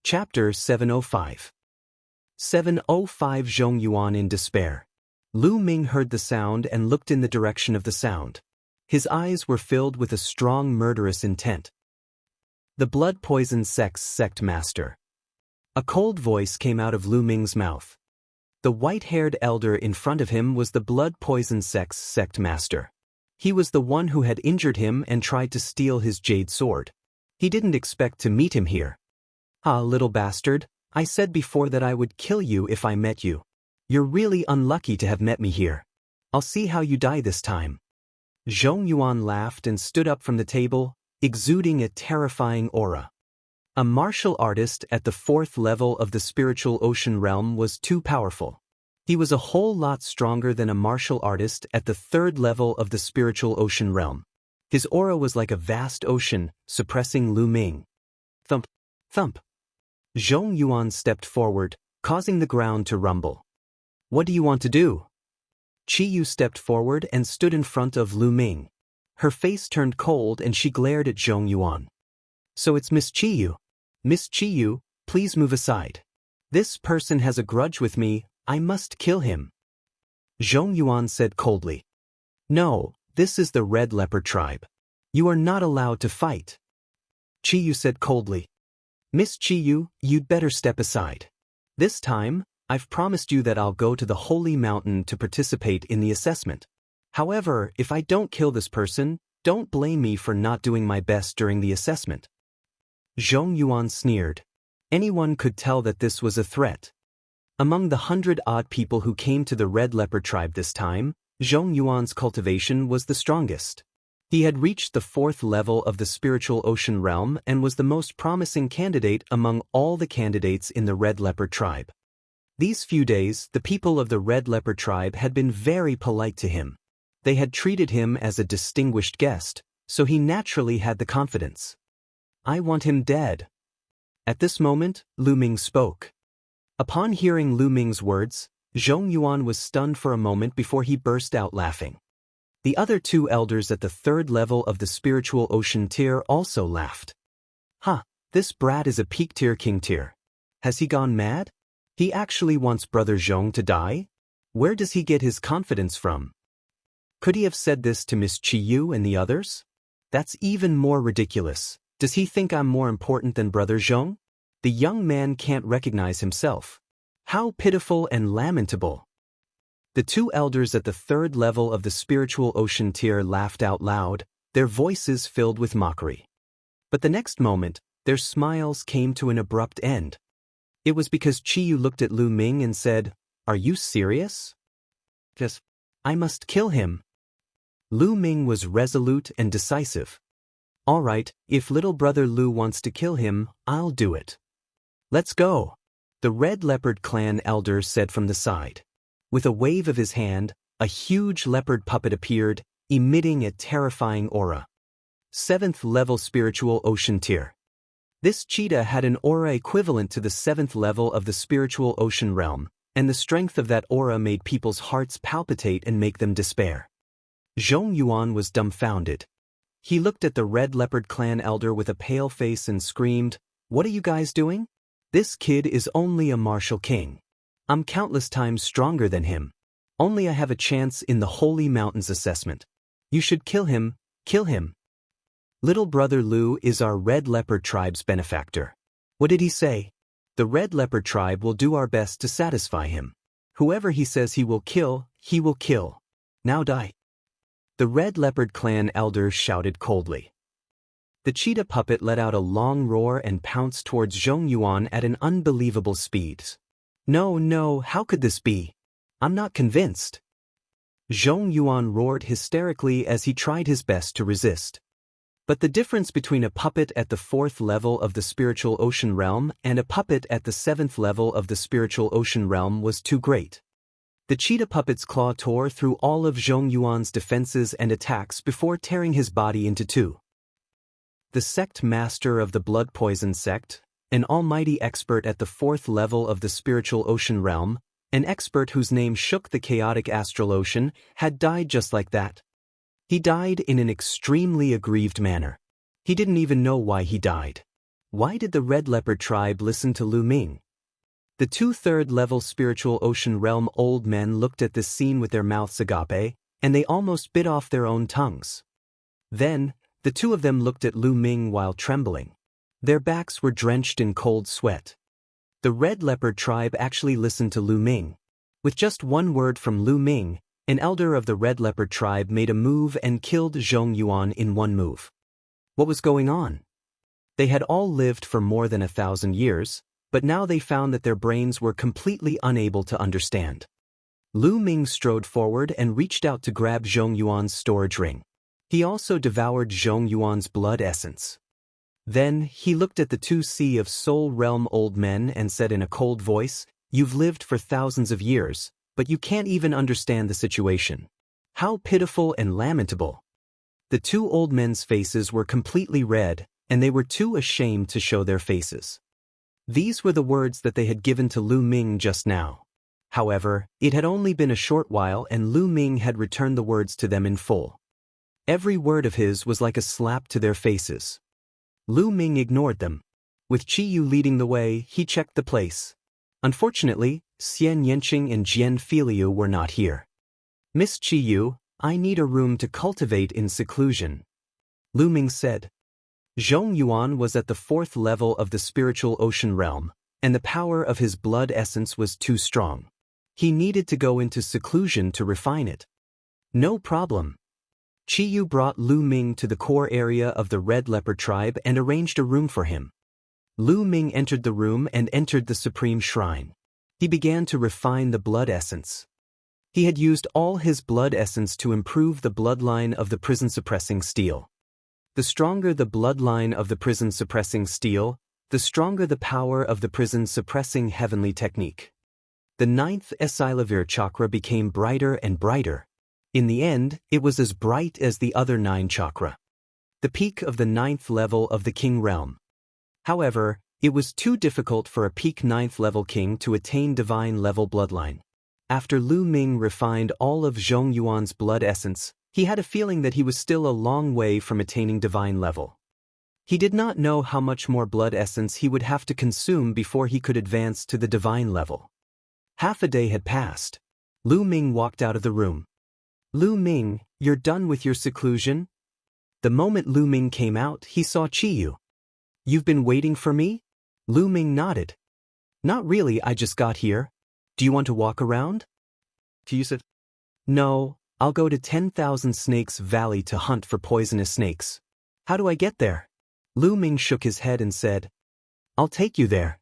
Chapter 705. 705 Zhong Yuan in despair. Lu Ming heard the sound and looked in the direction of the sound. His eyes were filled with a strong murderous intent. The blood-poisoned sect master. A cold voice came out of Lu Ming's mouth. The white-haired elder in front of him was the blood-poisoned sect master. He was the one who had injured him and tried to steal his jade sword. He didn't expect to meet him here. Ah, little bastard, I said before that I would kill you if I met you. You're really unlucky to have met me here. I'll see how you die this time. Zhong Yuan laughed and stood up from the table, exuding a terrifying aura. A martial artist at the 4th level of the spiritual ocean realm was too powerful. He was a whole lot stronger than a martial artist at the 3rd level of the spiritual ocean realm. His aura was like a vast ocean, suppressing Lu Ming. Thump, thump. Zhong Yuan stepped forward, causing the ground to rumble. What do you want to do? Qi Yu stepped forward and stood in front of Lu Ming. Her face turned cold and she glared at Zhong Yuan. So it's Miss Qi Yu. Miss Qi Yu, please move aside. This person has a grudge with me, I must kill him. Zhong Yuan said coldly. No, this is the Red Leopard tribe. You are not allowed to fight. Qi Yu said coldly. Miss Qi Yu, you'd better step aside. This time, I've promised you that I'll go to the Holy Mountain to participate in the assessment. However, if I don't kill this person, don't blame me for not doing my best during the assessment. Zhong Yuan sneered. Anyone could tell that this was a threat. Among the 100-odd people who came to the Red Leopard tribe this time, Zhong Yuan's cultivation was the strongest. He had reached the 4th level of the spiritual ocean realm and was the most promising candidate among all the candidates in the Red Leopard tribe. These few days, the people of the Red Leopard tribe had been very polite to him. They had treated him as a distinguished guest, so he naturally had the confidence. I want him dead. At this moment, Lu Ming spoke. Upon hearing Lu Ming's words, Zhong Yuan was stunned for a moment before he burst out laughing. The other 2 elders at the 3rd level of the spiritual ocean tier also laughed. Huh, this brat is a peak tier king tier. Has he gone mad? He actually wants Brother Zhong to die? Where does he get his confidence from? Could he have said this to Miss Qi Yu and the others? That's even more ridiculous. Does he think I'm more important than Brother Zhong? The young man can't recognize himself. How pitiful and lamentable. The 2 elders at the 3rd level of the spiritual ocean tier laughed out loud, their voices filled with mockery. But the next moment, their smiles came to an abrupt end. It was because Qi Yu looked at Lu Ming and said, Are you serious? Yes. I must kill him. Lu Ming was resolute and decisive. All right, if little brother Lu wants to kill him, I'll do it. Let's go. The Red Leopard clan elder said from the side. With a wave of his hand, a huge leopard puppet appeared, emitting a terrifying aura. 7th level spiritual ocean tier. This cheetah had an aura equivalent to the 7th level of the spiritual ocean realm, and the strength of that aura made people's hearts palpitate and make them despair. Zhong Yuan was dumbfounded. He looked at the Red Leopard clan elder with a pale face and screamed, What are you guys doing? This kid is only a martial king. I'm countless times stronger than him. Only I have a chance in the Holy Mountains assessment. You should kill him, kill him. Little brother Lu is our Red Leopard tribe's benefactor. What did he say? The Red Leopard tribe will do our best to satisfy him. Whoever he says he will kill, he will kill. Now die. The Red Leopard clan elder shouted coldly. The cheetah puppet let out a long roar and pounced towards Zhong Yuan at an unbelievable speed. No, how could this be? I'm not convinced. Zhong Yuan roared hysterically as he tried his best to resist. But the difference between a puppet at the 4th level of the spiritual ocean realm and a puppet at the 7th level of the spiritual ocean realm was too great. The cheetah puppet's claw tore through all of Zhong Yuan's defenses and attacks before tearing his body into 2. The sect master of the blood poison sect, an almighty expert at the 4th level of the spiritual ocean realm, an expert whose name shook the chaotic astral ocean, had died just like that. He died in an extremely aggrieved manner. He didn't even know why he died. Why did the Red Leopard tribe listen to Lu Ming? The 2 third-level spiritual ocean realm old men looked at this scene with their mouths agape, and they almost bit off their own tongues. Then, the 2 of them looked at Lu Ming while trembling. Their backs were drenched in cold sweat. The Red Leopard tribe actually listened to Lu Ming. With just one word from Lu Ming, an elder of the Red Leopard tribe made a move and killed Zhong Yuan in one move. What was going on? They had all lived for more than 1,000 years, but now they found that their brains were completely unable to understand. Lu Ming strode forward and reached out to grab Zhong Yuan's storage ring. He also devoured Zhong Yuan's blood essence. Then, he looked at the 2 Sea of Soul realm old men and said in a cold voice, "You've lived for thousands of years, but you can't even understand the situation. How pitiful and lamentable." The 2 old men's faces were completely red, and they were too ashamed to show their faces. These were the words that they had given to Lu Ming just now. However, it had only been a short while and Lu Ming had returned the words to them in full. Every word of his was like a slap to their faces. Lu Ming ignored them. With Qiyu leading the way, he checked the place. Unfortunately, Xianxia and Jian Filiu were not here. "Miss Qiyu, I need a room to cultivate in seclusion," Lu Ming said. Zhong Yuan was at the 4th level of the spiritual ocean realm, and the power of his blood essence was too strong. He needed to go into seclusion to refine it. No problem. Qiyu brought Lu Ming to the core area of the Red Leopard tribe and arranged a room for him. Lu Ming entered the room and entered the supreme shrine. He began to refine the blood essence. He had used all his blood essence to improve the bloodline of the prison-suppressing steel. The stronger the bloodline of the prison-suppressing steel, the stronger the power of the prison-suppressing heavenly technique. The 9th Esilavir chakra became brighter and brighter. In the end, it was as bright as the other 9 chakra. The peak of the 9th level of the king realm. However, it was too difficult for a peak 9th level king to attain divine level bloodline. After Lu Ming refined all of Zhong Yuan's blood essence, he had a feeling that he was still a long way from attaining divine level. He did not know how much more blood essence he would have to consume before he could advance to the divine level. Half a day had passed. Lu Ming walked out of the room. "Lu Ming, you're done with your seclusion?" The moment Lu Ming came out, he saw Qiyu. "You've been waiting for me?" Lu Ming nodded. "Not really, I just got here. Do you want to walk around?" Qiyu said, "No, I'll go to 10,000 Snakes Valley to hunt for poisonous snakes." "How do I get there?" Lu Ming shook his head and said, "I'll take you there.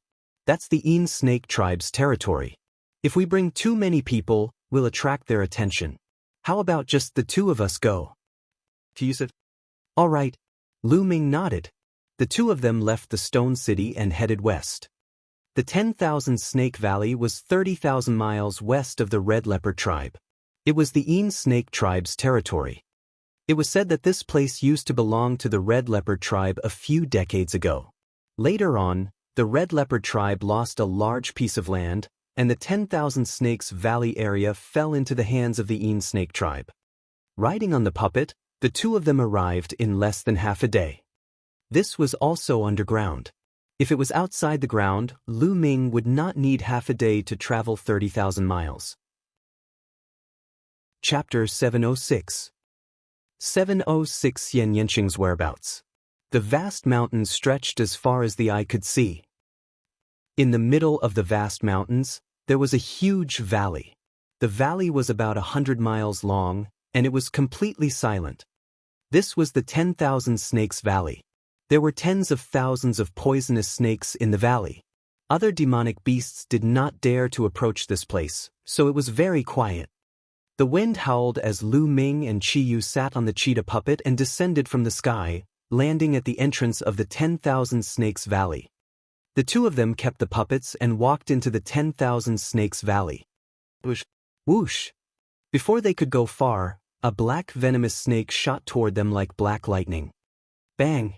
That's the Yin Snake tribe's territory. If we bring too many people, we'll attract their attention. How about just the 2 of us go?" Qiyu said, "All right." Lu Ming nodded. The 2 of them left the Stone City and headed west. The 10,000 Snake Valley was 30,000 miles west of the Red Leopard tribe. It was the Yin Snake tribe's territory. It was said that this place used to belong to the Red Leopard tribe a few decades ago. Later on, the Red Leopard tribe lost a large piece of land, and the 10,000 Snakes Valley area fell into the hands of the Yin Snake tribe. Riding on the puppet, the 2 of them arrived in less than half a day. This was also underground. If it was outside the ground, Lu Ming would not need half a day to travel 30,000 miles. Chapter 706. 706 Xianxia's whereabouts. The vast mountains stretched as far as the eye could see. In the middle of the vast mountains, there was a huge valley. The valley was about 100 miles long, and it was completely silent. This was the 10,000 Snakes Valley. There were tens of thousands of poisonous snakes in the valley. Other demonic beasts did not dare to approach this place, so it was very quiet. The wind howled as Lu Ming and Qiyu sat on the cheetah puppet and descended from the sky, landing at the entrance of the 10,000 Snakes Valley. The 2 of them kept the puppets and walked into the 10,000 Snakes Valley. Whoosh! Whoosh! Before they could go far, a black venomous snake shot toward them like black lightning. Bang!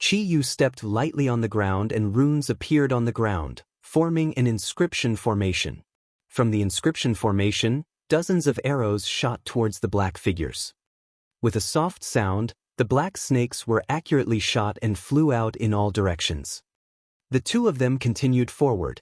Qiyu stepped lightly on the ground and runes appeared on the ground, forming an inscription formation. From the inscription formation, dozens of arrows shot towards the black figures. With a soft sound, The black snakes were accurately shot and flew out in all directions. The two of them continued forward.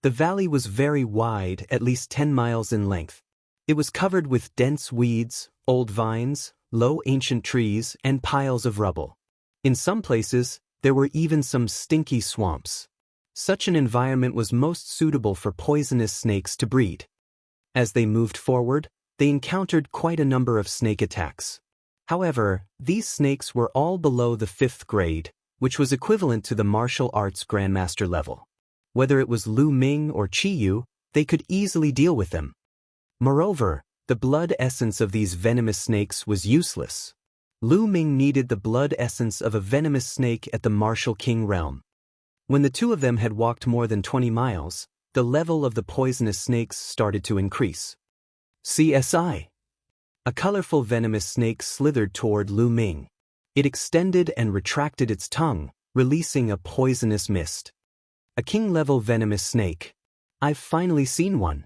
The valley was very wide, at least 10 miles in length. It was covered with dense weeds, old vines, low ancient trees, and piles of rubble. In some places, there were even some stinky swamps. Such an environment was most suitable for poisonous snakes to breed. As they moved forward, they encountered quite a number of snake attacks. However, these snakes were all below the 5th grade, which was equivalent to the martial arts grandmaster level. Whether it was Lu Ming or Qi Yu, they could easily deal with them. Moreover, the blood essence of these venomous snakes was useless. Lu Ming needed the blood essence of a venomous snake at the martial king realm. When the two of them had walked more than 20 miles, the level of the poisonous snakes started to increase. CSI. A colorful venomous snake slithered toward Lu Ming. It extended and retracted its tongue, releasing a poisonous mist. A king-level venomous snake. I've finally seen one.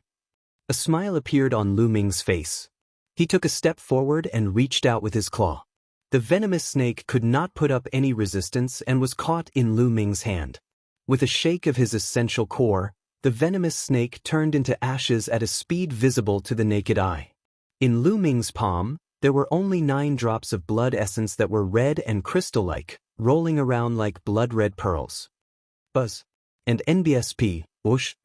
A smile appeared on Lu Ming's face. He took a step forward and reached out with his claw. The venomous snake could not put up any resistance and was caught in Lu Ming's hand. With a shake of his essential core, the venomous snake turned into ashes at a speed visible to the naked eye. In Lu Ming's palm, there were only 9 drops of blood essence that were red and crystal-like, rolling around like blood-red pearls. Buzz. And NBSP, whoosh.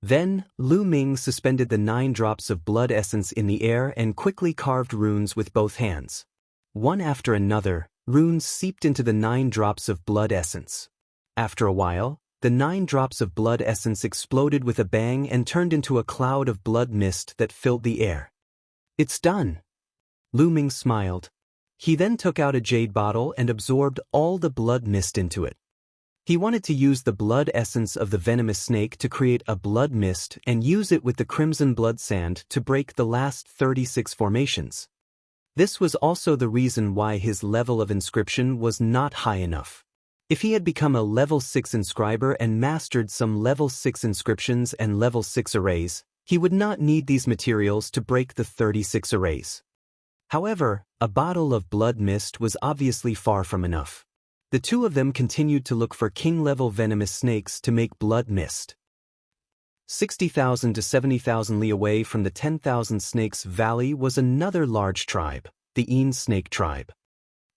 Then, Lu Ming suspended the 9 drops of blood essence in the air and quickly carved runes with both hands. One after another, runes seeped into the 9 drops of blood essence. After a while, the 9 drops of blood essence exploded with a bang and turned into a cloud of blood mist that filled the air. It's done. Lu Ming smiled. He then took out a jade bottle and absorbed all the blood mist into it. He wanted to use the blood essence of the venomous snake to create a blood mist and use it with the crimson blood sand to break the last 36 formations. This was also the reason why his level of inscription was not high enough. If he had become a level 6 inscriber and mastered some level 6 inscriptions and level 6 arrays, he would not need these materials to break the 36 arrays. However, a bottle of blood mist was obviously far from enough. The two of them continued to look for king-level venomous snakes to make blood mist. 60,000 to 70,000 li away from the 10,000 Snakes Valley was another large tribe, the Een Snake Tribe.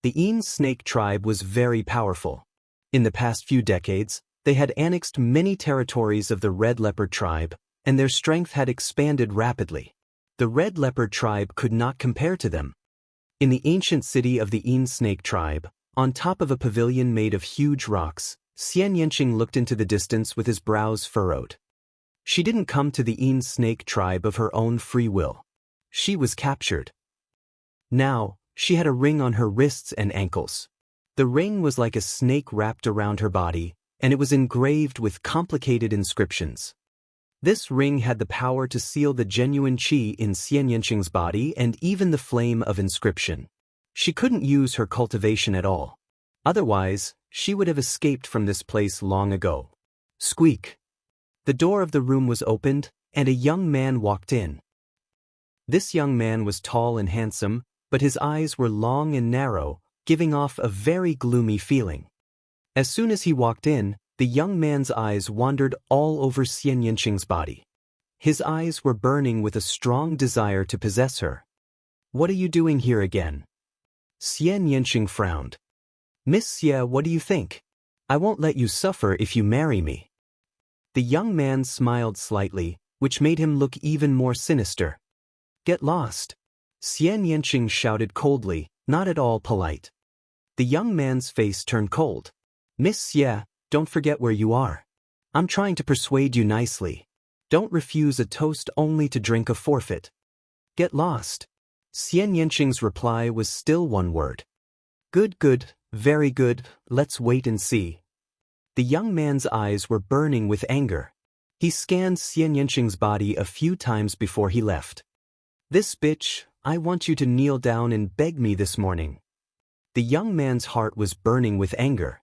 The Een Snake Tribe was very powerful. In the past few decades, they had annexed many territories of the Red Leopard Tribe, and their strength had expanded rapidly. The Red Leopard Tribe could not compare to them. In the ancient city of the Een Snake Tribe, on top of a pavilion made of huge rocks, Xianxia looked into the distance with his brows furrowed. She didn't come to the Een Snake Tribe of her own free will. She was captured. Now, she had a ring on her wrists and ankles. The ring was like a snake wrapped around her body, and it was engraved with complicated inscriptions. This ring had the power to seal the genuine qi in Xianxia's body and even the flame of inscription. She couldn't use her cultivation at all. Otherwise, she would have escaped from this place long ago. Squeak. The door of the room was opened, and a young man walked in. This young man was tall and handsome, but his eyes were long and narrow, giving off a very gloomy feeling. As soon as he walked in, the young man's eyes wandered all over Xianxia's body. His eyes were burning with a strong desire to possess her. "What are you doing here again?" Xianxia frowned. "Miss Xie, what do you think? I won't let you suffer if you marry me." The young man smiled slightly, which made him look even more sinister. "Get lost." Xianxia shouted coldly, not at all polite. The young man's face turned cold. "Miss Xie, don't forget where you are. I'm trying to persuade you nicely. Don't refuse a toast only to drink a forfeit. Get lost." Xianxia's reply was still one word. Good, very good, let's wait and see." The young man's eyes were burning with anger. He scanned Xianxia's body a few times before he left. "This bitch, I want you to kneel down and beg me this morning." The young man's heart was burning with anger.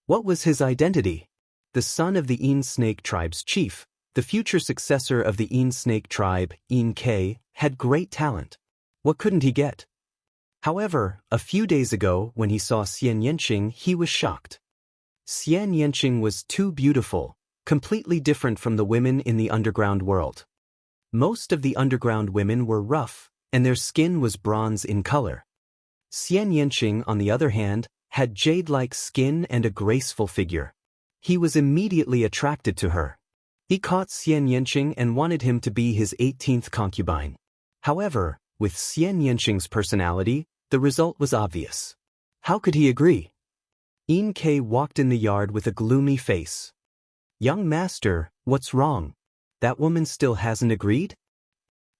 What was his identity? The son of the Een Snake Tribe's chief, the future successor of the Een Snake Tribe, Een K, had great talent. What couldn't he get? However, a few days ago when he saw Xianxia, he was shocked. Xianxia was too beautiful, completely different from the women in the underground world. Most of the underground women were rough, and their skin was bronze in color. Xianxia, on the other hand, had jade-like skin and a graceful figure. He was immediately attracted to her. He caught Xianxia and wanted him to be his 18th concubine. However, with Xianxia's personality, the result was obvious. How could he agree? Ke walked in the yard with a gloomy face. "Young master, what's wrong? That woman still hasn't agreed?"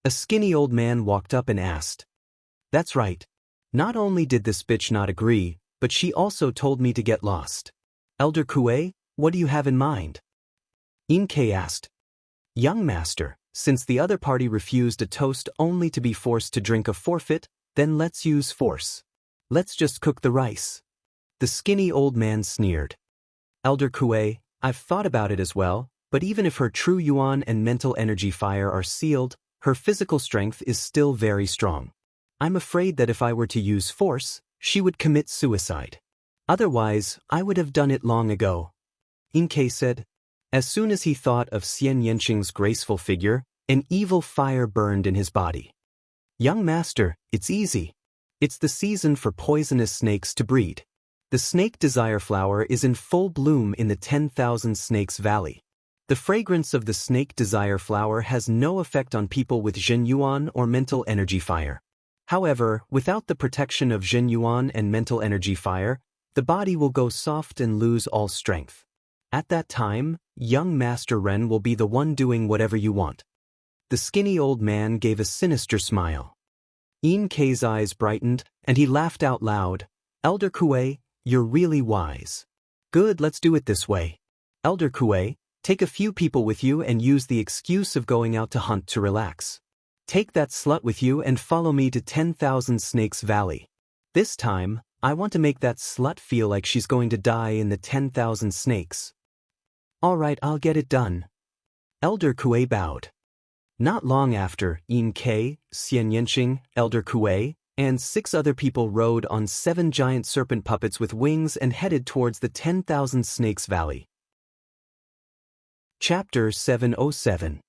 A skinny old man walked up and asked. "That's right. Not only did this bitch not agree, but she also told me to get lost. Elder Kuei, what do you have in mind?" Ke asked. "Young master, since the other party refused a toast only to be forced to drink a forfeit, then let's use force. Let's just cook the rice." The skinny old man sneered. "Elder Kuei, I've thought about it as well, but even if her true yuan and mental energy fire are sealed, her physical strength is still very strong. I'm afraid that if I were to use force, she would commit suicide. Otherwise, I would have done it long ago," Ke said. As soon as he thought of Xianxia's graceful figure, an evil fire burned in his body. "Young master, it's easy. It's the season for poisonous snakes to breed. The snake desire flower is in full bloom in the 10,000 Snakes Valley. The fragrance of the snake desire flower has no effect on people with Zhen Yuan or mental energy fire. However, without the protection of Zhen Yuan and mental energy fire, the body will go soft and lose all strength. At that time, young Master Ren will be the one doing whatever you want." The skinny old man gave a sinister smile. Ke's eyes brightened, and he laughed out loud. "Elder Kuei, you're really wise. Good, let's do it this way. Elder Kuei, take a few people with you and use the excuse of going out to hunt to relax. Take that slut with you and follow me to 10,000 Snakes Valley. This time, I want to make that slut feel like she's going to die in the 10,000 snakes." "All right, I'll get it done." Elder Kuei bowed. Not long after, Ke, Xianxia, Elder Kuei, and 6 other people rode on 7 giant serpent puppets with wings and headed towards the 10,000 Snakes Valley. Chapter 707.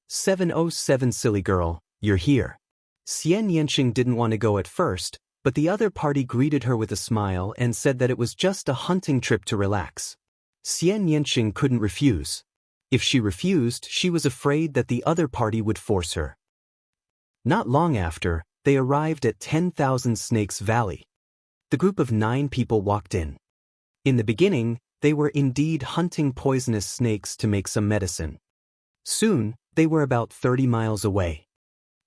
707 Silly girl, you're here. Xianxia didn't want to go at first, but the other party greeted her with a smile and said that it was just a hunting trip to relax. Xianxia couldn't refuse. If she refused, she was afraid that the other party would force her. Not long after, they arrived at 10,000 Snakes Valley. The group of 9 people walked in. In the beginning, they were indeed hunting poisonous snakes to make some medicine. Soon, they were about 30 miles away.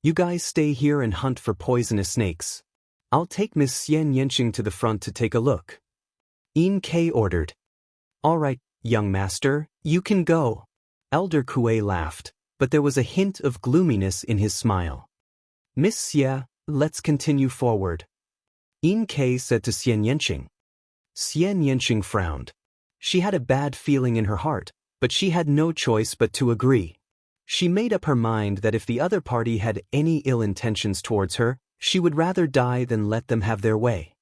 "You guys stay here and hunt for poisonous snakes. I'll take Miss Xianxia to the front to take a look," Ke ordered. "All right, young master, you can go." Elder Kuei laughed, but there was a hint of gloominess in his smile. "Miss Xia, let's continue forward," Ke said to Xianxia. Xianxia frowned. She had a bad feeling in her heart, but she had no choice but to agree. She made up her mind that if the other party had any ill intentions towards her, she would rather die than let them have their way.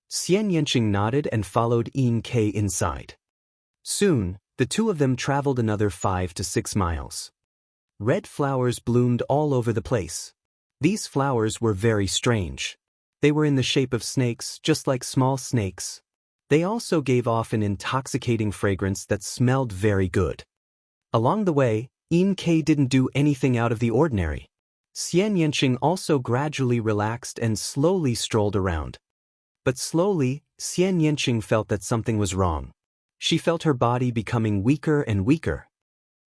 Xianxia nodded and followed Ke inside. Soon, the two of them traveled another 5 to 6 miles. Red flowers bloomed all over the place. These flowers were very strange. They were in the shape of snakes, just like small snakes. They also gave off an intoxicating fragrance that smelled very good. Along the way, Ke didn't do anything out of the ordinary. Xianxia also gradually relaxed and slowly strolled around. But slowly, Xianxia felt that something was wrong. She felt her body becoming weaker and weaker.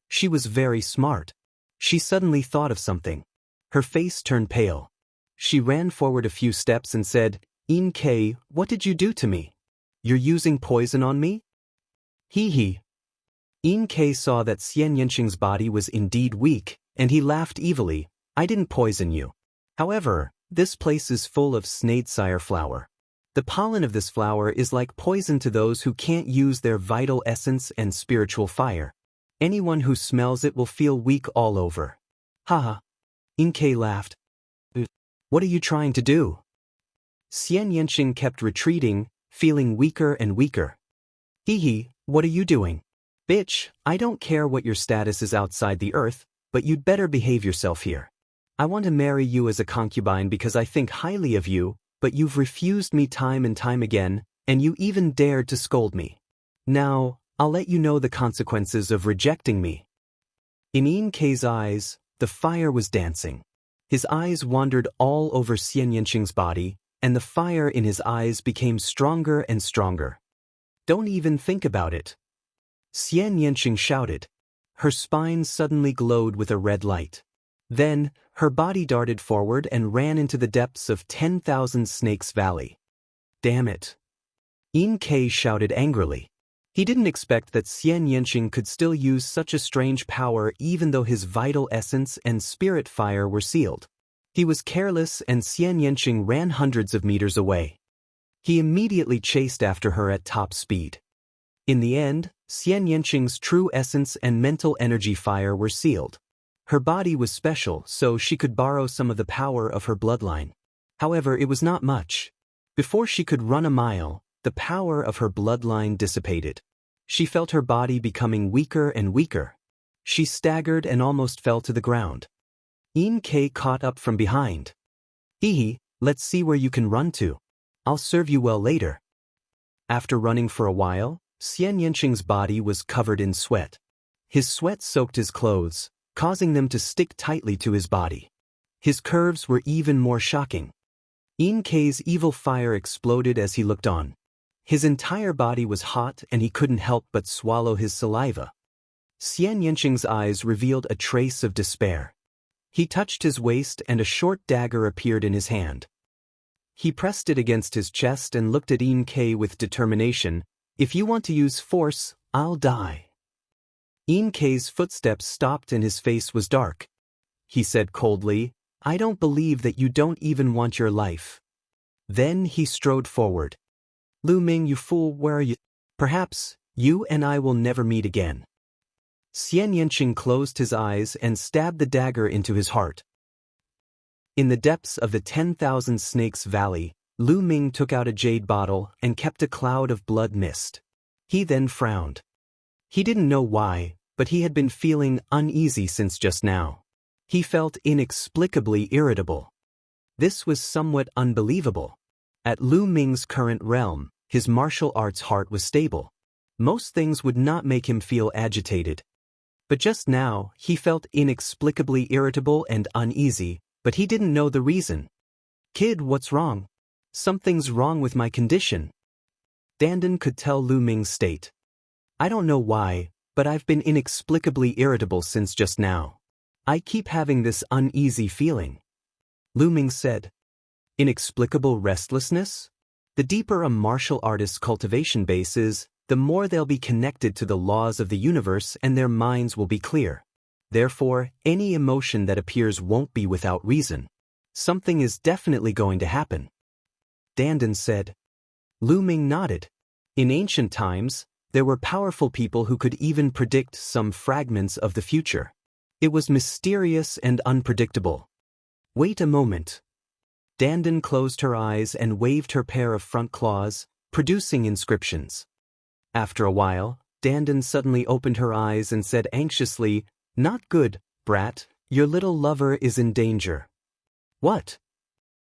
She was very smart. She suddenly thought of something. Her face turned pale. She ran forward a few steps and said, "Ke, what did you do to me? You're using poison on me?" Hee. Ke saw that Xianxia's body was indeed weak, and he laughed evilly. "I didn't poison you. However, this place is full of snakesire flower. The pollen of this flower is like poison to those who can't use their vital essence and spiritual fire. Anyone who smells it will feel weak all over." "Haha." Ke laughed. "What are you trying to do?" Xianxia kept retreating, feeling weaker and weaker. Hee, what are you doing? Bitch, I don't care what your status is outside the earth, but you'd better behave yourself here. I want to marry you as a concubine because I think highly of you, but you've refused me time and time again, and you even dared to scold me. Now, I'll let you know the consequences of rejecting me. In Inkei's eyes, the fire was dancing. His eyes wandered all over Xianxia's body, and the fire in his eyes became stronger and stronger. Don't even think about it. Xianxia shouted. Her spine suddenly glowed with a red light. Then, her body darted forward and ran into the depths of 10,000 Snakes Valley. Damn it! Inkei shouted angrily. He didn't expect that Xianxia could still use such a strange power even though his vital essence and spirit fire were sealed. He was careless and Xianxia ran hundreds of meters away. He immediately chased after her at top speed. In the end, Xianxia's true essence and mental energy fire were sealed. Her body was special, so she could borrow some of the power of her bloodline. However, it was not much. Before she could run a mile, the power of her bloodline dissipated. She felt her body becoming weaker and weaker. She staggered and almost fell to the ground. Inkei caught up from behind. Hee, let's see where you can run to. I'll serve you well later. After running for a while, Xianxia's body was covered in sweat. His sweat soaked his clothes, causing them to stick tightly to his body. His curves were even more shocking. Inkei's evil fire exploded as he looked on. His entire body was hot and he couldn't help but swallow his saliva. Xianxia's eyes revealed a trace of despair. He touched his waist and a short dagger appeared in his hand. He pressed it against his chest and looked at Inkei with determination. If you want to use force, I'll die. Inkei's footsteps stopped and his face was dark. He said coldly, I don't believe that you don't even want your life. Then he strode forward. Lu Ming, you fool, where are you? Perhaps you and I will never meet again. Xianxia closed his eyes and stabbed the dagger into his heart. In the depths of the 10,000 Snakes Valley, Lu Ming took out a jade bottle and kept a cloud of blood mist. He then frowned. He didn't know why, but he had been feeling uneasy since just now. He felt inexplicably irritable. This was somewhat unbelievable. At Lu Ming's current realm, his martial arts heart was stable. Most things would not make him feel agitated. But just now, he felt inexplicably irritable and uneasy, but he didn't know the reason. Kid, what's wrong? Something's wrong with my condition. Dandan could tell Lu Ming's state. I don't know why, but I've been inexplicably irritable since just now. I keep having this uneasy feeling. Lu Ming said. Inexplicable restlessness? The deeper a martial artist's cultivation base is, the more they'll be connected to the laws of the universe and their minds will be clear. Therefore, any emotion that appears won't be without reason. Something is definitely going to happen. Dandan said. Lu Ming nodded. In ancient times, there were powerful people who could even predict some fragments of the future. It was mysterious and unpredictable. Wait a moment. Dandan closed her eyes and waved her pair of front claws, producing inscriptions. After a while, Dandan suddenly opened her eyes and said anxiously, Not good, brat, your little lover is in danger. What?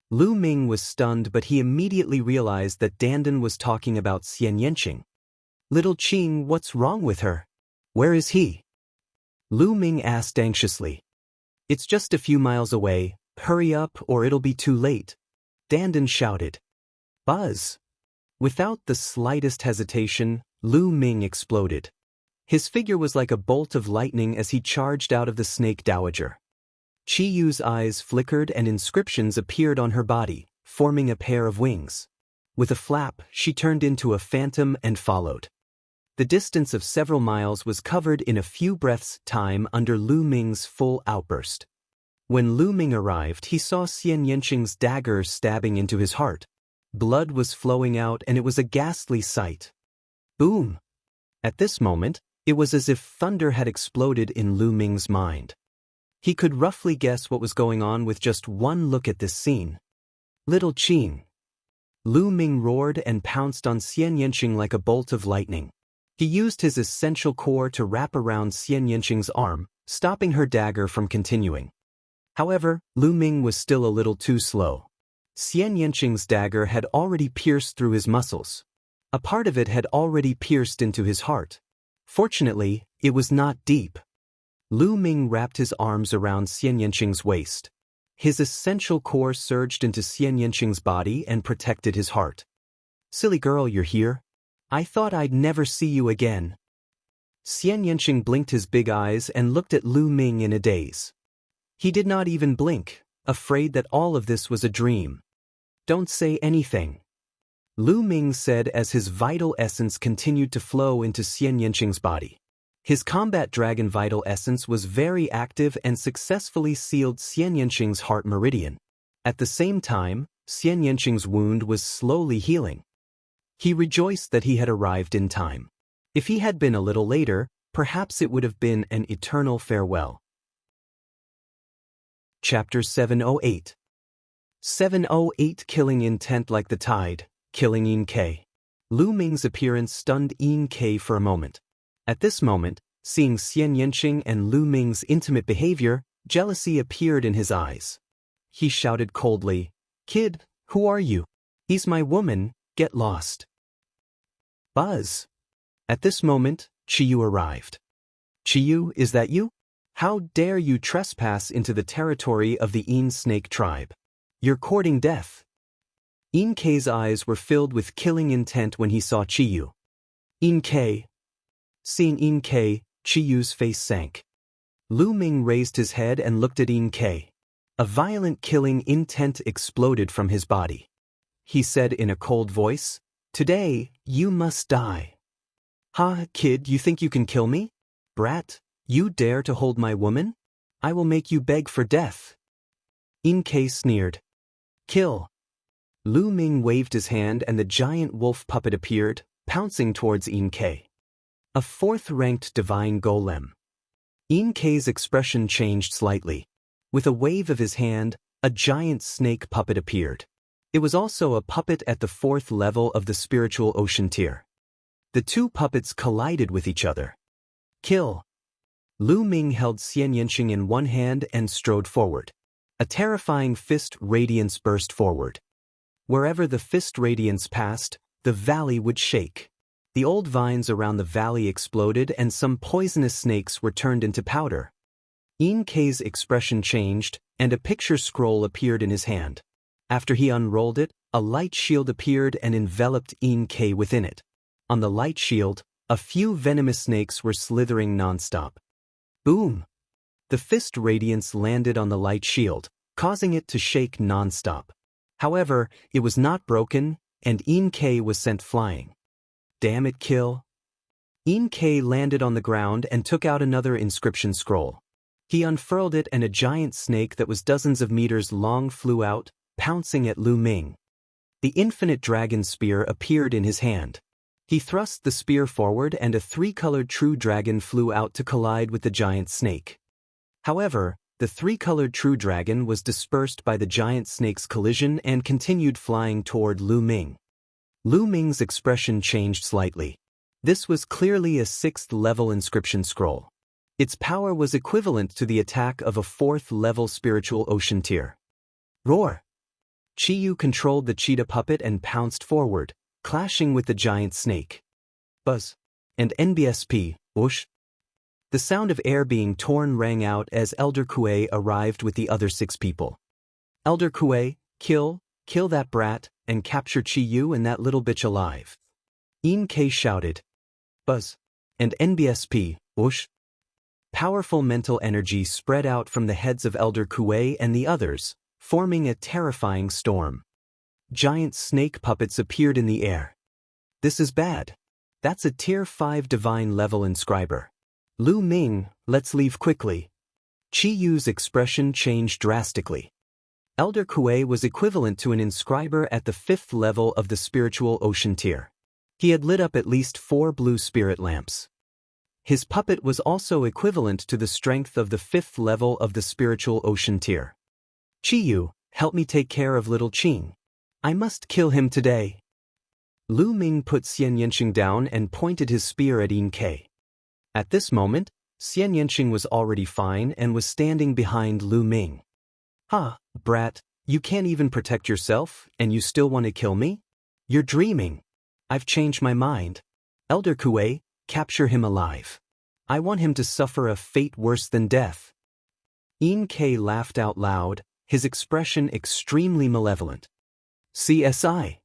Lu Ming was stunned, but he immediately realized that Dandan was talking about Xianxia. Little Qing, what's wrong with her? Where is he? Lu Ming asked anxiously. It's just a few miles away, hurry up or it'll be too late. Dandan shouted. Buzz! Without the slightest hesitation, Lu Ming exploded. His figure was like a bolt of lightning as he charged out of the snake dowager. Chi Yu's eyes flickered and inscriptions appeared on her body, forming a pair of wings. With a flap, she turned into a phantom and followed. The distance of several miles was covered in a few breaths' time under Lu Ming's full outburst. When Lu Ming arrived, he saw Xianxia's dagger stabbing into his heart. Blood was flowing out and it was a ghastly sight. Boom! At this moment, it was as if thunder had exploded in Lu Ming's mind. He could roughly guess what was going on with just one look at this scene. Little Qing. Lu Ming roared and pounced on Xianxia like a bolt of lightning. He used his essential core to wrap around Xianxia's arm, stopping her dagger from continuing. However, Lu Ming was still a little too slow. Xianxia's dagger had already pierced through his muscles. A part of it had already pierced into his heart. Fortunately, it was not deep. Lu Ming wrapped his arms around Xianxia's waist. His essential core surged into Xianxia's body and protected his heart. "Silly girl, you're here? I thought I'd never see you again." Xianxia blinked his big eyes and looked at Lu Ming in a daze. He did not even blink, afraid that all of this was a dream. "Don't say anything," Lu Ming said as his vital essence continued to flow into Xianxia's body. His combat dragon vital essence was very active and successfully sealed Xianxia's heart meridian. At the same time, Xianxia's wound was slowly healing. He rejoiced that he had arrived in time. If he had been a little later, perhaps it would have been an eternal farewell. Chapter 708. 708 Killing intent like the tide, killing Yin Ke. Lu Ming's appearance stunned Yin Ke for a moment. At this moment, seeing Xianxia and Lu Ming's intimate behavior, jealousy appeared in his eyes. He shouted coldly, "Kid, who are you? He's my woman, get lost." Buzz. At this moment, Qiyu arrived. "Qiyu, is that you? How dare you trespass into the territory of the Yin Snake tribe? You're courting death." Yin Ke's eyes were filled with killing intent when he saw Qiyu. "Yin Ke." Seeing Yin Ke, Qiyu's face sank. Lu Ming raised his head and looked at Yin Ke. A violent killing intent exploded from his body. He said in a cold voice, "Today, you must die." "Ha, kid, you think you can kill me? Brat, you dare to hold my woman? I will make you beg for death." Yin Ke sneered. "Kill." Lu Ming waved his hand and the giant wolf puppet appeared, pouncing towards Yin Ke. A fourth-ranked divine golem. Yin Ke's expression changed slightly. With a wave of his hand, a giant snake puppet appeared. It was also a puppet at the 4th level of the spiritual ocean tier. The two puppets collided with each other. "Kill." Lu Ming held Xianxia in one hand and strode forward. A terrifying fist radiance burst forward. Wherever the fist radiance passed, the valley would shake. The old vines around the valley exploded and some poisonous snakes were turned into powder. Yin Ke's expression changed, and a picture scroll appeared in his hand. After he unrolled it, a light shield appeared and enveloped Yin Ke within it. On the light shield, a few venomous snakes were slithering nonstop. Boom! The fist radiance landed on the light shield, causing it to shake nonstop. However, it was not broken, and Yin Ke was sent flying. "Damn it, kill." Yin Ke landed on the ground and took out another inscription scroll. He unfurled it and a giant snake that was dozens of meters long flew out, pouncing at Lu Ming. The infinite dragon spear appeared in his hand. He thrust the spear forward and a 3-colored true dragon flew out to collide with the giant snake. However, the 3-colored true dragon was dispersed by the giant snake's collision and continued flying toward Lu Ming. Lu Ming's expression changed slightly. This was clearly a 6th-level inscription scroll. Its power was equivalent to the attack of a 4th-level spiritual ocean tier. Roar! Qiyu controlled the cheetah puppet and pounced forward, clashing with the giant snake. Buzz! And NBSP, whoosh! The sound of air being torn rang out as Elder Kuei arrived with the other 6 people. "Elder Kuei, kill that brat, and capture Qiyu and that little bitch alive." Yin Ke shouted. Buzz! And NBSP, whoosh! Powerful mental energy spread out from the heads of Elder Kuei and the others, forming a terrifying storm. Giant snake puppets appeared in the air. "This is bad. That's a Tier 5 divine level inscriber. Lu Ming, let's leave quickly." Qiyu's expression changed drastically. Elder Kuei was equivalent to an inscriber at the 5th level of the spiritual ocean tier. He had lit up at least 4 blue spirit lamps. His puppet was also equivalent to the strength of the 5th level of the spiritual ocean tier. "Qiyu, help me take care of little Qing." I must kill him today. Lu Ming put Xianxia down and pointed his spear at Yin Ke. At this moment, Xianxia was already fine and was standing behind Lu Ming. "Ha, brat, you can't even protect yourself, and you still want to kill me? You're dreaming. I've changed my mind. Elder Kuei, capture him alive. I want him to suffer a fate worse than death." Yin Ke laughed out loud, his expression extremely malevolent. "CSI."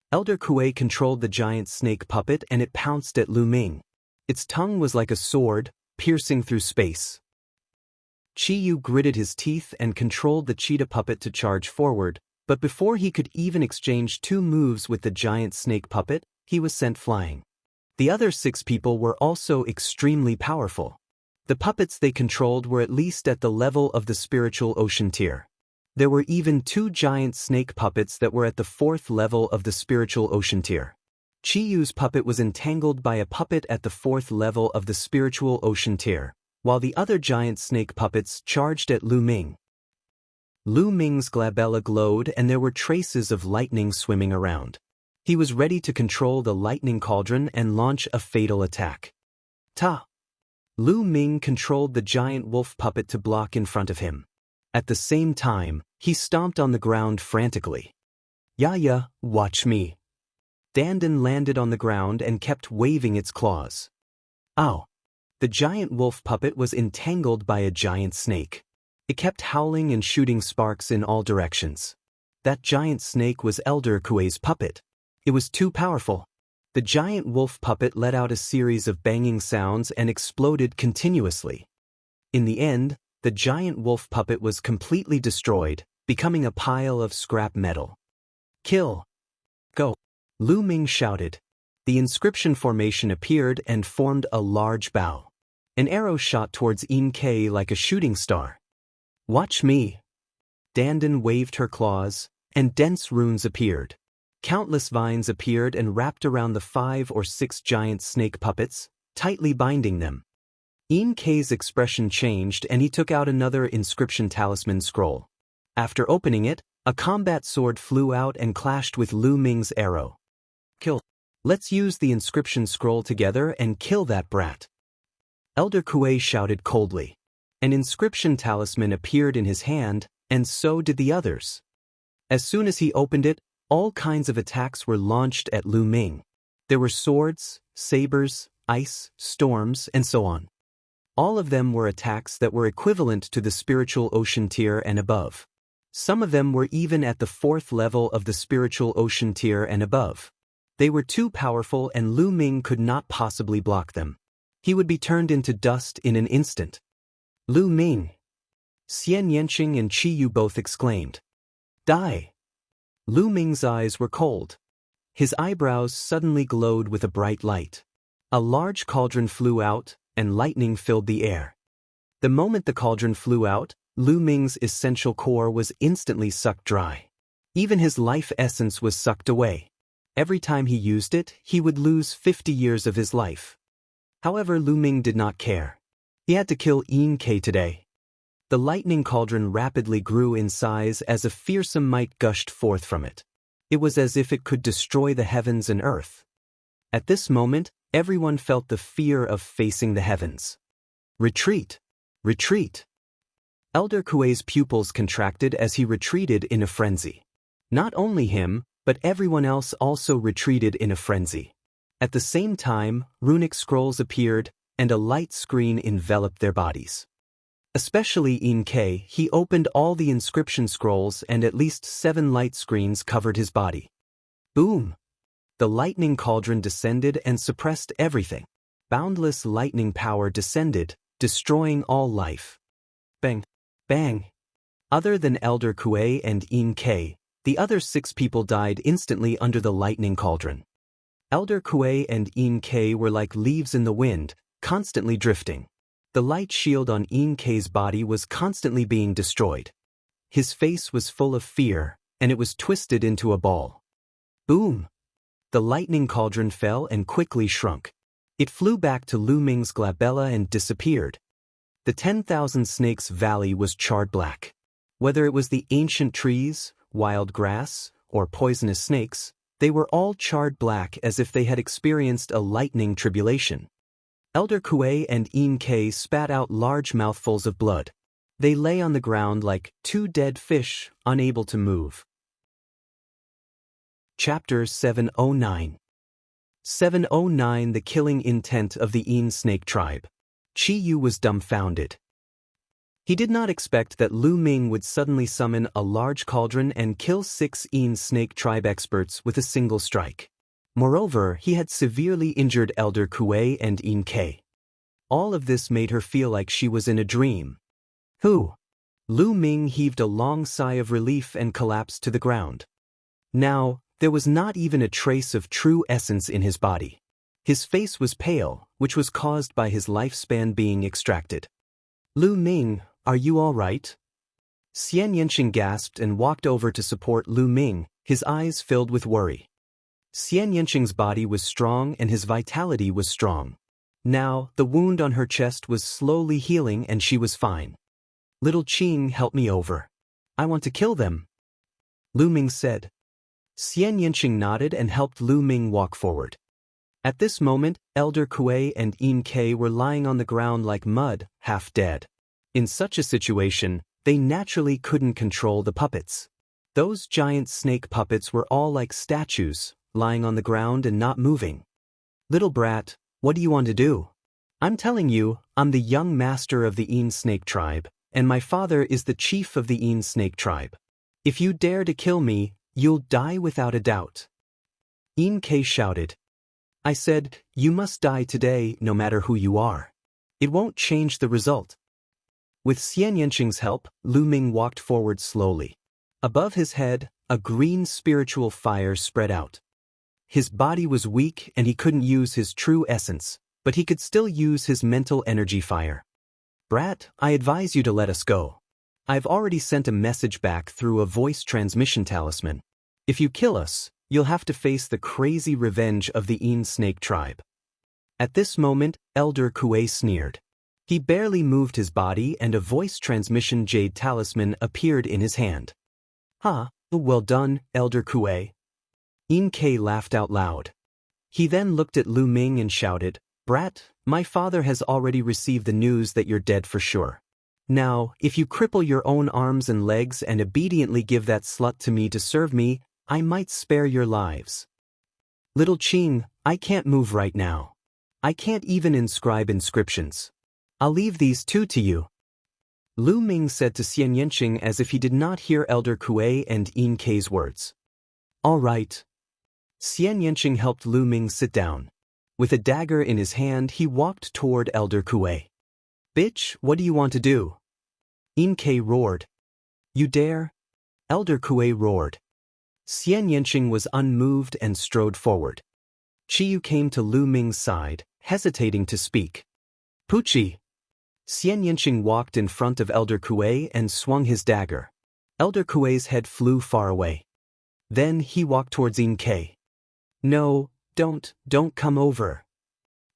Elder Kuei controlled the giant snake puppet and it pounced at Lu Ming. Its tongue was like a sword, piercing through space. Qiyu gritted his teeth and controlled the cheetah puppet to charge forward, but before he could even exchange 2 moves with the giant snake puppet, he was sent flying. The other 6 people were also extremely powerful. The puppets they controlled were at least at the level of the spiritual ocean tier. There were even 2 giant snake puppets that were at the 4th level of the spiritual ocean tier. Qiyu's puppet was entangled by a puppet at the 4th level of the spiritual ocean tier, while the other giant snake puppets charged at Lu Ming. Lu Ming's glabella glowed and there were traces of lightning swimming around. He was ready to control the lightning cauldron and launch a fatal attack. Ta! Lu Ming controlled the giant wolf puppet to block in front of him. At the same time, he stomped on the ground frantically. "Ya, watch me." Dandan landed on the ground and kept waving its claws. Ow! The giant wolf puppet was entangled by a giant snake. It kept howling and shooting sparks in all directions. That giant snake was Elder Kuei's puppet. It was too powerful. The giant wolf puppet let out a series of banging sounds and exploded continuously. In the end, the giant wolf puppet was completely destroyed, becoming a pile of scrap metal. "Kill! Go!" Lu Ming shouted. The inscription formation appeared and formed a large bow. An arrow shot towards Yin Ke like a shooting star. "Watch me!" Dandan waved her claws, and dense runes appeared. Countless vines appeared and wrapped around the 5 or 6 giant snake puppets, tightly binding them. Yin Ke's expression changed and he took out another inscription talisman scroll. After opening it, a combat sword flew out and clashed with Lu Ming's arrow. "Kill. Let's use the inscription scroll together and kill that brat." Elder Kuei shouted coldly. An inscription talisman appeared in his hand, and so did the others. As soon as he opened it, all kinds of attacks were launched at Lu Ming. There were swords, sabers, ice, storms, and so on. All of them were attacks that were equivalent to the spiritual ocean tier and above. Some of them were even at the 4th level of the spiritual ocean tier and above. They were too powerful and Lu Ming could not possibly block them. He would be turned into dust in an instant. "Lu Ming!" Xianxia and Qiyu both exclaimed. "Die!" Lu Ming's eyes were cold. His eyebrows suddenly glowed with a bright light. A large cauldron flew out, and lightning filled the air. The moment the cauldron flew out, Lu Ming's essential core was instantly sucked dry. Even his life essence was sucked away. Every time he used it, he would lose 50 years of his life. However, Lu Ming did not care. He had to kill Yin Ke today. The lightning cauldron rapidly grew in size as a fearsome might gushed forth from it. It was as if it could destroy the heavens and earth. At this moment, everyone felt the fear of facing the heavens. "Retreat! Retreat!" Elder Kuei's pupils contracted as he retreated in a frenzy. Not only him, but everyone else also retreated in a frenzy. At the same time, runic scrolls appeared, and a light screen enveloped their bodies. Especially Yin Ke, he opened all the inscription scrolls and at least 7 light screens covered his body. Boom! The lightning cauldron descended and suppressed everything. Boundless lightning power descended, destroying all life. Bang! Bang! Other than Elder Kuei and Yin Ke, the other 6 people died instantly under the lightning cauldron. Elder Kuei and Yin Ke were like leaves in the wind, constantly drifting. The light shield on Yin Ke's body was constantly being destroyed. His face was full of fear, and it was twisted into a ball. Boom! The lightning cauldron fell and quickly shrunk. It flew back to Lu Ming's glabella and disappeared. The 10,000 Snakes Valley was charred black. Whether it was the ancient trees, wild grass, or poisonous snakes, they were all charred black as if they had experienced a lightning tribulation. Elder Kuei and In Kei spat out large mouthfuls of blood. They lay on the ground like two dead fish, unable to move. Chapter 709. 709 The Killing Intent of the In Snake Tribe. Chi Yu was dumbfounded. He did not expect that Lu Ming would suddenly summon a large cauldron and kill 6 In Snake Tribe experts with a single strike. Moreover, he had severely injured Elder Kuei and In Kei. All of this made her feel like she was in a dream. Who? Lu Ming heaved a long sigh of relief and collapsed to the ground. Now, there was not even a trace of true essence in his body. His face was pale, which was caused by his lifespan being extracted. Lu Ming, are you all right? Xianxia gasped and walked over to support Lu Ming, his eyes filled with worry. Xianxia's body was strong and his vitality was strong. Now, the wound on her chest was slowly healing and she was fine. Little Qing, help me over. I want to kill them, Lu Ming said. Xianxia nodded and helped Lu Ming walk forward. At this moment, Elder Kuei and In Kei were lying on the ground like mud, half dead. In such a situation, they naturally couldn't control the puppets. Those giant snake puppets were all like statues, lying on the ground and not moving. Little brat, what do you want to do? I'm telling you, I'm the young master of the In Snake Tribe, and my father is the chief of the In Snake Tribe. If you dare to kill me, you'll die without a doubt. In Kei shouted. I said, you must die today no matter who you are. It won't change the result. With Xianxia's help, Lu Ming walked forward slowly. Above his head, a green spiritual fire spread out. His body was weak and he couldn't use his true essence, but he could still use his mental energy fire. Brat, I advise you to let us go. I've already sent a message back through a voice transmission talisman. If you kill us, you'll have to face the crazy revenge of the In Snake Tribe. At this moment, Elder Kuei sneered. He barely moved his body and a voice transmission jade talisman appeared in his hand. Ha, well done, Elder Kuei. In Kei laughed out loud. He then looked at Lu Ming and shouted, Brat, my father has already received the news that you're dead for sure. Now, if you cripple your own arms and legs and obediently give that slut to me to serve me, I might spare your lives. Little Qing, I can't move right now. I can't even inscribe inscriptions. I'll leave these two to you. Lu Ming said to Xianxia as if he did not hear Elder Kuei and In Kei's words. All right. Xianxia helped Lu Ming sit down. With a dagger in his hand, he walked toward Elder Kuei. Bitch, what do you want to do? In Kei roared. You dare? Elder Kuei roared. Xianxia was unmoved and strode forward. Chi Yu came to Lu Ming's side, hesitating to speak. Pucci. Xianxia walked in front of Elder Kuei and swung his dagger. Elder Kuei's head flew far away. Then he walked towards In Kei. No, don't come over.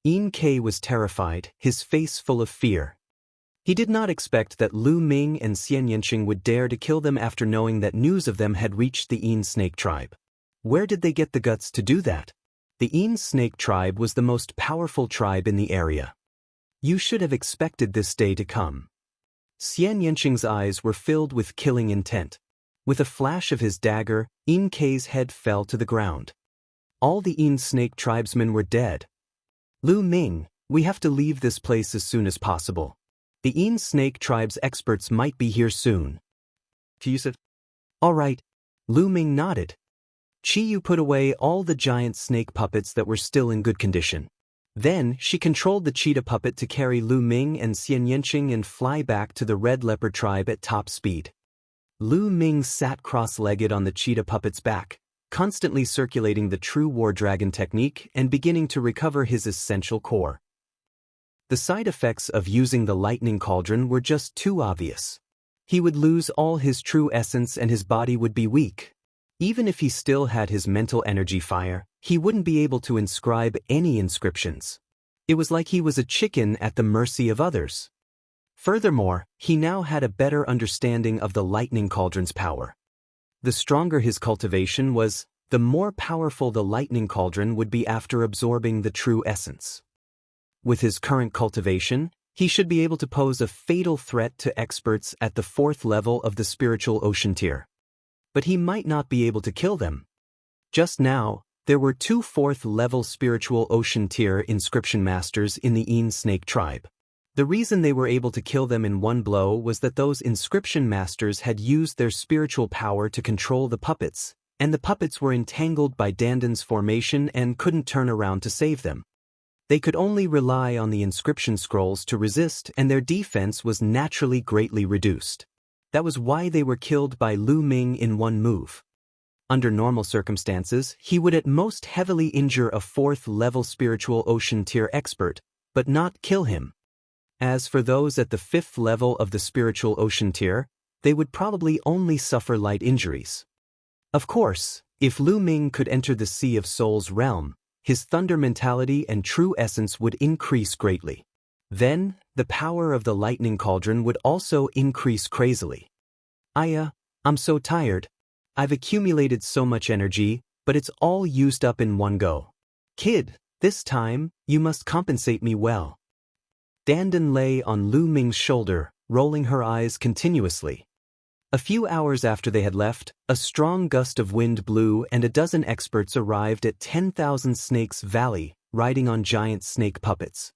In Kei was terrified, his face full of fear. He did not expect that Lu Ming and Xianxia would dare to kill them after knowing that news of them had reached the In Snake Tribe. Where did they get the guts to do that? The In Snake Tribe was the most powerful tribe in the area. You should have expected this day to come. Xianxia's eyes were filled with killing intent. With a flash of his dagger, In Kei's head fell to the ground. All the In Snake tribesmen were dead. Lu Ming, we have to leave this place as soon as possible. The In Snake Tribe's experts might be here soon. Chi Yu said. All right. Lu Ming nodded. Chi Yu put away all the giant snake puppets that were still in good condition. Then, she controlled the cheetah puppet to carry Lu Ming and Xianxia and fly back to the Red Leopard tribe at top speed. Lu Ming sat cross-legged on the cheetah puppet's back, constantly circulating the true war dragon technique and beginning to recover his essential core. The side effects of using the lightning cauldron were just too obvious. He would lose all his true essence and his body would be weak. Even if he still had his mental energy fire, he wouldn't be able to inscribe any inscriptions. It was like he was a chicken at the mercy of others. Furthermore, he now had a better understanding of the lightning cauldron's power. The stronger his cultivation was, the more powerful the lightning cauldron would be after absorbing the true essence. With his current cultivation, he should be able to pose a fatal threat to experts at the 4th level of the spiritual ocean tier. But he might not be able to kill them. Just now, there were 2 4th-level spiritual ocean tier inscription masters in the Een Snake tribe. The reason they were able to kill them in one blow was that those inscription masters had used their spiritual power to control the puppets, and the puppets were entangled by Danden's formation and couldn't turn around to save them. They could only rely on the inscription scrolls to resist, and their defense was naturally greatly reduced. That was why they were killed by Lu Ming in one move. Under normal circumstances, he would at most heavily injure a 4th-level spiritual ocean tier expert, but not kill him. As for those at the 5th level of the spiritual ocean tier, they would probably only suffer light injuries. Of course, if Lu Ming could enter the Sea of Souls realm, his thunder mentality and true essence would increase greatly. Then, the power of the lightning cauldron would also increase crazily. I'm so tired. I've accumulated so much energy, but it's all used up in one go. Kid, this time, you must compensate me well. Danden lay on Lu Ming's shoulder, rolling her eyes continuously. A few hours after they had left, a strong gust of wind blew and a dozen experts arrived at 10,000 Snakes Valley, riding on giant snake puppets.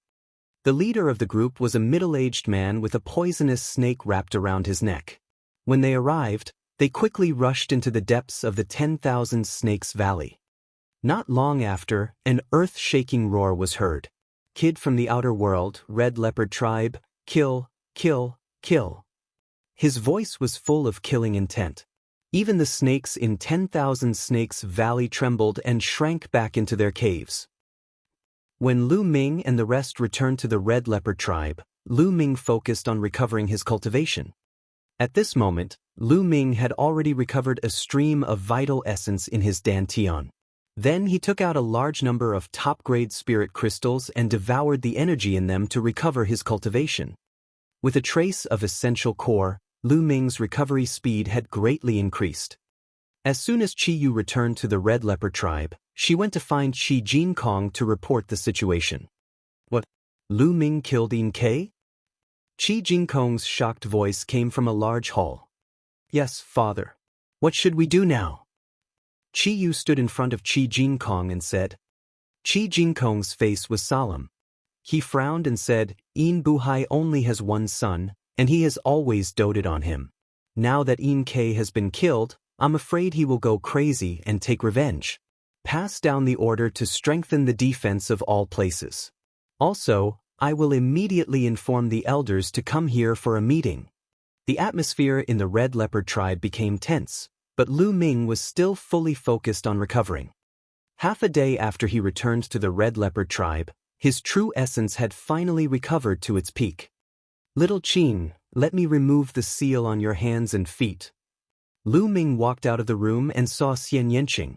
The leader of the group was a middle-aged man with a poisonous snake wrapped around his neck. When they arrived, they quickly rushed into the depths of the 10,000 Snakes Valley. Not long after, an earth-shaking roar was heard. Kid from the outer world, Red Leopard tribe, kill, kill, kill. His voice was full of killing intent. Even the snakes in 10,000 Snakes Valley trembled and shrank back into their caves. When Lu Ming and the rest returned to the Red Leopard tribe, Lu Ming focused on recovering his cultivation. At this moment, Lu Ming had already recovered a stream of vital essence in his dantian. Then he took out a large number of top-grade spirit crystals and devoured the energy in them to recover his cultivation. With a trace of essential core, Lu Ming's recovery speed had greatly increased. As soon as Qi Yu returned to the Red Leopard tribe, she went to find Qi Jinkong to report the situation. What? Lu Ming killed Yin Ke? Qi Jinkong's shocked voice came from a large hall. Yes, father. What should we do now? Qi Yu stood in front of Qi Jinkong and said. Qi Jinkong's face was solemn. He frowned and said, Yin Buhai only has one son, and he has always doted on him. Now that Yin Ke has been killed, I'm afraid he will go crazy and take revenge. Pass down the order to strengthen the defense of all places. Also, I will immediately inform the elders to come here for a meeting. The atmosphere in the Red Leopard tribe became tense, but Lu Ming was still fully focused on recovering. Half a day after he returned to the Red Leopard tribe, his true essence had finally recovered to its peak. Little Qin, let me remove the seal on your hands and feet. Lu Ming walked out of the room and saw Xianxia.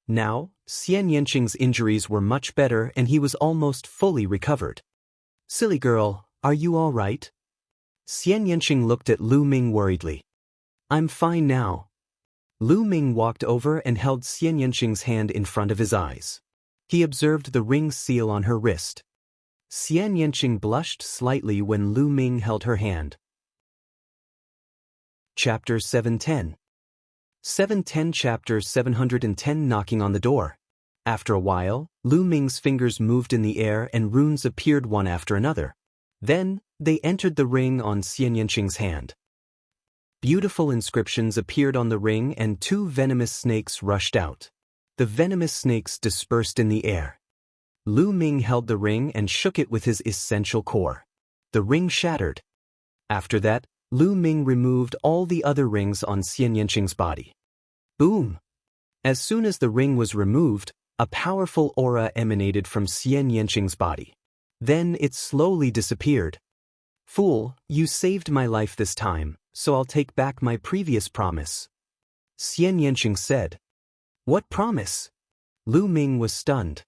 Now, Xianxia's injuries were much better and he was almost fully recovered. Silly girl, are you all right? Xianxia looked at Lu Ming worriedly. I'm fine now. Lu Ming walked over and held Xianxia's hand in front of his eyes. He observed the ring seal on her wrist. Xianxia blushed slightly when Lu Ming held her hand. Chapter 710. 710 Chapter 710 Knocking on the door. After a while, Lu Ming's fingers moved in the air and runes appeared one after another. Then, they entered the ring on Xianxia's hand. Beautiful inscriptions appeared on the ring and 2 venomous snakes rushed out. The venomous snakes dispersed in the air. Lu Ming held the ring and shook it with his essential core. The ring shattered. After that, Lu Ming removed all the other rings on Xianxia's body. Boom! As soon as the ring was removed, a powerful aura emanated from Xianxia's body. Then it slowly disappeared. Fool, you saved my life this time, so I'll take back my previous promise. Xianxia said. What promise? Lu Ming was stunned.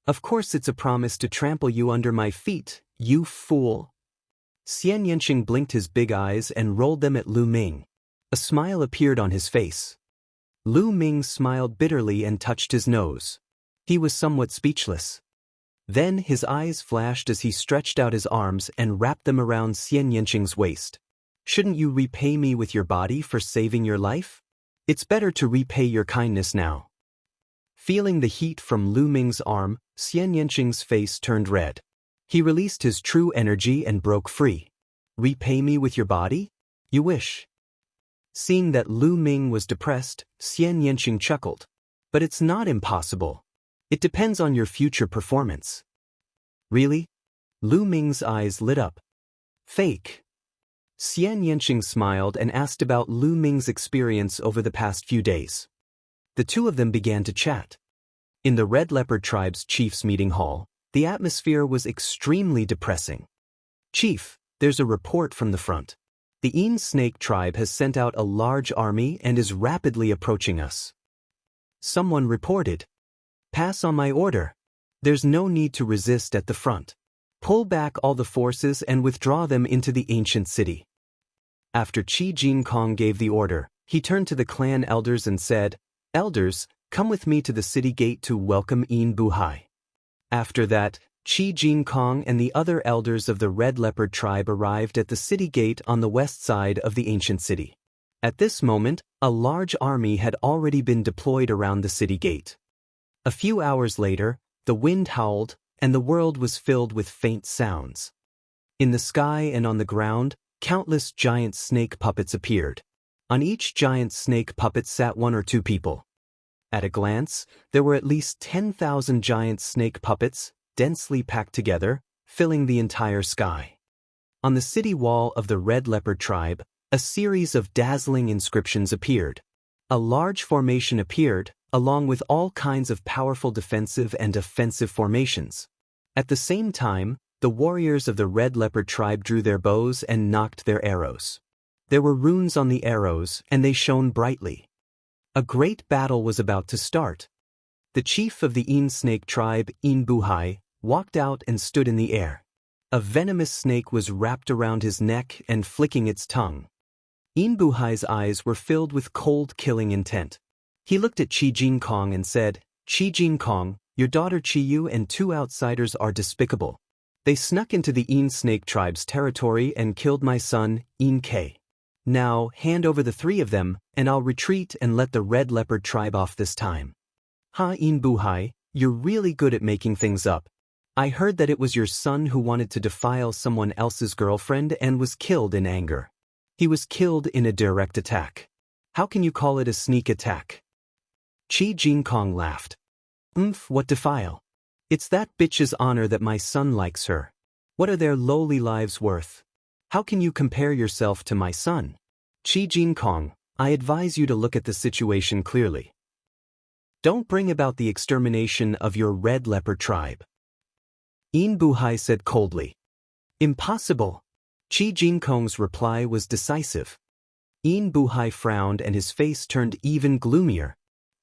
Of course it's a promise to trample you under my feet, you fool. Xianxia's blinked his big eyes and rolled them at Lu Ming. A smile appeared on his face. Lu Ming smiled bitterly and touched his nose. He was somewhat speechless. Then his eyes flashed as he stretched out his arms and wrapped them around Xianxia's waist. Shouldn't you repay me with your body for saving your life? It's better to repay your kindness now. Feeling the heat from Lu Ming's arm, Xianxia's face turned red. He released his true energy and broke free. Repay me with your body? You wish. Seeing that Lu Ming was depressed, Xianxia chuckled. But it's not impossible. It depends on your future performance. Really? Lu Ming's eyes lit up. Fake. Xianxia smiled and asked about Lu Ming's experience over the past few days. The two of them began to chat. In the Red Leopard Tribe's chief's meeting hall, the atmosphere was extremely depressing. Chief, there's a report from the front. The Snake tribe has sent out a large army and is rapidly approaching us. Someone reported. Pass on my order. There's no need to resist at the front. Pull back all the forces and withdraw them into the ancient city. After Qi Jinkong gave the order, he turned to the clan elders and said, Elders, come with me to the city gate to welcome Yin Buhai. After that, Qi Jinkong and the other elders of the Red Leopard tribe arrived at the city gate on the west side of the ancient city. At this moment, a large army had already been deployed around the city gate. A few hours later, the wind howled, and the world was filled with faint sounds. In the sky and on the ground, countless giant snake puppets appeared. On each giant snake puppet sat one or two people. At a glance, there were at least 10,000 giant snake puppets, densely packed together, filling the entire sky. On the city wall of the Red Leopard tribe, a series of dazzling inscriptions appeared. A large formation appeared, along with all kinds of powerful defensive and offensive formations. At the same time, the warriors of the Red Leopard tribe drew their bows and nocked their arrows. There were runes on the arrows, and they shone brightly. A great battle was about to start. The chief of the Snake tribe, Yin Buhai, walked out and stood in the air. A venomous snake was wrapped around his neck and flicking its tongue. Yin Buhai's eyes were filled with cold, killing intent. He looked at Qi Jinkong and said, Qi Jinkong, your daughter Qiyu and two outsiders are despicable. They snuck into the Snake tribe's territory and killed my son, Yin Ke. Now, hand over the three of them, and I'll retreat and let the Red Leopard tribe off this time. Yin Buhai, you're really good at making things up. I heard that it was your son who wanted to defile someone else's girlfriend and was killed in anger. He was killed in a direct attack. How can you call it a sneak attack? Qi Jinkong laughed. What defile? It's that bitch's honor that my son likes her. What are their lowly lives worth? How can you compare yourself to my son? Qi Jinkong, I advise you to look at the situation clearly. Don't bring about the extermination of your Red Leopard tribe. Yin Buhai said coldly. Impossible. Qi Jinkong's reply was decisive. Yin Buhai frowned and his face turned even gloomier.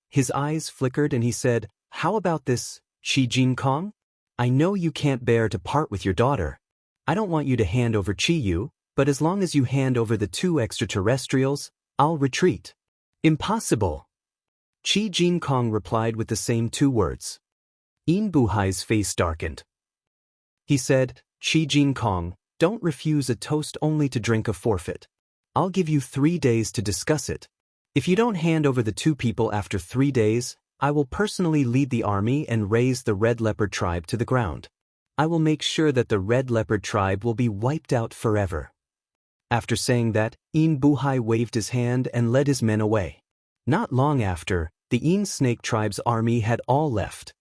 His eyes flickered and he said, How about this, Qi Jinkong? I know you can't bear to part with your daughter. I don't want you to hand over Qiyu, but as long as you hand over the two extraterrestrials, I'll retreat. Impossible. Qi Jinkong replied with the same two words. Yin Buhai's face darkened. He said, Qi Jinkong, don't refuse a toast only to drink a forfeit. I'll give you 3 days to discuss it. If you don't hand over the two people after 3 days, I will personally lead the army and raze the Red Leopard tribe to the ground. I will make sure that the Red Leopard tribe will be wiped out forever. After saying that, Yin Buhai waved his hand and led his men away. Not long after, the Snake tribe's army had all left.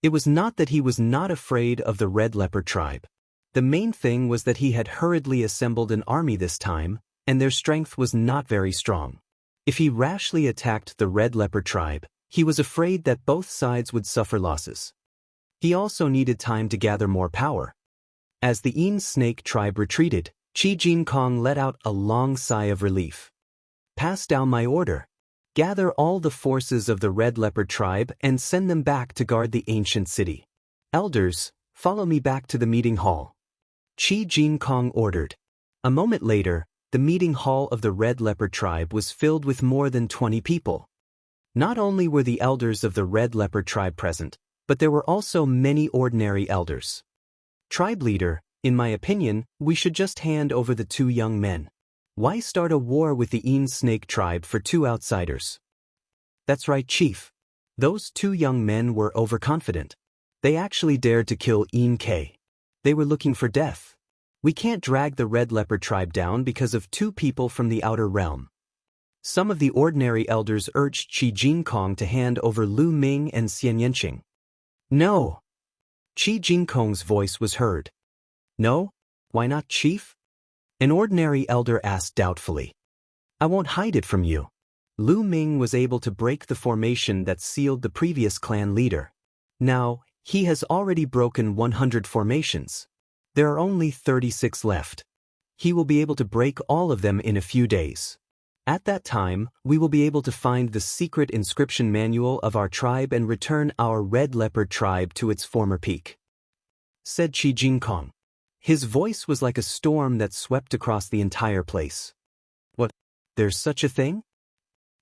It was not that he was not afraid of the Red Leopard tribe. The main thing was that he had hurriedly assembled an army this time, and their strength was not very strong. If he rashly attacked the Red Leopard tribe, he was afraid that both sides would suffer losses. He also needed time to gather more power. As the Snake tribe retreated, Qi Jinkong let out a long sigh of relief. Pass down my order. Gather all the forces of the Red Leopard tribe and send them back to guard the ancient city. Elders, follow me back to the meeting hall. Qi Jinkong ordered. A moment later, the meeting hall of the Red Leopard tribe was filled with more than 20 people. Not only were the elders of the Red Leopard tribe present, but there were also many ordinary elders. Tribe leader, in my opinion, we should just hand over the two young men. Why start a war with the Een Snake tribe for two outsiders? That's right, Chief. Those two young men were overconfident. They actually dared to kill Een K. They were looking for death. We can't drag the Red Leopard tribe down because of two people from the outer realm. Some of the ordinary elders urged Qi Jinkong to hand over Lu Ming and Xianxia. No. Qi Jinkong's voice was heard. No? Why not, Chief? An ordinary elder asked doubtfully. I won't hide it from you. Lu Ming was able to break the formation that sealed the previous clan leader. Now, he has already broken 100 formations. There are only 36 left. He will be able to break all of them in a few days. At that time, we will be able to find the secret inscription manual of our tribe and return our Red Leopard tribe to its former peak, said Qi Jinkong. His voice was like a storm that swept across the entire place. What? There's such a thing?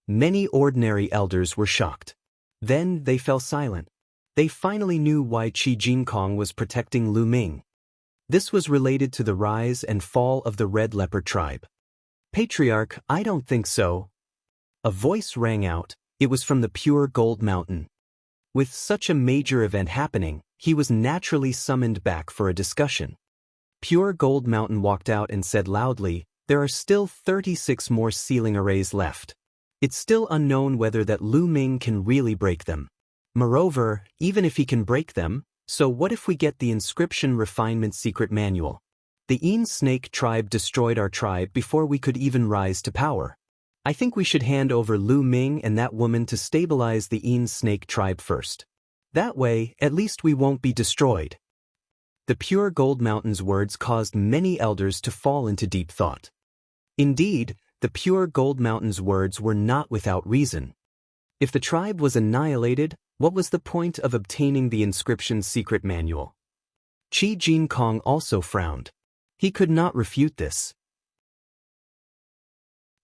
Many ordinary elders were shocked. Then they fell silent. They finally knew why Qi Jinkong was protecting Lu Ming. This was related to the rise and fall of the Red Leopard tribe. Patriarch, I don't think so. A voice rang out. It was from the Pure Gold Mountain. With such a major event happening, he was naturally summoned back for a discussion. Pure Gold Mountain walked out and said loudly, there are still 36 more sealing arrays left. It's still unknown whether that Lu Ming can really break them. Moreover, even if he can break them, so what if we get the inscription refinement secret manual? The Een Snake tribe destroyed our tribe before we could even rise to power. I think we should hand over Lu Ming and that woman to stabilize the Een Snake tribe first. That way, at least we won't be destroyed. The Pure Gold Mountain's words caused many elders to fall into deep thought. Indeed, the Pure Gold Mountain's words were not without reason. If the tribe was annihilated, what was the point of obtaining the inscription's secret manual? Qi Jinkong also frowned. He could not refute this.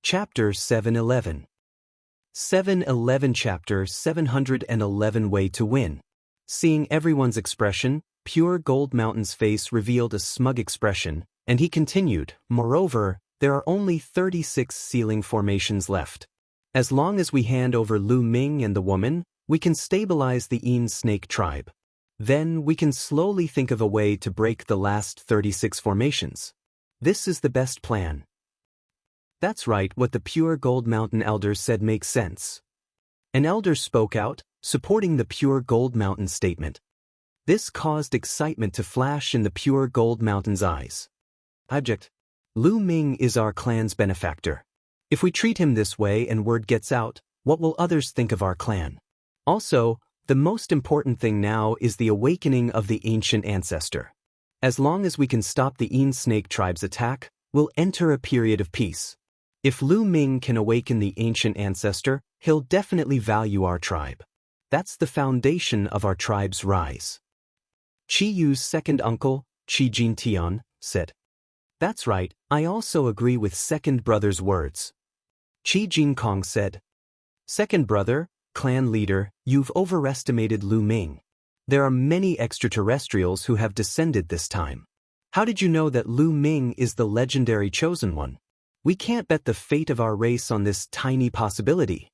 Chapter 711. 711 Chapter 711 Way to Win. Seeing everyone's expression, Pure Gold Mountain's face revealed a smug expression, and he continued, moreover, there are only 36 sealing formations left. As long as we hand over Lu Ming and the woman, we can stabilize the Een Snake tribe. Then we can slowly think of a way to break the last 36 formations. This is the best plan. That's right, what the Pure Gold Mountain elders said makes sense. An elder spoke out, supporting the Pure Gold Mountain statement. This caused excitement to flash in the Pure Gold Mountain's eyes. Object: Lu Ming is our clan's benefactor. If we treat him this way and word gets out, what will others think of our clan? Also, the most important thing now is the awakening of the ancient ancestor. As long as we can stop the Een Snake tribe's attack, we'll enter a period of peace. If Lu Ming can awaken the ancient ancestor, he'll definitely value our tribe. That's the foundation of our tribe's rise. Qi Yu's second uncle, Qi Jintian, said. That's right, I also agree with second brother's words. Qi Jinkong said. Second brother, clan leader, you've overestimated Lu Ming. There are many extraterrestrials who have descended this time. How did you know that Lu Ming is the legendary chosen one? We can't bet the fate of our race on this tiny possibility.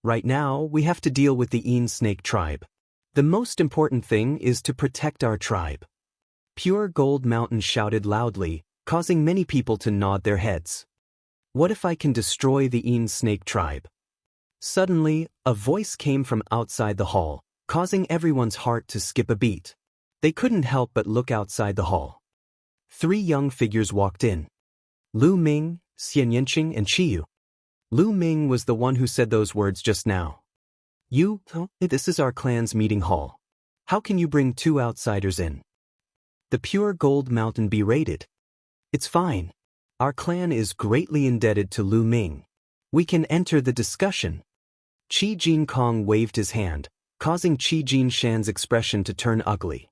Right now, we have to deal with the Een Snake tribe. The most important thing is to protect our tribe. Pure Gold Mountain shouted loudly, causing many people to nod their heads. What if I can destroy the Een Snake tribe? Suddenly, a voice came from outside the hall, causing everyone's heart to skip a beat. They couldn't help but look outside the hall. 3 young figures walked in. Lu Ming, Xianxia, and Qiyu. Lu Ming was the one who said those words just now. This is our clan's meeting hall. How can you bring 2 outsiders in? The Pure Gold Mountain berated. It's fine. Our clan is greatly indebted to Lu Ming. We can enter the discussion. Qi Jinkong waved his hand, causing Qi Jinshan's expression to turn ugly.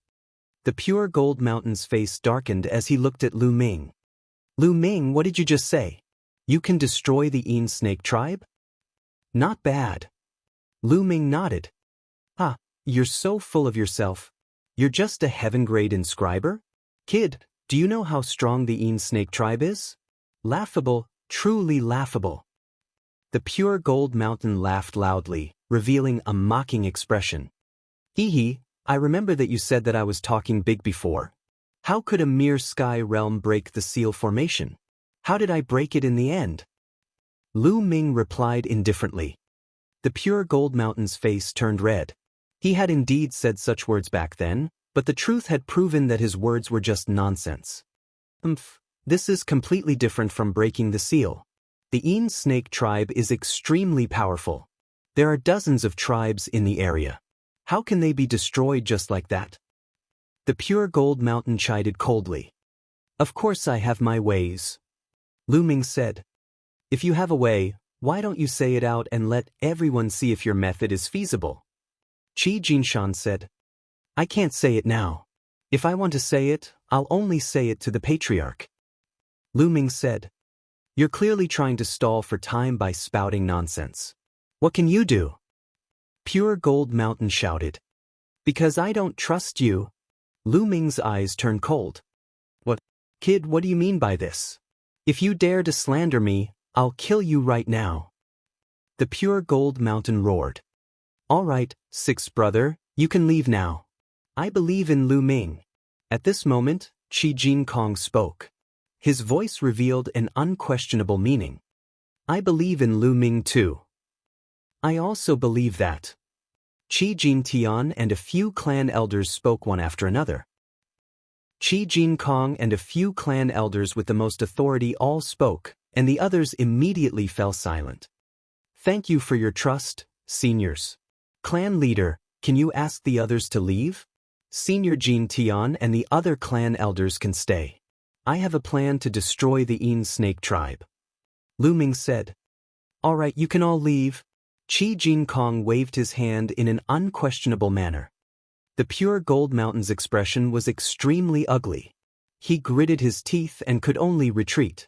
The Pure Gold Mountain's face darkened as he looked at Lu Ming. Lu Ming, what did you just say? You can destroy the Een Snake tribe? Not bad. Lu Ming nodded. Ah, you're so full of yourself. You're just a heaven-grade inscriber? Kid, do you know how strong the Een Snake tribe is? Laughable, truly laughable. The pure gold mountain laughed loudly, revealing a mocking expression. Hee hee, I remember that you said that I was talking big before. How could a mere sky realm break the seal formation? How did I break it in the end? Lu Ming replied indifferently. The pure gold mountain's face turned red. He had indeed said such words back then, but the truth had proven that his words were just nonsense. This is completely different from breaking the seal. The Een Snake tribe is extremely powerful. There are dozens of tribes in the area. How can they be destroyed just like that? The pure gold mountain chided coldly. Of course I have my ways. Lu Ming said. If you have a way, why don't you say it out and let everyone see if your method is feasible? Qi Jinshan said. I can't say it now. If I want to say it, I'll only say it to the patriarch. Lu Ming said. You're clearly trying to stall for time by spouting nonsense. What can you do? Pure Gold Mountain shouted. Because I don't trust you. Lu Ming's eyes turned cold. What? Kid, what do you mean by this? If you dare to slander me, I'll kill you right now. The Pure Gold Mountain roared. All right, sixth brother, you can leave now. I believe in Lu Ming. At this moment, Qi Jinkong spoke. His voice revealed an unquestionable meaning. I believe in Lu Ming too. I also believe that. Qi Jintian and a few clan elders spoke one after another. Qi Jinkong and a few clan elders with the most authority all spoke, and the others immediately fell silent. Thank you for your trust, seniors. Clan leader, can you ask the others to leave? Senior Jintian and the other clan elders can stay. I have a plan to destroy the Een Snake tribe. Lu Ming said. All right, you can all leave. Qi Jinkong waved his hand in an unquestionable manner. The Pure Gold Mountain's expression was extremely ugly. He gritted his teeth and could only retreat.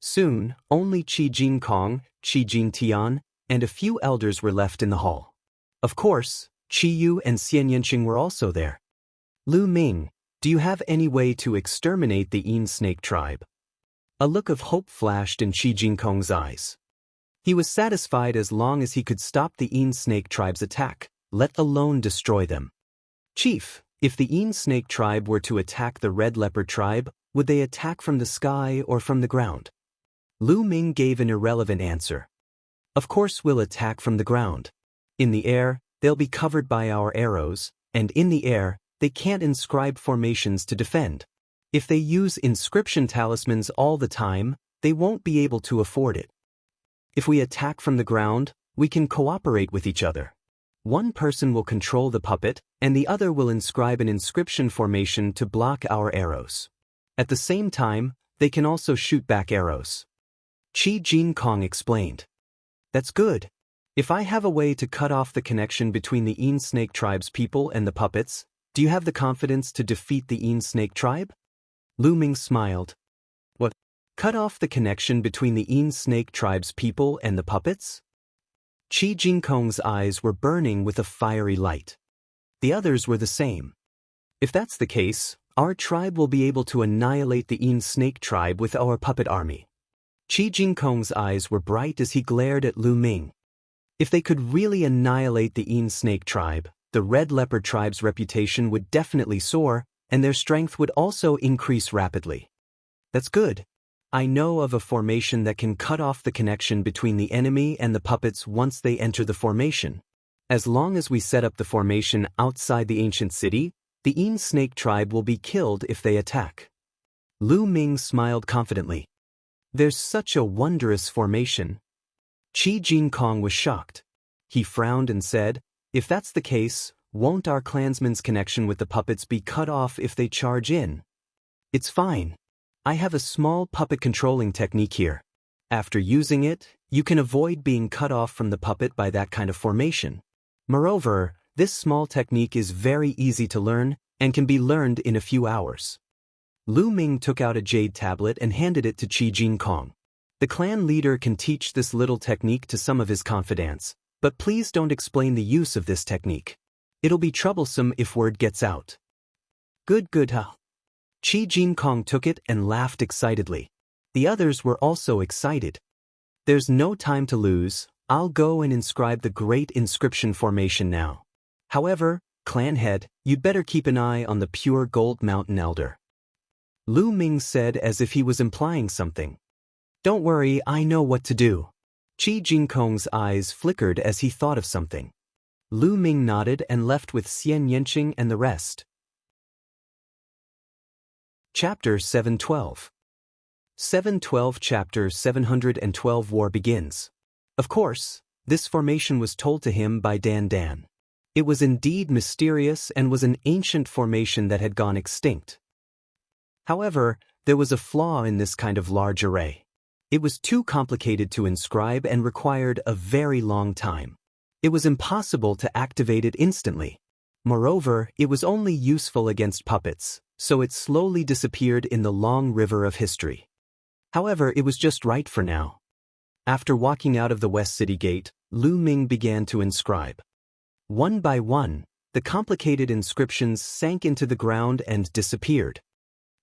Soon, only Qi Jinkong, Qi Jintian, and a few elders were left in the hall. Of course, Qi Yu and Xianxia were also there. Lu Ming, do you have any way to exterminate the Een Snake tribe? A look of hope flashed in Qi Jinkong's eyes. He was satisfied as long as he could stop the Een Snake tribe's attack, let alone destroy them. Chief, if the Een Snake tribe were to attack the Red Leopard tribe, would they attack from the sky or from the ground? Lu Ming gave an irrelevant answer. Of course we'll attack from the ground. In the air, they'll be covered by our arrows, and in the air, they can't inscribe formations to defend. If they use inscription talismans all the time, they won't be able to afford it. If we attack from the ground, we can cooperate with each other. One person will control the puppet, and the other will inscribe an inscription formation to block our arrows. At the same time, they can also shoot back arrows. Qi Jinkong explained. That's good. If I have a way to cut off the connection between the Een Snake tribe's people and the puppets, do you have the confidence to defeat the Een Snake tribe? Lu Ming smiled. What? Cut off the connection between the Een Snake tribe's people and the puppets? Qi Jinkong's eyes were burning with a fiery light. The others were the same. If that's the case, our tribe will be able to annihilate the Een Snake tribe with our puppet army. Qi Jinkong's eyes were bright as he glared at Lu Ming. If they could really annihilate the Een Snake tribe, the Red Leopard tribe's reputation would definitely soar, and their strength would also increase rapidly. That's good. I know of a formation that can cut off the connection between the enemy and the puppets once they enter the formation. As long as we set up the formation outside the ancient city, the Een Snake tribe will be killed if they attack. Lu Ming smiled confidently. There's such a wondrous formation. Qi Jinkong was shocked. He frowned and said, if that's the case, won't our clansmen's connection with the puppets be cut off if they charge in? It's fine. I have a small puppet controlling technique here. After using it, you can avoid being cut off from the puppet by that kind of formation. Moreover, this small technique is very easy to learn and can be learned in a few hours. Lu Ming took out a jade tablet and handed it to Qi Jinkong. The clan leader can teach this little technique to some of his confidants, But please don't explain the use of this technique. It'll be troublesome if word gets out. Good, huh? Qi Jinkong took it and laughed excitedly. The others were also excited. There's no time to lose. I'll go and inscribe the great inscription formation now. However, clan head, you'd better keep an eye on the pure gold mountain elder. Lu Ming said as if he was implying something. Don't worry, I know what to do. Qi Jinkong's eyes flickered as he thought of something. Lu Ming nodded and left with Xian Yanqing and the rest. Chapter 712. 712 Chapter 712 War begins. Of course, this formation was told to him by Dan Dan. It was indeed mysterious and was an ancient formation that had gone extinct. However, there was a flaw in this kind of large array. It was too complicated to inscribe and required a very long time. It was impossible to activate it instantly. Moreover, it was only useful against puppets, so it slowly disappeared in the long river of history. However, it was just right for now. After walking out of the West City Gate, Lu Ming began to inscribe. One by one, the complicated inscriptions sank into the ground and disappeared.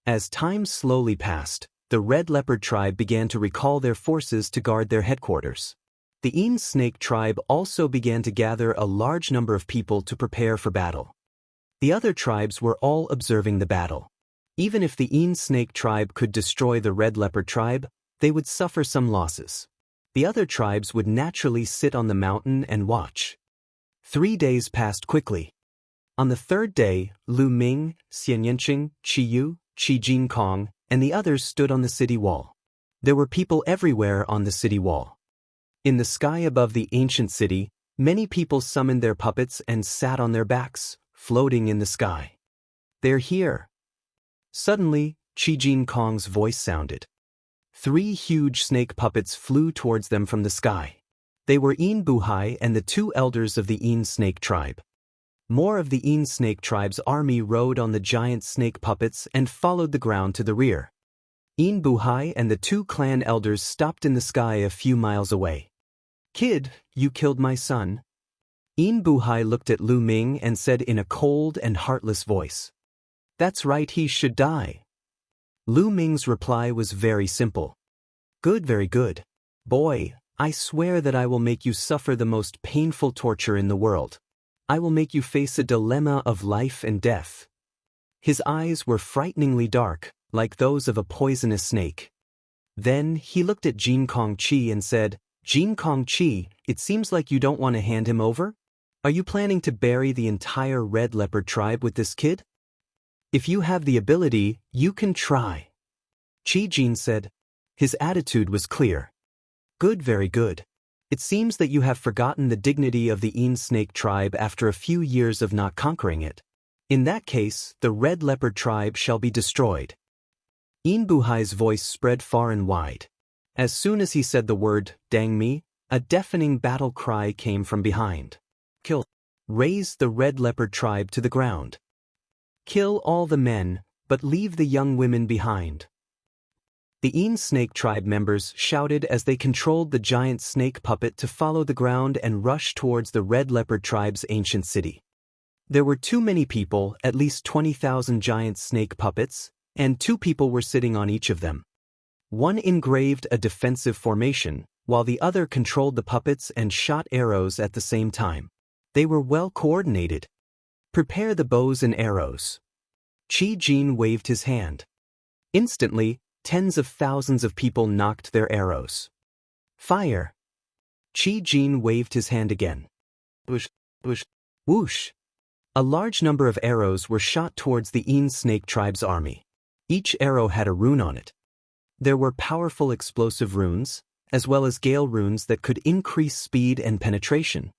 As time slowly passed, the Red Leopard tribe began to recall their forces to guard their headquarters. The Een Snake tribe also began to gather a large number of people to prepare for battle. The other tribes were all observing the battle. Even if the Een Snake tribe could destroy the Red Leopard tribe, they would suffer some losses. The other tribes would naturally sit on the mountain and watch. 3 days passed quickly. On the third day, Lu Ming, Xian Yanqing, Qi Yu, Qi Jinkong, and the others stood on the city wall. There were people everywhere on the city wall. In the sky above the ancient city, many people summoned their puppets and sat on their backs, floating in the sky. They're here. Suddenly, Qi Jinkong's voice sounded. 3 huge snake puppets flew towards them from the sky. They were Een Buhai and the 2 elders of the Een Snake tribe. More of the Een Snake tribe's army rode on the giant snake puppets and followed the ground to the rear. Een Buhai and the 2 clan elders stopped in the sky a few miles away. Kid, you killed my son? Een Buhai looked at Lu Ming and said in a cold and heartless voice. That's right, he should die. Lu Ming's reply was very simple. Good, very good. Boy, I swear that I will make you suffer the most painful torture in the world. I will make you face a dilemma of life and death. His eyes were frighteningly dark, like those of a poisonous snake. Then he looked at Jinkong Qi and said, Jinkong Qi, it seems like you don't want to hand him over? Are you planning to bury the entire Red Leopard tribe with this kid? If you have the ability, you can try. Qi Jin said. His attitude was clear. Good, very good. It seems that you have forgotten the dignity of the Een Snake tribe after a few years of not conquering it. In that case, the Red Leopard tribe shall be destroyed. Een Buhai's voice spread far and wide. As soon as he said the word, dang me, a deafening battle cry came from behind. Kill. Raise the Red Leopard tribe to the ground. Kill all the men, but leave the young women behind. The Een Snake tribe members shouted as they controlled the giant snake puppet to follow the ground and rush towards the Red Leopard tribe's ancient city. There were too many people, at least 20,000 giant snake puppets, and 2 people were sitting on each of them. One engraved a defensive formation, while the other controlled the puppets and shot arrows at the same time. They were well coordinated. Prepare the bows and arrows. Qi Jin waved his hand. Instantly, tens of thousands of people knocked their arrows. Fire! Qi Jin waved his hand again. Whoosh, whoosh, whoosh! A large number of arrows were shot towards the Een Snake tribe's army. Each arrow had a rune on it. There were powerful explosive runes, as well as gale runes that could increase speed and penetration.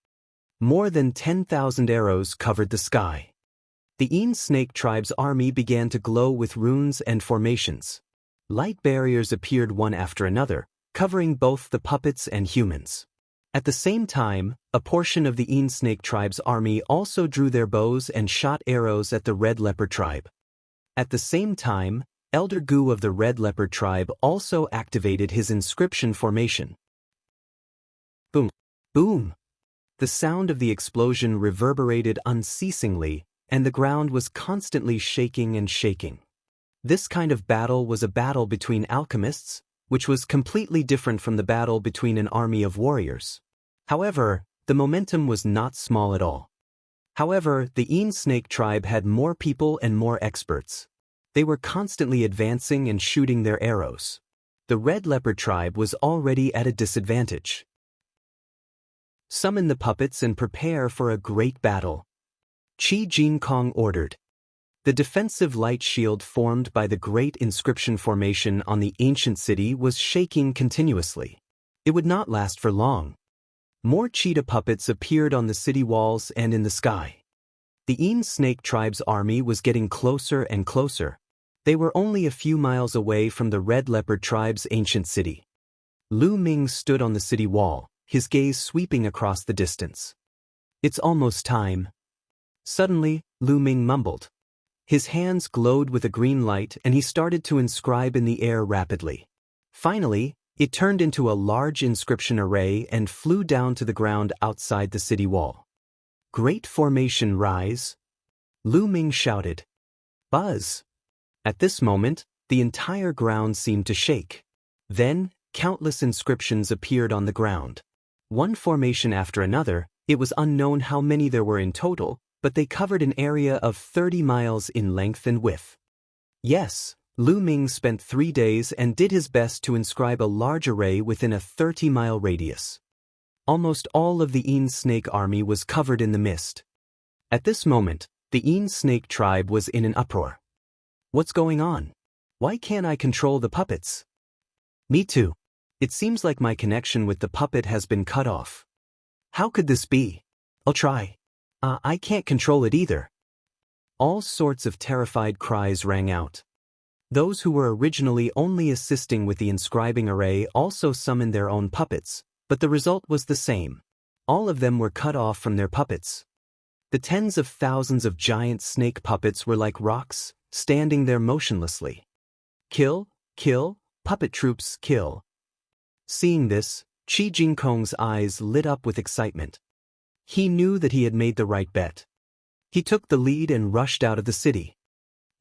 More than 10,000 arrows covered the sky. The Een Snake tribe's army began to glow with runes and formations. Light barriers appeared one after another, covering both the puppets and humans. At the same time, a portion of the Een Snake tribe's army also drew their bows and shot arrows at the Red Leopard tribe. At the same time, Elder Gu of the Red Leopard tribe also activated his inscription formation. Boom! Boom! The sound of the explosion reverberated unceasingly, and the ground was constantly shaking and shaking. This kind of battle was a battle between alchemists, which was completely different from the battle between an army of warriors. However, the momentum was not small at all. However, the snake tribe had more people and more experts. They were constantly advancing and shooting their arrows. The red leopard tribe was already at a disadvantage. Summon the puppets and prepare for a great battle, Qi Jinkong ordered. The defensive light shield formed by the great inscription formation on the ancient city was shaking continuously. It would not last for long. More cheetah puppets appeared on the city walls and in the sky. The snake tribe's army was getting closer and closer. They were only a few miles away from the red leopard tribe's ancient city. Lu Ming stood on the city wall, his gaze sweeping across the distance. It's almost time. Suddenly, Lu Ming mumbled. His hands glowed with a green light and he started to inscribe in the air rapidly. Finally, it turned into a large inscription array and flew down to the ground outside the city wall. Great formation rise! Lu Ming shouted. Buzz! At this moment, the entire ground seemed to shake. Then, countless inscriptions appeared on the ground. One formation after another, it was unknown how many there were in total, but they covered an area of 30 miles in length and width. Yes, Lu Ming spent 3 days and did his best to inscribe a large array within a 30-mile radius. Almost all of the snake army was covered in the mist. At this moment, the snake tribe was in an uproar. What's going on? Why can't I control the puppets? Me too. It seems like my connection with the puppet has been cut off. How could this be? I'll try. I can't control it either. All sorts of terrified cries rang out. Those who were originally only assisting with the inscribing array also summoned their own puppets, but the result was the same. All of them were cut off from their puppets. The tens of thousands of giant snake puppets were like rocks, standing there motionlessly. Kill, kill, puppet troops, kill. Seeing this, Qi Jinkong's eyes lit up with excitement. He knew that he had made the right bet. He took the lead and rushed out of the city.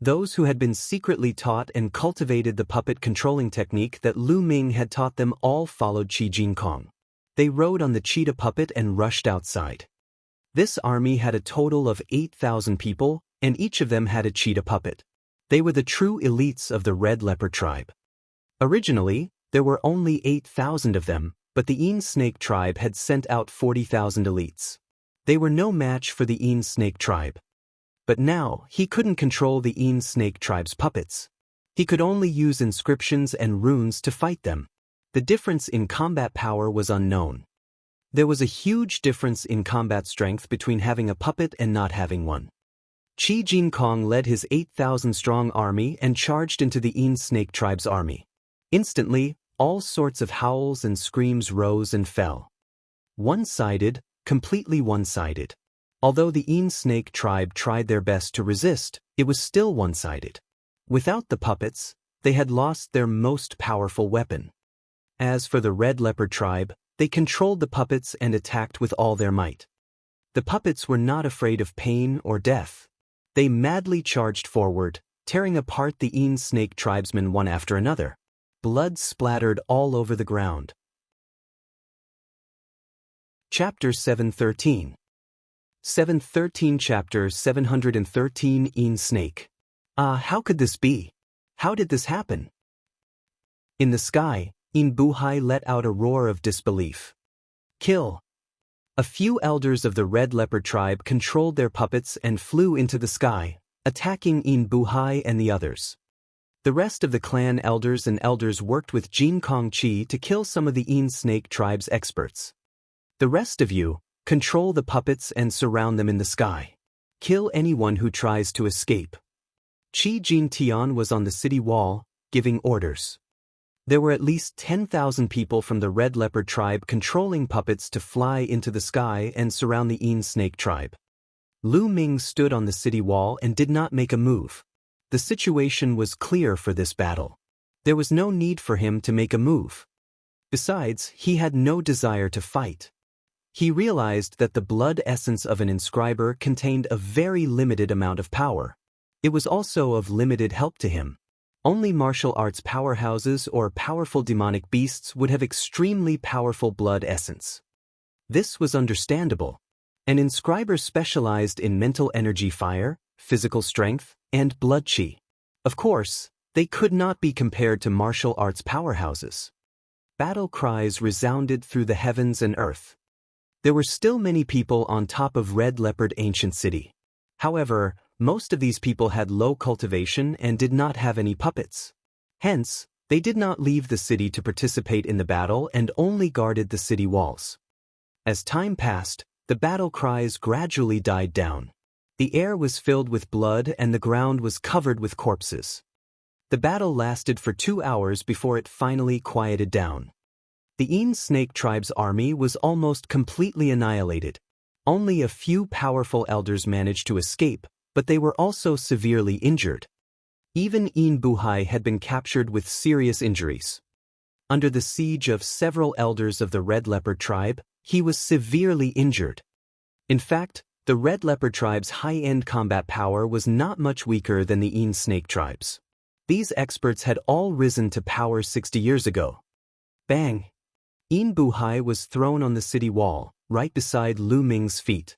Those who had been secretly taught and cultivated the puppet controlling technique that Lu Ming had taught them all followed Qi Jinkong. They rode on the cheetah puppet and rushed outside. This army had a total of 8,000 people, and each of them had a cheetah puppet. They were the true elites of the red leopard tribe. Originally, there were only 8,000 of them, but the snake tribe had sent out 40,000 elites. They were no match for the snake tribe. But now, he couldn't control the snake tribe's puppets. He could only use inscriptions and runes to fight them. The difference in combat power was unknown. There was a huge difference in combat strength between having a puppet and not having one. Qi Jinkong led his 8,000-strong army and charged into the snake tribe's army. Instantly, all sorts of howls and screams rose and fell. One-sided, completely one-sided. Although the snake tribe tried their best to resist, it was still one-sided. Without the puppets, they had lost their most powerful weapon. As for the red leopard tribe, they controlled the puppets and attacked with all their might. The puppets were not afraid of pain or death. They madly charged forward, tearing apart the snake tribesmen one after another. Blood splattered all over the ground. Chapter 713. 713 Chapter 713 Snake. How could this be? How did this happen? In the sky, Buhai let out a roar of disbelief. Kill! A few elders of the red leopard tribe controlled their puppets and flew into the sky, attacking Buhai and the others. The rest of the clan elders and elders worked with Jinkong Qi to kill some of the snake tribe's experts. The rest of you, control the puppets and surround them in the sky. Kill anyone who tries to escape. Qi Jintian was on the city wall, giving orders. There were at least 10,000 people from the red leopard tribe controlling puppets to fly into the sky and surround the snake tribe. Lu Ming stood on the city wall and did not make a move. The situation was clear for this battle. There was no need for him to make a move. Besides, he had no desire to fight. He realized that the blood essence of an inscriber contained a very limited amount of power. It was also of limited help to him. Only martial arts powerhouses or powerful demonic beasts would have extremely powerful blood essence. This was understandable. An inscriber specialized in mental energy fire, physical strength, and blood chi. Of course, they could not be compared to martial arts powerhouses. Battle cries resounded through the heavens and earth. There were still many people on top of Red Leopard Ancient City. However, most of these people had low cultivation and did not have any puppets. Hence, they did not leave the city to participate in the battle and only guarded the city walls. As time passed, the battle cries gradually died down. The air was filled with blood and the ground was covered with corpses. The battle lasted for 2 hours before it finally quieted down. The Een Snake tribe's army was almost completely annihilated. Only a few powerful elders managed to escape, but they were also severely injured. Even Een Buhai had been captured with serious injuries. Under the siege of several elders of the Red Leopard tribe, he was severely injured. In fact, the Red Leopard tribe's high-end combat power was not much weaker than the Een Snake tribes. These experts had all risen to power 60 years ago. Bang! Een Buhai was thrown on the city wall, right beside Lu Ming's feet.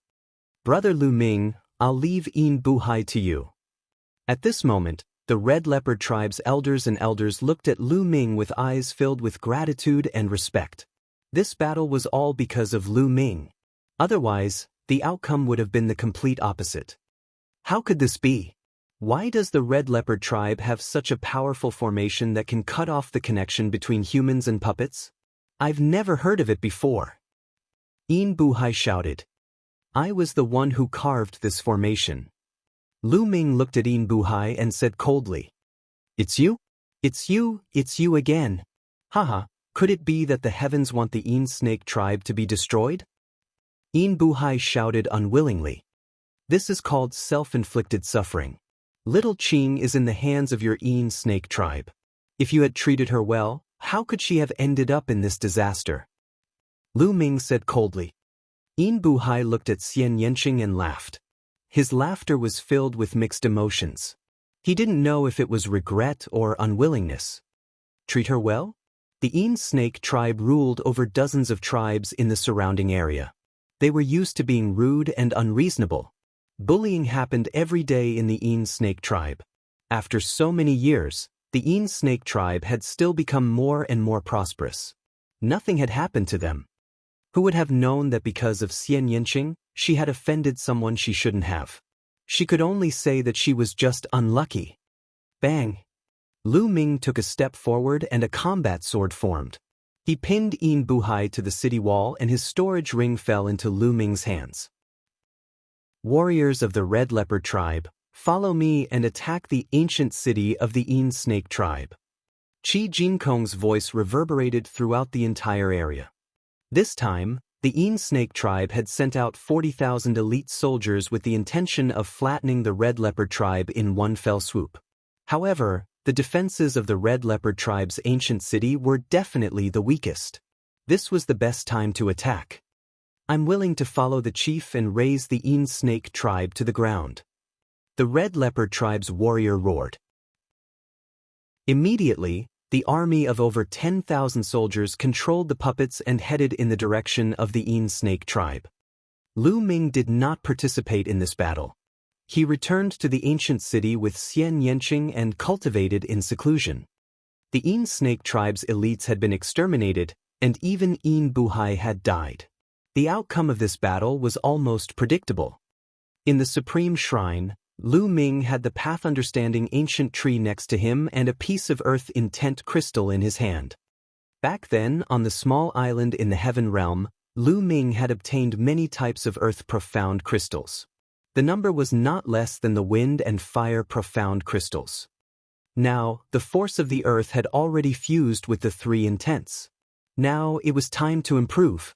"Brother Lu Ming, I'll leave Een Buhai to you." At this moment, the Red Leopard tribe's elders looked at Lu Ming with eyes filled with gratitude and respect. This battle was all because of Lu Ming. Otherwise, the outcome would have been the complete opposite. How could this be? Why does the Red Leopard tribe have such a powerful formation that can cut off the connection between humans and puppets? I've never heard of it before. Een Buhai shouted. "I was the one who carved this formation." Lu Ming looked at Een Buhai and said coldly, "It's you? It's you again. Haha, could it be that the heavens want the Een Snake tribe to be destroyed?" Een Buhai shouted unwillingly. "This is called self-inflicted suffering. Little Qing is in the hands of your Een Snake tribe. If you had treated her well, how could she have ended up in this disaster?" Lu Ming said coldly. Een Buhai looked at Xianxia and laughed. His laughter was filled with mixed emotions. He didn't know if it was regret or unwillingness. Treat her well? The Een Snake tribe ruled over dozens of tribes in the surrounding area. They were used to being rude and unreasonable. Bullying happened every day in the Een Snake tribe. After so many years, the Een Snake tribe had still become more and more prosperous. Nothing had happened to them. Who would have known that because of Xianxia, she had offended someone she shouldn't have? She could only say that she was just unlucky. Bang! Lu Ming took a step forward and a combat sword formed. He pinned Een Buhai to the city wall and his storage ring fell into Lu Ming's hands. "Warriors of the Red Leopard tribe, follow me and attack the ancient city of the Een Snake tribe." Qi Jinkong's voice reverberated throughout the entire area. This time, the Een Snake tribe had sent out 40,000 elite soldiers with the intention of flattening the Red Leopard tribe in one fell swoop. However, the defenses of the Red Leopard tribe's ancient city were definitely the weakest. This was the best time to attack. "I'm willing to follow the chief and raise the Een Snake tribe to the ground." The Red Leopard tribe's warrior roared. Immediately, the army of over 10,000 soldiers controlled the puppets and headed in the direction of the Een Snake tribe. Lu Ming did not participate in this battle. He returned to the ancient city with Xianxia and cultivated in seclusion. The Een Snake tribe's elites had been exterminated, and even Een Buhai had died. The outcome of this battle was almost predictable. In the Supreme Shrine, Lu Ming had the path-understanding ancient tree next to him and a piece of earth intent crystal in his hand. Back then, on the small island in the Heaven Realm, Lu Ming had obtained many types of earth profound crystals. The number was not less than the wind and fire profound crystals. Now, the force of the earth had already fused with the three intents. Now, it was time to improve.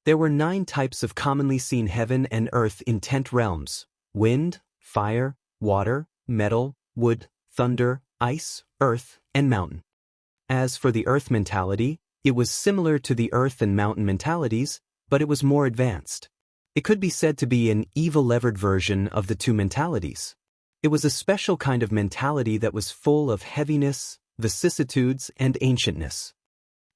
There were 9 types of commonly seen heaven and earth intent realms: wind, fire, water, metal, wood, thunder, ice, earth, and mountain. As for the earth mentality, it was similar to the earth and mountain mentalities, but it was more advanced. It could be said to be an evil-levered version of the two mentalities. It was a special kind of mentality that was full of heaviness, vicissitudes, and ancientness.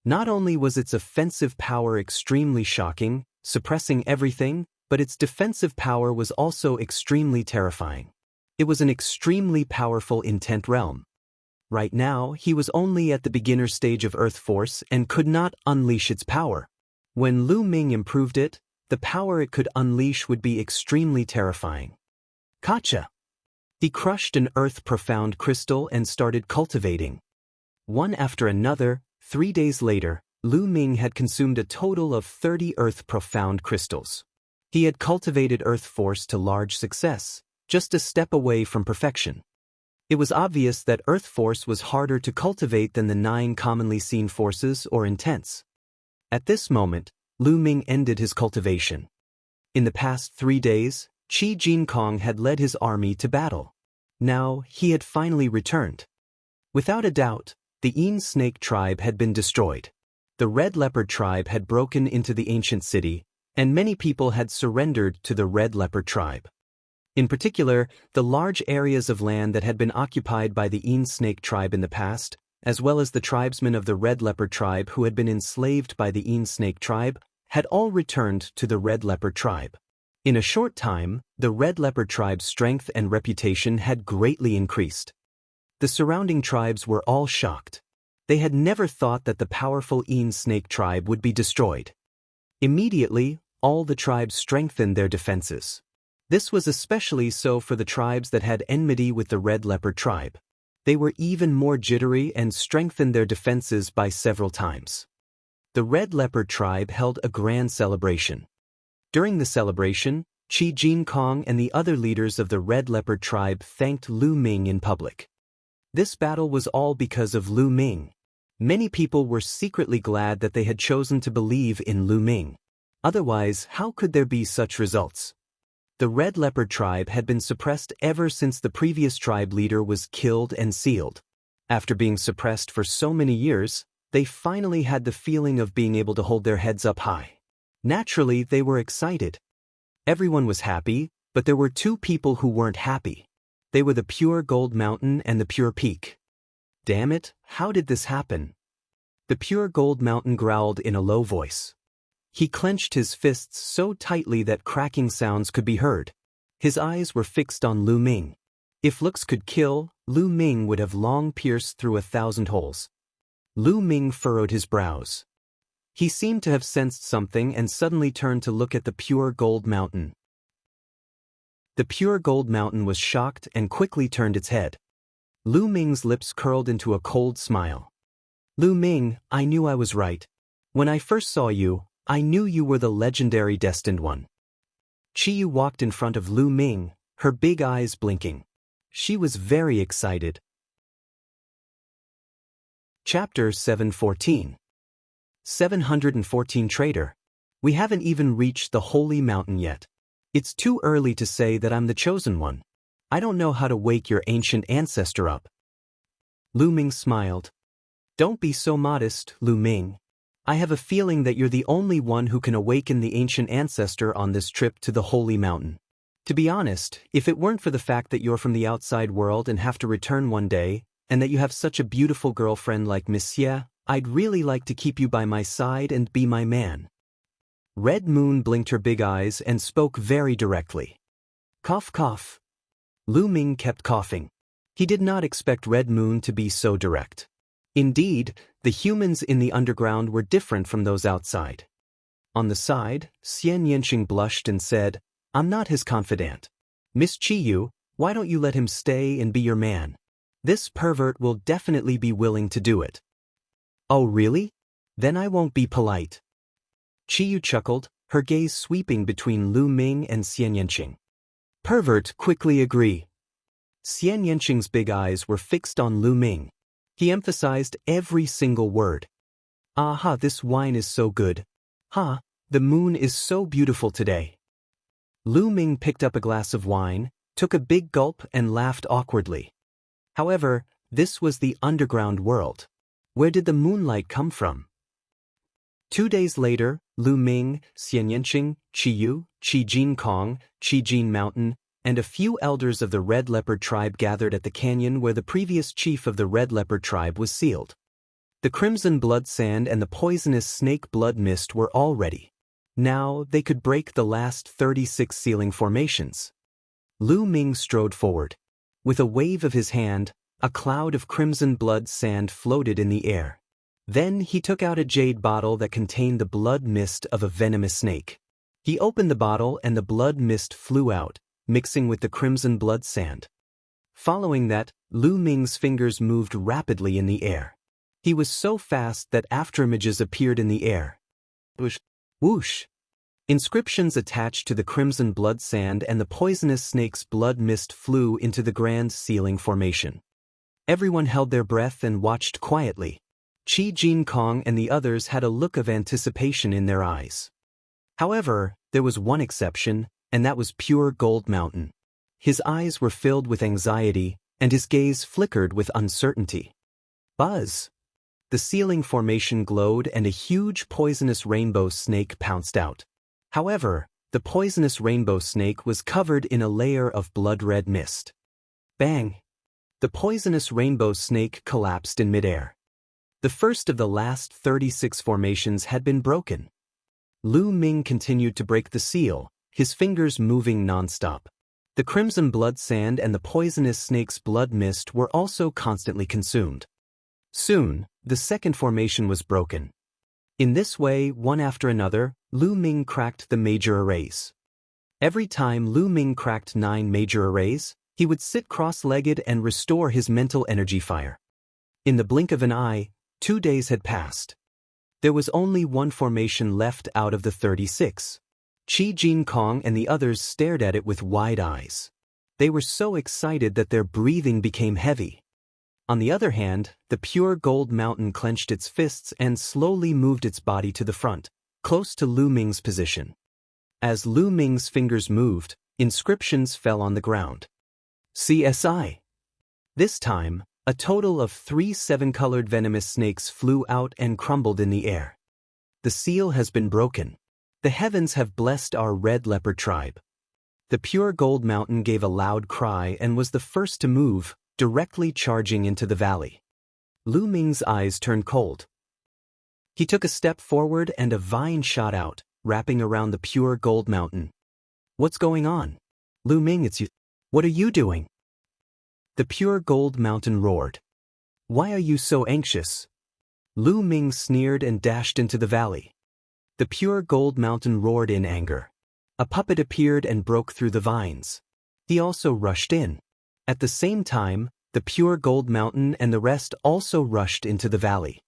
Not only was its offensive power extremely shocking, suppressing everything, but its defensive power was also extremely terrifying. It was an extremely powerful intent realm. Right now, he was only at the beginner stage of Earth Force and could not unleash its power. When Lu Ming improved it, the power it could unleash would be extremely terrifying. Gotcha! He crushed an earth-profound crystal and started cultivating. One after another, 3 days later, Lu Ming had consumed a total of 30 earth-profound crystals. He had cultivated Earth Force to large success, just a step away from perfection. It was obvious that Earth Force was harder to cultivate than the 9 commonly seen forces or intents. At this moment, Lu Ming ended his cultivation. In the past 3 days, Qi Jinkong had led his army to battle. Now, he had finally returned. Without a doubt, the Yin Snake tribe had been destroyed. The Red Leopard tribe had broken into the ancient city, and many people had surrendered to the Red Leopard tribe. In particular, the large areas of land that had been occupied by the Yin Snake tribe in the past, as well as the tribesmen of the Red Leopard tribe who had been enslaved by the Yin Snake tribe, had all returned to the Red Leopard tribe. In a short time, the Red Leopard tribe's strength and reputation had greatly increased. The surrounding tribes were all shocked. They had never thought that the powerful Yin Snake tribe would be destroyed. Immediately, all the tribes strengthened their defenses. This was especially so for the tribes that had enmity with the Red Leopard tribe. They were even more jittery and strengthened their defenses by several times. The Red Leopard tribe held a grand celebration. During the celebration, Qi Jinkong and the other leaders of the Red Leopard tribe thanked Lu Ming in public. This battle was all because of Lu Ming. Many people were secretly glad that they had chosen to believe in Lu Ming. Otherwise, how could there be such results? The Red Leopard tribe had been suppressed ever since the previous tribe leader was killed and sealed. After being suppressed for so many years, they finally had the feeling of being able to hold their heads up high. Naturally, they were excited. Everyone was happy, but there were 2 people who weren't happy. They were the Pure Gold Mountain and the Pure Peak. Damn it, how did this happen? The Pure Gold Mountain growled in a low voice. He clenched his fists so tightly that cracking sounds could be heard. His eyes were fixed on Lu Ming. If looks could kill, Lu Ming would have long pierced through 1,000 holes. Lu Ming furrowed his brows. He seemed to have sensed something and suddenly turned to look at the Pure Gold Mountain. The Pure Gold Mountain was shocked and quickly turned its head. Lu Ming's lips curled into a cold smile. Lu Ming, I knew I was right. When I first saw you, I knew you were the legendary destined one. Qiyu walked in front of Lu Ming, her big eyes blinking. She was very excited. Chapter 714. 714 Trader. We haven't even reached the Holy Mountain yet. It's too early to say that I'm the chosen one. I don't know how to wake your ancient ancestor up. Lu Ming smiled. Don't be so modest, Lu Ming. I have a feeling that you're the only one who can awaken the ancient ancestor on this trip to the Holy Mountain. To be honest, if it weren't for the fact that you're from the outside world and have to return one day, and that you have such a beautiful girlfriend like Miss Xie, I'd really like to keep you by my side and be my man. Red Moon blinked her big eyes and spoke very directly. Cough cough. Lu Ming kept coughing. He did not expect Red Moon to be so direct. Indeed, the humans in the underground were different from those outside. On the side, Xianxia blushed and said, I'm not his confidant. Miss Qiyu, why don't you let him stay and be your man? This pervert will definitely be willing to do it. Oh really? Then I won't be polite. Qiyu chuckled, her gaze sweeping between Lu Ming and Xianxia. Pervert quickly agree. Xianxing's big eyes were fixed on Lu Ming. He emphasized every single word. Aha, this wine is so good. Ha, the moon is so beautiful today. Lu Ming picked up a glass of wine, took a big gulp and laughed awkwardly. However, this was the underground world. Where did the moonlight come from? 2 days later, Lu Ming, Xianxia, Qiyu, Qijin Qijin Mountain, and a few elders of the Red Leopard tribe gathered at the canyon where the previous chief of the Red Leopard tribe was sealed. The crimson blood sand and the poisonous snake blood mist were all ready. Now they could break the last 36 sealing formations. Lu Ming strode forward. With a wave of his hand, a cloud of crimson blood sand floated in the air. Then he took out a jade bottle that contained the blood mist of a venomous snake. He opened the bottle and the blood mist flew out, mixing with the crimson blood sand. Following that, Lu Ming's fingers moved rapidly in the air. He was so fast that afterimages appeared in the air. Whoosh! Whoosh! Inscriptions attached to the crimson blood sand and the poisonous snake's blood mist flew into the grand sealing formation. Everyone held their breath and watched quietly. Qijin and the others had a look of anticipation in their eyes. However, there was one exception, and that was Pure Gold Mountain. His eyes were filled with anxiety, and his gaze flickered with uncertainty. Buzz! The sealing formation glowed and a huge poisonous rainbow snake pounced out. However, the poisonous rainbow snake was covered in a layer of blood-red mist. Bang! The poisonous rainbow snake collapsed in midair. The first of the last 36 formations had been broken. Lu Ming continued to break the seal, his fingers moving non-stop. The crimson blood sand and the poisonous snake's blood mist were also constantly consumed. Soon, the second formation was broken. In this way, one after another, Lu Ming cracked the major arrays. Every time Lu Ming cracked 9 major arrays, he would sit cross-legged and restore his mental energy fire. In the blink of an eye, 2 days had passed. There was only one formation left out of the 36. Qijin and the others stared at it with wide eyes. They were so excited that their breathing became heavy. On the other hand, the Pure Gold Mountain clenched its fists and slowly moved its body to the front, close to Lu Ming's position. As Lu Ming's fingers moved, inscriptions fell on the ground. CSI. This time, a total of 3 7-colored venomous snakes flew out and crumbled in the air. The seal has been broken. The heavens have blessed our Red Leopard tribe. The Pure Gold Mountain gave a loud cry and was the first to move, directly charging into the valley. Lu Ming's eyes turned cold. He took a step forward and a vine shot out, wrapping around the Pure Gold Mountain. What's going on? Lu Ming, it's you. What are you doing? The Pure Gold Mountain roared. Why are you so anxious? Lu Ming sneered and dashed into the valley. The Pure Gold Mountain roared in anger. A puppet appeared and broke through the vines. He also rushed in. At the same time, the Pure Gold Mountain and the rest also rushed into the valley.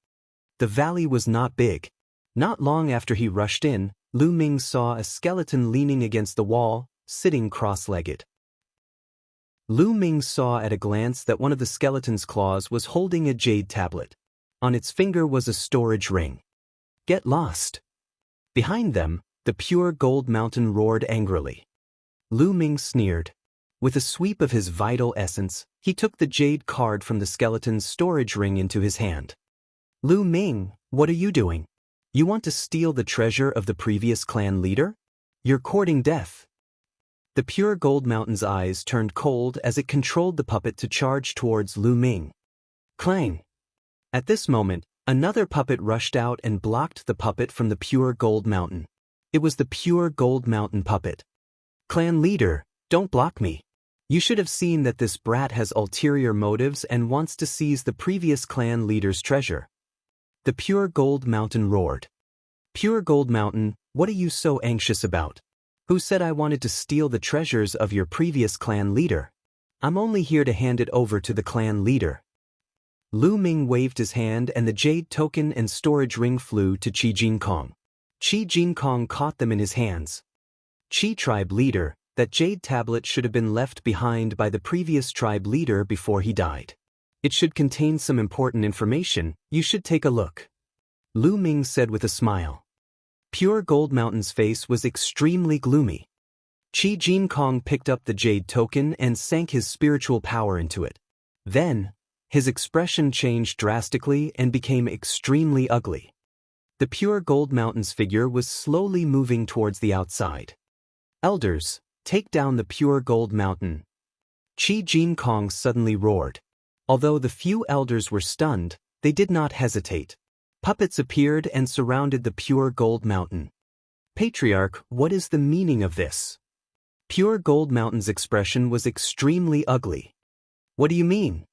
The valley was not big. Not long after he rushed in, Lu Ming saw a skeleton leaning against the wall, sitting cross-legged. Lu Ming saw at a glance that one of the skeleton's claws was holding a jade tablet. On its finger was a storage ring. Get lost! Behind them, the Pure Gold Mountain roared angrily. Lu Ming sneered. With a sweep of his vital essence, he took the jade card from the skeleton's storage ring into his hand. Lu Ming, what are you doing? You want to steal the treasure of the previous clan leader? You're courting death. The Pure Gold Mountain's eyes turned cold as it controlled the puppet to charge towards Lu Ming. Clang! At this moment, another puppet rushed out and blocked the puppet from the Pure Gold Mountain. It was the Pure Gold Mountain puppet. Clan leader, don't block me. You should have seen that this brat has ulterior motives and wants to seize the previous clan leader's treasure. The Pure Gold Mountain roared. Pure Gold Mountain, what are you so anxious about? Who said I wanted to steal the treasures of your previous clan leader? I'm only here to hand it over to the clan leader. Lu Ming waved his hand and the jade token and storage ring flew to Qijin. Qijin caught them in his hands. Qi tribe leader, that jade tablet should have been left behind by the previous tribe leader before he died. It should contain some important information, you should take a look. Lu Ming said with a smile. Pure Gold Mountain's face was extremely gloomy. Qijin picked up the jade token and sank his spiritual power into it. Then, his expression changed drastically and became extremely ugly. The pure gold mountain's figure was slowly moving towards the outside. Elders, take down the pure gold mountain. Qi Jin Kong suddenly roared. Although the few elders were stunned, they did not hesitate. Puppets appeared and surrounded the pure gold mountain. Patriarch, what is the meaning of this? Pure Gold Mountain's expression was extremely ugly. What do you mean?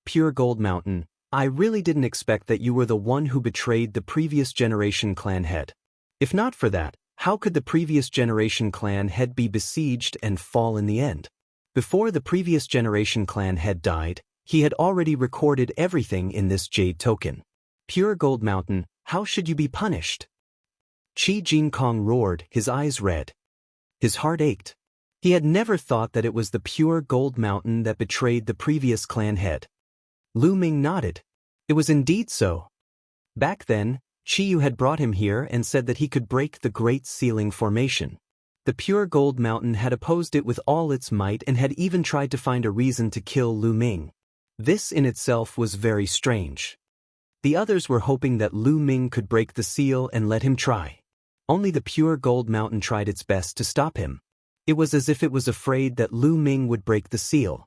Pure Gold Mountain, I really didn't expect that you were the one who betrayed the previous generation clan head. If not for that, how could the previous generation clan head be besieged and fall in the end? Before the previous generation clan head died, he had already recorded everything in this jade token. Pure Gold Mountain, how should you be punished? Qi Jin Kong roared, his eyes red. His heart ached. He had never thought that it was the pure gold mountain that betrayed the previous clan head. Lu Ming nodded. It was indeed so. Back then, Qiyu had brought him here and said that he could break the Great Sealing Formation. The pure gold mountain had opposed it with all its might and had even tried to find a reason to kill Lu Ming. This in itself was very strange. The others were hoping that Lu Ming could break the seal and let him try. Only the pure gold mountain tried its best to stop him. It was as if it was afraid that Lu Ming would break the seal.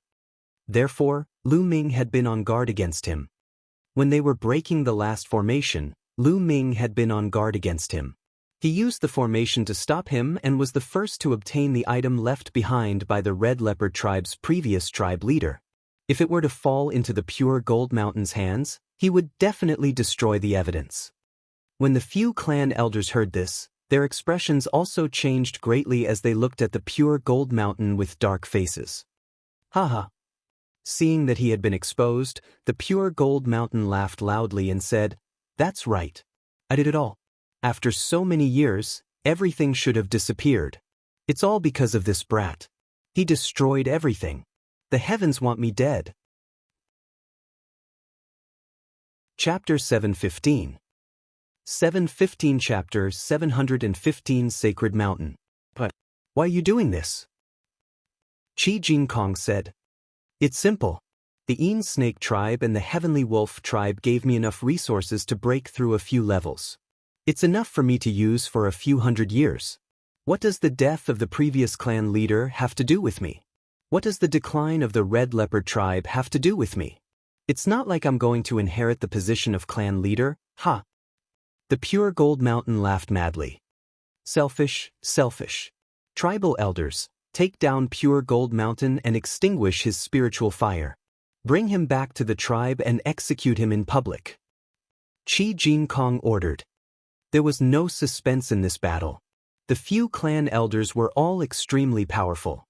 Therefore, Lu Ming had been on guard against him. When they were breaking the last formation, Lu Ming had been on guard against him. He used the formation to stop him and was the first to obtain the item left behind by the Red Leopard tribe's previous tribe leader. If it were to fall into the pure gold mountain's hands, he would definitely destroy the evidence. When the few clan elders heard this, their expressions also changed greatly as they looked at the pure gold mountain with dark faces. Haha. Seeing that he had been exposed, the pure gold mountain laughed loudly and said, "That's right. I did it all. After so many years, everything should have disappeared. It's all because of this brat. He destroyed everything. The heavens want me dead." Chapter 715. 715 Chapter 715 Sacred Mountain. But why are you doing this? Qi Jin Kong said. It's simple. The Een Snake tribe and the Heavenly Wolf tribe gave me enough resources to break through a few levels. It's enough for me to use for a few hundred years. What does the death of the previous clan leader have to do with me? What does the decline of the Red Leopard tribe have to do with me? It's not like I'm going to inherit the position of clan leader, The pure gold mountain laughed madly. Selfish, selfish. Tribal elders, take down pure gold mountain and extinguish his spiritual fire. Bring him back to the tribe and execute him in public. Qi Jin Kong ordered. There was no suspense in this battle. The few clan elders were all extremely powerful.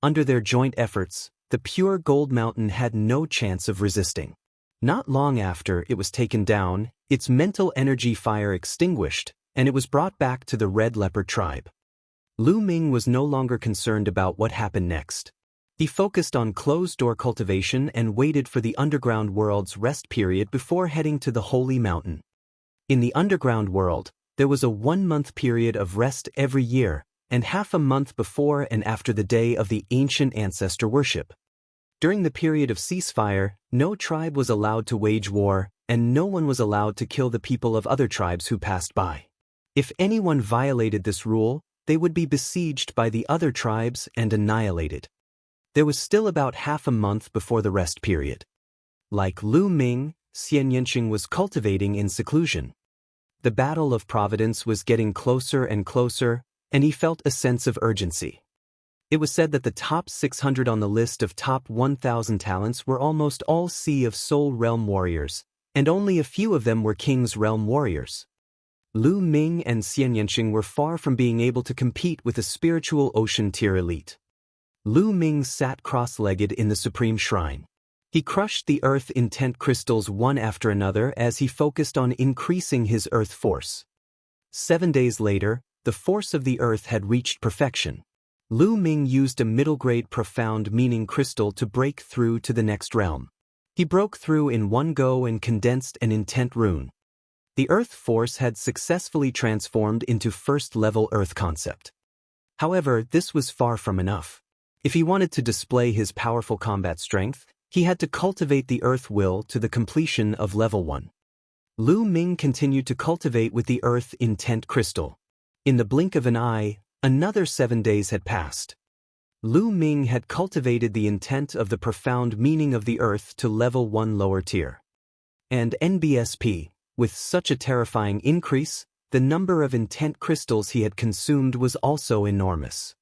Under their joint efforts, the pure gold mountain had no chance of resisting. Not long after it was taken down, its mental energy fire extinguished, and it was brought back to the Red Leopard tribe. Lu Ming was no longer concerned about what happened next. He focused on closed-door cultivation and waited for the underground world's rest period before heading to the Holy Mountain. In the underground world, there was a 1-month period of rest every year, and half a month before and after the day of the ancient ancestor worship. During the period of ceasefire, no tribe was allowed to wage war, and no one was allowed to kill the people of other tribes who passed by. If anyone violated this rule, they would be besieged by the other tribes and annihilated. There was still about half a month before the rest period. Like Lu Ming, Xianxia was cultivating in seclusion. The battle of Providence was getting closer and closer, and he felt a sense of urgency. It was said that the top 600 on the list of top 1,000 talents were almost all Sea of Soul Realm warriors, and only a few of them were King's Realm warriors. Lu Ming and Xianxia were far from being able to compete with a spiritual ocean tier elite. Lu Ming sat cross-legged in the Supreme Shrine. He crushed the earth intent crystals one after another as he focused on increasing his earth force. 7 days later, the force of the earth had reached perfection. Lu Ming used a middle-grade profound meaning crystal to break through to the next realm. He broke through in one go and condensed an intent rune. The earth force had successfully transformed into first-level earth concept. However, this was far from enough. If he wanted to display his powerful combat strength, he had to cultivate the earth will to the completion of level 1. Lu Ming continued to cultivate with the earth intent crystal. In the blink of an eye, another 7 days had passed. Lu Ming had cultivated the intent of the profound meaning of the earth to level 1 lower tier. And NBSP, with such a terrifying increase, the number of intent crystals he had consumed was also enormous.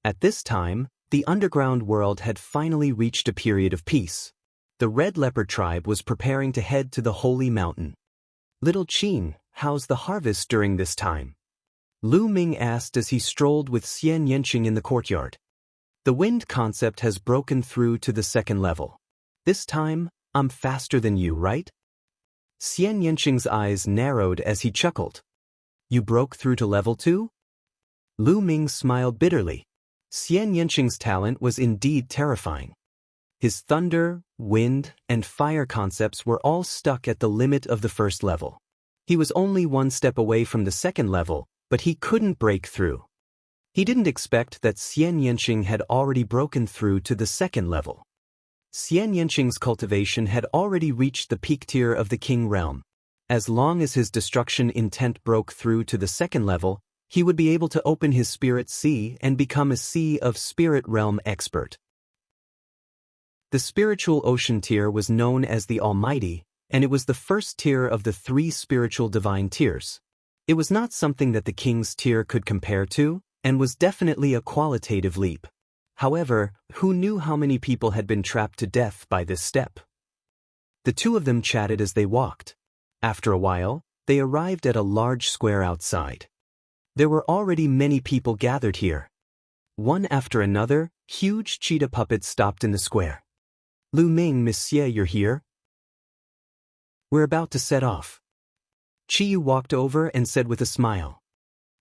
At this time, the underground world had finally reached a period of peace. The Red Leopard tribe was preparing to head to the Holy Mountain. "Little Qin, how's the harvest during this time?" Lu Ming asked as he strolled with Xianxia in the courtyard. "The wind concept has broken through to the 2nd level. This time, I'm faster than you, right?" Xianxia's eyes narrowed as he chuckled. "You broke through to level 2? Lu Ming smiled bitterly. Xianxia's talent was indeed terrifying. His thunder, wind, and fire concepts were all stuck at the limit of the 1st level. He was only 1 step away from the 2nd level, but he couldn't break through. He didn't expect that Xianxia had already broken through to the 2nd level. Xianxia's cultivation had already reached the peak tier of the King realm. As long as his destruction intent broke through to the 2nd level, he would be able to open his spirit sea and become a Sea of Spirit realm expert. The spiritual ocean tier was known as the Almighty, and it was the 1st tier of the 3 spiritual divine tiers. It was not something that the King's tier could compare to, and was definitely a qualitative leap. However, who knew how many people had been trapped to death by this step? The two of them chatted as they walked. After a while, they arrived at a large square outside. There were already many people gathered here. One after another, huge cheetah puppets stopped in the square. "Lu Ming, Monsieur, you're here? We're about to set off." Qiyu walked over and said with a smile.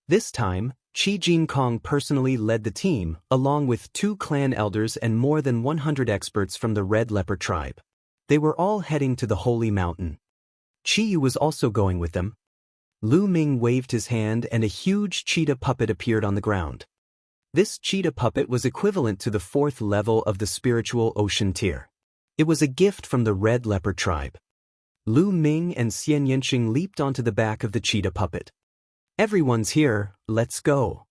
This time, Qi Jinkong personally led the team, along with 2 clan elders and more than 100 experts from the Red Leopard tribe. They were all heading to the Holy Mountain. Qiyu was also going with them. Lu Ming waved his hand and a huge cheetah puppet appeared on the ground. This cheetah puppet was equivalent to the 4th level of the spiritual ocean tier. It was a gift from the Red Leopard tribe. Lu Ming and Xianxia leaped onto the back of the cheetah puppet. "Everyone's here, let's go,"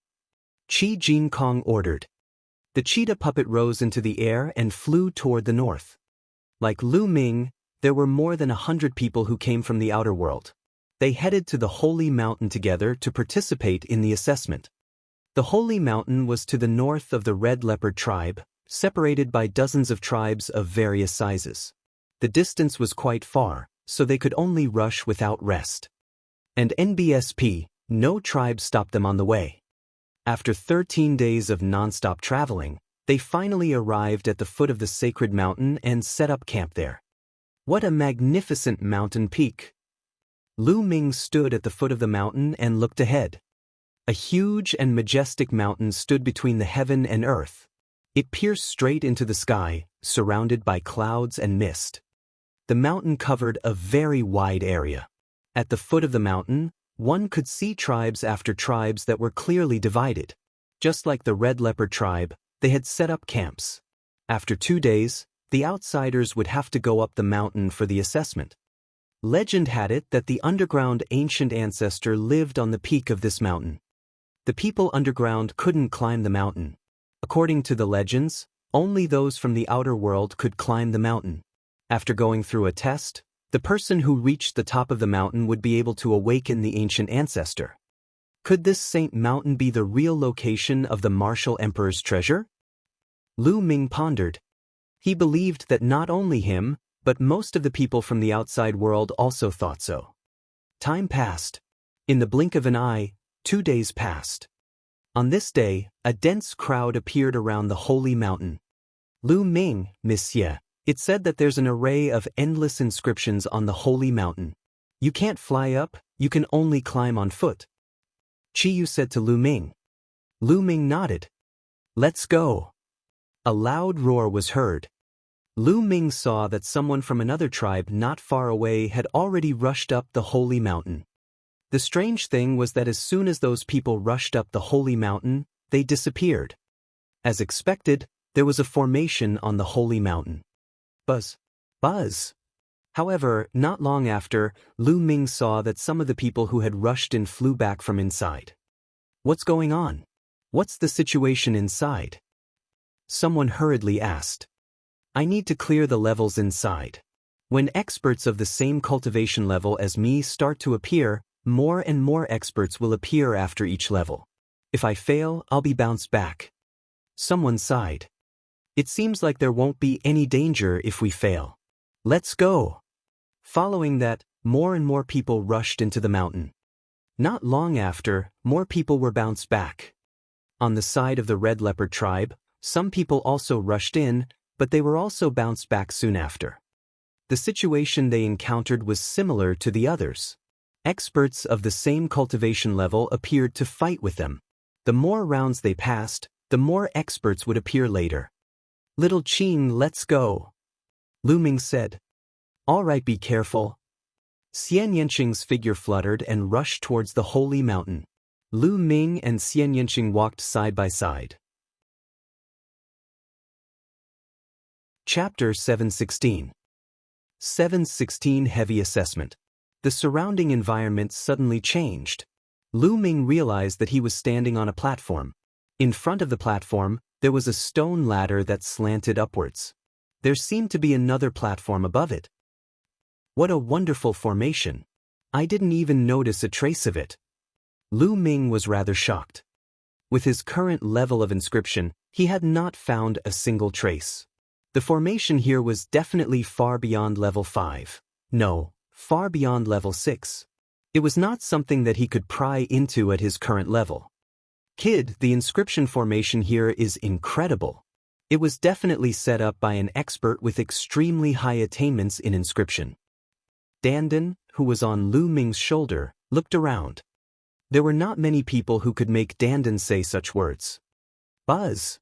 Qi Jinkong ordered. The cheetah puppet rose into the air and flew toward the north. Like Lu Ming, there were more than 100 people who came from the outer world. They headed to the Holy Mountain together to participate in the assessment. The Holy Mountain was to the north of the Red Leopard tribe, separated by dozens of tribes of various sizes. The distance was quite far, so they could only rush without rest. And NBSP, no tribe stopped them on the way. After 13 days of non-stop traveling, they finally arrived at the foot of the sacred mountain and set up camp there. What a magnificent mountain peak! Lu Ming stood at the foot of the mountain and looked ahead. A huge and majestic mountain stood between the heaven and earth. It pierced straight into the sky, surrounded by clouds and mist. The mountain covered a very wide area. At the foot of the mountain, one could see tribes after tribes that were clearly divided. Just like the Red Leopard tribe, they had set up camps. After 2 days, the outsiders would have to go up the mountain for the assessment. Legend had it that the underground ancient ancestor lived on the peak of this mountain. The people underground couldn't climb the mountain. According to the legends, only those from the outer world could climb the mountain. After going through a test, the person who reached the top of the mountain would be able to awaken the ancient ancestor. Could this Saint Mountain be the real location of the Martial Emperor's treasure? Lu Ming pondered. He believed that not only him, but most of the people from the outside world also thought so. Time passed. In the blink of an eye, 2 days passed. On this day, a dense crowd appeared around the Holy Mountain. "Lu Ming, Monsieur, it said that there's an array of endless inscriptions on the Holy Mountain. You can't fly up, you can only climb on foot," Qiyu said to Lu Ming. Lu Ming nodded. "Let's go." A loud roar was heard. Lu Ming saw that someone from another tribe not far away had already rushed up the Holy Mountain. The strange thing was that as soon as those people rushed up the Holy Mountain, they disappeared. As expected, there was a formation on the Holy Mountain. Buzz, buzz. However, not long after, Lu Ming saw that some of the people who had rushed in flew back from inside. What's going on? What's the situation inside? Someone hurriedly asked. I need to clear the levels inside. When experts of the same cultivation level as me start to appear, more and more experts will appear after each level. If I fail, I'll be bounced back. Someone sighed. It seems like there won't be any danger if we fail. Let's go. Following that, more and more people rushed into the mountain. Not long after, more people were bounced back. On the side of the Red Leopard tribe, some people also rushed in, but they were also bounced back soon after. The situation they encountered was similar to the others. Experts of the same cultivation level appeared to fight with them. The more rounds they passed, the more experts would appear later. Little Qing, let's go. Lu Ming said. All right, be careful. Xianxia's figure fluttered and rushed towards the holy mountain. Lu Ming and Xianxia walked side by side. Chapter 716. 716 Heavy Assessment. The surrounding environment suddenly changed. Lu Ming realized that he was standing on a platform. In front of the platform, there was a stone ladder that slanted upwards. There seemed to be another platform above it. What a wonderful formation. I didn't even notice a trace of it. Lu Ming was rather shocked. With his current level of inscription, he had not found a single trace. The formation here was definitely far beyond level 5. No, far beyond level 6. It was not something that he could pry into at his current level. Kid, the inscription formation here is incredible. It was definitely set up by an expert with extremely high attainments in inscription. Dandan, who was on Lu Ming's shoulder, looked around. There were not many people who could make Dandan say such words. Buzz!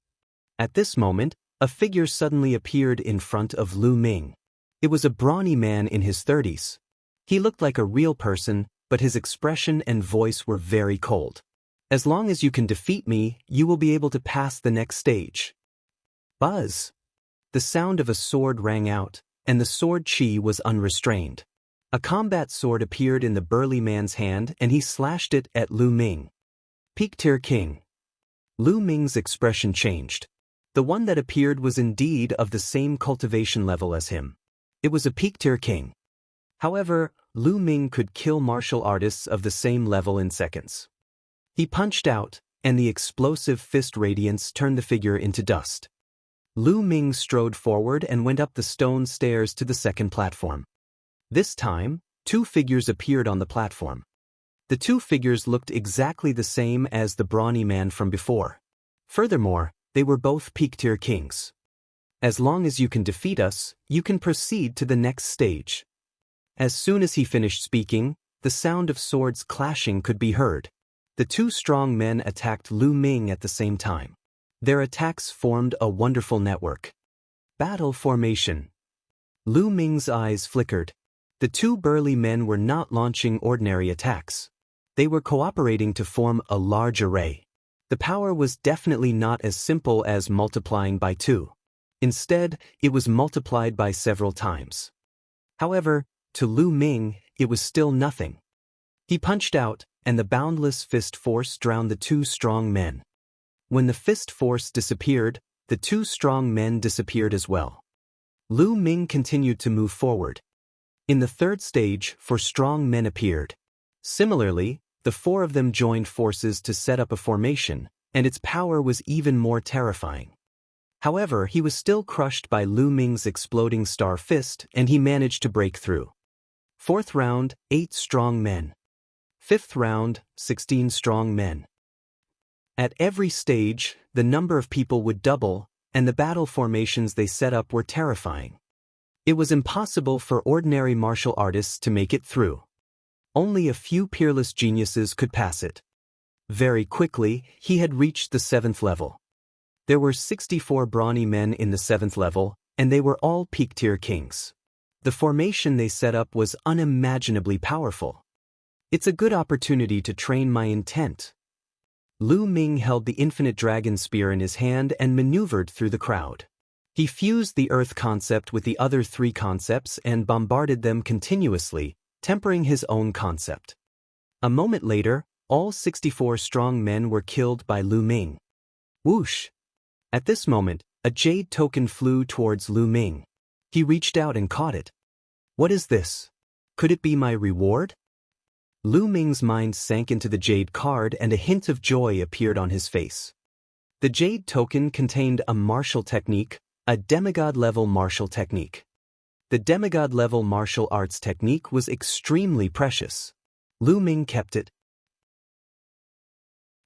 At this moment, a figure suddenly appeared in front of Lu Ming. It was a brawny man in his 30s. He looked like a real person, but his expression and voice were very cold. As long as you can defeat me, you will be able to pass the next stage. Buzz! The sound of a sword rang out, and the sword chi was unrestrained. A combat sword appeared in the burly man's hand and he slashed it at Lu Ming. Peak Tier King. Lu Ming's expression changed. The one that appeared was indeed of the same cultivation level as him. It was a Peak Tier King. However, Lu Ming could kill martial artists of the same level in seconds. He punched out, and the explosive fist radiance turned the figure into dust. Lu Ming strode forward and went up the stone stairs to the second platform. This time, two figures appeared on the platform. The two figures looked exactly the same as the brawny man from before. Furthermore, they were both Peak Tier Kings. As long as you can defeat us, you can proceed to the next stage. As soon as he finished speaking, the sound of swords clashing could be heard. The two strong men attacked Lu Ming at the same time. Their attacks formed a wonderful network. Battle formation. Lu Ming's eyes flickered. The two burly men were not launching ordinary attacks. They were cooperating to form a large array. The power was definitely not as simple as multiplying by 2. Instead, it was multiplied by several times. However, to Lu Ming, it was still nothing. He punched out, and the boundless fist force drowned the two strong men. When the fist force disappeared, the two strong men disappeared as well. Lu Ming continued to move forward. In the third stage, 4 strong men appeared. Similarly, the 4 of them joined forces to set up a formation, and its power was even more terrifying. However, he was still crushed by Lu Ming's exploding star fist, and he managed to break through. 4th round, 8 strong men. 5th round, 16 strong men. At every stage, the number of people would double, and the battle formations they set up were terrifying. It was impossible for ordinary martial artists to make it through. Only a few peerless geniuses could pass it. Very quickly, he had reached the 7th level. There were 64 brawny men in the 7th level, and they were all Peak Tier Kings. The formation they set up was unimaginably powerful. It's a good opportunity to train my intent. Lu Ming held the infinite dragon spear in his hand and maneuvered through the crowd. He fused the earth concept with the other three concepts and bombarded them continuously, tempering his own concept. A moment later, all 64 strong men were killed by Lu Ming. Whoosh! At this moment, a jade token flew towards Lu Ming. He reached out and caught it. What is this? Could it be my reward? Lu Ming's mind sank into the jade card and a hint of joy appeared on his face. The jade token contained a martial technique, a demigod-level martial technique. The demigod-level martial arts technique was extremely precious. Lu Ming kept it.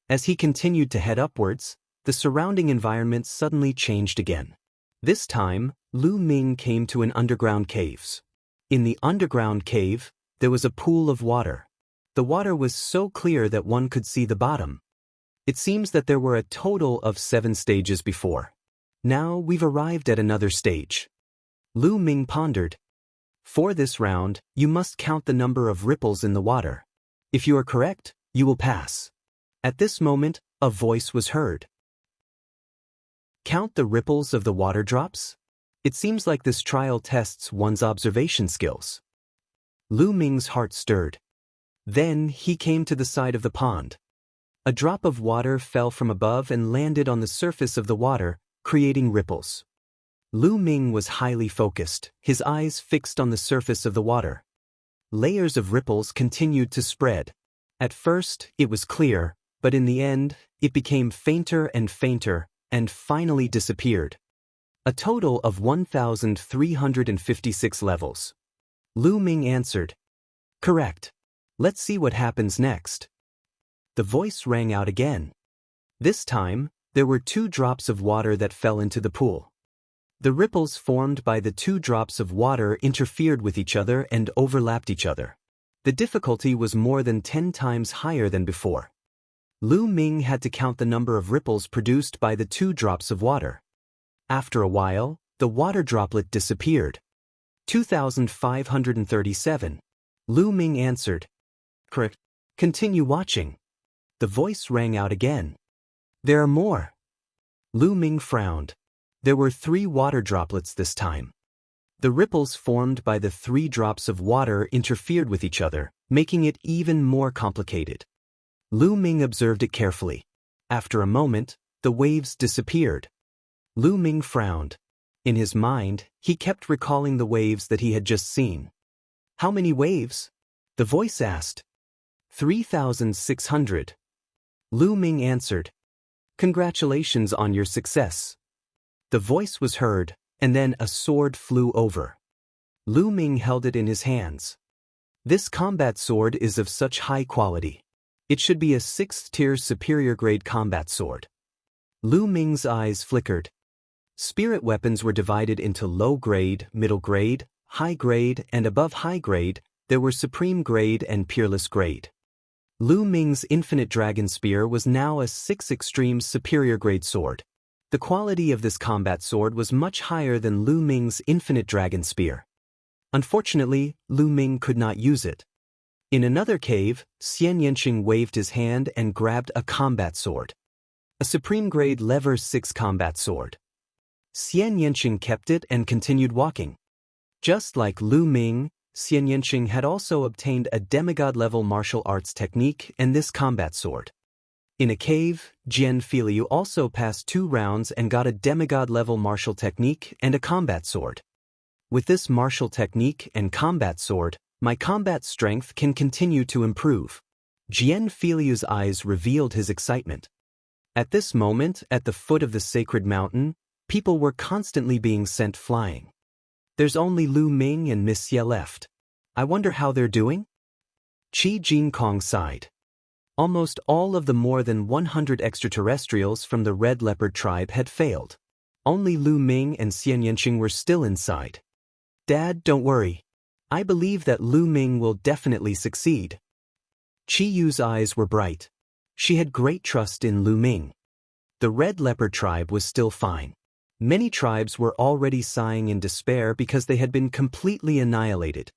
As he continued to head upwards, the surrounding environment suddenly changed again. This time, Lu Ming came to an underground cave. In the underground cave, there was a pool of water. The water was so clear that one could see the bottom. It seems that there were a total of 7 stages before. Now we've arrived at another stage. Lu Ming pondered. For this round, you must count the number of ripples in the water. If you are correct, you will pass. At this moment, a voice was heard. Count the ripples of the water drops? It seems like this trial tests one's observation skills. Lu Ming's heart stirred. Then he came to the side of the pond. A drop of water fell from above and landed on the surface of the water, creating ripples. Lu Ming was highly focused, his eyes fixed on the surface of the water. Layers of ripples continued to spread. At first, it was clear, but in the end, it became fainter and fainter, and finally disappeared. A total of 1,356 levels. Lu Ming answered. Correct. Let's see what happens next. The voice rang out again. This time, there were 2 drops of water that fell into the pool. The ripples formed by the 2 drops of water interfered with each other and overlapped each other. The difficulty was more than 10 times higher than before. Lu Ming had to count the number of ripples produced by the 2 drops of water. After a while, the water droplet disappeared. 2,537. Lu Ming answered. Correct. Continue watching. The voice rang out again. There are more. Lu Ming frowned. There were 3 water droplets this time. The ripples formed by the 3 drops of water interfered with each other, making it even more complicated. Lu Ming observed it carefully. After a moment, the waves disappeared. Lu Ming frowned. In his mind, he kept recalling the waves that he had just seen. How many waves? The voice asked. 3,600. Lu Ming answered. Congratulations on your success. The voice was heard, and then a sword flew over. Lu Ming held it in his hands. This combat sword is of such high quality. It should be a 6th-tier superior grade combat sword. Lu Ming's eyes flickered. Spirit weapons were divided into low grade, middle grade, high grade, and above high grade, there were supreme grade and peerless grade. Lu Ming's infinite dragon spear was now a 6 extreme superior grade sword. The quality of this combat sword was much higher than Lu Ming's infinite dragon spear. Unfortunately, Lu Ming could not use it. In another cave, Xianxia waved his hand and grabbed a combat sword. A supreme grade lever 6 combat sword. Xianxia kept it and continued walking. Just like Lu Ming, Xianxia had also obtained a demigod-level martial arts technique and this combat sword. In a cave, Jian Filiu also passed 2 rounds and got a demigod-level martial technique and a combat sword. With this martial technique and combat sword, my combat strength can continue to improve. Jian Filiu's eyes revealed his excitement. At this moment, at the foot of the sacred mountain, people were constantly being sent flying. There's only Lu Ming and Miss Ye left. I wonder how they're doing? Qi Jinkong sighed. Almost all of the more than 100 extraterrestrials from the Red Leopard tribe had failed. Only Lu Ming and Xianxia were still inside. Dad, don't worry. I believe that Lu Ming will definitely succeed. Qi Yu's eyes were bright. She had great trust in Lu Ming. The Red Leopard tribe was still fine. Many tribes were already sighing in despair because they had been completely annihilated.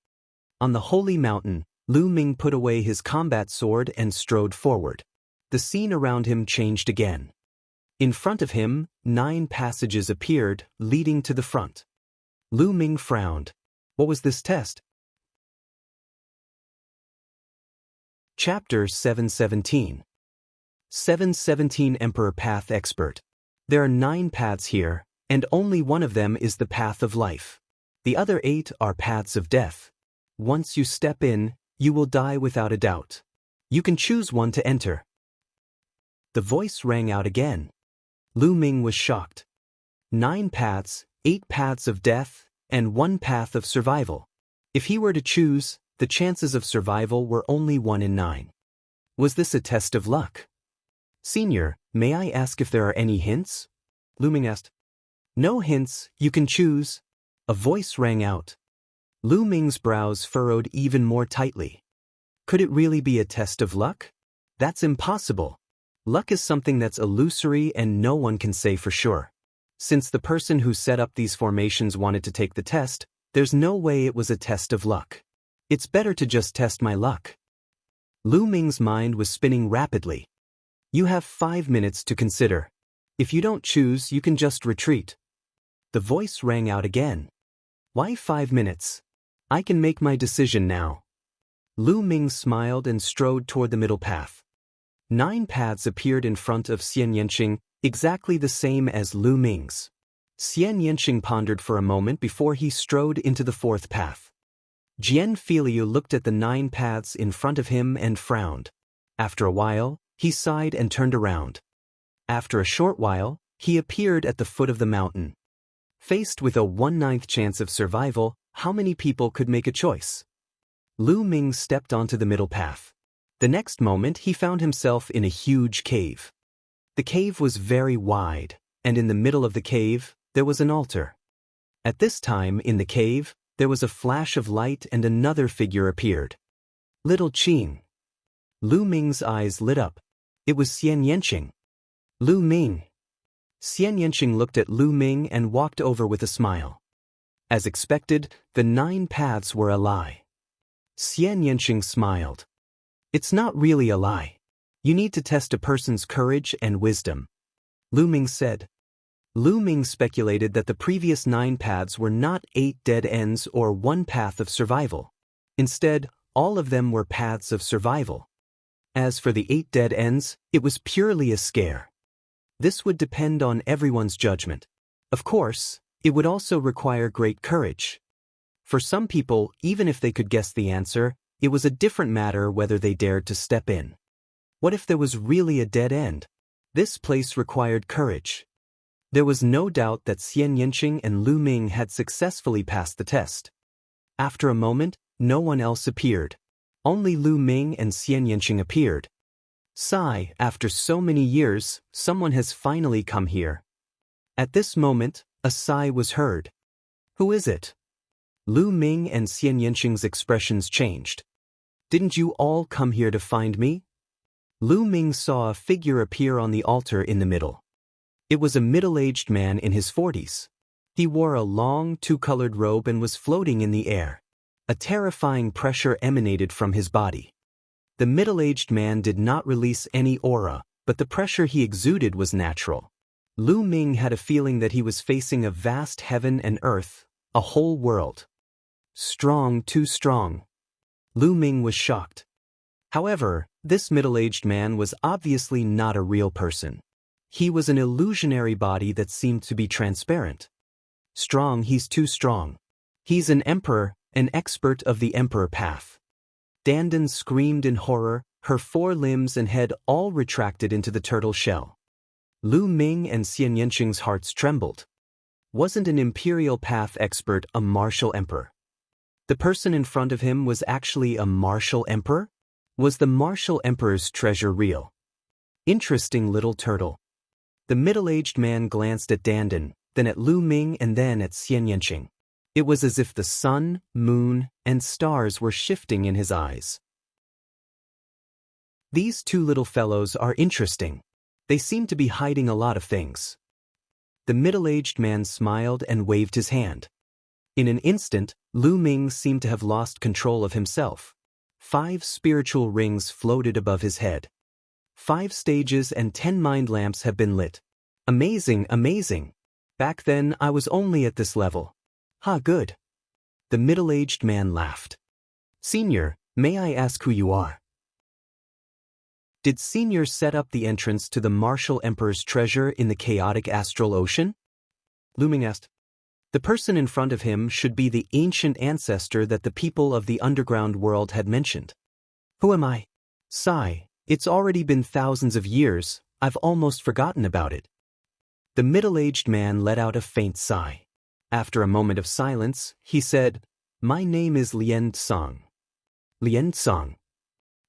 On the holy mountain, Lu Ming put away his combat sword and strode forward. The scene around him changed again. In front of him, 9 passages appeared, leading to the front. Lu Ming frowned. What was this test? Chapter 717. 717 Emperor Path Expert. There are 9 paths here, and only one of them is the path of life. The other 8 are paths of death. Once you step in, you will die without a doubt. You can choose one to enter. The voice rang out again. Lu Ming was shocked. 9 paths, 8 paths of death, and 1 path of survival. If he were to choose, the chances of survival were only 1 in 9. Was this a test of luck? Senior, may I ask if there are any hints? Lu Ming asked. No hints, you can choose. A voice rang out. Lu Ming's brows furrowed even more tightly. Could it really be a test of luck? That's impossible. Luck is something that's illusory and no one can say for sure. Since the person who set up these formations wanted to take the test, there's no way it was a test of luck. It's better to just test my luck. Lu Ming's mind was spinning rapidly. You have 5 minutes to consider. If you don't choose, you can just retreat. The voice rang out again. Why 5 minutes? I can make my decision now. Lu Ming smiled and strode toward the middle path. 9 paths appeared in front of Xianxia, exactly the same as Lu Ming's. Xianxia pondered for a moment before he strode into the 4th path. Jian Filiu looked at the 9 paths in front of him and frowned. After a while, he sighed and turned around. After a short while, he appeared at the foot of the mountain. Faced with a 1/9 chance of survival, how many people could make a choice? Lu Ming stepped onto the middle path. The next moment he found himself in a huge cave. The cave was very wide, and in the middle of the cave, there was an altar. At this time, in the cave, there was a flash of light and another figure appeared. Little Qing. Lu Ming's eyes lit up. It was Xianxia. Lu Ming. Xianxia looked at Lu Ming and walked over with a smile. As expected, the 9 paths were a lie. Xianxia smiled. It's not really a lie. You need to test a person's courage and wisdom. Lu Ming said. Lu Ming speculated that the previous 9 paths were not 8 dead ends or 1 path of survival. Instead, all of them were paths of survival. As for the 8 dead ends, it was purely a scare. This would depend on everyone's judgment. Of course, it would also require great courage. For some people, even if they could guess the answer, it was a different matter whether they dared to step in. What if there was really a dead end? This place required courage. There was no doubt that Xianxia and Lu Ming had successfully passed the test. After a moment, no one else appeared. Only Lu Ming and Xianxia appeared. Sigh, after so many years, someone has finally come here. At this moment, a sigh was heard. Who is it? Lu Ming and Xianxia's expressions changed. Didn't you all come here to find me? Lu Ming saw a figure appear on the altar in the middle. It was a middle-aged man in his 40s. He wore a long, 2-colored robe and was floating in the air. A terrifying pressure emanated from his body. The middle-aged man did not release any aura, but the pressure he exuded was natural. Lu Ming had a feeling that he was facing a vast heaven and earth, a whole world. Strong, too strong. Lu Ming was shocked. However, this middle-aged man was obviously not a real person. He was an illusionary body that seemed to be transparent. Strong, he's too strong. He's an emperor, an expert of the emperor path. Dandan screamed in horror, her 4 limbs and head all retracted into the turtle shell. Lu Ming and Xianxia's hearts trembled. Wasn't an imperial path expert a martial emperor? The person in front of him was actually a martial emperor? Was the martial emperor's treasure real? Interesting little turtle. The middle-aged man glanced at Dandan, then at Lu Ming and then at Xianxia. It was as if the sun, moon, and stars were shifting in his eyes. These 2 little fellows are interesting. They seem to be hiding a lot of things. The middle-aged man smiled and waved his hand. In an instant, Lu Ming seemed to have lost control of himself. 5 spiritual rings floated above his head. 5 stages and 10 mind lamps have been lit. Amazing, amazing. Back then I was only at this level. Ha, good. The middle-aged man laughed. Senior, may I ask who you are? Did Senior set up the entrance to the martial emperor's treasure in the chaotic astral ocean? Lu Ming asked. The person in front of him should be the ancient ancestor that the people of the underground world had mentioned. Who am I? Sigh, it's already been thousands of years, I've almost forgotten about it. The middle-aged man let out a faint sigh. After a moment of silence, he said, My name is Lien Tsang. Lien Tsang.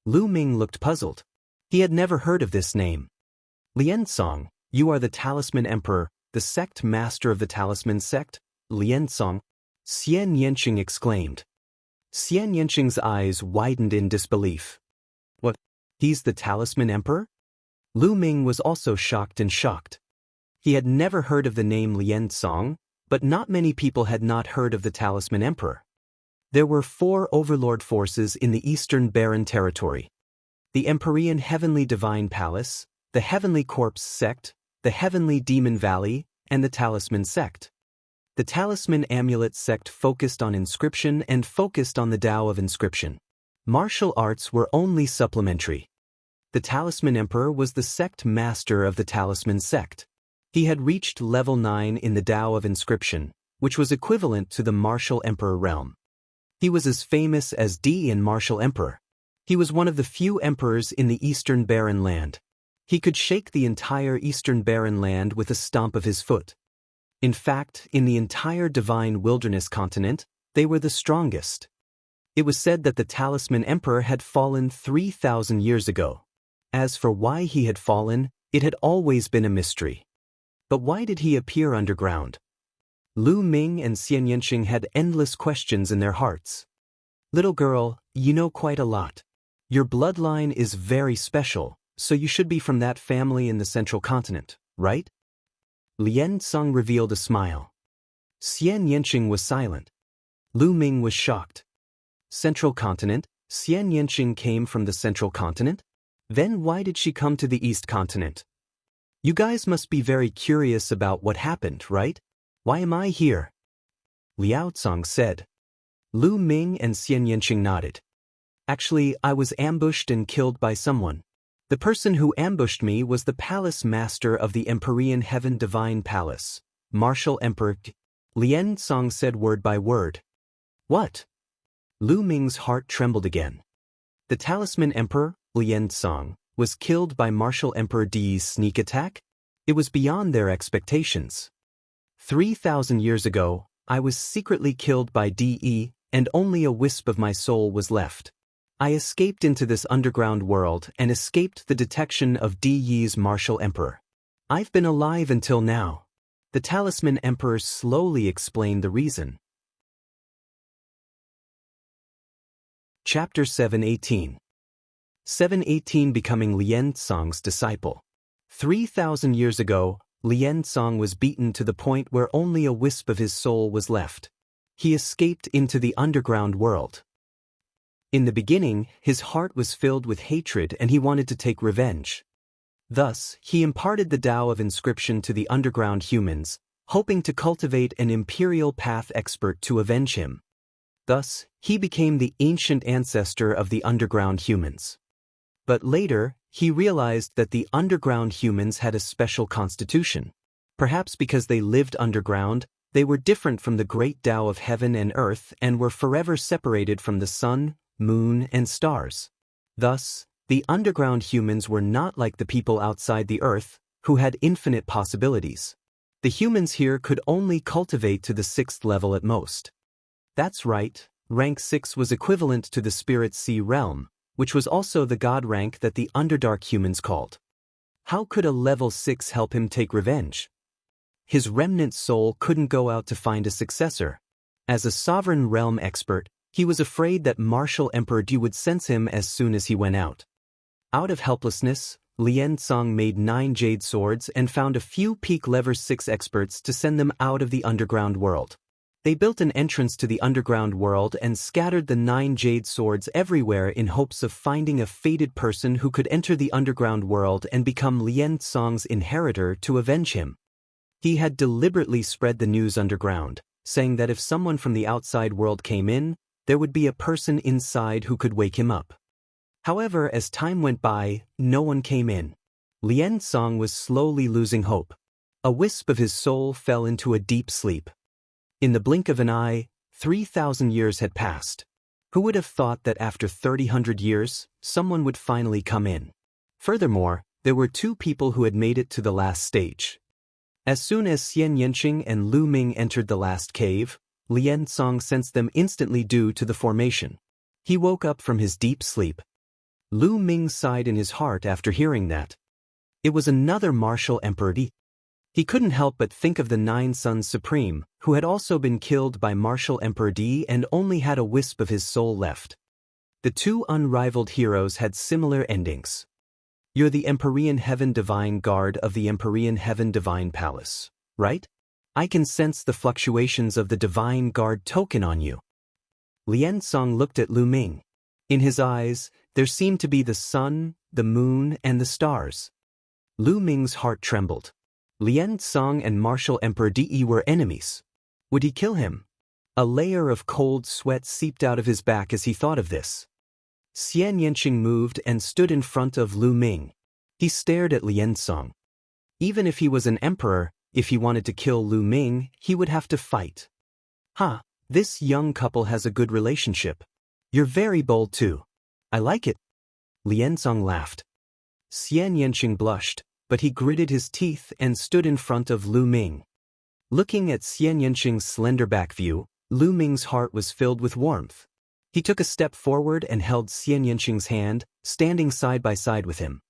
Lu Ming looked puzzled. He had never heard of this name. Lien Tsang, you are the Talisman Emperor, the sect master of the Talisman sect? Lien Tsang. Xianxia exclaimed. Xianxia's eyes widened in disbelief. What? He's the Talisman Emperor? Lu Ming was also shocked and shocked. He had never heard of the name Lien Tsang, but not many people had not heard of the Talisman Emperor. There were 4 overlord forces in the Eastern Barren Territory. The Empyrean Heavenly Divine Palace, the Heavenly Corpse Sect, the Heavenly Demon Valley, and the Talisman Sect. The Talisman Amulet Sect focused on inscription and focused on the Tao of inscription. Martial arts were only supplementary. The Talisman Emperor was the sect master of the Talisman Sect. He had reached level 9 in the Tao of inscription, which was equivalent to the Martial Emperor realm. He was as famous as D in Martial Emperor. He was one of the few emperors in the Eastern Barren Land. He could shake the entire Eastern Barren Land with a stomp of his foot. In fact, in the entire Divine Wilderness continent, they were the strongest. It was said that the Talisman Emperor had fallen 3,000 years ago. As for why he had fallen, it had always been a mystery. But why did he appear underground? Lu Ming and Xianxia had endless questions in their hearts. Little girl, you know quite a lot. Your bloodline is very special, so you should be from that family in the central continent, right? Lien Tsang revealed a smile. Xianxia was silent. Lu Ming was shocked. Central continent? Xianxia came from the central continent? Then why did she come to the East continent? You guys must be very curious about what happened, right? Why am I here? Liao Tsang said. Lu Ming and Xianxia nodded. Actually, I was ambushed and killed by someone. The person who ambushed me was the palace master of the Empyrean Heaven Divine Palace, Martial Emperor. Lien Tsang said word by word. What? Lu Ming's heart trembled again. The Talisman Emperor, Lien Tsang, was killed by Martial Emperor Di's sneak attack? It was beyond their expectations. 3,000 years ago, I was secretly killed by Di, and only a wisp of my soul was left. I escaped into this underground world and escaped the detection of Di's Martial Emperor. I've been alive until now. The Talisman Emperor slowly explained the reason. Chapter 718. 718 Becoming Lien Tsang's disciple. 3,000 years ago, Lien Tsang was beaten to the point where only a wisp of his soul was left. He escaped into the underground world. In the beginning, his heart was filled with hatred and he wanted to take revenge. Thus, he imparted the Tao of inscription to the underground humans, hoping to cultivate an imperial path expert to avenge him. Thus, he became the ancient ancestor of the underground humans. But later, he realized that the underground humans had a special constitution. Perhaps because they lived underground, they were different from the great Tao of heaven and earth and were forever separated from the sun, moon, and stars. Thus, the underground humans were not like the people outside the earth, who had infinite possibilities. The humans here could only cultivate to the 6th level at most. That's right, rank 6 was equivalent to the Spirit Sea realm, which was also the god rank that the Underdark humans called. How could a level 6 help him take revenge? His remnant soul couldn't go out to find a successor. As a sovereign realm expert, he was afraid that Martial Emperor Di would sense him as soon as he went out. Out of helplessness, Lien Tsang made 9 jade swords and found a few peak level 6 experts to send them out of the underground world. They built an entrance to the underground world and scattered the 9 jade swords everywhere in hopes of finding a fated person who could enter the underground world and become Lien Song's inheritor to avenge him. He had deliberately spread the news underground, saying that if someone from the outside world came in, there would be a person inside who could wake him up. However, as time went by, no one came in. Lien Song was slowly losing hope. A wisp of his soul fell into a deep sleep. In the blink of an eye, 3,000 years had passed. Who would have thought that after 3,000 years, someone would finally come in? Furthermore, there were 2 people who had made it to the last stage. As soon as Xianxia and Lu Ming entered the last cave, Lien Song sensed them instantly due to the formation. He woke up from his deep sleep. Lu Ming sighed in his heart after hearing that. It was another martial emperor. He couldn't help but think of the 9 Sons Supreme, who had also been killed by martial Emperor D and only had a wisp of his soul left. The 2 unrivaled heroes had similar endings. You're the Empyrean Heaven Divine Guard of the Empyrean Heaven Divine Palace, right? I can sense the fluctuations of the Divine Guard token on you. Lien Song looked at Lu Ming. In his eyes, there seemed to be the sun, the moon, and the stars. Lu Ming's heart trembled. Lien Song and martial Emperor De were enemies. Would he kill him? A layer of cold sweat seeped out of his back as he thought of this. Xianxia moved and stood in front of Lu Ming. He stared at Lien Song. Even if he was an emperor, if he wanted to kill Lu Ming, he would have to fight. This young couple has a good relationship. You're very bold too. I like it. Lien Song laughed. Xianxia blushed, but he gritted his teeth and stood in front of Lu Ming. Looking at Xianxia's slender back view, Lu Ming's heart was filled with warmth. He took a step forward and held Xianxia's hand, standing side by side with him.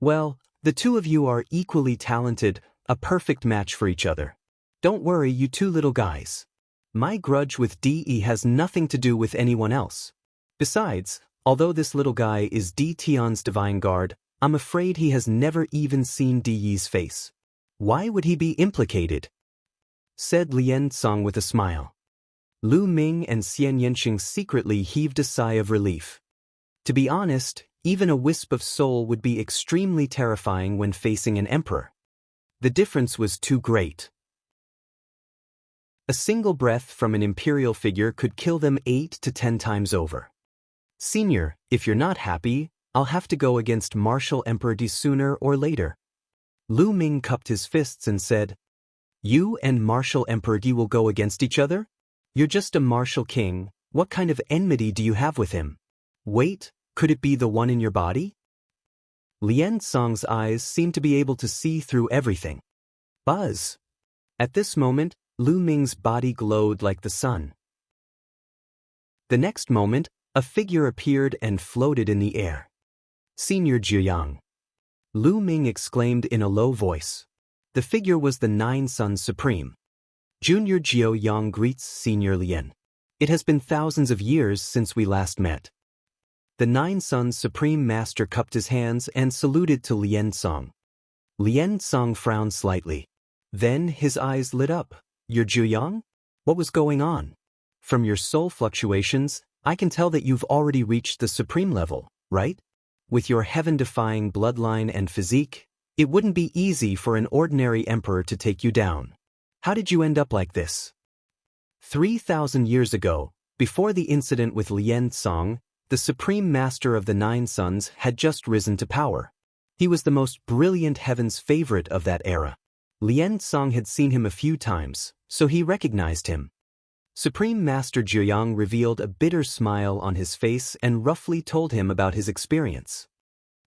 Well, the 2 of you are equally talented, a perfect match for each other. Don't worry, you 2 little guys. My grudge with De has nothing to do with anyone else. Besides, although this little guy is De Tian's divine guard, I'm afraid he has never even seen De's face. Why would he be implicated? Said Lien Song with a smile. Lu Ming and Xianxia secretly heaved a sigh of relief. To be honest, even a wisp of soul would be extremely terrifying when facing an emperor. The difference was too great. A single breath from an imperial figure could kill them 8 to 10 times over. Senior, if you're not happy, I'll have to go against martial Emperor D sooner or later. Lu Ming cupped his fists and said, You and martial Emperor D will go against each other? You're just a martial king, what kind of enmity do you have with him? Wait, could it be the one in your body? Lien Song's eyes seemed to be able to see through everything. Buzz! At this moment, Lu Ming's body glowed like the sun. The next moment, a figure appeared and floated in the air. Senior Jiuyang. Lu Ming exclaimed in a low voice. The figure was the 9 Sons Supreme. Junior Jiuyang greets Senior Lien. It has been thousands of years since we last met. The 9 Sons Supreme Master cupped his hands and saluted to Lien Song. Lien Song frowned slightly. Then his eyes lit up. You're Jiuyang? What was going on? From your soul fluctuations, I can tell that you've already reached the supreme level, right? With your heaven-defying bloodline and physique, it wouldn't be easy for an ordinary emperor to take you down. How did you end up like this? 3,000 years ago, before the incident with Lien Song, the supreme master of the 9 Sons had just risen to power. He was the most brilliant heaven's favorite of that era. Lien Song had seen him a few times, so he recognized him. Supreme Master Jiuyang revealed a bitter smile on his face and roughly told him about his experience.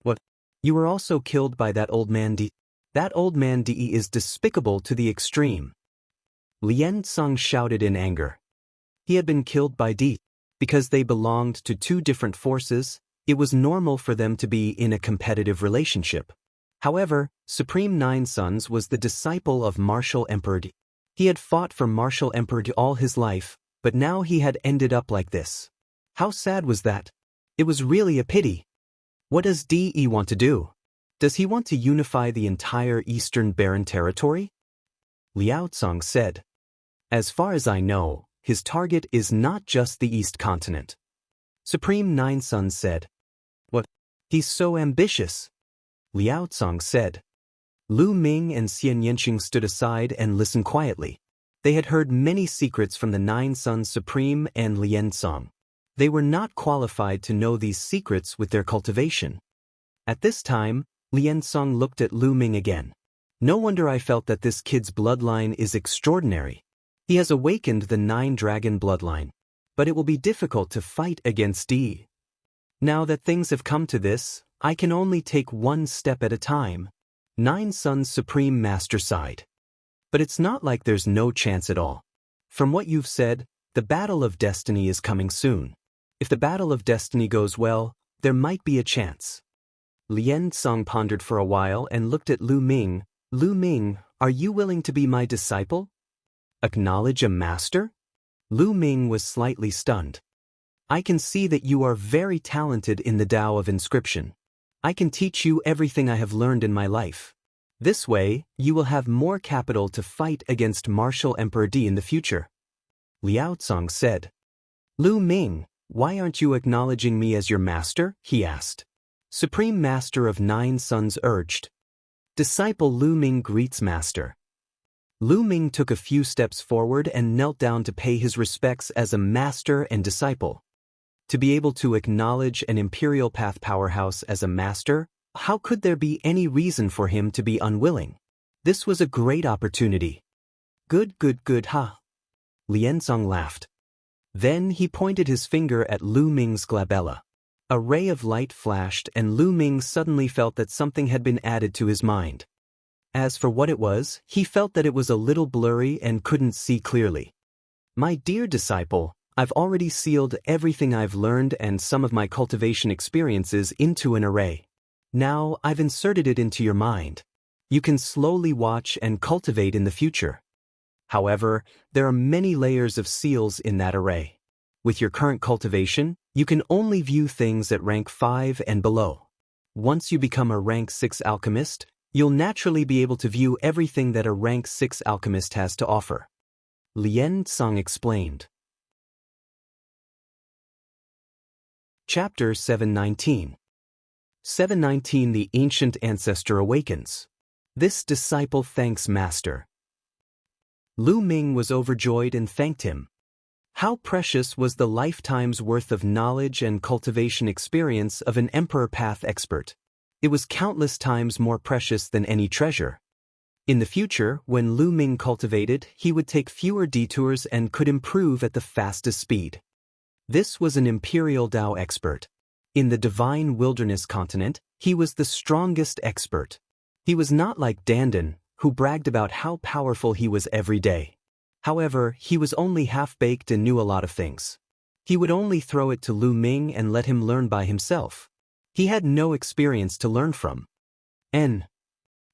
What? You were also killed by that old man De? That old man De is despicable to the extreme. Lien Song shouted in anger. He had been killed by De. Because they belonged to 2 different forces, it was normal for them to be in a competitive relationship. However, Supreme 9 Sons was the disciple of martial Emperor De. He had fought for martial Emperor De all his life, but now he had ended up like this. How sad was that? It was really a pity. What does De want to do? Does he want to unify the entire Eastern Barren territory? Liao Tsong said. As far as I know, his target is not just the East Continent. Supreme Nine Sons said. What? He's so ambitious. Liao Cong said. Lu Ming and Xianxia stood aside and listened quietly. They had heard many secrets from the Nine Sons Supreme and Liao Cong. They were not qualified to know these secrets with their cultivation. At this time, Liao Cong looked at Lu Ming again. No wonder I felt that this kid's bloodline is extraordinary. He has awakened the Nine-Dragon bloodline. But it will be difficult to fight against D. Now that things have come to this, I can only take one step at a time. Nine Sons Supreme Master sighed. But it's not like there's no chance at all. From what you've said, the Battle of Destiny is coming soon. If the Battle of Destiny goes well, there might be a chance. Liao Cong pondered for a while and looked at Lu Ming. Lu Ming, are you willing to be my disciple? Acknowledge a master? Lu Ming was slightly stunned. I can see that you are very talented in the Tao of Inscription. I can teach you everything I have learned in my life. This way, you will have more capital to fight against Martial Emperor D in the future. Liao Cong said. Lu Ming, why aren't you acknowledging me as your master? He asked. Supreme Master of Nine Sons urged. Disciple Lu Ming greets Master. Lu Ming took a few steps forward and knelt down to pay his respects as a master and disciple. To be able to acknowledge an Imperial Path powerhouse as a master, how could there be any reason for him to be unwilling? This was a great opportunity. Good, ha. Liao Cong laughed. Then he pointed his finger at Lu Ming's glabella. A ray of light flashed and Lu Ming suddenly felt that something had been added to his mind. As for what it was, he felt that it was a little blurry and couldn't see clearly. My dear disciple, I've already sealed everything I've learned and some of my cultivation experiences into an array. Now I've inserted it into your mind. You can slowly watch and cultivate in the future. However, there are many layers of seals in that array. With your current cultivation, you can only view things at rank 5 and below. Once you become a rank 6 alchemist, you'll naturally be able to view everything that a rank 6 alchemist has to offer. Liao Cong explained. Chapter 719. 719 The Ancient Ancestor Awakens. This disciple thanks Master. Lu Ming was overjoyed and thanked him. How precious was the lifetime's worth of knowledge and cultivation experience of an Emperor Path expert. It was countless times more precious than any treasure. In the future, when Lu Ming cultivated, he would take fewer detours and could improve at the fastest speed. This was an Imperial Tao expert. In the Divine Wilderness continent, he was the strongest expert. He was not like Dandan, who bragged about how powerful he was every day. However, he was only half-baked and knew a lot of things. He would only throw it to Lu Ming and let him learn by himself. He had no experience to learn from.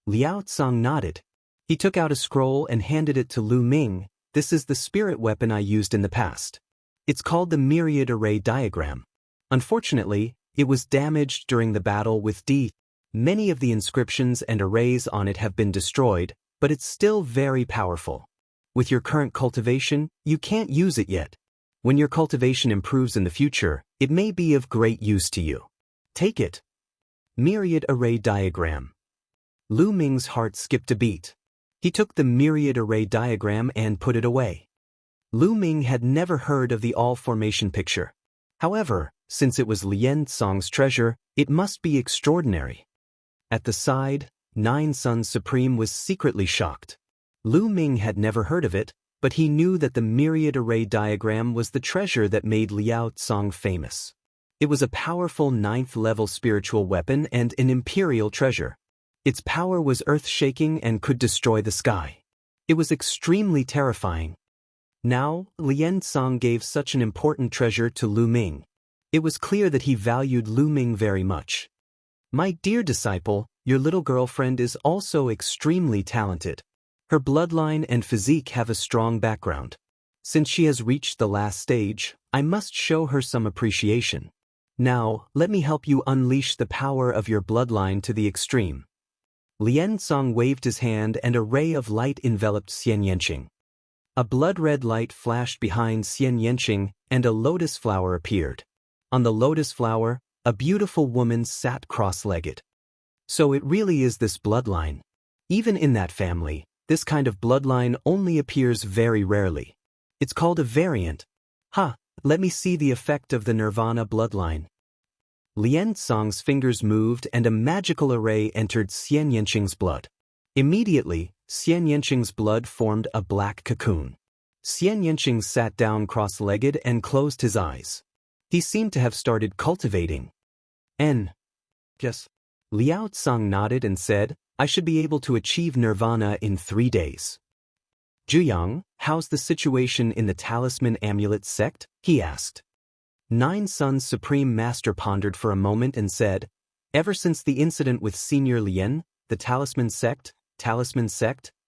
Liao Cong nodded. He took out a scroll and handed it to Lu Ming. This is the spirit weapon I used in the past. It's called the Myriad Array Diagram. Unfortunately, it was damaged during the battle with D. Many of the inscriptions and arrays on it have been destroyed, but it's still very powerful. With your current cultivation, you can't use it yet. When your cultivation improves in the future, it may be of great use to you. Take it. Myriad Array Diagram. Lu Ming's heart skipped a beat. He took the Myriad Array Diagram and put it away. Lu Ming had never heard of the all-formation picture. However, since it was Liao Cong's treasure, it must be extraordinary. At the side, Nine Sons Supreme was secretly shocked. Lu Ming had never heard of it, but he knew that the Myriad Array Diagram was the treasure that made Liao Cong famous. It was a powerful 9th-level spiritual weapon and an imperial treasure. Its power was earth-shaking and could destroy the sky. It was extremely terrifying. Now, Liao Cong gave such an important treasure to Lu Ming. It was clear that he valued Lu Ming very much. My dear disciple, your little girlfriend is also extremely talented. Her bloodline and physique have a strong background. Since she has reached the last stage, I must show her some appreciation. Now, let me help you unleash the power of your bloodline to the extreme. Liao Cong waved his hand and a ray of light enveloped Xianxia. A blood-red light flashed behind Xianxia, and a lotus flower appeared. On the lotus flower, a beautiful woman sat cross-legged. So it really is this bloodline. Even in that family, this kind of bloodline only appears very rarely. It's called a variant. Let me see the effect of the Nirvana bloodline. Lian Song's fingers moved and a magical array entered Xianxia's blood. Immediately, Xianxia's blood formed a black cocoon. Xianxia sat down cross-legged and closed his eyes. He seemed to have started cultivating. Yes. Liao Song nodded and said, I should be able to achieve nirvana in 3 days. Zhuyang, how's the situation in the Talisman Amulet sect? He asked. Nine Sun's Supreme Master pondered for a moment and said, ever since the incident with Senior Lien, the Talisman sect,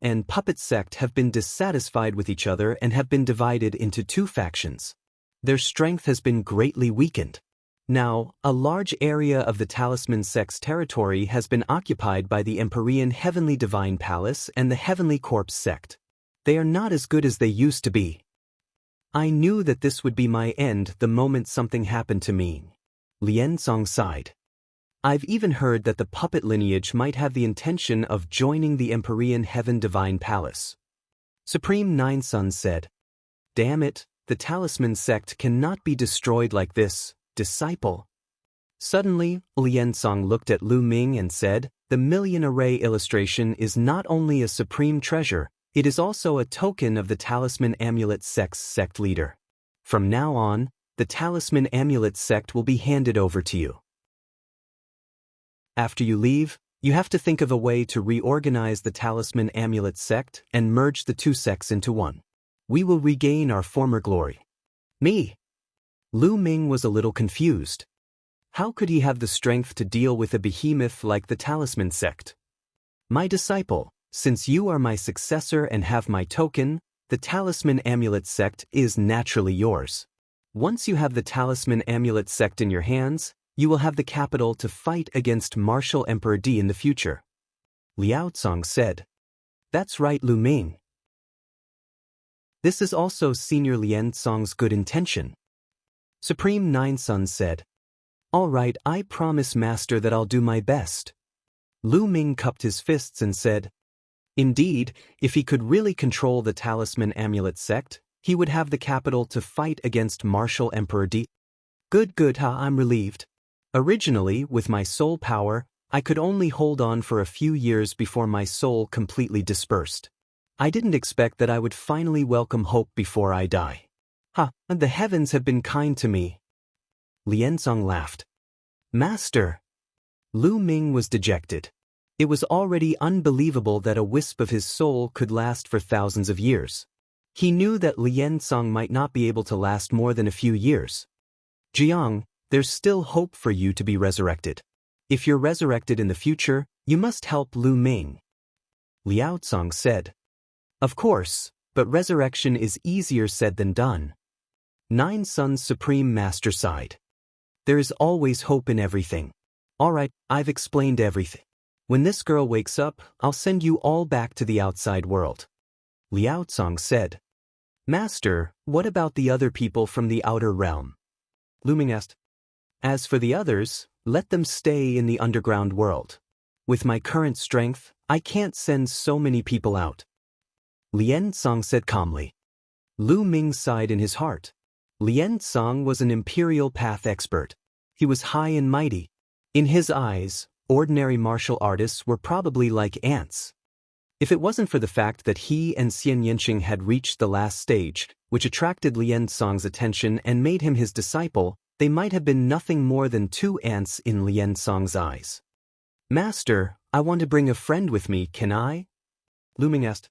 and Puppet sect have been dissatisfied with each other and have been divided into 2 factions. Their strength has been greatly weakened. Now, a large area of the Talisman sect's territory has been occupied by the Empyrean Heavenly Divine Palace and the Heavenly Corpse sect. They are not as good as they used to be. I knew that this would be my end the moment something happened to me. Lian Song sighed. I've even heard that the puppet lineage might have the intention of joining the Empyrean Heaven Divine Palace. Supreme Nine Sun said, damn it, the Talisman sect cannot be destroyed like this, disciple. Suddenly, Lian Song looked at Lu Ming and said, the million array illustration is not only a supreme treasure, it is also a token of the Talisman Amulet sect's sect leader. From now on, the Talisman Amulet sect will be handed over to you. After you leave, you have to think of a way to reorganize the Talisman Amulet sect and merge the 2 sects into one. We will regain our former glory. Me? Lu Ming was a little confused. How could he have the strength to deal with a behemoth like the Talisman sect? My disciple, since you are my successor and have my token, the Talisman Amulet sect is naturally yours. Once you have the Talisman Amulet sect in your hands, you will have the capital to fight against Martial Emperor D in the future. Liao Song said. That's right, Lu Ming. This is also Senior Lian Song's good intention. Supreme Nine Sun said. All right, I promise Master that I'll do my best. Lu Ming cupped his fists and said, indeed, if he could really control the Talisman Amulet sect, he would have the capital to fight against Martial Emperor D. Good, I'm relieved. Originally, with my soul power, I could only hold on for a few years before my soul completely dispersed. I didn't expect that I would finally welcome hope before I die. The heavens have been kind to me. Lian Song laughed. Master. Lu Ming was dejected. It was already unbelievable that a wisp of his soul could last for thousands of years. He knew that Lian Song might not be able to last more than a few years. Jiang, there's still hope for you to be resurrected. If you're resurrected in the future, you must help Lu Ming. Liao Song said. Of course, but resurrection is easier said than done. Nine Sun's Supreme Master sighed. There is always hope in everything. All right, I've explained everything. When this girl wakes up, I'll send you all back to the outside world. Liao Song said. Master, what about the other people from the outer realm? Lu Ming asked. As for the others, let them stay in the underground world. With my current strength, I can't send so many people out. Lian Song said calmly. Lu Ming sighed in his heart. Lian Song was an imperial path expert. He was high and mighty. In his eyes, ordinary martial artists were probably like ants. If it wasn't for the fact that he and Xianxia had reached the last stage, which attracted Lian Song's attention and made him his disciple, they might have been nothing more than 2 ants in Lian Song's eyes. Master, I want to bring a friend with me, can I? Lu Ming asked.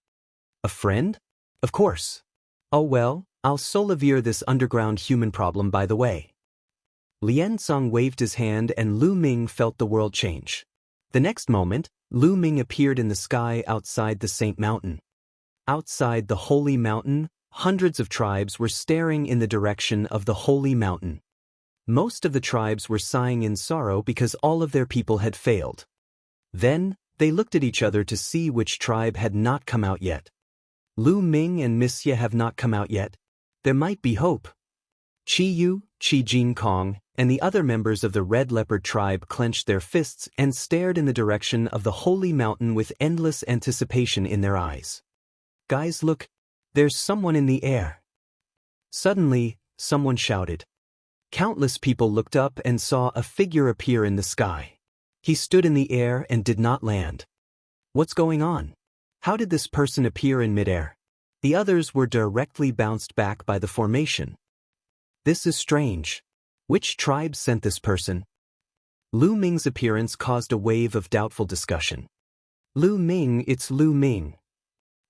A friend? Of course. Oh well, I'll solivere this underground human problem by the way. Lian Song waved his hand and Lu Ming felt the world change. The next moment, Lu Ming appeared in the sky outside the Saint Mountain. Outside the Holy Mountain, hundreds of tribes were staring in the direction of the Holy Mountain. Most of the tribes were sighing in sorrow because all of their people had failed. Then, they looked at each other to see which tribe had not come out yet. Lu Ming and Missia have not come out yet. There might be hope. Qi Yu, Qi Jinkong, and the other members of the Red Leopard tribe clenched their fists and stared in the direction of the holy mountain with endless anticipation in their eyes. Guys, look, there's someone in the air. Suddenly, someone shouted. Countless people looked up and saw a figure appear in the sky. He stood in the air and did not land. What's going on? How did this person appear in midair? The others were directly bounced back by the formation. This is strange. Which tribe sent this person? Lu Ming's appearance caused a wave of doubtful discussion. Lu Ming, it's Lu Ming.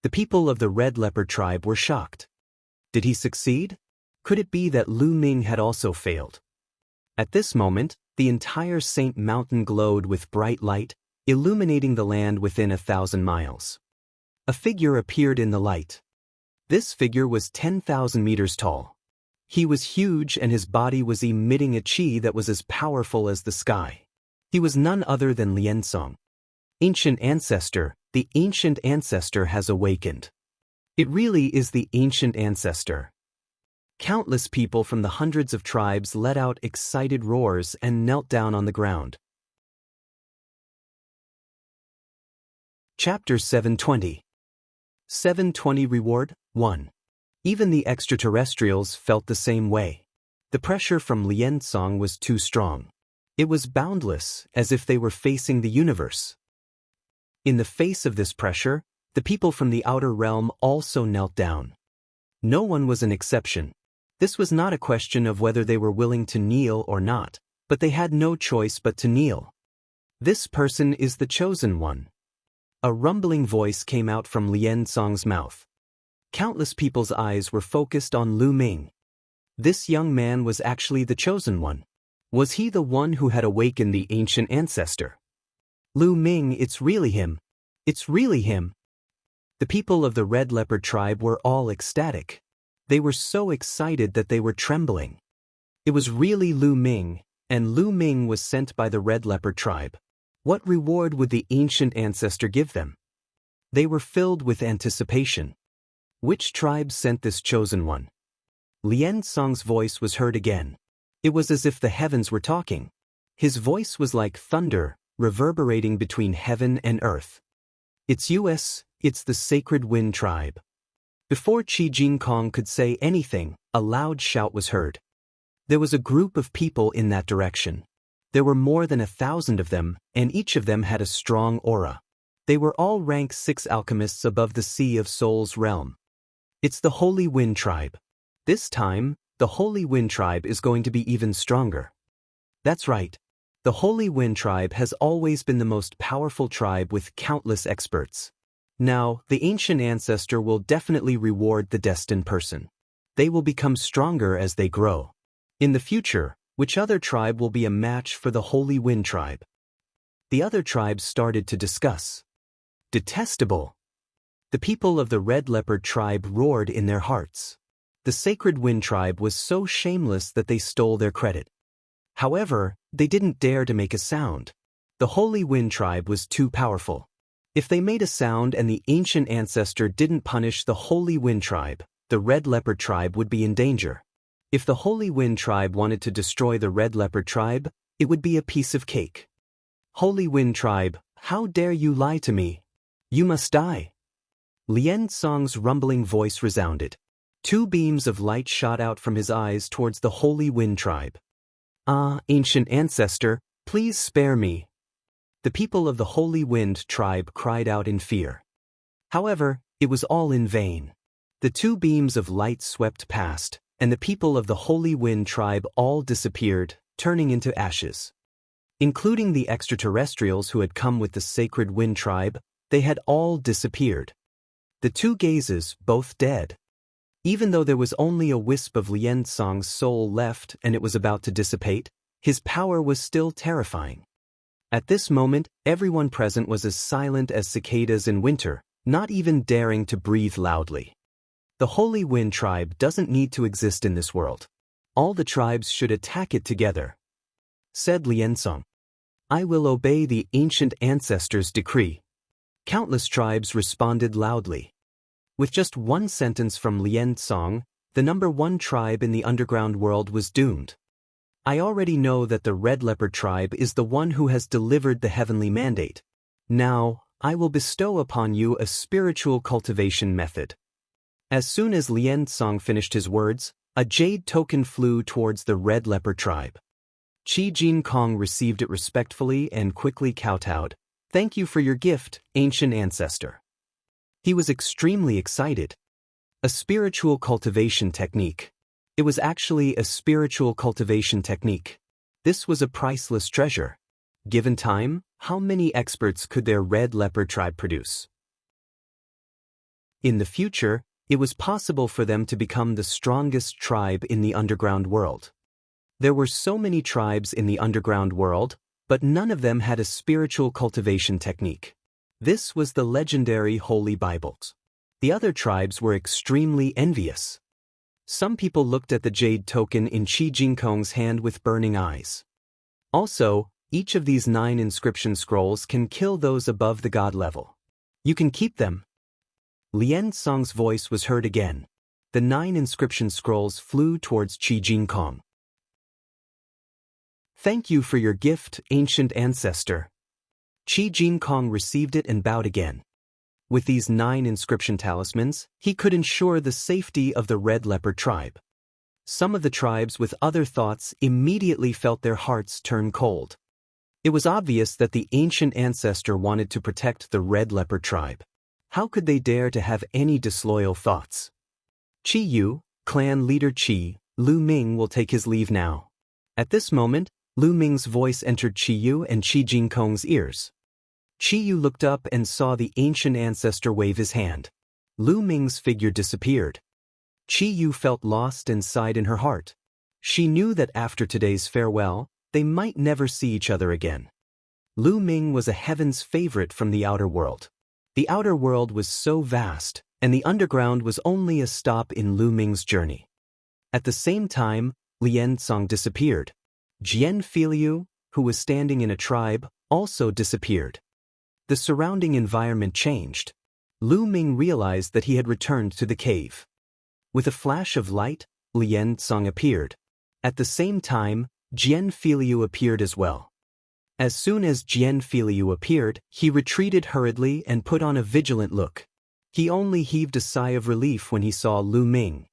The people of the Red Leopard tribe were shocked. Did he succeed? Could it be that Lu Ming had also failed? At this moment, the entire Saint Mountain glowed with bright light, illuminating the land within 1,000 miles. A figure appeared in the light. This figure was 10,000 meters tall. He was huge and his body was emitting a qi that was as powerful as the sky. He was none other than Liansong. Ancient ancestor, the ancient ancestor has awakened. It really is the ancient ancestor. Countless people from the hundreds of tribes let out excited roars and knelt down on the ground. Chapter 720. 720 Reward 1. Even the extraterrestrials felt the same way. The pressure from Liansong was too strong. It was boundless, as if they were facing the universe. In the face of this pressure, the people from the outer realm also knelt down. No one was an exception. This was not a question of whether they were willing to kneel or not, but they had no choice but to kneel. This person is the chosen one. A rumbling voice came out from Liansong's mouth. Countless people's eyes were focused on Lu Ming. This young man was actually the chosen one. Was he the one who had awakened the ancient ancestor? Lu Ming, it's really him. It's really him. The people of the Red Leopard tribe were all ecstatic. They were so excited that they were trembling. It was really Lu Ming, and Lu Ming was sent by the Red Leopard tribe. What reward would the ancient ancestor give them? They were filled with anticipation. Which tribe sent this chosen one? Liansong's voice was heard again. It was as if the heavens were talking. His voice was like thunder, reverberating between heaven and earth. It's the Sacred Wind tribe. Before Qi Jinkong could say anything, a loud shout was heard. There was a group of people in that direction. There were more than 1,000 of them, and each of them had a strong aura. They were all rank 6 alchemists above the Sea of Souls realm. It's the Holy Wind tribe. This time, the Holy Wind tribe is going to be even stronger. That's right. The Holy Wind tribe has always been the most powerful tribe with countless experts. Now, the ancient ancestor will definitely reward the destined person. They will become stronger as they grow. In the future, which other tribe will be a match for the Holy Wind tribe? The other tribes started to discuss. Detestable. The people of the Red Leopard tribe roared in their hearts. The Sacred Wind tribe was so shameless that they stole their credit. However, they didn't dare to make a sound. The Holy Wind tribe was too powerful. If they made a sound and the ancient ancestor didn't punish the Holy Wind tribe, the Red Leopard tribe would be in danger. If the Holy Wind tribe wanted to destroy the Red Leopard tribe, it would be a piece of cake. Holy Wind tribe, how dare you lie to me? You must die. Liansong's rumbling voice resounded. 2 beams of light shot out from his eyes towards the Holy Wind tribe. Ah, ancient ancestor, please spare me. The people of the Holy Wind tribe cried out in fear. However, it was all in vain. The 2 beams of light swept past, and the people of the Holy Wind tribe all disappeared, turning into ashes. Including the extraterrestrials who had come with the Sacred Wind tribe, they had all disappeared. The 2 gazes, both dead. Even though there was only a wisp of Liansong's soul left and it was about to dissipate, his power was still terrifying. At this moment, everyone present was as silent as cicadas in winter, not even daring to breathe loudly. The Holy Wind tribe doesn't need to exist in this world. All the tribes should attack it together. Said Liansong. I will obey the ancient ancestor's decree. Countless tribes responded loudly. With just one sentence from Lien Song, the #1 tribe in the underground world was doomed. I already know that the Red Leopard tribe is the one who has delivered the heavenly mandate. Now, I will bestow upon you a spiritual cultivation method. As soon as Lien Song finished his words, a jade token flew towards the Red Leopard tribe. Qi Jin Kong received it respectfully and quickly kowtowed. "Thank you for your gift, ancient ancestor." He was extremely excited. A spiritual cultivation technique. It was actually a spiritual cultivation technique. This was a priceless treasure. Given time, how many experts could their Red Leopard tribe produce? In the future, it was possible for them to become the strongest tribe in the underground world. There were so many tribes in the underground world, but none of them had a spiritual cultivation technique. This was the legendary Holy Bibles. The other tribes were extremely envious. Some people looked at the jade token in Qi Jinkong's hand with burning eyes. Also, each of these 9 inscription scrolls can kill those above the god level. You can keep them. Lien Song's voice was heard again. The 9 inscription scrolls flew towards Qi Jinkong. "Thank you for your gift, ancient ancestor." Qi Jinkong received it and bowed again. With these 9 inscription talismans, he could ensure the safety of the Red Leopard tribe. Some of the tribes with other thoughts immediately felt their hearts turn cold. It was obvious that the ancient ancestor wanted to protect the Red Leopard tribe. How could they dare to have any disloyal thoughts? "Qi Yu, clan leader Qi, Lu Ming will take his leave now." At this moment, Lu Ming's voice entered Qi Yu and Qi Jinkong's ears. Qi Yu looked up and saw the ancient ancestor wave his hand. Lu Ming's figure disappeared. Qi Yu felt lost and sighed in her heart. She knew that after today's farewell, they might never see each other again. Lu Ming was a heaven's favorite from the outer world. The outer world was so vast, and the underground was only a stop in Lu Ming's journey. At the same time, Lien Song disappeared. Jian Filiu, who was standing in a tribe, also disappeared. The surrounding environment changed. Lu Ming realized that he had returned to the cave. With a flash of light, Lien Song appeared. At the same time, Jian Filiu appeared as well. As soon as Jian Filiu appeared, he retreated hurriedly and put on a vigilant look. He only heaved a sigh of relief when he saw Lu Ming.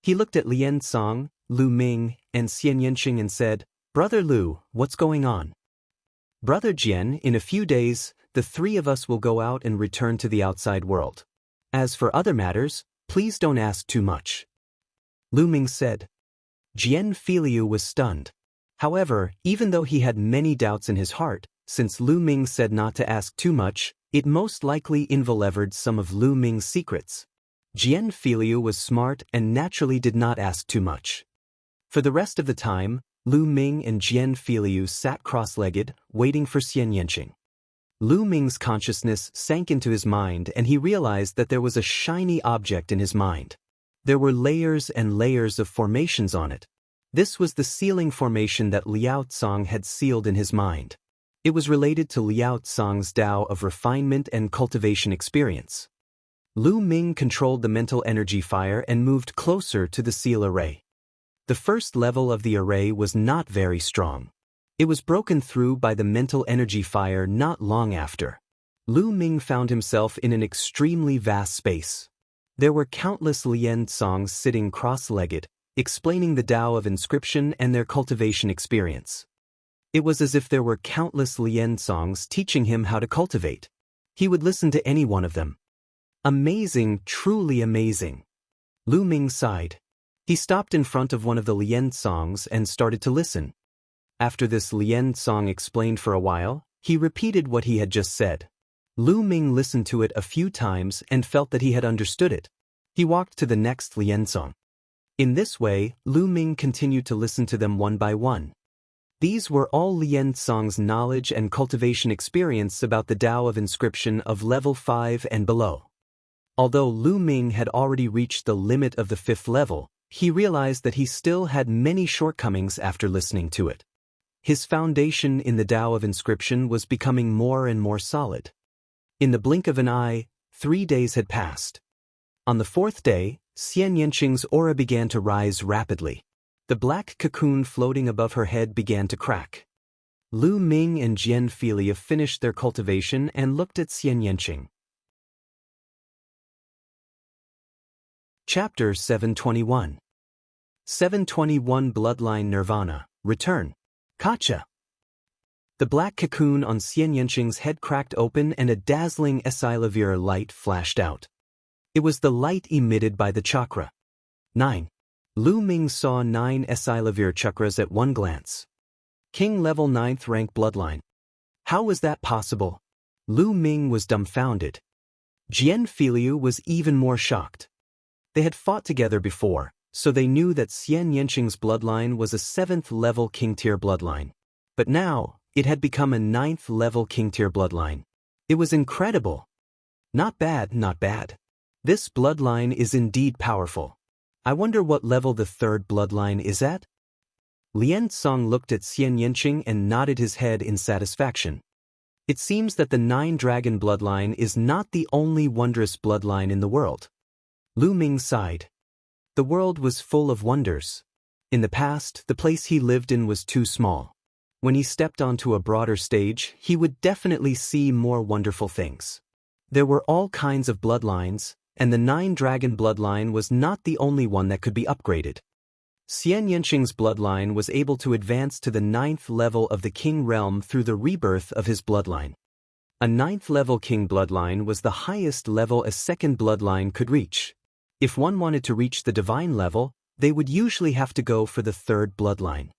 He looked at Lien Song, Lu Ming, and Xianxia and said, "Brother Lu, what's going on?" "Brother Jian, in a few days, the 3 of us will go out and return to the outside world. As for other matters, please don't ask too much," Lu Ming said. Jian Filiu was stunned. However, even though he had many doubts in his heart, since Lu Ming said not to ask too much, it most likely involved some of Lu Ming's secrets. Jian Filiu was smart and naturally did not ask too much. For the rest of the time, Lu Ming and Jian Filiu sat cross-legged, waiting for Xianxia. Lu Ming's consciousness sank into his mind and he realized that there was a shiny object in his mind. There were layers and layers of formations on it. This was the sealing formation that Liao Tsang had sealed in his mind. It was related to Liao Tsang's Tao of refinement and cultivation experience. Lu Ming controlled the mental energy fire and moved closer to the seal array. The first level of the array was not very strong. It was broken through by the mental energy fire not long after. Lu Ming found himself in an extremely vast space. There were countless Lien Songs sitting cross-legged, explaining the Tao of inscription and their cultivation experience. It was as if there were countless Lien Songs teaching him how to cultivate. He would listen to any one of them. Amazing, truly amazing. Lu Ming sighed. He stopped in front of one of the Lien Songs and started to listen. After this Lien Song explained for a while, he repeated what he had just said. Lu Ming listened to it a few times and felt that he had understood it. He walked to the next Lien Song. In this way, Lu Ming continued to listen to them one by one. These were all Lien Song's knowledge and cultivation experience about the Tao of inscription of level 5 and below. Although Lu Ming had already reached the limit of the 5th level, he realized that he still had many shortcomings after listening to it. His foundation in the Tao of inscription was becoming more and more solid. In the blink of an eye, 3 days had passed. On the fourth day, Xianxia's aura began to rise rapidly. The black cocoon floating above her head began to crack. Lu Ming and Jian Filia finished their cultivation and looked at Xianxia. Chapter 721. 721 Bloodline Nirvana, Return. Kacha. The black cocoon on Xianxia's head cracked open and a dazzling Esilavir light flashed out. It was the light emitted by the chakra. 9. Lu Ming saw 9 Esilavir chakras at one glance. King level 9th rank bloodline. How was that possible? Lu Ming was dumbfounded. Jian Filiu was even more shocked. They had fought together before, so they knew that Xianxia's bloodline was a 7th level king tier bloodline. But now, it had become a 9th level king tier bloodline. It was incredible. Not bad, not bad. This bloodline is indeed powerful. I wonder what level the 3rd bloodline is at? Lian Song looked at Xianxia and nodded his head in satisfaction. It seems that the 9-dragon bloodline is not the only wondrous bloodline in the world. Lu Ming sighed. The world was full of wonders. In the past, the place he lived in was too small. When he stepped onto a broader stage, he would definitely see more wonderful things. There were all kinds of bloodlines, and the 9-dragon bloodline was not the only one that could be upgraded. Xianxia's bloodline was able to advance to the 9th level of the king realm through the rebirth of his bloodline. A 9th level king bloodline was the highest level a 2nd bloodline could reach. If one wanted to reach the divine level, they would usually have to go for the 3rd bloodline.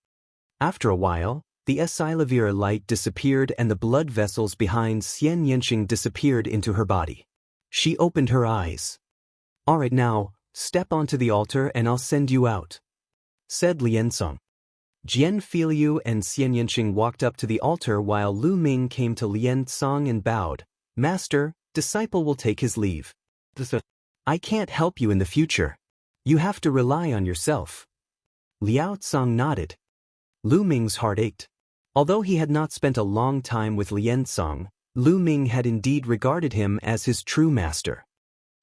After a while, the Esilavir light disappeared and the blood vessels behind Xianxia disappeared into her body. She opened her eyes. "Alright now, step onto the altar and I'll send you out," said Liansong. Jian Filiu and Xianxia walked up to the altar while Lu Ming came to Liansong and bowed. "Master, disciple will take his leave. I can't help you in the future. You have to rely on yourself." Liao Tsang nodded. Lu Ming's heart ached. Although he had not spent a long time with Liansong, Lu Ming had indeed regarded him as his true master.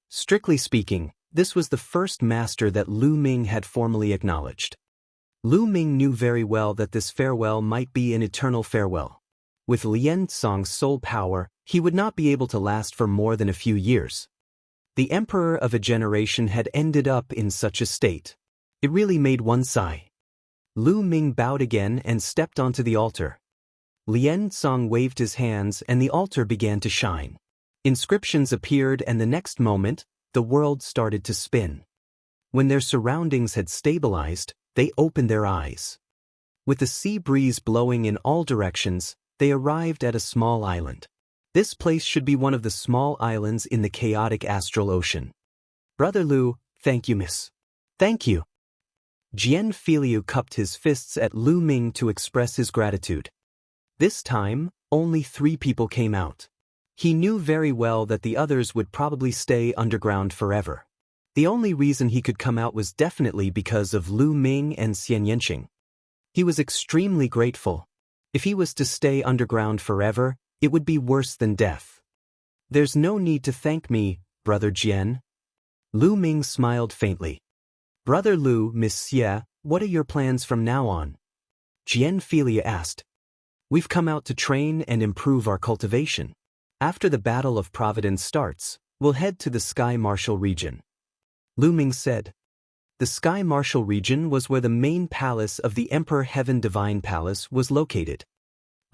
Strictly speaking, this was the first master that Lu Ming had formally acknowledged. Lu Ming knew very well that this farewell might be an eternal farewell. With Liansong's soul power, he would not be able to last for more than a few years. The emperor of a generation had ended up in such a state. It really made one sigh. Lu Ming bowed again and stepped onto the altar. Liansong waved his hands and the altar began to shine. Inscriptions appeared and the next moment, the world started to spin. When their surroundings had stabilized, they opened their eyes. With the sea breeze blowing in all directions, they arrived at a small island. This place should be one of the small islands in the chaotic astral ocean. "Brother Lu, thank you, miss." "Thank you." Jian Filiu cupped his fists at Lu Ming to express his gratitude. This time, only 3 people came out. He knew very well that the others would probably stay underground forever. The only reason he could come out was definitely because of Lu Ming and Xianxia. He was extremely grateful. If he was to stay underground forever, it would be worse than death. "There's no need to thank me, Brother Jian." Lu Ming smiled faintly. "Brother Lu, Miss Xie, what are your plans from now on?" Jian Filia asked. "We've come out to train and improve our cultivation. After the Battle of Providence starts, we'll head to the Sky Martial region." Lu Ming said. The Sky Martial region was where the main palace of the Emperor Heaven Divine Palace was located.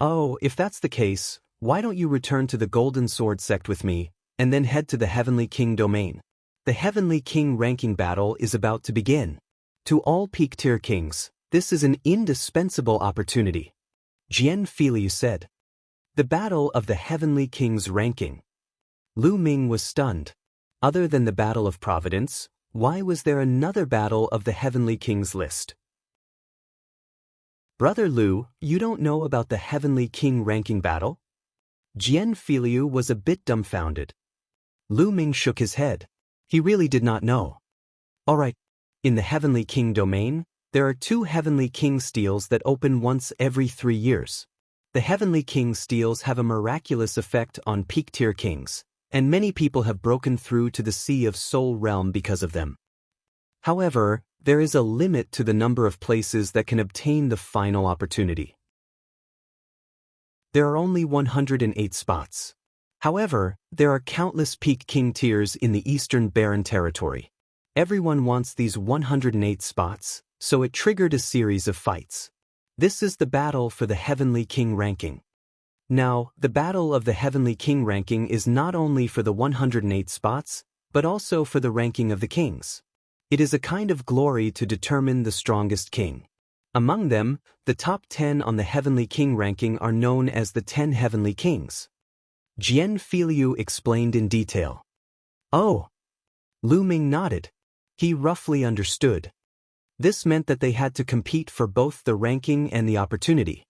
"Oh, if that's the case, why don't you return to the Golden Sword sect with me, and then head to the Heavenly King domain? The Heavenly King ranking battle is about to begin. To all peak-tier kings, this is an indispensable opportunity," Jian Filiu said. The Battle of the Heavenly King's ranking. Lu Ming was stunned. Other than the Battle of Providence, why was there another Battle of the Heavenly King's list? "Brother Lu, you don't know about the Heavenly King ranking battle?" Jian Filiu was a bit dumbfounded. Lu Ming shook his head. He really did not know. "Alright, in the Heavenly King domain, there are 2 Heavenly King steels that open once every 3 years. The Heavenly King steels have a miraculous effect on peak-tier kings, and many people have broken through to the Sea of Soul realm because of them. However, there is a limit to the number of places that can obtain the final opportunity. There are only 108 spots. However, there are countless Peak King tiers in the Eastern Barren Territory. Everyone wants these 108 spots, so it triggered a series of fights. This is the battle for the Heavenly King ranking. Now, the battle of the Heavenly King ranking is not only for the 108 spots, but also for the ranking of the kings. It is a kind of glory to determine the strongest king. Among them, the top 10 on the Heavenly King ranking are known as the 10 Heavenly Kings. Jian Filiu explained in detail. Oh! Lu Ming nodded. He roughly understood. This meant that they had to compete for both the ranking and the opportunity.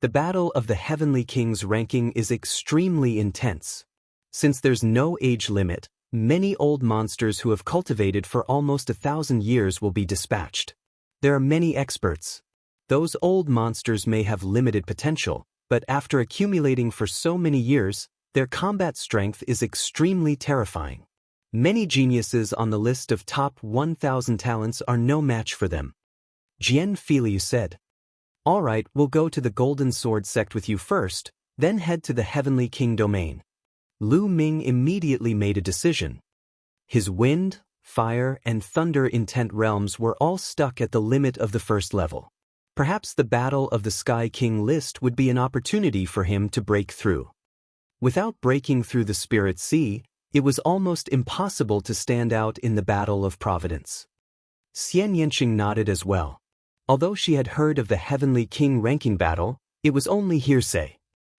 The battle of the Heavenly King's ranking is extremely intense. Since there's no age limit, many old monsters who have cultivated for almost 1,000 years will be dispatched. There are many experts. Those old monsters may have limited potential, but after accumulating for so many years, their combat strength is extremely terrifying. Many geniuses on the list of top 1,000 talents are no match for them. Jian Filiu said. All right, we'll go to the Golden Sword sect with you first, then head to the Heavenly King domain. Lu Ming immediately made a decision. His wind, fire, and thunder intent realms were all stuck at the limit of the first level. Perhaps the Battle of the Sky King list would be an opportunity for him to break through. Without breaking through the Spirit Sea, it was almost impossible to stand out in the Battle of Providence. Xianxia nodded as well. Although she had heard of the Heavenly King ranking battle, it was only hearsay.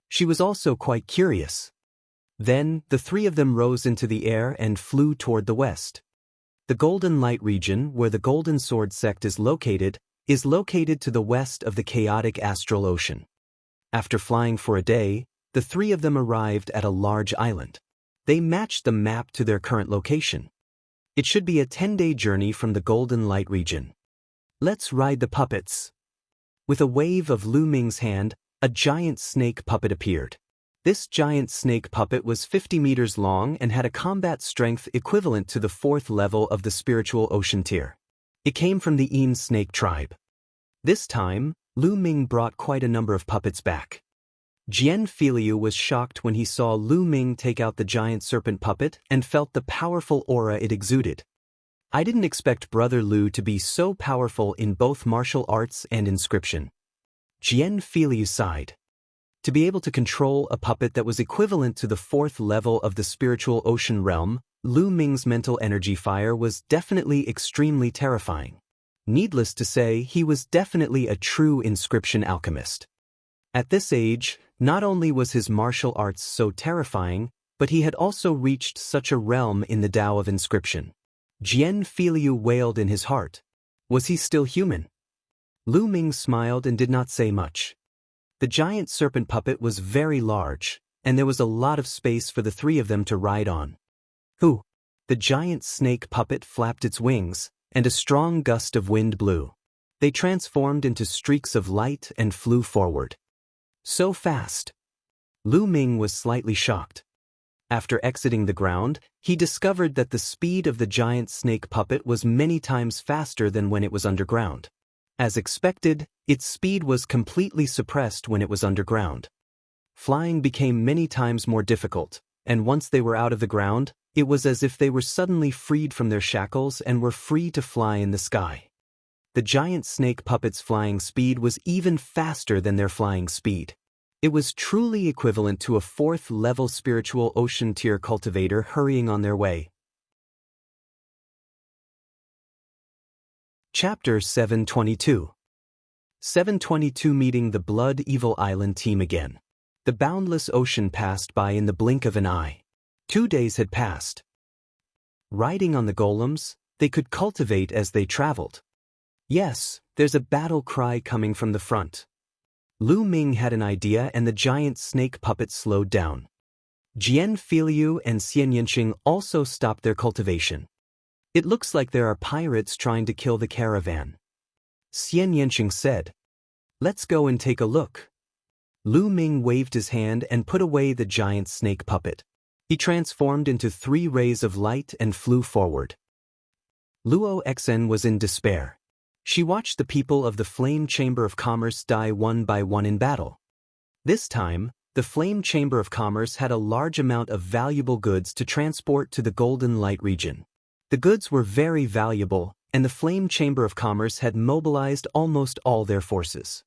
She was also quite curious. Then, the three of them rose into the air and flew toward the west. The Golden Light region, where the Golden Sword sect is located to the west of the chaotic astral ocean. After flying for a day, the three of them arrived at a large island. They matched the map to their current location. It should be a 10-day journey from the Golden Light region. Let's ride the puppets. With a wave of Lu Ming's hand, a giant snake puppet appeared. This giant snake puppet was 50 meters long and had a combat strength equivalent to the 4th level of the spiritual ocean tier. It came from the Een snake tribe. This time, Lu Ming brought quite a number of puppets back. Jian Filiu was shocked when he saw Lu Ming take out the giant serpent puppet and felt the powerful aura it exuded. I didn't expect Brother Lu to be so powerful in both martial arts and inscription. Jian Filiu sighed. To be able to control a puppet that was equivalent to the 4th level of the spiritual ocean realm, Lu Ming's mental energy fire was definitely extremely terrifying. Needless to say, he was definitely a true inscription alchemist. At this age, not only was his martial arts so terrifying, but he had also reached such a realm in the Tao of inscription. Jian Filiu wailed in his heart. Was he still human? Lu Ming smiled and did not say much. The giant serpent puppet was very large, and there was a lot of space for the three of them to ride on. Hoo! The giant snake puppet flapped its wings, and a strong gust of wind blew. They transformed into streaks of light and flew forward. So fast! Lu Ming was slightly shocked. After exiting the ground, he discovered that the speed of the giant snake puppet was many times faster than when it was underground. As expected, its speed was completely suppressed when it was underground. Flying became many times more difficult, and once they were out of the ground, it was as if they were suddenly freed from their shackles and were free to fly in the sky. The giant snake puppet's flying speed was even faster than their flying speed. It was truly equivalent to a 4th level spiritual ocean tier cultivator hurrying on their way. Chapter 722. 722 Meeting the Blood Evil Island team again. The boundless ocean passed by in the blink of an eye. 2 days had passed. Riding on the golems, they could cultivate as they traveled. Yes, there's a battle cry coming from the front. Lu Ming had an idea and the giant snake puppet slowed down. Jian Filiu and Xianxia also stopped their cultivation. It looks like there are pirates trying to kill the caravan. Xianxia said. Let's go and take a look. Lu Ming waved his hand and put away the giant snake puppet. He transformed into 3 rays of light and flew forward. Luo Xen was in despair. She watched the people of the Flame Chamber of Commerce die one by one in battle. This time, the Flame Chamber of Commerce had a large amount of valuable goods to transport to the Golden Light region. The goods were very valuable, and the Flame Chamber of Commerce had mobilized almost all their forces.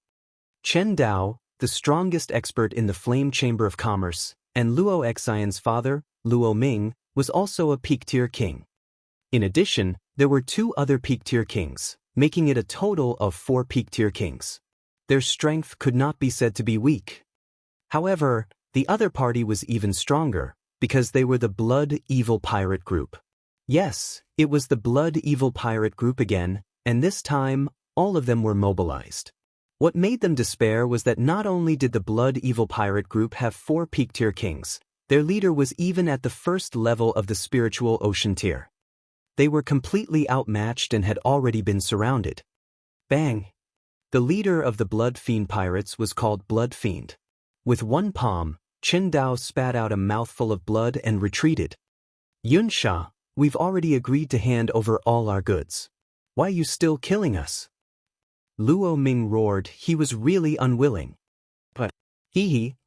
Chen Dao, the strongest expert in the Flame Chamber of Commerce, and Luo Xian's father, Luo Ming, was also a peak-tier king. In addition, there were 2 other peak-tier kings, making it a total of 4 peak-tier kings. Their strength could not be said to be weak. However, the other party was even stronger, because they were the Blood Evil Pirate Group. Yes, it was the Blood Evil Pirate Group again, and this time, all of them were mobilized. What made them despair was that not only did the Blood Evil Pirate Group have 4 peak-tier kings, their leader was even at the first level of the spiritual ocean tier. They were completely outmatched and had already been surrounded. Bang! The leader of the Blood Fiend Pirates was called Blood Fiend. With one palm, Chen Dao spat out a mouthful of blood and retreated. Yunsha, we've already agreed to hand over all our goods. Why are you still killing us? Luo Ming roared. He was really unwilling. But,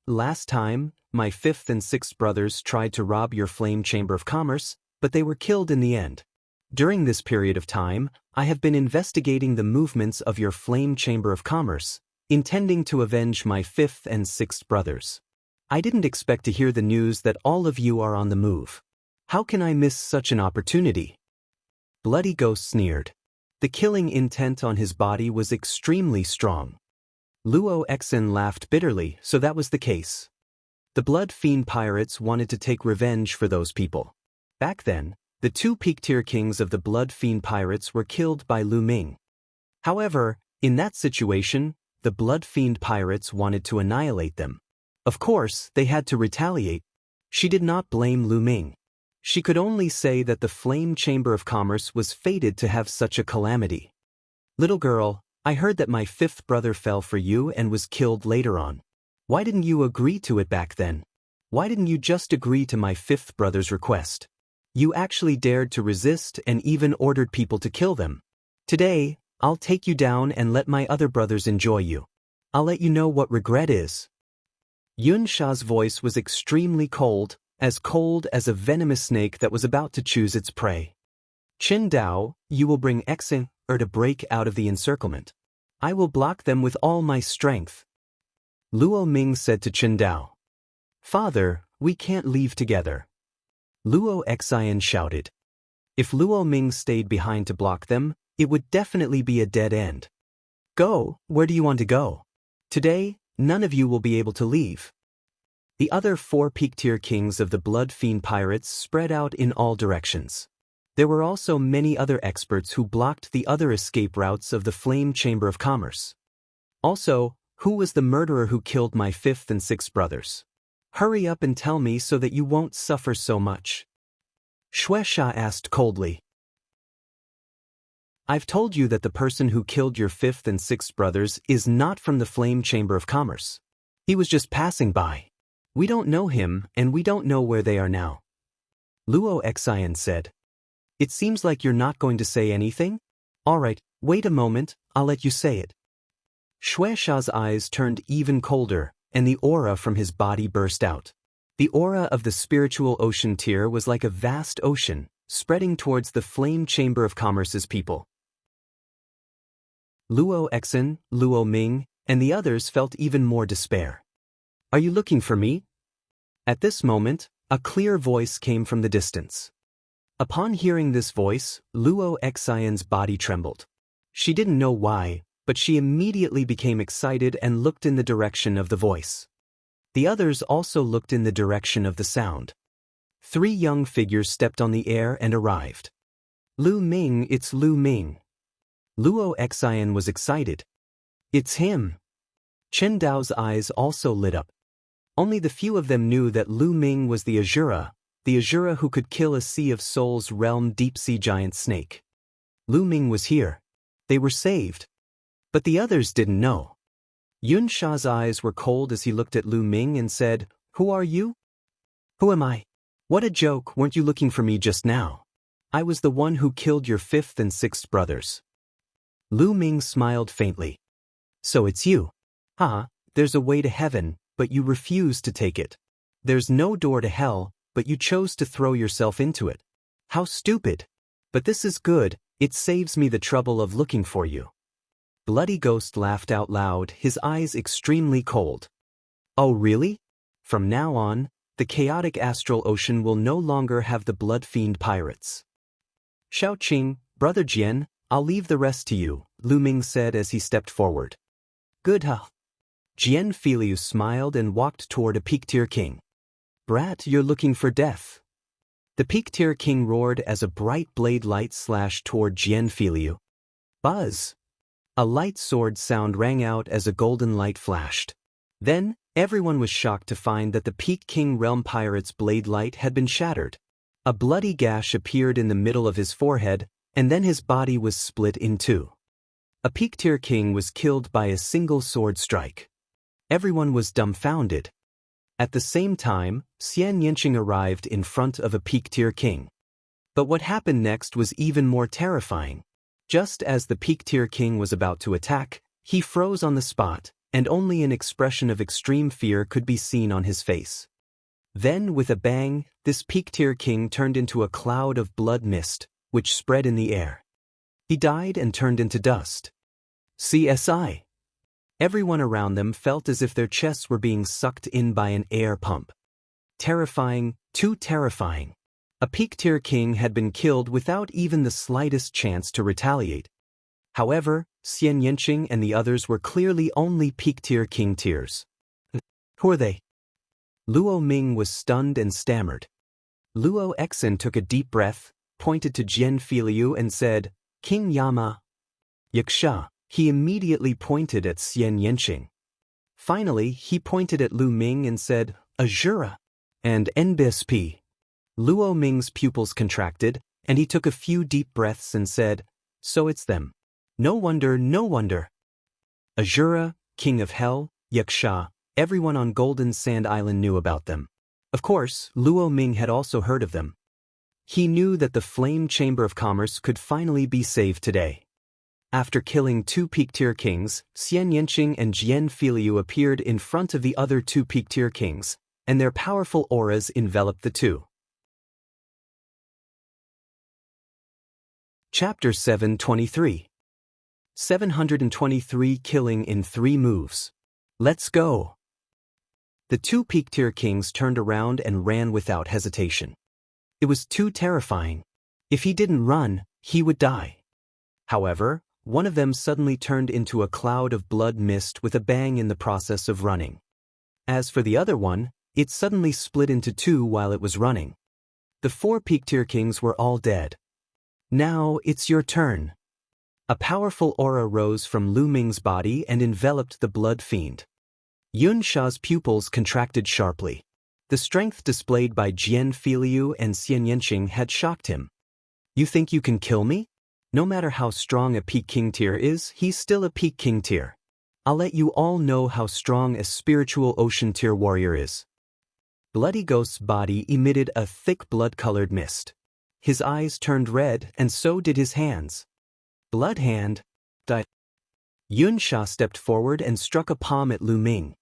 last time, my 5th and 6th brothers tried to rob your Flame Chamber of Commerce, but they were killed in the end. During this period of time, I have been investigating the movements of your Flame Chamber of Commerce, intending to avenge my 5th and 6th brothers. I didn't expect to hear the news that all of you are on the move. How can I miss such an opportunity? Bloody Ghost sneered. The killing intent on his body was extremely strong. Luo Xen laughed bitterly, so that was the case. The Blood Fiend Pirates wanted to take revenge for those people. Back then, the 2 peak-tier kings of the Blood Fiend Pirates were killed by Lu Ming. However, in that situation, the Blood Fiend Pirates wanted to annihilate them. Of course, they had to retaliate. She did not blame Lu Ming. She could only say that the Flame Chamber of Commerce was fated to have such a calamity. Little girl, I heard that my 5th brother fell for you and was killed later on. Why didn't you agree to it back then? Why didn't you just agree to my 5th brother's request? You actually dared to resist and even ordered people to kill them. Today, I'll take you down and let my other brothers enjoy you. I'll let you know what regret is. Yun Sha's voice was extremely cold as a venomous snake that was about to choose its prey. Chen Dao, you will bring Xing to break out of the encirclement. I will block them with all my strength. Luo Ming said to Chen Dao. Father, we can't leave together. Luo Xian shouted. If Luo Ming stayed behind to block them, it would definitely be a dead end. Go, where do you want to go? Today, none of you will be able to leave. The other 4 peak-tier kings of the Blood Fiend Pirates spread out in all directions. There were also many other experts who blocked the other escape routes of the Flame Chamber of Commerce. Also, who was the murderer who killed my 5th and 6th brothers? Hurry up and tell me so that you won't suffer so much. Shueisha asked coldly. I've told you that the person who killed your 5th and 6th brothers is not from the Flame Chamber of Commerce. He was just passing by. We don't know him, and we don't know where they are now. Luo Xian said. It seems like you're not going to say anything? All right, wait a moment, I'll let you say it. Shueisha's eyes turned even colder, and the aura from his body burst out. The aura of the spiritual ocean tier was like a vast ocean, spreading towards the Flame Chamber of Commerce's people. Luo Xen, Luo Ming, and the others felt even more despair. Are you looking for me? At this moment, a clear voice came from the distance. Upon hearing this voice, Luo Xian's body trembled. She didn't know why, but she immediately became excited and looked in the direction of the voice. The others also looked in the direction of the sound. 3 young figures stepped on the air and arrived. Lu Ming, it's Lu Ming. Luo Xian was excited. It's him. Chen Dao's eyes also lit up. Only the few of them knew that Lu Ming was the Azura who could kill a Sea of Souls realm deep-sea giant snake. Lu Ming was here. They were saved. But the others didn't know. Yun Sha's eyes were cold as he looked at Lu Ming and said, Who are you? Who am I? What a joke, weren't you looking for me just now? I was the one who killed your fifth and sixth brothers. Lu Ming smiled faintly. So it's you. Haha, there's a way to heaven, but you refuse to take it. There's no door to hell, but you chose to throw yourself into it. How stupid. But this is good, it saves me the trouble of looking for you. Bloody Ghost laughed out loud, his eyes extremely cold. Oh really? From now on, the chaotic astral ocean will no longer have the blood fiend pirates. Shao Qing, Brother Jian, I'll leave the rest to you, Lu Ming said as he stepped forward. Good huh? Jian Filiu smiled and walked toward a peak-tier king. Brat, you're looking for death. The peak-tier king roared as a bright blade light slashed toward Jian Filiu. Buzz! A light sword sound rang out as a golden light flashed. Then, everyone was shocked to find that the Peak King Realm Pirate's blade light had been shattered. A bloody gash appeared in the middle of his forehead, and then his body was split in two. A peak-tier king was killed by a single sword strike. Everyone was dumbfounded. At the same time, Xianxia arrived in front of a peak-tier king. But what happened next was even more terrifying. Just as the peak-tier king was about to attack, he froze on the spot, and only an expression of extreme fear could be seen on his face. Then, with a bang, this peak-tier king turned into a cloud of blood mist, which spread in the air. He died and turned into dust. CSI. Everyone around them felt as if their chests were being sucked in by an air pump. Terrifying, too terrifying. A peak-tier king had been killed without even the slightest chance to retaliate. However, Xianxia and the others were clearly only peak-tier king tiers. Who are they? Luo Ming was stunned and stammered. Luo Exin took a deep breath, pointed to Jian Filiu and said, King Yama. Yaksha. He immediately pointed at Xianxia. Finally, he pointed at Lu Ming and said, Azura. And NBSP. Luo Ming's pupils contracted, and he took a few deep breaths and said, So it's them. No wonder, no wonder. Azura, King of Hell, Yaksha, everyone on Golden Sand Island knew about them. Of course, Luo Ming had also heard of them. He knew that the Flame Chamber of Commerce could finally be saved today. After killing two peak-tier kings, Xianxia and Jian Filiu appeared in front of the other two peak-tier kings, and their powerful auras enveloped the two. Chapter 723. 723 Killing in 3 Moves. Let's go! The two peak-tier kings turned around and ran without hesitation. It was too terrifying. If he didn't run, he would die. However, one of them suddenly turned into a cloud of blood mist with a bang in the process of running. As for the other one, it suddenly split into 2 while it was running. The 4 peak-tier kings were all dead. Now it's your turn. A powerful aura rose from Lu Ming's body and enveloped the blood fiend. Yun Sha's pupils contracted sharply. The strength displayed by Jian Filiu and Xianxia had shocked him. You think you can kill me? No matter how strong a peak king tier is, he's still a peak king tier. I'll let you all know how strong a spiritual ocean tier warrior is. Bloody Ghost's body emitted a thick blood-colored mist. His eyes turned red, and so did his hands. Blood Hand. Yun Sha stepped forward and struck a palm at Lu Ming.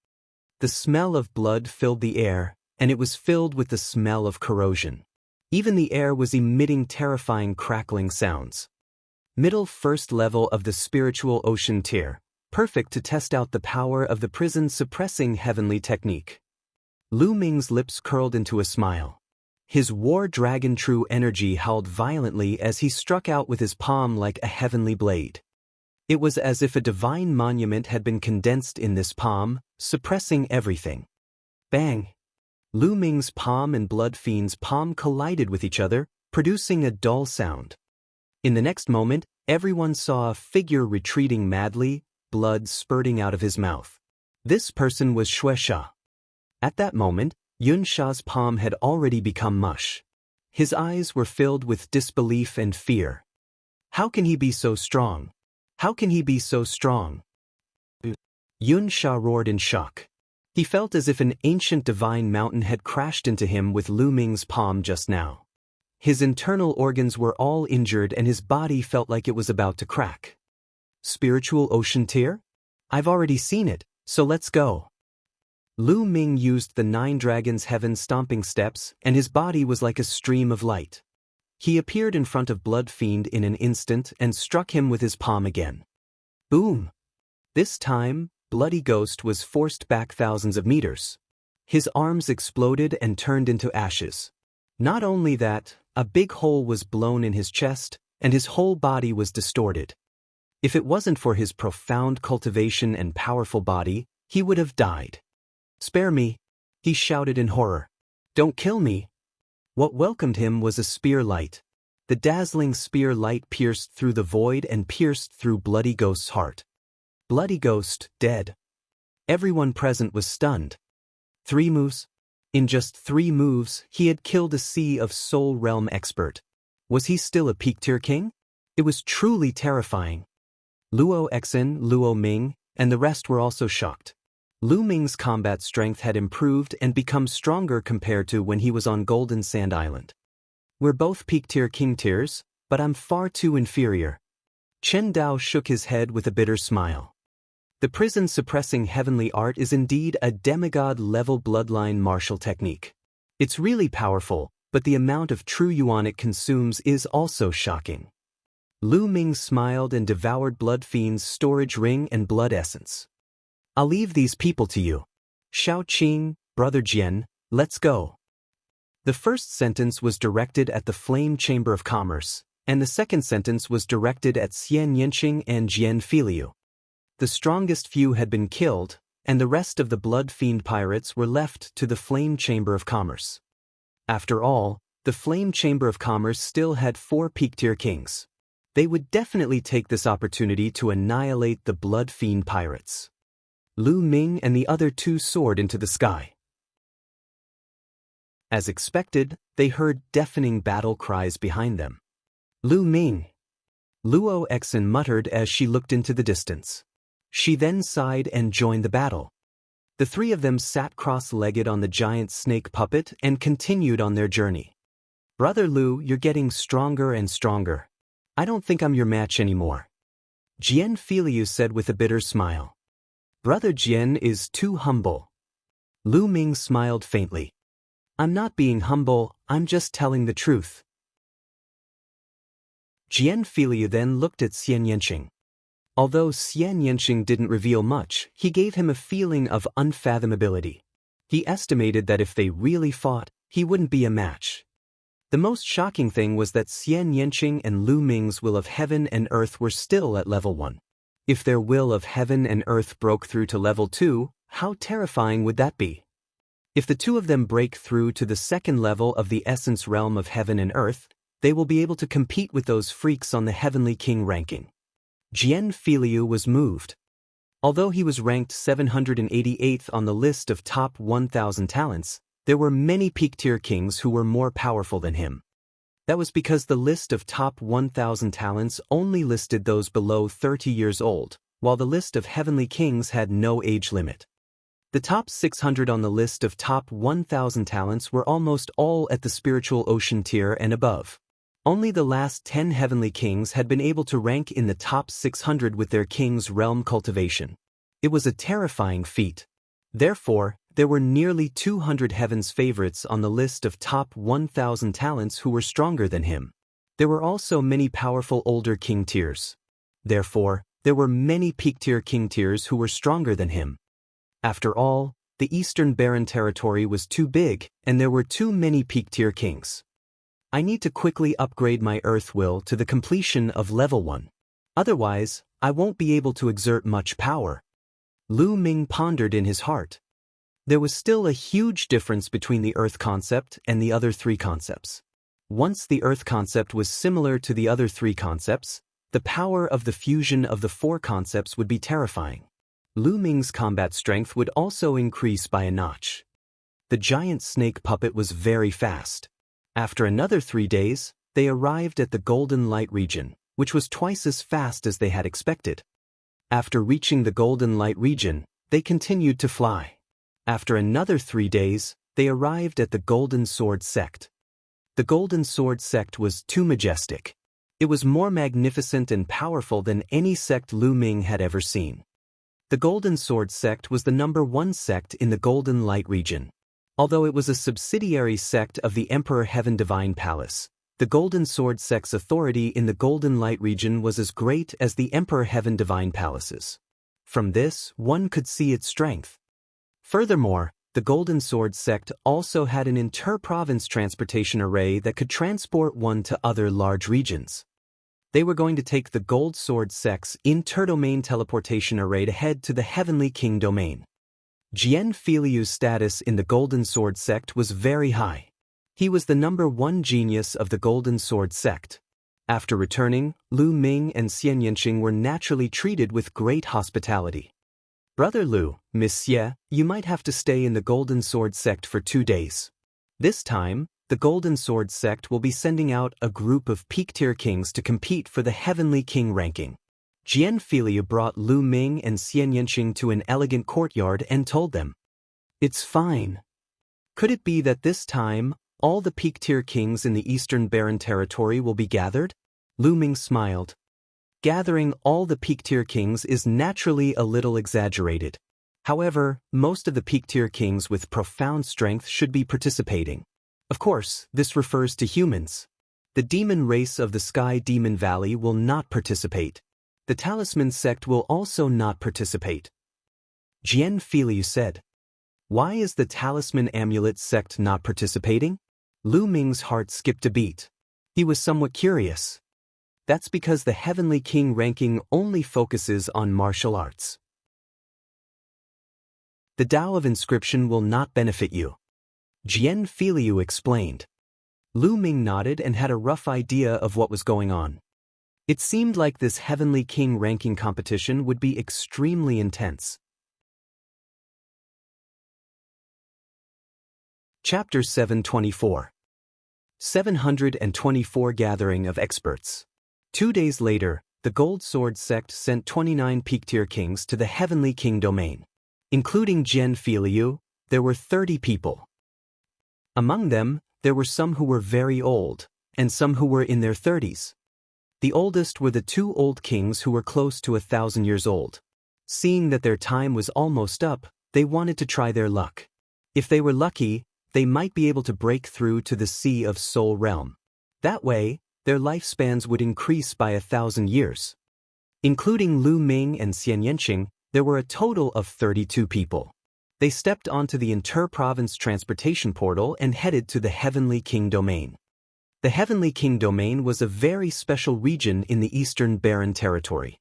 The smell of blood filled the air, and it was filled with the smell of corrosion. Even the air was emitting terrifying crackling sounds. Middle first level of the spiritual ocean tier, perfect to test out the power of the prison-suppressing heavenly technique. Lu Ming's lips curled into a smile. His war dragon true energy howled violently as he struck out with his palm like a heavenly blade. It was as if a divine monument had been condensed in this palm, suppressing everything. Bang! Lu Ming's palm and Blood Fiend's palm collided with each other, producing a dull sound. In the next moment, everyone saw a figure retreating madly, blood spurting out of his mouth. This person was Xue Sha. At that moment, Yun Sha's palm had already become mush. His eyes were filled with disbelief and fear. How can he be so strong? How can he be so strong? Yun Sha roared in shock. He felt as if an ancient divine mountain had crashed into him with Lu Ming's palm just now. His internal organs were all injured and his body felt like it was about to crack. Spiritual ocean tear? I've already seen it, so let's go. Lu Ming used the 9 dragons' heaven stomping steps, and his body was like a stream of light. He appeared in front of Blood Fiend in an instant and struck him with his palm again. Boom! This time, Bloody Ghost was forced back thousands of meters. His arms exploded and turned into ashes. Not only that, a big hole was blown in his chest, and his whole body was distorted. If it wasn't for his profound cultivation and powerful body, he would have died. "Spare me," he shouted in horror. "Don't kill me." What welcomed him was a spear light. The dazzling spear light pierced through the void and pierced through Bloody Ghost's heart. Bloody Ghost, dead. Everyone present was stunned. 3 moves? In just 3 moves, he had killed a Sea of Soul Realm expert. Was he still a peak-tier king? It was truly terrifying. Luo Exin, Luo Ming, and the rest were also shocked. Lu Ming's combat strength had improved and become stronger compared to when he was on Golden Sand Island. We're both peak-tier king tiers, but I'm far too inferior. Chen Dao shook his head with a bitter smile. The prison-suppressing heavenly art is indeed a demigod-level bloodline martial technique. It's really powerful, but the amount of true yuan it consumes is also shocking. Lu Ming smiled and devoured Blood Fiend's storage ring and blood essence. I'll leave these people to you. Shao Qing, Brother Jian, let's go. The first sentence was directed at the Flame Chamber of Commerce, and the second sentence was directed at Xianxia and Jian Filiu. The strongest few had been killed, and the rest of the Blood Fiend pirates were left to the Flame Chamber of Commerce. After all, the Flame Chamber of Commerce still had 4 peak-tier kings. They would definitely take this opportunity to annihilate the Blood Fiend pirates. Lu Ming and the other 2 soared into the sky. As expected, they heard deafening battle cries behind them. Lu Ming! Luo Exin muttered as she looked into the distance. She then sighed and joined the battle. The 3 of them sat cross-legged on the giant snake puppet and continued on their journey. Brother Lu, you're getting stronger and stronger. I don't think I'm your match anymore. Jian Filiu said with a bitter smile. Brother Jian is too humble. Lu Ming smiled faintly. I'm not being humble, I'm just telling the truth. Jian Filiu then looked at Xianxia. Although Xianxia didn't reveal much, he gave him a feeling of unfathomability. He estimated that if they really fought, he wouldn't be a match. The most shocking thing was that Xianxia and Lu Ming's will of heaven and earth were still at level 1. If their will of heaven and earth broke through to level 2, how terrifying would that be? If the 2 of them break through to the 2nd level of the essence realm of heaven and earth, they will be able to compete with those freaks on the Heavenly King ranking. Jian Filiu was moved. Although he was ranked 788th on the list of top 1,000 talents, there were many peak-tier kings who were more powerful than him. That was because the list of top 1,000 talents only listed those below 30 years old, while the list of heavenly kings had no age limit. The top 600 on the list of top 1,000 talents were almost all at the spiritual ocean tier and above. Only the last 10 heavenly kings had been able to rank in the top 600 with their king's realm cultivation. It was a terrifying feat. Therefore, there were nearly 200 heaven's favorites on the list of top 1,000 talents who were stronger than him. There were also many powerful older king tiers. Therefore, there were many peak-tier king tiers who were stronger than him. After all, the Eastern Barren territory was too big, and there were too many peak-tier kings. I need to quickly upgrade my Earth Will to the completion of level 1. Otherwise, I won't be able to exert much power. Lu Ming pondered in his heart. There was still a huge difference between the Earth concept and the other 3 concepts. Once the Earth concept was similar to the other 3 concepts, the power of the fusion of the 4 concepts would be terrifying. Lu Ming's combat strength would also increase by a notch. The giant snake puppet was very fast. After another 3 days, they arrived at the Golden Light region, which was twice as fast as they had expected. After reaching the Golden Light region, they continued to fly. After another 3 days, they arrived at the Golden Sword Sect. The Golden Sword Sect was too majestic. It was more magnificent and powerful than any sect Lu Ming had ever seen. The Golden Sword Sect was the #1 sect in the Golden Light region. Although it was a subsidiary sect of the Emperor Heaven Divine Palace, the Golden Sword Sect's authority in the Golden Light region was as great as the Emperor Heaven Divine Palace's. From this, one could see its strength. Furthermore, the Golden Sword Sect also had an inter-province transportation array that could transport one to other large regions. They were going to take the Gold Sword Sect's inter-domain teleportation array to head to the Heavenly King domain. Jian Filiu's status in the Golden Sword Sect was very high. He was the #1 genius of the Golden Sword Sect. After returning, Lu Ming and Xianxia were naturally treated with great hospitality. "Brother Lu, Miss Xie, you might have to stay in the Golden Sword Sect for 2 days. This time, the Golden Sword Sect will be sending out a group of peak-tier kings to compete for the Heavenly King ranking." Jian Filiu brought Lu Ming and Xianxia to an elegant courtyard and told them, "It's fine. Could it be that this time, all the peak-tier kings in the Eastern Barren Territory will be gathered?" Lu Ming smiled. Gathering all the peak-tier kings is naturally a little exaggerated. However, most of the peak-tier kings with profound strength should be participating. Of course, this refers to humans. The demon race of the Sky Demon Valley will not participate. The Talisman sect will also not participate. Jian Filiu said. "Why is the Talisman Amulet sect not participating?" Lu Ming's heart skipped a beat. He was somewhat curious. That's because the Heavenly King ranking only focuses on martial arts. The Tao of Inscription will not benefit you. Jian Filiu explained. Lu Ming nodded and had a rough idea of what was going on. It seemed like this Heavenly King ranking competition would be extremely intense. Chapter 724. 724 Gathering of Experts. 2 days later, the Gold Sword Sect sent 29 peak-tier kings to the Heavenly King domain. Including Jian Filiu, there were 30 people. Among them, there were some who were very old, and some who were in their 30s. The oldest were the 2 old kings who were close to 1,000 years old. Seeing that their time was almost up, they wanted to try their luck. If they were lucky, they might be able to break through to the Sea of Soul Realm. That way, their lifespans would increase by 1,000 years. Including Lu Ming and Xianxia, there were a total of 32 people. They stepped onto the inter-province transportation portal and headed to the Heavenly King domain. The Heavenly King domain was a very special region in the Eastern Barren Territory.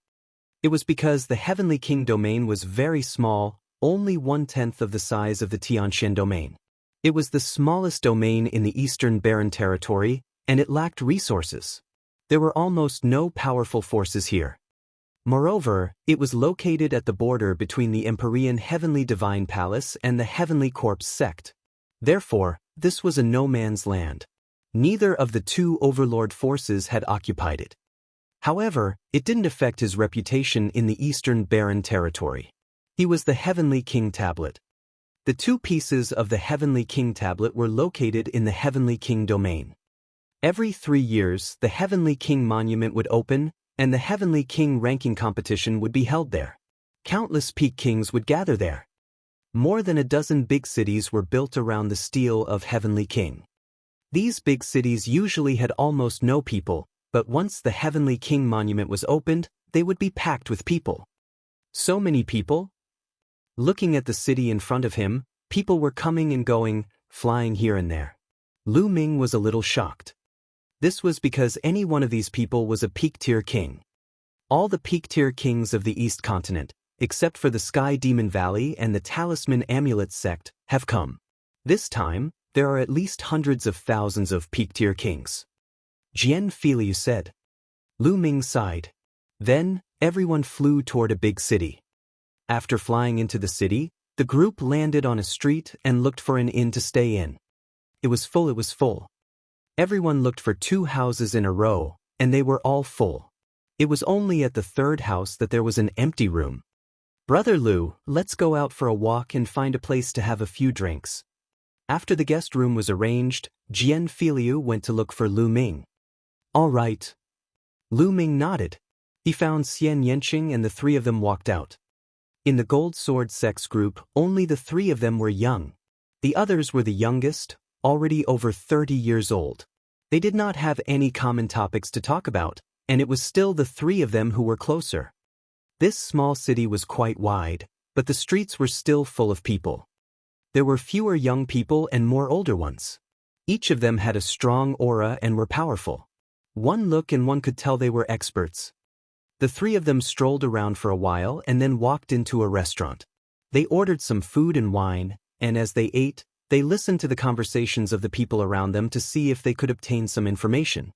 It was because the Heavenly King domain was very small, only 1/10 of the size of the Tianxian domain. It was the smallest domain in the Eastern Barren Territory, and it lacked resources. There were almost no powerful forces here. Moreover, it was located at the border between the Empyrean Heavenly Divine Palace and the Heavenly Corpse sect. Therefore, this was a no-man's land. Neither of the 2 overlord forces had occupied it. However, it didn't affect his reputation in the Eastern Barren Territory. He was the Heavenly King Tablet. The 2 pieces of the Heavenly King Tablet were located in the Heavenly King domain. Every 3 years, the Heavenly King Monument would open, and the Heavenly King ranking competition would be held there. Countless peak kings would gather there. More than a dozen big cities were built around the stele of Heavenly King. These big cities usually had almost no people, but once the Heavenly King Monument was opened, they would be packed with people. So many people? Looking at the city in front of him, people were coming and going, flying here and there. Lu Ming was a little shocked. This was because any one of these people was a peak-tier king. All the peak-tier kings of the East Continent, except for the Sky Demon Valley and the Talisman Amulet sect, have come. This time, there are at least hundreds of thousands of peak-tier kings. Jian Filiu said. Lu Ming sighed. Then, everyone flew toward a big city. After flying into the city, the group landed on a street and looked for an inn to stay in. It was full. Everyone looked for 2 houses in a row, and they were all full. It was only at the 3rd house that there was an empty room. Brother Lu, let's go out for a walk and find a place to have a few drinks. After the guest room was arranged, Jian Filiu went to look for Lu Ming. All right. Lu Ming nodded. He found Xian Yanqing and the three of them walked out. In the gold sword sex group, only the three of them were young. The others were the youngest, already over 30 years old. They did not have any common topics to talk about, and it was still the three of them who were closer. This small city was quite wide, but the streets were still full of people. There were fewer young people and more older ones. Each of them had a strong aura and were powerful. One look and one could tell they were experts. The three of them strolled around for a while and then walked into a restaurant. They ordered some food and wine, and as they ate, they listened to the conversations of the people around them to see if they could obtain some information.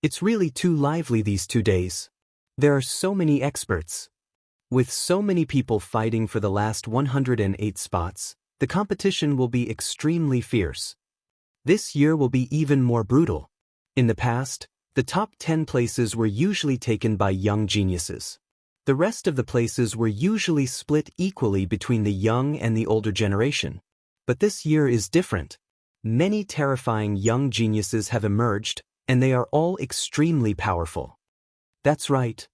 It's really too lively these 2 days. There are so many experts. With so many people fighting for the last 108 spots, the competition will be extremely fierce. This year will be even more brutal. In the past, the top 10 places were usually taken by young geniuses. The rest of the places were usually split equally between the young and the older generation. But this year is different. Many terrifying young geniuses have emerged, and they are all extremely powerful. That's right.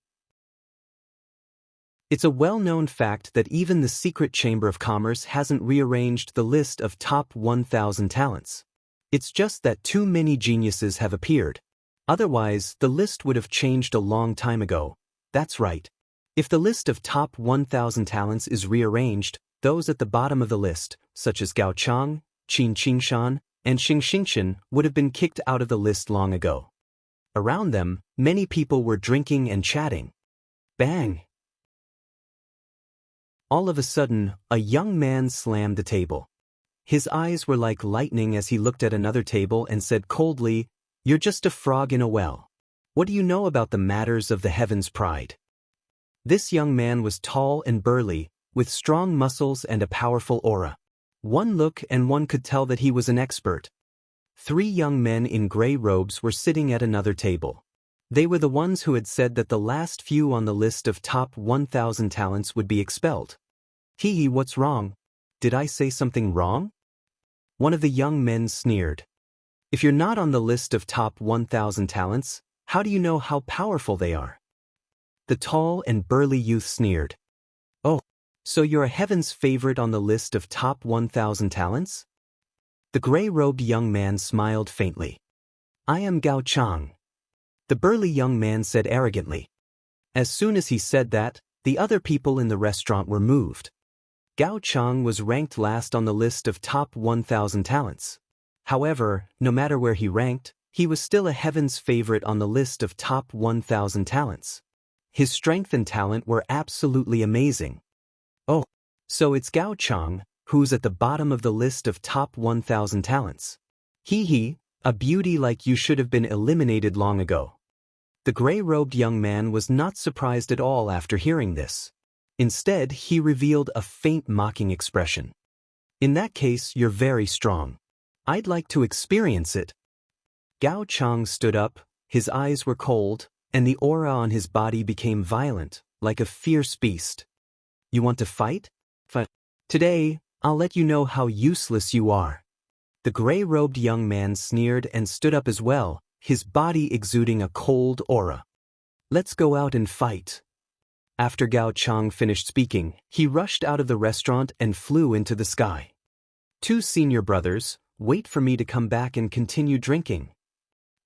It's a well-known fact that even the Secret Chamber of Commerce hasn't rearranged the list of top 1,000 talents. It's just that too many geniuses have appeared. Otherwise, the list would have changed a long time ago. That's right. If the list of top 1,000 talents is rearranged, those at the bottom of the list, such as Gao Chang, Qin Qingshan, and Xing Xingqian, would have been kicked out of the list long ago. Around them, many people were drinking and chatting. Bang! All of a sudden, a young man slammed the table. His eyes were like lightning as he looked at another table and said coldly, "You're just a frog in a well. What do you know about the matters of the heavens' pride?" This young man was tall and burly, with strong muscles and a powerful aura. One look and one could tell that he was an expert. 3 young men in gray robes were sitting at another table. They were the ones who had said that the last few on the list of top 1,000 talents would be expelled. Hee, what's wrong? Did I say something wrong? One of the young men sneered. If you're not on the list of top 1,000 talents, how do you know how powerful they are? The tall and burly youth sneered. Oh, so you're a heaven's favorite on the list of top 1,000 talents? The gray-robed young man smiled faintly. I am Gao Chang. The burly young man said arrogantly. As soon as he said that, the other people in the restaurant were moved. Gao Chang was ranked last on the list of top 1,000 talents. However, no matter where he ranked, he was still a heaven's favorite on the list of top 1,000 talents. His strength and talent were absolutely amazing. Oh, so it's Gao Chang, who's at the bottom of the list of top 1,000 talents. Hee, a beauty like you should have been eliminated long ago. The gray-robed young man was not surprised at all after hearing this. Instead, he revealed a faint mocking expression. In that case, you're very strong. I'd like to experience it. Gao Chang stood up, his eyes were cold, and the aura on his body became violent, like a fierce beast. You want to fight? Today, I'll let you know how useless you are. The gray-robed young man sneered and stood up as well, his body exuding a cold aura. Let's go out and fight. After Gao Chang finished speaking, he rushed out of the restaurant and flew into the sky. 2 senior brothers, wait for me to come back and continue drinking.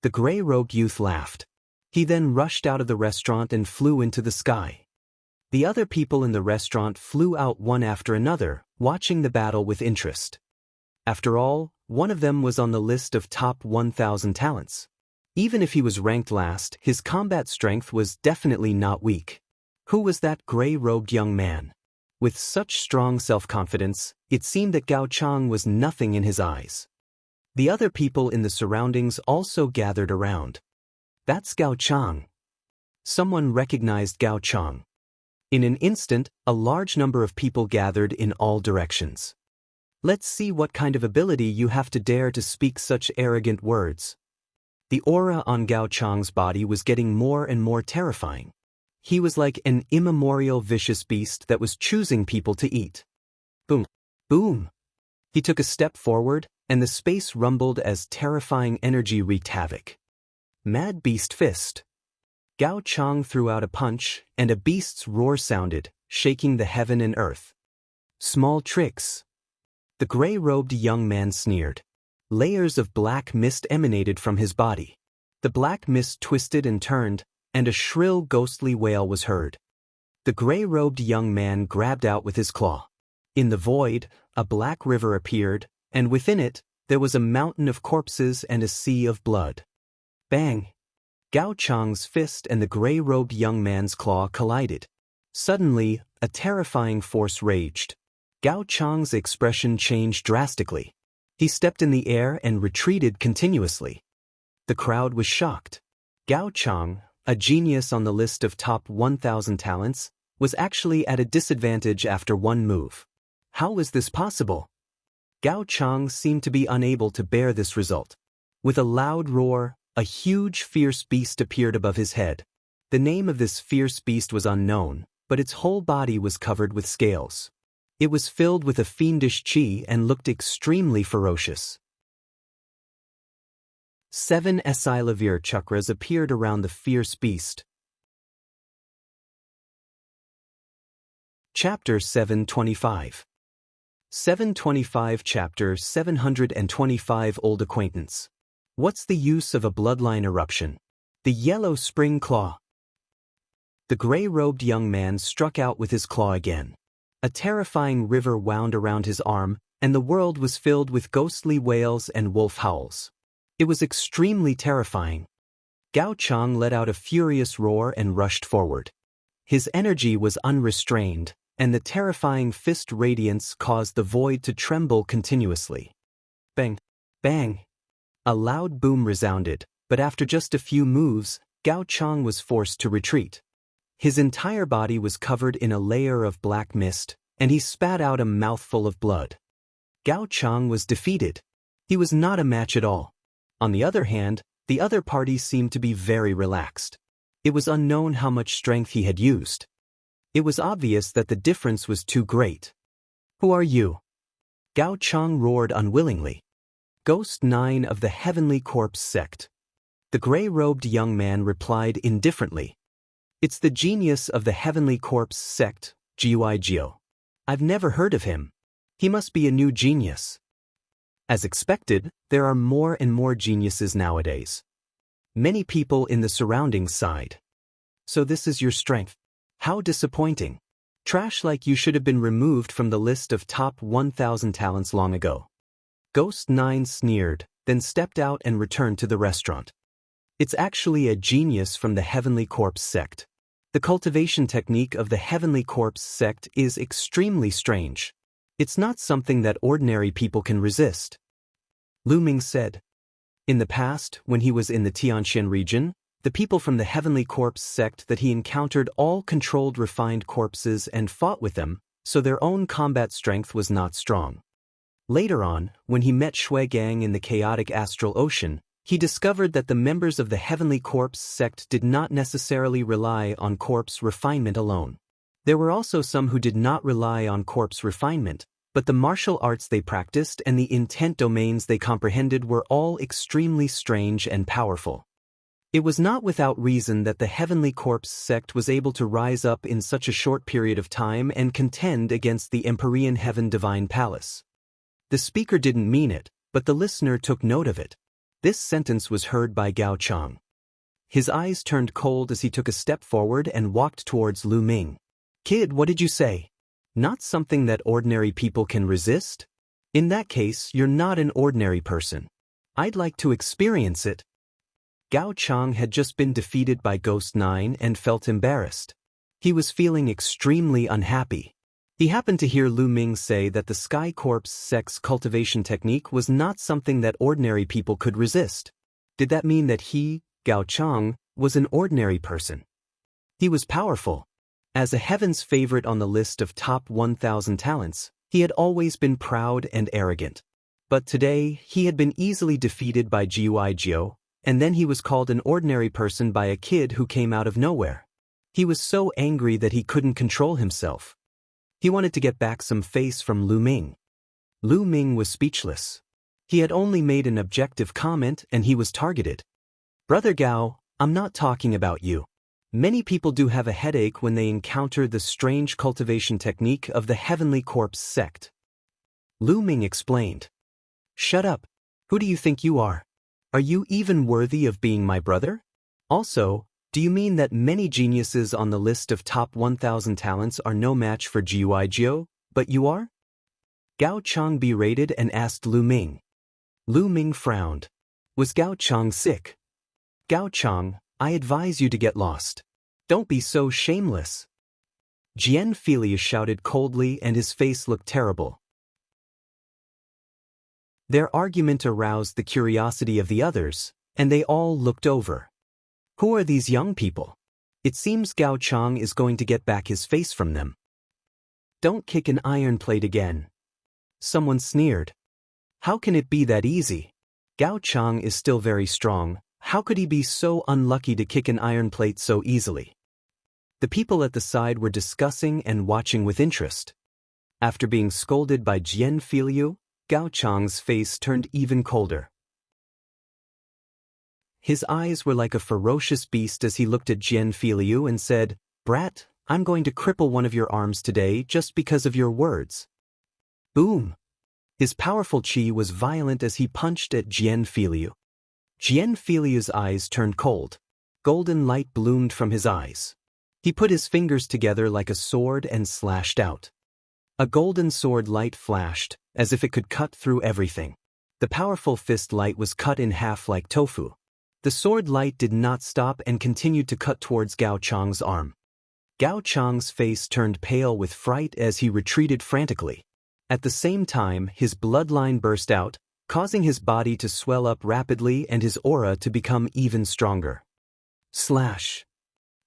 The gray-robed youth laughed. He then rushed out of the restaurant and flew into the sky. The other people in the restaurant flew out one after another, watching the battle with interest. After all, one of them was on the list of top 1,000 talents. Even if he was ranked last, his combat strength was definitely not weak. Who was that gray-robed young man? With such strong self-confidence, it seemed that Gao Chang was nothing in his eyes. The other people in the surroundings also gathered around. That's Gao Chang. Someone recognized Gao Chang. In an instant, a large number of people gathered in all directions. Let's see what kind of ability you have to dare to speak such arrogant words. The aura on Gao Chang's body was getting more and more terrifying. He was like an immemorial vicious beast that was choosing people to eat. Boom. Boom. He took a step forward, and the space rumbled as terrifying energy wreaked havoc. Mad Beast Fist. Gao Chang threw out a punch, and a beast's roar sounded, shaking the heaven and earth. Small tricks. The gray-robed young man sneered. Layers of black mist emanated from his body. The black mist twisted and turned, and a shrill ghostly wail was heard. The gray-robed young man grabbed out with his claw. In the void, a black river appeared, and within it, there was a mountain of corpses and a sea of blood. Bang! Gao Chang's fist and the gray-robed young man's claw collided. Suddenly, a terrifying force raged. Gao Chang's expression changed drastically. He stepped in the air and retreated continuously. The crowd was shocked. Gao Chang, a genius on the list of top 1,000 talents, was actually at a disadvantage after one move. How was this possible? Gao Chang seemed to be unable to bear this result. With a loud roar, a huge fierce beast appeared above his head. The name of this fierce beast was unknown, but its whole body was covered with scales. It was filled with a fiendish qi and looked extremely ferocious. 7 Esilavir chakras appeared around the fierce beast. Chapter 725. 725 Chapter 725 Old Acquaintance. What's the use of a bloodline eruption? The yellow spring claw. The gray-robed young man struck out with his claw again. A terrifying river wound around his arm, and the world was filled with ghostly wails and wolf howls. It was extremely terrifying. Gao Chang let out a furious roar and rushed forward. His energy was unrestrained, and the terrifying fist radiance caused the void to tremble continuously. Bang! Bang! A loud boom resounded, but after just a few moves, Gao Chang was forced to retreat. His entire body was covered in a layer of black mist, and he spat out a mouthful of blood. Gao Chang was defeated. He was not a match at all. On the other hand, the other party seemed to be very relaxed. It was unknown how much strength he had used. It was obvious that the difference was too great. Who are you? Gao Chang roared unwillingly. Ghost 9 of the Heavenly Corpse Sect. The gray-robed young man replied indifferently. It's the genius of the Heavenly Corpse Sect, Guigio. I've never heard of him. He must be a new genius. As expected, there are more and more geniuses nowadays. Many people in the surroundings sighed. So this is your strength. How disappointing. Trash like you should have been removed from the list of top 1,000 talents long ago. Ghost 9 sneered, then stepped out and returned to the restaurant. It's actually a genius from the Heavenly Corpse Sect. The cultivation technique of the Heavenly Corpse Sect is extremely strange. It's not something that ordinary people can resist. Lu Ming said. In the past, when he was in the Tianxian region, the people from the Heavenly Corpse Sect that he encountered all controlled refined corpses and fought with them, so their own combat strength was not strong. Later on, when he met Shui Gang in the chaotic astral ocean, he discovered that the members of the Heavenly Corpse Sect did not necessarily rely on corpse refinement alone. There were also some who did not rely on corpse refinement, but the martial arts they practiced and the intent domains they comprehended were all extremely strange and powerful. It was not without reason that the Heavenly Corpse Sect was able to rise up in such a short period of time and contend against the Empyrean Heaven Divine Palace. The speaker didn't mean it, but the listener took note of it. This sentence was heard by Gao Chang. His eyes turned cold as he took a step forward and walked towards Lu Ming. Kid, what did you say? Not something that ordinary people can resist? In that case, you're not an ordinary person. I'd like to experience it. Gao Chang had just been defeated by Ghost 9 and felt embarrassed. He was feeling extremely unhappy. He happened to hear Lu Ming say that the Sky Corpse Sect's cultivation technique was not something that ordinary people could resist. Did that mean that he, Gao Chang, was an ordinary person? He was powerful. As a heaven's favorite on the list of top 1,000 talents, he had always been proud and arrogant. But today, he had been easily defeated by Guigio, and then he was called an ordinary person by a kid who came out of nowhere. He was so angry that he couldn't control himself. He wanted to get back some face from Lu Ming. Lu Ming was speechless. He had only made an objective comment and he was targeted. Brother Gao, I'm not talking about you. Many people do have a headache when they encounter the strange cultivation technique of the Heavenly Corpse sect. Lu Ming explained. Shut up. Who do you think you are? Are you even worthy of being my brother? Also, do you mean that many geniuses on the list of top 1,000 talents are no match for Jiujiu, but you are? Gao Chang berated and asked Lu Ming. Lu Ming frowned. Was Gao Chang sick? Gao Chang, I advise you to get lost. Don't be so shameless. Jian Filia shouted coldly and his face looked terrible. Their argument aroused the curiosity of the others, and they all looked over. Who are these young people? It seems Gao Chang is going to get back his face from them. Don't kick an iron plate again. Someone sneered. How can it be that easy? Gao Chang is still very strong. How could he be so unlucky to kick an iron plate so easily? The people at the side were discussing and watching with interest. After being scolded by Jian Filiu, Gao Chang's face turned even colder. His eyes were like a ferocious beast as he looked at Jian Filiu and said, Brat, I'm going to cripple one of your arms today just because of your words. Boom! His powerful chi was violent as he punched at Jian Filiu. Jian Filiu's eyes turned cold. Golden light bloomed from his eyes. He put his fingers together like a sword and slashed out. A golden sword light flashed, as if it could cut through everything. The powerful fist light was cut in half like tofu. The sword light did not stop and continued to cut towards Gao Chang's arm. Gao Chang's face turned pale with fright as he retreated frantically. At the same time, his bloodline burst out, causing his body to swell up rapidly and his aura to become even stronger. Slash!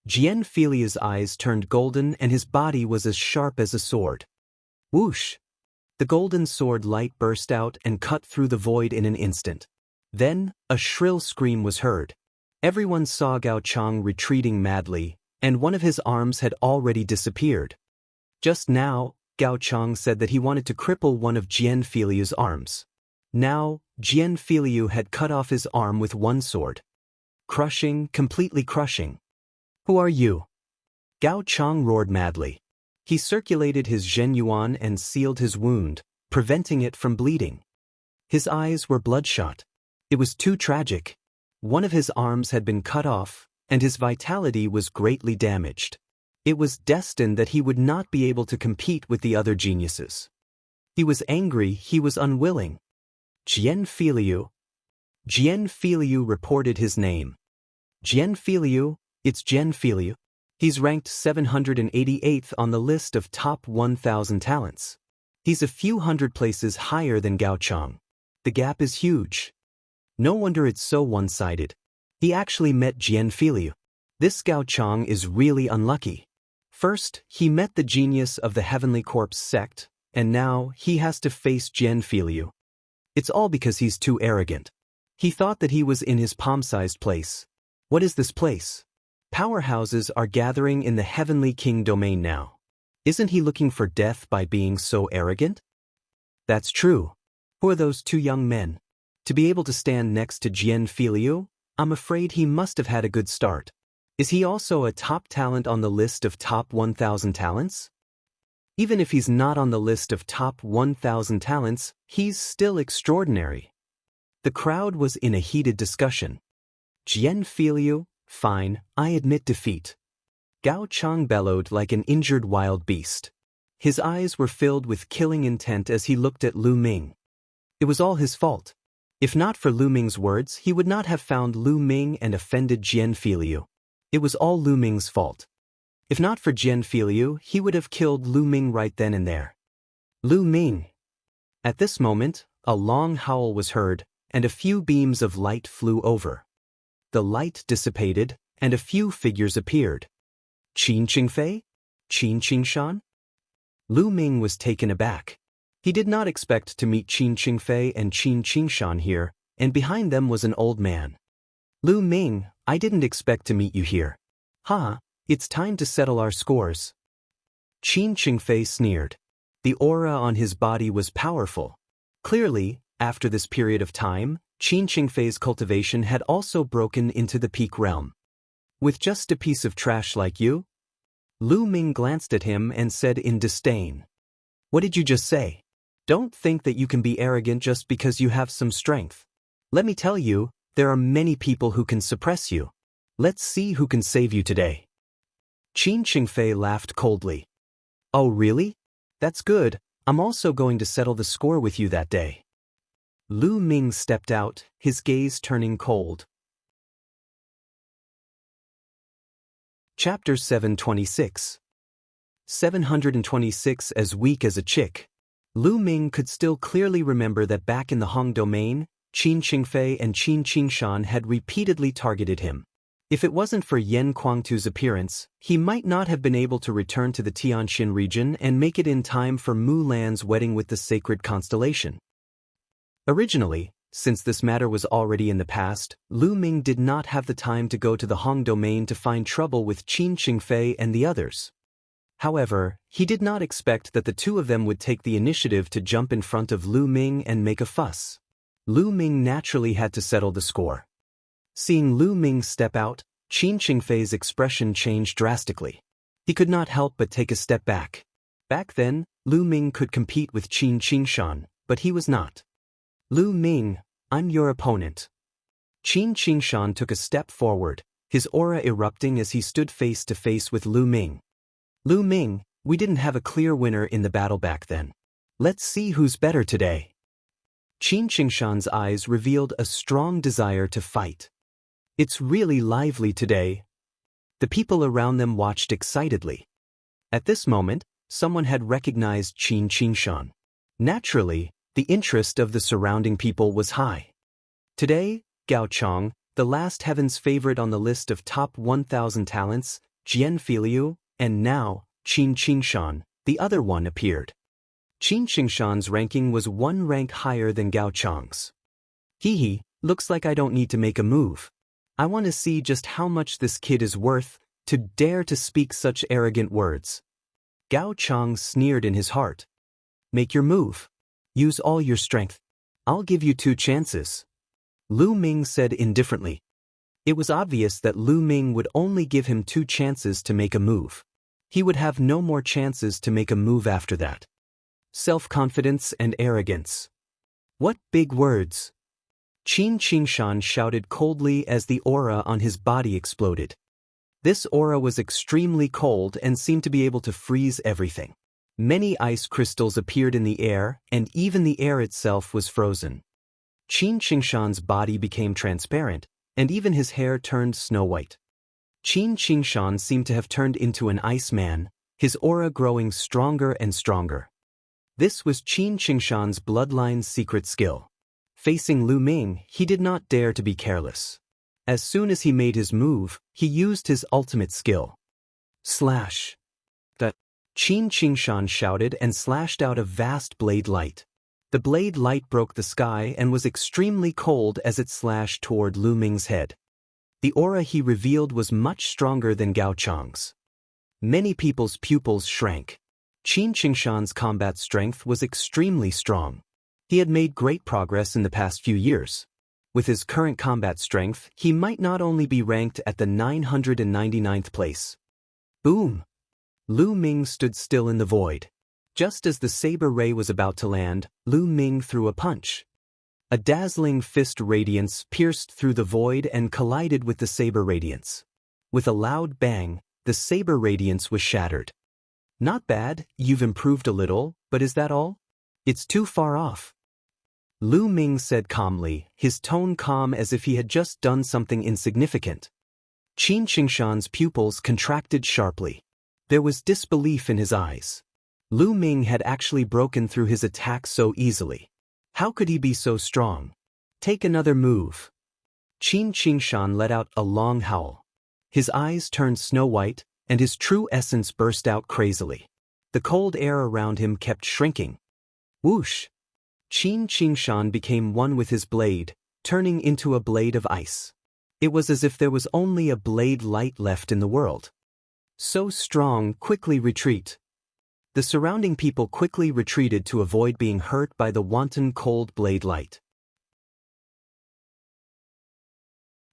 Jian Filia's eyes turned golden and his body was as sharp as a sword. Whoosh! The golden sword light burst out and cut through the void in an instant. Then, a shrill scream was heard. Everyone saw Gao Chang retreating madly, and one of his arms had already disappeared. Just now, Gao Chang said that he wanted to cripple one of Jian Filiu's arms. Now, Jian Filiu had cut off his arm with one sword. Crushing, completely crushing. Who are you? Gao Chang roared madly. He circulated his Zhen Yuan and sealed his wound, preventing it from bleeding. His eyes were bloodshot. It was too tragic. One of his arms had been cut off, and his vitality was greatly damaged. It was destined that he would not be able to compete with the other geniuses. He was angry, he was unwilling. Jian Filiu. Jian Filiu reported his name. Jian Filiu, it's Jian Filiu. He's ranked 788th on the list of top 1,000 talents. He's a few hundred places higher than Gao Chang. The gap is huge. No wonder it's so one-sided. He actually met Jian Filiu. This Gao Chang is really unlucky. First, he met the genius of the Heavenly Corpse sect, and now he has to face Jian Filiu. It's all because he's too arrogant. He thought that he was in his palm-sized place. What is this place? Powerhouses are gathering in the Heavenly King domain now. Isn't he looking for death by being so arrogant? That's true. Who are those two young men? To be able to stand next to Jian Filiu, I'm afraid he must have had a good start. Is he also a top talent on the list of top 1,000 talents? Even if he's not on the list of top 1,000 talents, he's still extraordinary. The crowd was in a heated discussion. Jian Filiu, fine, I admit defeat. Gao Chang bellowed like an injured wild beast. His eyes were filled with killing intent as he looked at Lu Ming. It was all his fault. If not for Lu Ming's words, he would not have found Lu Ming and offended Jian Filiu. It was all Lu Ming's fault. If not for Jian Filiu, he would have killed Lu Ming right then and there. Lu Ming. At this moment, a long howl was heard, and a few beams of light flew over. The light dissipated, and a few figures appeared. Qin Qingfei? Qin Qingshan? Lu Ming was taken aback. He did not expect to meet Qin Qingfei and Qin Qingshan here, and behind them was an old man. Lu Ming, I didn't expect to meet you here. Ha, It's time to settle our scores. Qin Qingfei sneered. The aura on his body was powerful. Clearly, after this period of time, Qin Qingfei's cultivation had also broken into the peak realm. With just a piece of trash like you? Lu Ming glanced at him and said in disdain. What did you just say? Don't think that you can be arrogant just because you have some strength. Let me tell you, there are many people who can suppress you. Let's see who can save you today. Qin Qingfei laughed coldly. Oh really? That's good, I'm also going to settle the score with you that day. Lu Ming stepped out, his gaze turning cold. Chapter 726. 726 As weak as a chick. Lu Ming could still clearly remember that back in the Hong domain, Qin Qingfei and Qin Qingshan had repeatedly targeted him. If it wasn't for Yan Kuangtu's appearance, he might not have been able to return to the Tianxin region and make it in time for Mu Lan's wedding with the sacred constellation. Originally, since this matter was already in the past, Lu Ming did not have the time to go to the Hong domain to find trouble with Qin Qingfei and the others. However, he did not expect that the two of them would take the initiative to jump in front of Lu Ming and make a fuss. Lu Ming naturally had to settle the score. Seeing Lu Ming step out, Qin Qingfei's expression changed drastically. He could not help but take a step back. Back then, Lu Ming could compete with Qin Qingshan, but he was not. Lu Ming, I'm your opponent. Qin Qingshan took a step forward, his aura erupting as he stood face to face with Lu Ming. Lu Ming, we didn't have a clear winner in the battle back then. Let's see who's better today. Qin Qingshan's eyes revealed a strong desire to fight. It's really lively today. The people around them watched excitedly. At this moment, someone had recognized Qin Qingshan. Naturally, the interest of the surrounding people was high. Today, Gao Chong, the last heaven's favorite on the list of top 1,000 talents, Jian Filiu, and now, Qin Qingshan, the other one appeared. Qin Qingshan's ranking was one rank higher than Gao Chong's. Hee, looks like I don't need to make a move. I want to see just how much this kid is worth, to dare to speak such arrogant words. Gao Chong sneered in his heart. Make your move. Use all your strength. I'll give you 2 chances. Lu Ming said indifferently. It was obvious that Lu Ming would only give him 2 chances to make a move. He would have no more chances to make a move after that. Self-confidence and arrogance. What big words! Qin Qingshan shouted coldly as the aura on his body exploded. This aura was extremely cold and seemed to be able to freeze everything. Many ice crystals appeared in the air, and even the air itself was frozen. Qin Qingshan's body became transparent, and even his hair turned snow-white. Qin Qingshan seemed to have turned into an iceman, his aura growing stronger and stronger. This was Qin Qingshan's bloodline's secret skill. Facing Lu Ming, he did not dare to be careless. As soon as he made his move, he used his ultimate skill. Slash! The Qin Qingshan shouted and slashed out a vast blade light. The blade light broke the sky and was extremely cold as it slashed toward Lu Ming's head. The aura he revealed was much stronger than Gao Chong's. Many people's pupils shrank. Qin Qingshan's combat strength was extremely strong. He had made great progress in the past few years. With his current combat strength, he might not only be ranked at the 999th place. Boom! Lu Ming stood still in the void. Just as the saber ray was about to land, Lu Ming threw a punch. A dazzling fist radiance pierced through the void and collided with the saber radiance. With a loud bang, the saber radiance was shattered. Not bad, you've improved a little, but is that all? It's too far off. Lu Ming said calmly, his tone calm as if he had just done something insignificant. Qin Qingshan's pupils contracted sharply. There was disbelief in his eyes. Lu Ming had actually broken through his attack so easily. How could he be so strong? Take another move. Qin Qingshan let out a long howl. His eyes turned snow-white, and his true essence burst out crazily. The cold air around him kept shrinking. Whoosh! Qin Qingshan became one with his blade, turning into a blade of ice. It was as if there was only a blade light left in the world. So strong, quickly retreat. The surrounding people quickly retreated to avoid being hurt by the wanton cold blade light.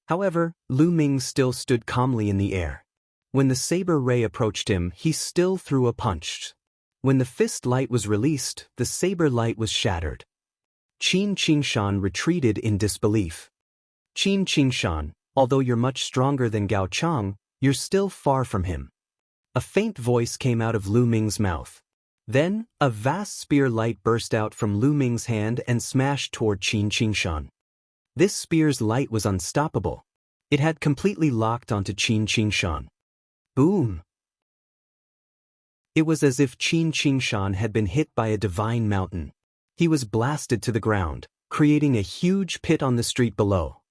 However, Lu Ming still stood calmly in the air. When the saber ray approached him, he still threw a punch. When the fist light was released, the saber light was shattered. Qin Qingshan retreated in disbelief. Qin Qingshan, although you're much stronger than Gao Chang, you're still far from him. A faint voice came out of Lu Ming's mouth. Then, a vast spear light burst out from Lu Ming's hand and smashed toward Qin Qingshan. This spear's light was unstoppable. It had completely locked onto Qin Qingshan. Boom! It was as if Qin Qingshan had been hit by a divine mountain. He was blasted to the ground, creating a huge pit on the street below.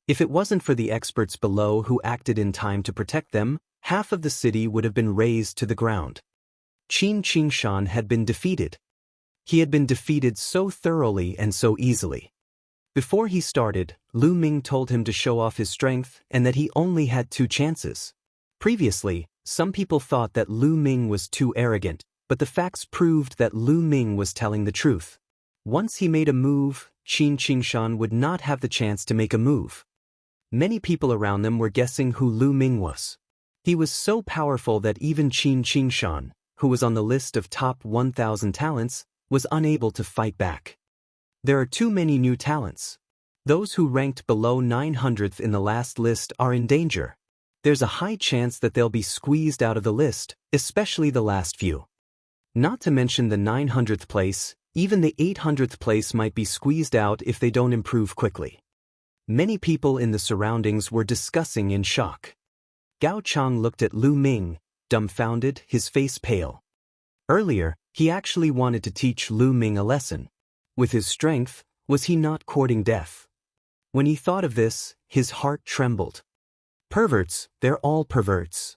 If it wasn't for the experts below who acted in time to protect them, half of the city would have been razed to the ground. Qin Qingshan had been defeated. He had been defeated so thoroughly and so easily. Before he started, Lu Ming told him to show off his strength and that he only had 2 chances. Previously, some people thought that Lu Ming was too arrogant, but the facts proved that Lu Ming was telling the truth. Once he made a move, Qin Qingshan would not have the chance to make a move. Many people around them were guessing who Lu Ming was. He was so powerful that even Qin Qingshan, who was on the list of top 1,000 talents, was unable to fight back. There are too many new talents. Those who ranked below 900th in the last list are in danger. There's a high chance that they'll be squeezed out of the list, especially the last few. Not to mention the 900th place, even the 800th place might be squeezed out if they don't improve quickly. Many people in the surroundings were discussing in shock. Gao Chang looked at Lu Ming, dumbfounded, his face pale. Earlier, he actually wanted to teach Lu Ming a lesson. With his strength, was he not courting death? When he thought of this, his heart trembled. Perverts, they're all perverts.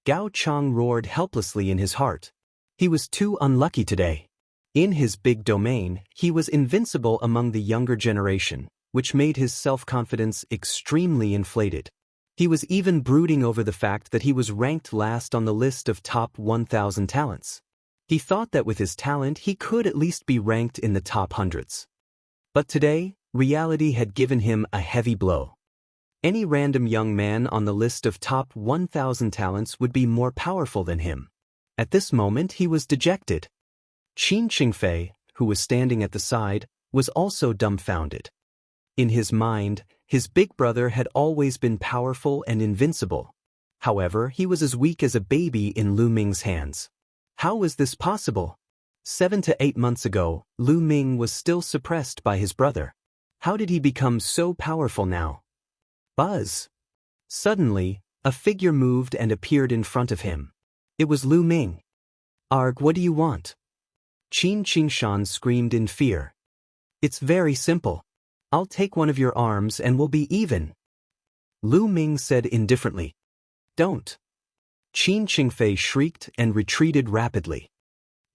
Gao Chang roared helplessly in his heart. He was too unlucky today. In his big domain, he was invincible among the younger generation, which made his self-confidence extremely inflated. He was even brooding over the fact that he was ranked last on the list of top 1,000 talents. He thought that with his talent he could at least be ranked in the top hundreds. But today, reality had given him a heavy blow. Any random young man on the list of top 1,000 talents would be more powerful than him. At this moment he was dejected. Qin Qingfei, who was standing at the side, was also dumbfounded. In his mind, his big brother had always been powerful and invincible. However, he was as weak as a baby in Lu Ming's hands. How was this possible? 7 to 8 months ago, Lu Ming was still suppressed by his brother. How did he become so powerful now? Buzz! Suddenly, a figure moved and appeared in front of him. It was Lu Ming. Arg, what do you want? Qin Qingshan screamed in fear. It's very simple. I'll take one of your arms and we'll be even. Lu Ming said indifferently. Don't. Qin Qingfei shrieked and retreated rapidly.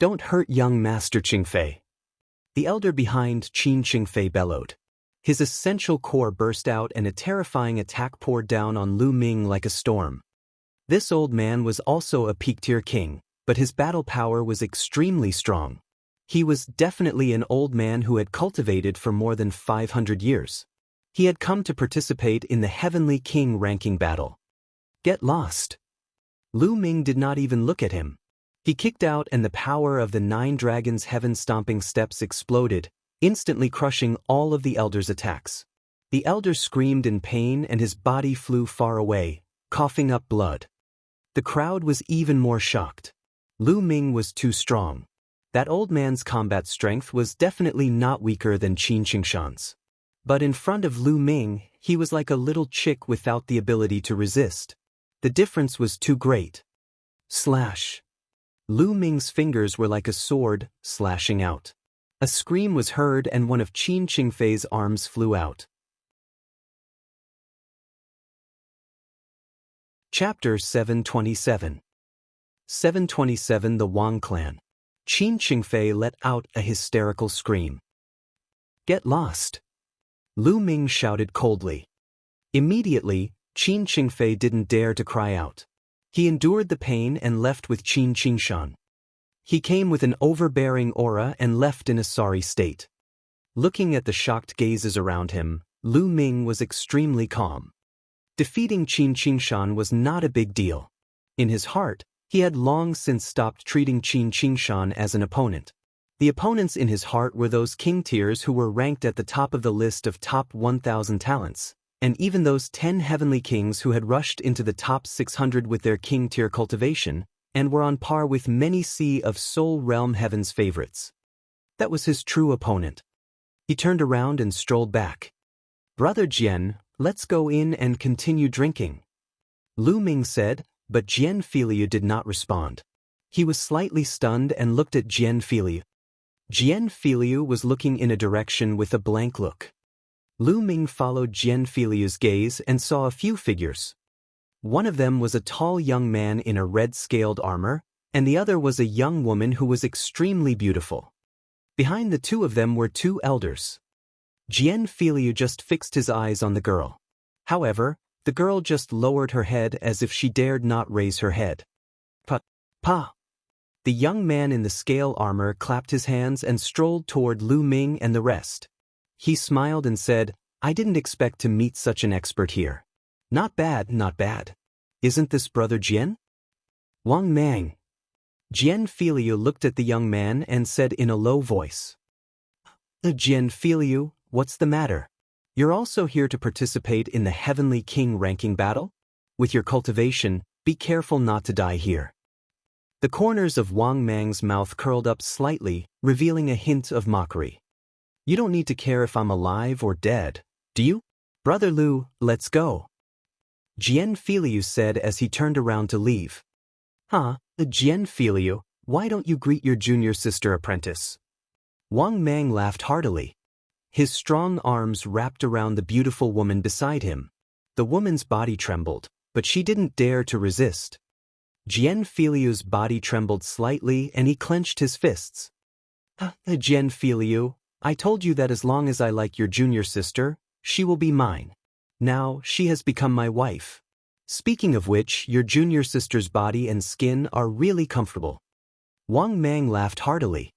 Don't hurt young Master Qingfei. The elder behind Qin Qingfei bellowed. His essential core burst out and a terrifying attack poured down on Lu Ming like a storm. This old man was also a peak-tier king, but his battle power was extremely strong. He was definitely an old man who had cultivated for more than 500 years. He had come to participate in the Heavenly King ranking battle. Get lost. Lu Ming did not even look at him. He kicked out and the power of the 9 dragons' heaven-stomping steps exploded, instantly crushing all of the elder's attacks. The elder screamed in pain and his body flew far away, coughing up blood. The crowd was even more shocked. Lu Ming was too strong. That old man's combat strength was definitely not weaker than Qin Qingshan's. But in front of Lu Ming, he was like a little chick without the ability to resist. The difference was too great. Slash. Lu Ming's fingers were like a sword, slashing out. A scream was heard and one of Qin Qingfei's arms flew out. Chapter 727. 727 The Wang Clan. Qin Qingfei let out a hysterical scream. Get lost. Lu Ming shouted coldly. Immediately, Qin Qingfei didn't dare to cry out. He endured the pain and left with Qin Qingshan. He came with an overbearing aura and left in a sorry state. Looking at the shocked gazes around him, Lu Ming was extremely calm. Defeating Qin Qingshan was not a big deal. In his heart, he had long since stopped treating Qin Qingshan as an opponent. The opponents in his heart were those king tiers who were ranked at the top of the list of top 1,000 talents, and even those 10 heavenly kings who had rushed into the top 600 with their king tier cultivation, and were on par with many Sea of Soul Realm Heaven's favorites. That was his true opponent. He turned around and strolled back. "Brother Jian, let's go in and continue drinking," Lu Ming said, but Jian Filiu did not respond. He was slightly stunned and looked at Jian Filiu. Jian Filiu was looking in a direction with a blank look. Lu Ming followed Jian Filiu's gaze and saw a few figures. One of them was a tall young man in a red-scaled armor, and the other was a young woman who was extremely beautiful. Behind the two of them were two elders. Jian Filiu just fixed his eyes on the girl. However, the girl just lowered her head as if she dared not raise her head. Pa! The young man in the scale armor clapped his hands and strolled toward Lu Ming and the rest. He smiled and said, "I didn't expect to meet such an expert here. Not bad, not bad. Isn't this brother Jian?" "Wang Mang." Jian Filiu looked at the young man and said in a low voice, "Jian Filiu, what's the matter? You're also here to participate in the Heavenly King ranking battle? With your cultivation, be careful not to die here." The corners of Wang Mang's mouth curled up slightly, revealing a hint of mockery. "You don't need to care if I'm alive or dead, do you? Brother Lu, let's go," Jian Filiu said as he turned around to leave. Jian Filiu, why don't you greet your junior sister apprentice?" Wang Mang laughed heartily. His strong arms wrapped around the beautiful woman beside him. The woman's body trembled, but she didn't dare to resist. Jian Filiu's body trembled slightly and he clenched his fists. "Jian Filiu, I told you that as long as I like your junior sister, she will be mine. Now she has become my wife. Speaking of which, your junior sister's body and skin are really comfortable." Wang Mang laughed heartily.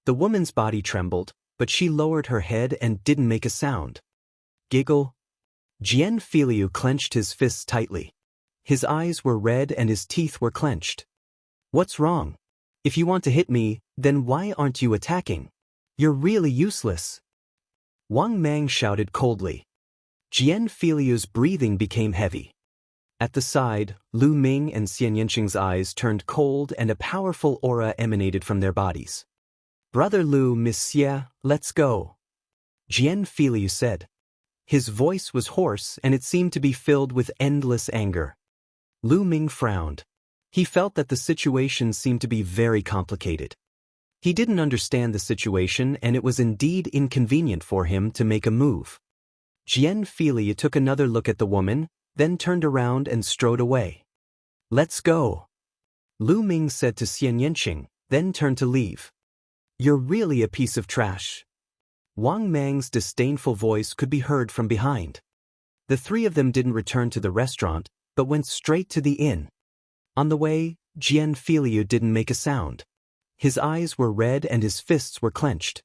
The woman's body trembled, but she lowered her head and didn't make a sound. Giggle. Jian Filiu clenched his fists tightly. His eyes were red and his teeth were clenched. "What's wrong? If you want to hit me, then why aren't you attacking? You're really useless." Wang Mang shouted coldly. Jian Filiu's breathing became heavy. At the side, Lu Ming and Xianxia's eyes turned cold and a powerful aura emanated from their bodies. "Brother Lu, Miss Xia, let's go," Jian Filiu said. His voice was hoarse and it seemed to be filled with endless anger. Lu Ming frowned. He felt that the situation seemed to be very complicated. He didn't understand the situation and it was indeed inconvenient for him to make a move. Jian Filiu took another look at the woman, then turned around and strode away. "Let's go," Lu Ming said to Xianxia, then turned to leave. "You're really a piece of trash." Wang Mang's disdainful voice could be heard from behind. The three of them didn't return to the restaurant, but went straight to the inn. On the way, Jian Filiu didn't make a sound. His eyes were red and his fists were clenched.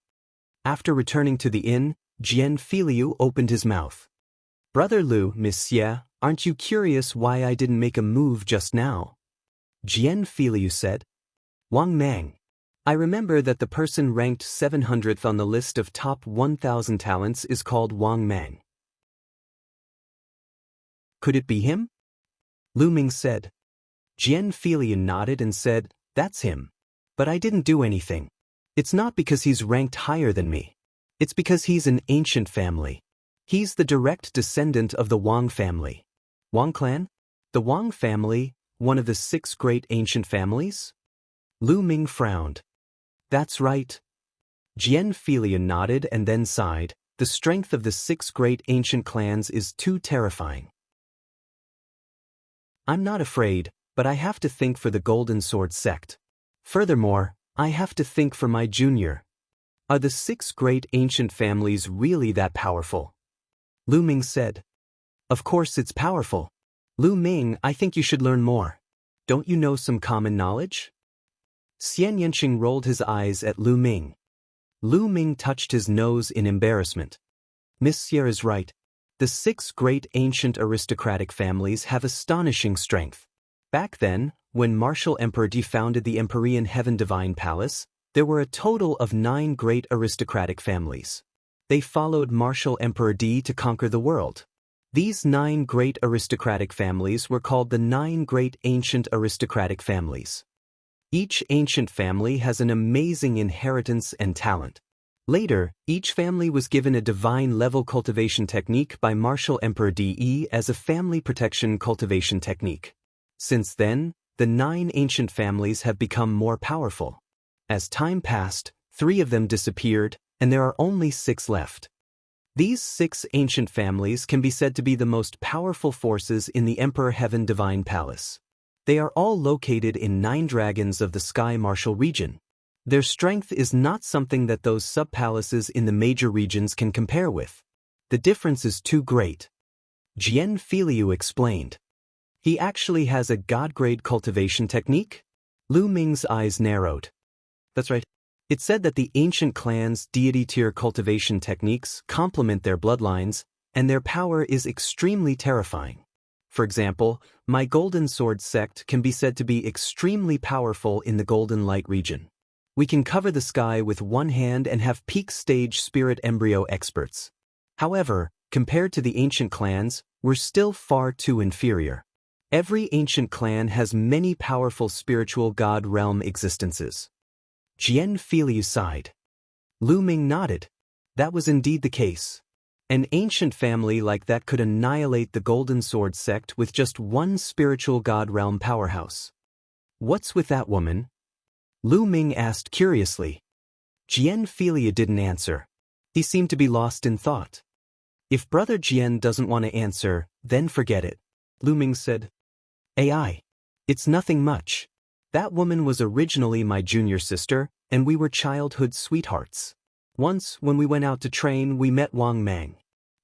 After returning to the inn, Jian Filiu opened his mouth. "Brother Lu, Miss Xia, aren't you curious why I didn't make a move just now?" Jian Filiu said. "Wang Mang, I remember that the person ranked 700th on the list of top 1,000 talents is called Wang Mang. Could it be him?" Lu Ming said. Jian Filiu nodded and said, "That's him. But I didn't do anything. It's not because he's ranked higher than me. It's because he's an ancient family. He's the direct descendant of the Wang family." "Wang clan? The Wang family, one of the 6 great ancient families?" Lu Ming frowned. "That's right." Jian Filiu nodded and then sighed. "The strength of the 6 great ancient clans is too terrifying. I'm not afraid, but I have to think for the Golden Sword sect. Furthermore, I have to think for my junior. Are the 6 great ancient families really that powerful?" Lu Ming said. "Of course it's powerful. Lu Ming, I think you should learn more." Don't you know some common knowledge? Xianxia rolled his eyes at Lu Ming. Lu Ming touched his nose in embarrassment. Monsieur is right. The 6 great ancient aristocratic families have astonishing strength. Back then, when Martial Emperor Di founded the Empyrean Heaven Divine Palace, there were a total of 9 great aristocratic families. They followed Martial Emperor Di to conquer the world. These 9 great aristocratic families were called the 9 great ancient aristocratic families. Each ancient family has an amazing inheritance and talent. Later, each family was given a divine-level cultivation technique by Martial Emperor Di as a family protection cultivation technique. Since then, the 9 ancient families have become more powerful. As time passed, 3 of them disappeared, and there are only 6 left. These 6 ancient families can be said to be the most powerful forces in the Emperor Heaven Divine Palace. They are all located in 9 dragons of the Sky Martial region. Their strength is not something that those sub-palaces in the major regions can compare with. The difference is too great. Jian Filiu explained. He actually has a god-grade cultivation technique? Lu Ming's eyes narrowed. That's right. It said that the ancient clans' deity-tier cultivation techniques complement their bloodlines, and their power is extremely terrifying. For example, my Golden Sword sect can be said to be extremely powerful in the Golden Light region. We can cover the sky with one hand and have peak stage spirit embryo experts. However, compared to the ancient clans, we're still far too inferior. Every ancient clan has many powerful spiritual god realm existences. Jian Filiu sighed. Lu Ming nodded. That was indeed the case. An ancient family like that could annihilate the Golden Sword sect with just one spiritual god realm powerhouse. What's with that woman? Lu Ming asked curiously. Jian Filiu didn't answer. He seemed to be lost in thought. If Brother Jian doesn't want to answer, then forget it, Lu Ming said. AI. It's nothing much. That woman was originally my junior sister, and we were childhood sweethearts. Once, when we went out to train, we met Wang Mang.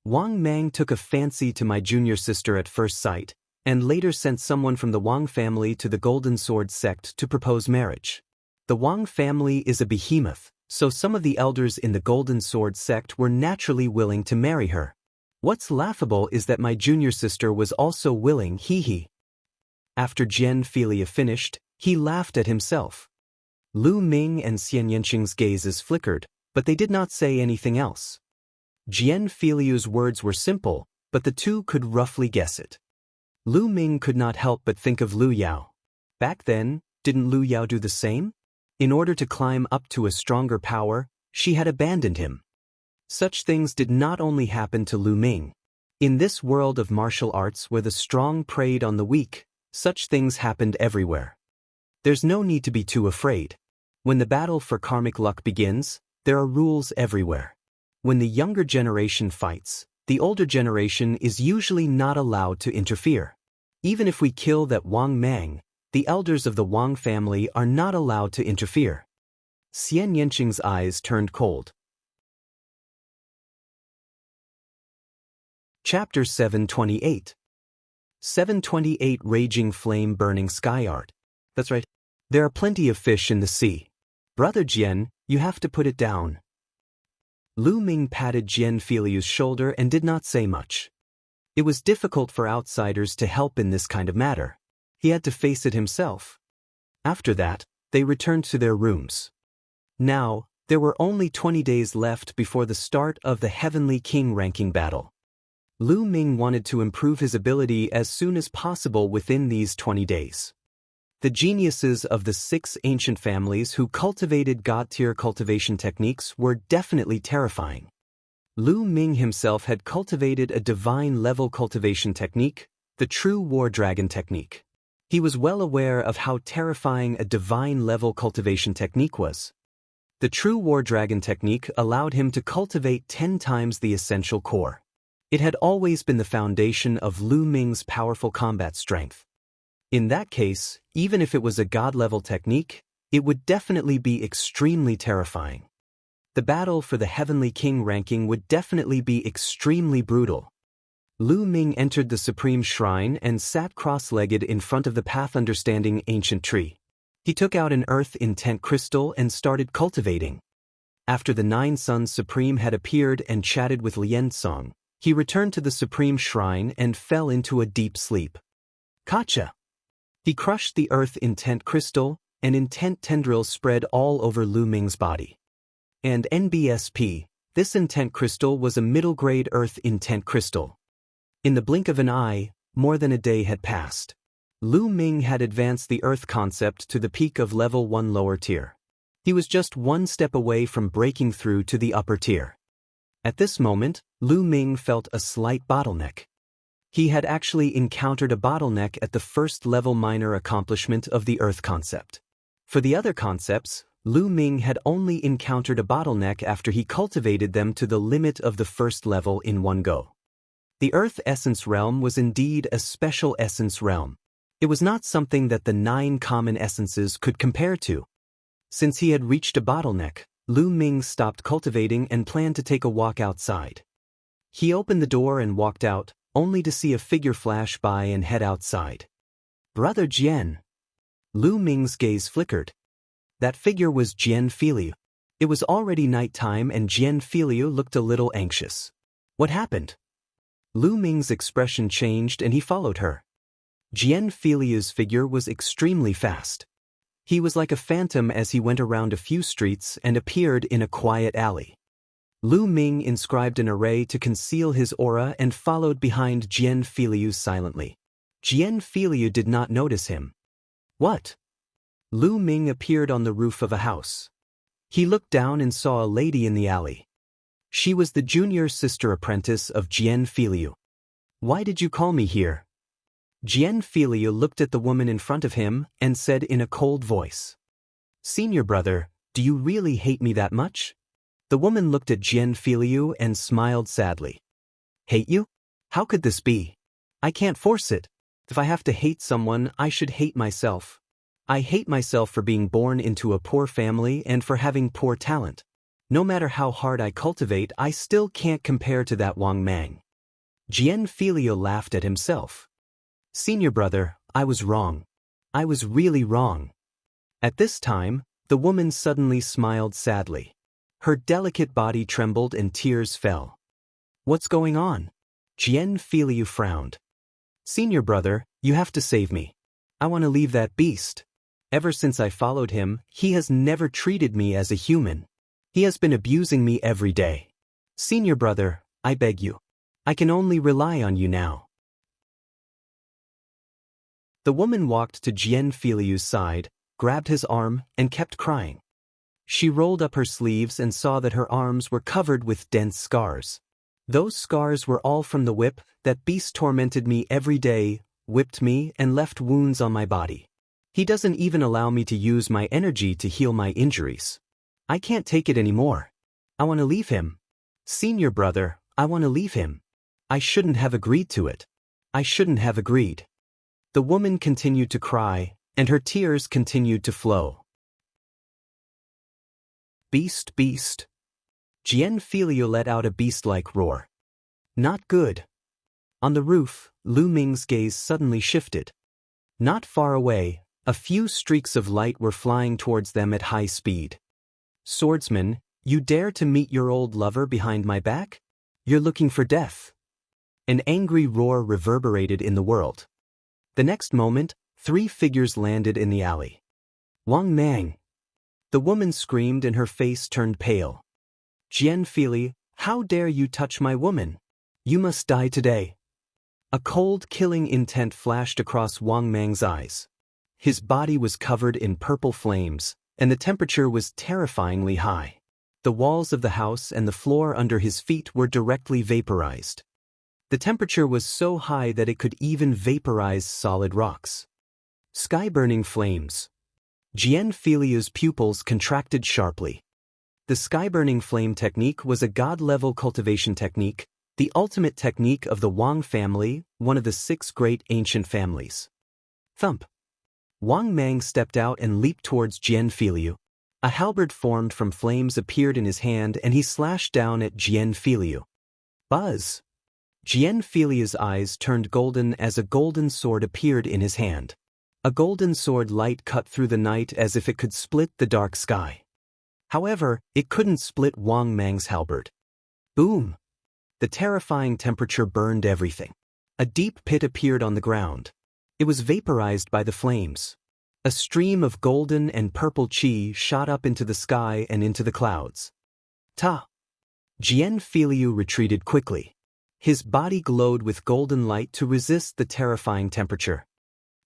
Wang Mang took a fancy to my junior sister at first sight, and later sent someone from the Wang family to the Golden Sword sect to propose marriage. The Wang family is a behemoth, so some of the elders in the Golden Sword sect were naturally willing to marry her. What's laughable is that my junior sister was also willing, hee. After Jian Filiu finished, he laughed at himself. Lu Ming and Xianxia's gazes flickered, but they did not say anything else. Jian Filiu's words were simple, but the two could roughly guess it. Lu Ming could not help but think of Lu Yao. Back then, didn't Lu Yao do the same? In order to climb up to a stronger power, she had abandoned him. Such things did not only happen to Lu Ming. In this world of martial arts where the strong preyed on the weak, such things happened everywhere. There's no need to be too afraid. When the battle for karmic luck begins, there are rules everywhere. When the younger generation fights, the older generation is usually not allowed to interfere. Even if we kill that Wang Mang, the elders of the Wang family are not allowed to interfere. Xianxia's eyes turned cold. Chapter 728. 728 Raging Flame Burning Sky Art. That's right. There are plenty of fish in the sea. Brother Jian, you have to put it down. Lu Ming patted Jian Filiu's shoulder and did not say much. It was difficult for outsiders to help in this kind of matter. He had to face it himself. After that, they returned to their rooms. Now, there were only 20 days left before the start of the Heavenly King ranking battle. Lu Ming wanted to improve his ability as soon as possible within these 20 days. The geniuses of the 6 ancient families who cultivated god-tier cultivation techniques were definitely terrifying. Lu Ming himself had cultivated a divine-level cultivation technique, the true war dragon technique. He was well aware of how terrifying a divine-level cultivation technique was. The true war dragon technique allowed him to cultivate 10 times the essential core. It had always been the foundation of Lu Ming's powerful combat strength. In that case, even if it was a god-level technique, it would definitely be extremely terrifying. The battle for the Heavenly King ranking would definitely be extremely brutal. Lu Ming entered the supreme shrine and sat cross-legged in front of the path-understanding ancient tree. He took out an earth intent crystal and started cultivating. After the 9 Suns Supreme had appeared and chatted with Liansong, he returned to the supreme shrine and fell into a deep sleep. Kacha! He crushed the earth intent crystal, and intent tendrils spread all over Lu Ming's body. And NBSP, this intent crystal was a middle-grade earth intent crystal. In the blink of an eye, more than a day had passed. Lu Ming had advanced the earth concept to the peak of level 1 lower tier. He was just one step away from breaking through to the upper tier. At this moment, Lu Ming felt a slight bottleneck. He had actually encountered a bottleneck at the first level minor accomplishment of the earth concept. For the other concepts, Lu Ming had only encountered a bottleneck after he cultivated them to the limit of the first level in one go. The Earth Essence Realm was indeed a special essence realm. It was not something that the 9 common essences could compare to. Since he had reached a bottleneck, Lu Ming stopped cultivating and planned to take a walk outside. He opened the door and walked out, only to see a figure flash by and head outside. Brother Jian. Lu Ming's gaze flickered. That figure was Jian Filiu. It was already nighttime and Jian Filiu looked a little anxious. What happened? Lu Ming's expression changed and he followed her. Jian Filiu's figure was extremely fast. He was like a phantom as he went around a few streets and appeared in a quiet alley. Lu Ming inscribed an array to conceal his aura and followed behind Jian Filiu silently. Jian Filiu did not notice him. What? Lu Ming appeared on the roof of a house. He looked down and saw a lady in the alley. She was the junior sister apprentice of Jian Filiu. Why did you call me here? Jian Filiu looked at the woman in front of him and said in a cold voice. Senior brother, do you really hate me that much? The woman looked at Jian Filiu and smiled sadly. Hate you? How could this be? I can't force it. If I have to hate someone, I should hate myself. I hate myself for being born into a poor family and for having poor talent. No matter how hard I cultivate, I still can't compare to that Wang Mang. Jian Filiu laughed at himself. Senior brother, I was wrong. I was really wrong. At this time, the woman suddenly smiled sadly. Her delicate body trembled and tears fell. What's going on? Jian Filiu frowned. Senior brother, you have to save me. I want to leave that beast. Ever since I followed him, he has never treated me as a human. He has been abusing me every day. Senior brother, I beg you. I can only rely on you now. The woman walked to Jian Filiu's side, grabbed his arm, and kept crying. She rolled up her sleeves and saw that her arms were covered with dense scars. Those scars were all from the whip. That beast tormented me every day, whipped me, and left wounds on my body. He doesn't even allow me to use my energy to heal my injuries. I can't take it anymore. I want to leave him. Senior brother, I want to leave him. I shouldn't have agreed to it. I shouldn't have agreed. The woman continued to cry, and her tears continued to flow. Beast, beast. Jian Filiu let out a beast-like roar. Not good. On the roof, Lu Ming's gaze suddenly shifted. Not far away, a few streaks of light were flying towards them at high speed. Swordsman, you dare to meet your old lover behind my back? You're looking for death. An angry roar reverberated in the world. The next moment, 3 figures landed in the alley. Wang Mang. The woman screamed and her face turned pale. Jian Filiu, how dare you touch my woman? You must die today. A cold, killing intent flashed across Wang Mang's eyes. His body was covered in purple flames, and the temperature was terrifyingly high. The walls of the house and the floor under his feet were directly vaporized. The temperature was so high that it could even vaporize solid rocks. Sky-burning flames. Jian Filiu's pupils contracted sharply. The sky-burning flame technique was a god-level cultivation technique, the ultimate technique of the Wang family, one of the 6 great ancient families. Thump. Wang Mang stepped out and leaped towards Jian Filiu. A halberd formed from flames appeared in his hand and he slashed down at Jian Filiu. Buzz. Xianxia's eyes turned golden as a golden sword appeared in his hand. A golden sword light cut through the night as if it could split the dark sky. However, it couldn't split Wang Mang's halberd. Boom! The terrifying temperature burned everything. A deep pit appeared on the ground. It was vaporized by the flames. A stream of golden and purple qi shot up into the sky and into the clouds. Ta! Xianxia retreated quickly. His body glowed with golden light to resist the terrifying temperature.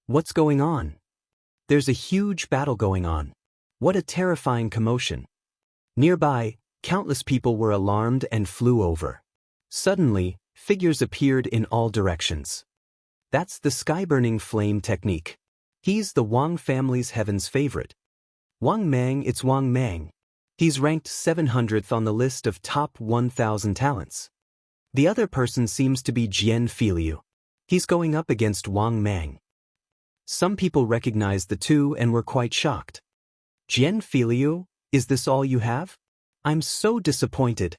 What's going on? There's a huge battle going on. What a terrifying commotion. Nearby, countless people were alarmed and flew over. Suddenly, figures appeared in all directions. That's the sky-burning flame technique. He's the Wang family's heaven's favorite. Wang Mang, it's Wang Mang. He's ranked 700th on the list of top 1,000 talents. The other person seems to be Xianxia. He's going up against Wang Mang. Some people recognized the two and were quite shocked. Xianxia, is this all you have? I'm so disappointed.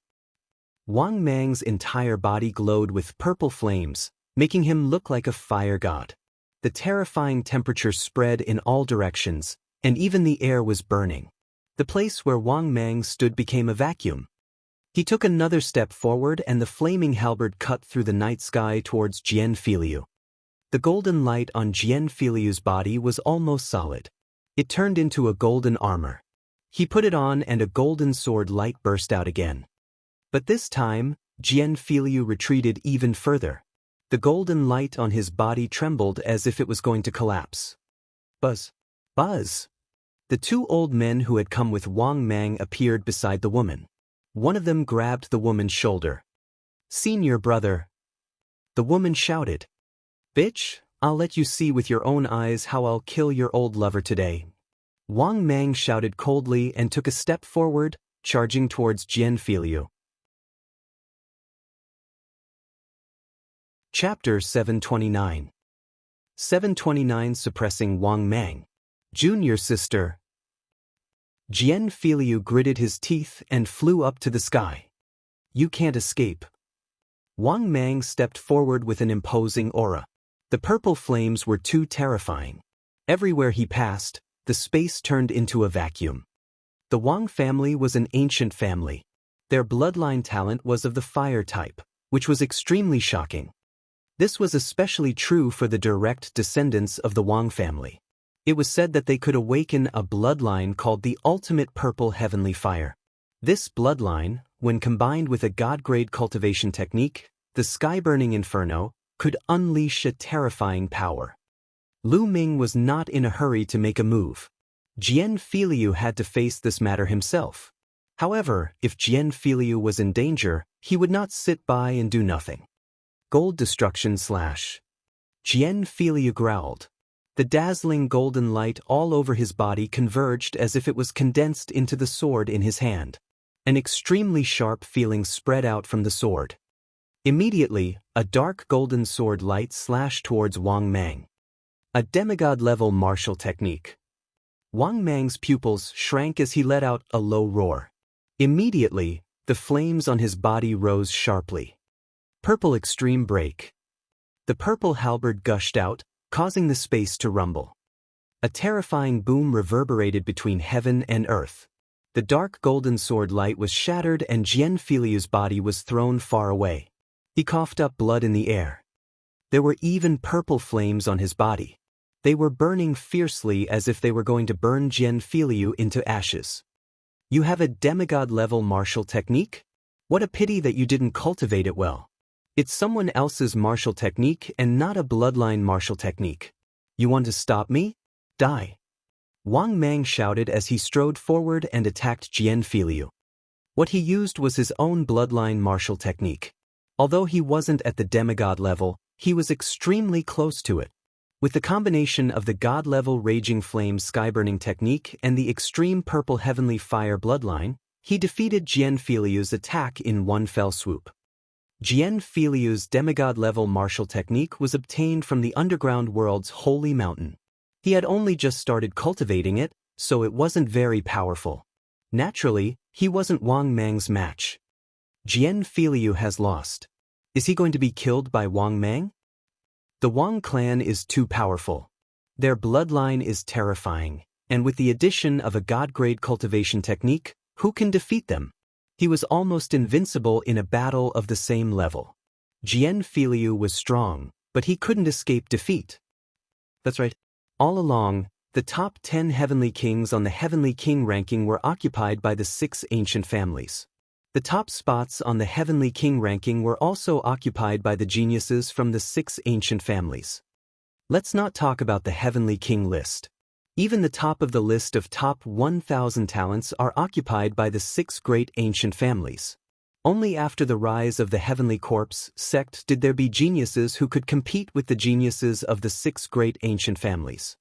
Wang Mang's entire body glowed with purple flames, making him look like a fire god. The terrifying temperature spread in all directions, and even the air was burning. The place where Wang Mang stood became a vacuum. He took another step forward and the flaming halberd cut through the night sky towards Xianxia. The golden light on Xianxia's body was almost solid. It turned into a golden armor. He put it on and a golden sword light burst out again. But this time, Xianxia retreated even further. The golden light on his body trembled as if it was going to collapse. Buzz! Buzz! The two old men who had come with Wang Mang appeared beside the woman. One of them grabbed the woman's shoulder. "Senior brother!" The woman shouted. "Bitch, I'll let you see with your own eyes how I'll kill your old lover today." Wang Mang shouted coldly and took a step forward, charging towards Xianxia. Chapter 729. 729 Suppressing Wang Mang. Junior sister. Xianxia gritted his teeth and flew up to the sky. "You can't escape." Wang Mang stepped forward with an imposing aura. The purple flames were too terrifying. Everywhere he passed, the space turned into a vacuum. The Wang family was an ancient family. Their bloodline talent was of the fire type, which was extremely shocking. This was especially true for the direct descendants of the Wang family. It was said that they could awaken a bloodline called the ultimate purple heavenly fire. This bloodline, when combined with a god-grade cultivation technique, the sky-burning inferno, could unleash a terrifying power. Lu Ming was not in a hurry to make a move. Xianxia had to face this matter himself. However, if Xianxia was in danger, he would not sit by and do nothing. Gold destruction / Xianxia growled. The dazzling golden light all over his body converged as if it was condensed into the sword in his hand. An extremely sharp feeling spread out from the sword. Immediately, a dark golden sword light slashed towards Wang Mang. A demigod-level martial technique. Wang Mang's pupils shrank as he let out a low roar. Immediately, the flames on his body rose sharply. Purple extreme break. The purple halberd gushed out, causing the space to rumble. A terrifying boom reverberated between heaven and earth. The dark golden sword light was shattered and Xianxilia's body was thrown far away. He coughed up blood in the air. There were even purple flames on his body. They were burning fiercely as if they were going to burn Xianxilia into ashes. "You have a demigod-level martial technique? What a pity that you didn't cultivate it well. It's someone else's martial technique and not a bloodline martial technique. You want to stop me? Die." Wang Mang shouted as he strode forward and attacked Xianxia. What he used was his own bloodline martial technique. Although he wasn't at the demigod level, he was extremely close to it. With the combination of the god-level Raging Flame Skyburning technique and the extreme purple heavenly fire bloodline, he defeated Xianxilia's attack in one fell swoop. Xianxilia's demigod-level martial technique was obtained from the underground world's holy mountain. He had only just started cultivating it, so it wasn't very powerful. Naturally, he wasn't Wang Mang's match. Xianxia has lost. Is he going to be killed by Wang Mang? The Wang clan is too powerful. Their bloodline is terrifying, and with the addition of a god-grade cultivation technique, who can defeat them? He was almost invincible in a battle of the same level. Jian Filiu was strong, but he couldn't escape defeat. That's right. All along, the top 10 heavenly kings on the heavenly king ranking were occupied by the 6 ancient families. The top spots on the heavenly king ranking were also occupied by the geniuses from the 6 ancient families. Let's not talk about the heavenly king list. Even the top of the list of top 1,000 talents are occupied by the 6 great ancient families. Only after the rise of the Heavenly Corpse sect did there be geniuses who could compete with the geniuses of the 6 great ancient families.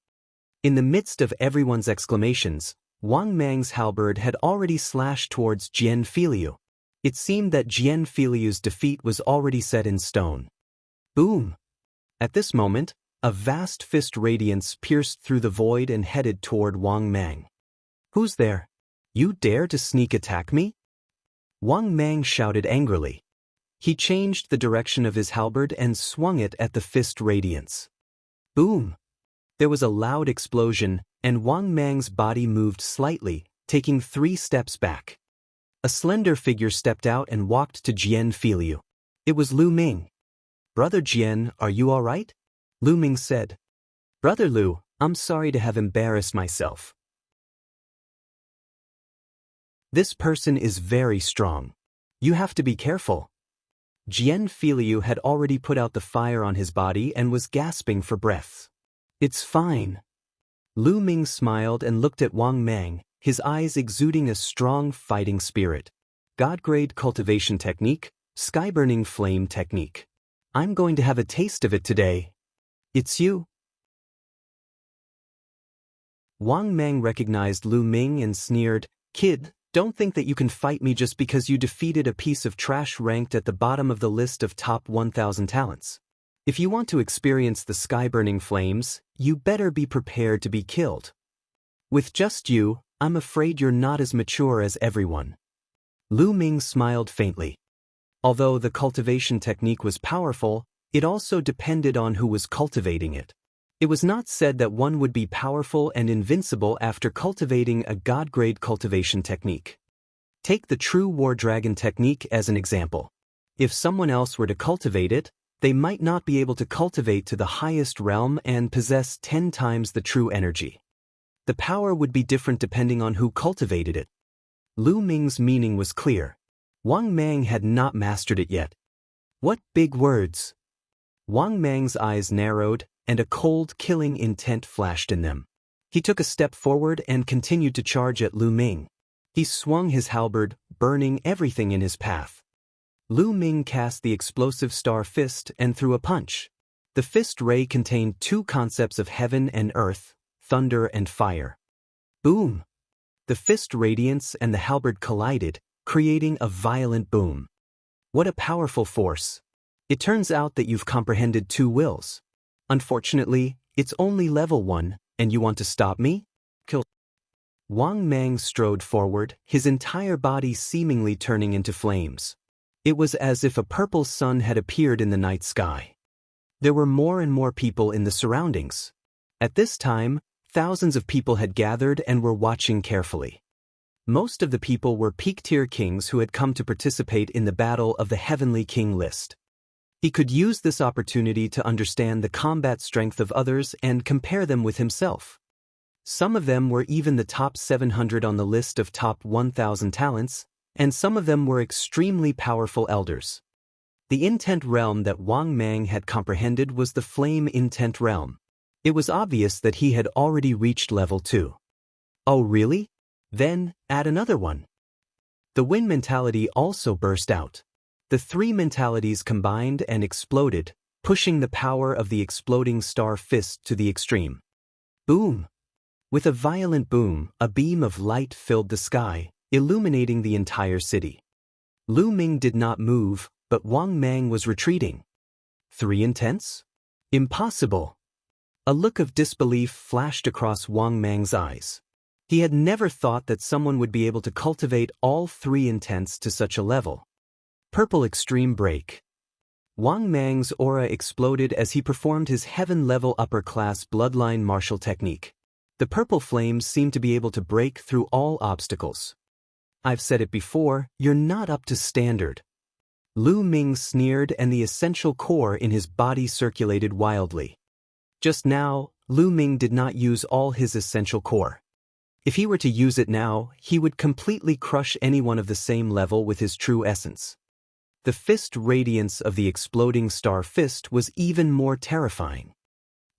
In the midst of everyone's exclamations, Wang Mang's halberd had already slashed towards Jian Filiu. It seemed that Jian Filiu's defeat was already set in stone. Boom! At this moment, a vast fist radiance pierced through the void and headed toward Wang Mang. Who's there? You dare to sneak attack me? Wang Mang shouted angrily. He changed the direction of his halberd and swung it at the fist radiance. Boom! There was a loud explosion, and Wang Mang's body moved slightly, taking 3 steps back. A slender figure stepped out and walked to Jian Filiu. It was Lu Ming. Brother Jian, are you all right? Lu Ming said. Brother Lu, I'm sorry to have embarrassed myself. This person is very strong. You have to be careful. Jian Filiu had already put out the fire on his body and was gasping for breath. It's fine. Lu Ming smiled and looked at Wang Mang, his eyes exuding a strong fighting spirit. God-grade cultivation technique, sky-burning flame technique. I'm going to have a taste of it today. It's you. Wang Mang recognized Lu Ming and sneered, Kid, don't think that you can fight me just because you defeated a piece of trash ranked at the bottom of the list of top 1,000 talents. If you want to experience the sky-burning flames, you better be prepared to be killed. With just you, I'm afraid you're not as mature as everyone. Lu Ming smiled faintly. Although the cultivation technique was powerful, it also depended on who was cultivating it. It was not said that one would be powerful and invincible after cultivating a god-grade cultivation technique. Take the true war dragon technique as an example. If someone else were to cultivate it, they might not be able to cultivate to the highest realm and possess 10 times the true energy. The power would be different depending on who cultivated it. Lu Ming's meaning was clear. Wang Mang had not mastered it yet. What big words! Wang Mang's eyes narrowed, and a cold, killing intent flashed in them. He took a step forward and continued to charge at Lu Ming. He swung his halberd, burning everything in his path. Lu Ming cast the explosive star fist and threw a punch. The fist ray contained 2 concepts of heaven and earth, thunder and fire. Boom! The fist radiance and the halberd collided, creating a violent boom. What a powerful force! It turns out that you've comprehended 2 wills. Unfortunately, it's only level 1, and you want to stop me? Kill. Wang Mang strode forward, his entire body seemingly turning into flames. It was as if a purple sun had appeared in the night sky. There were more and more people in the surroundings. At this time, thousands of people had gathered and were watching carefully. Most of the people were peak-tier kings who had come to participate in the battle of the Heavenly King list. He could use this opportunity to understand the combat strength of others and compare them with himself. Some of them were even the top 700 on the list of top 1,000 talents, and some of them were extremely powerful elders. The intent realm that Wang Mang had comprehended was the flame intent realm. It was obvious that he had already reached level 2. Oh really? Then, add another one. The wind mentality also burst out. The 3 mentalities combined and exploded, pushing the power of the exploding star fist to the extreme. Boom! With a violent boom, a beam of light filled the sky, illuminating the entire city. Lu Ming did not move, but Wang Mang was retreating. 3 intents? Impossible! A look of disbelief flashed across Wang Mang's eyes. He had never thought that someone would be able to cultivate all 3 intents to such a level. Purple Extreme Break. Wang Mang's aura exploded as he performed his heaven-level upper-class bloodline martial technique. The purple flames seemed to be able to break through all obstacles. I've said it before, you're not up to standard. Lu Ming sneered, and the essential core in his body circulated wildly. Just now, Lu Ming did not use all his essential core. If he were to use it now, he would completely crush anyone of the same level with his true essence. The fist radiance of the exploding star fist was even more terrifying.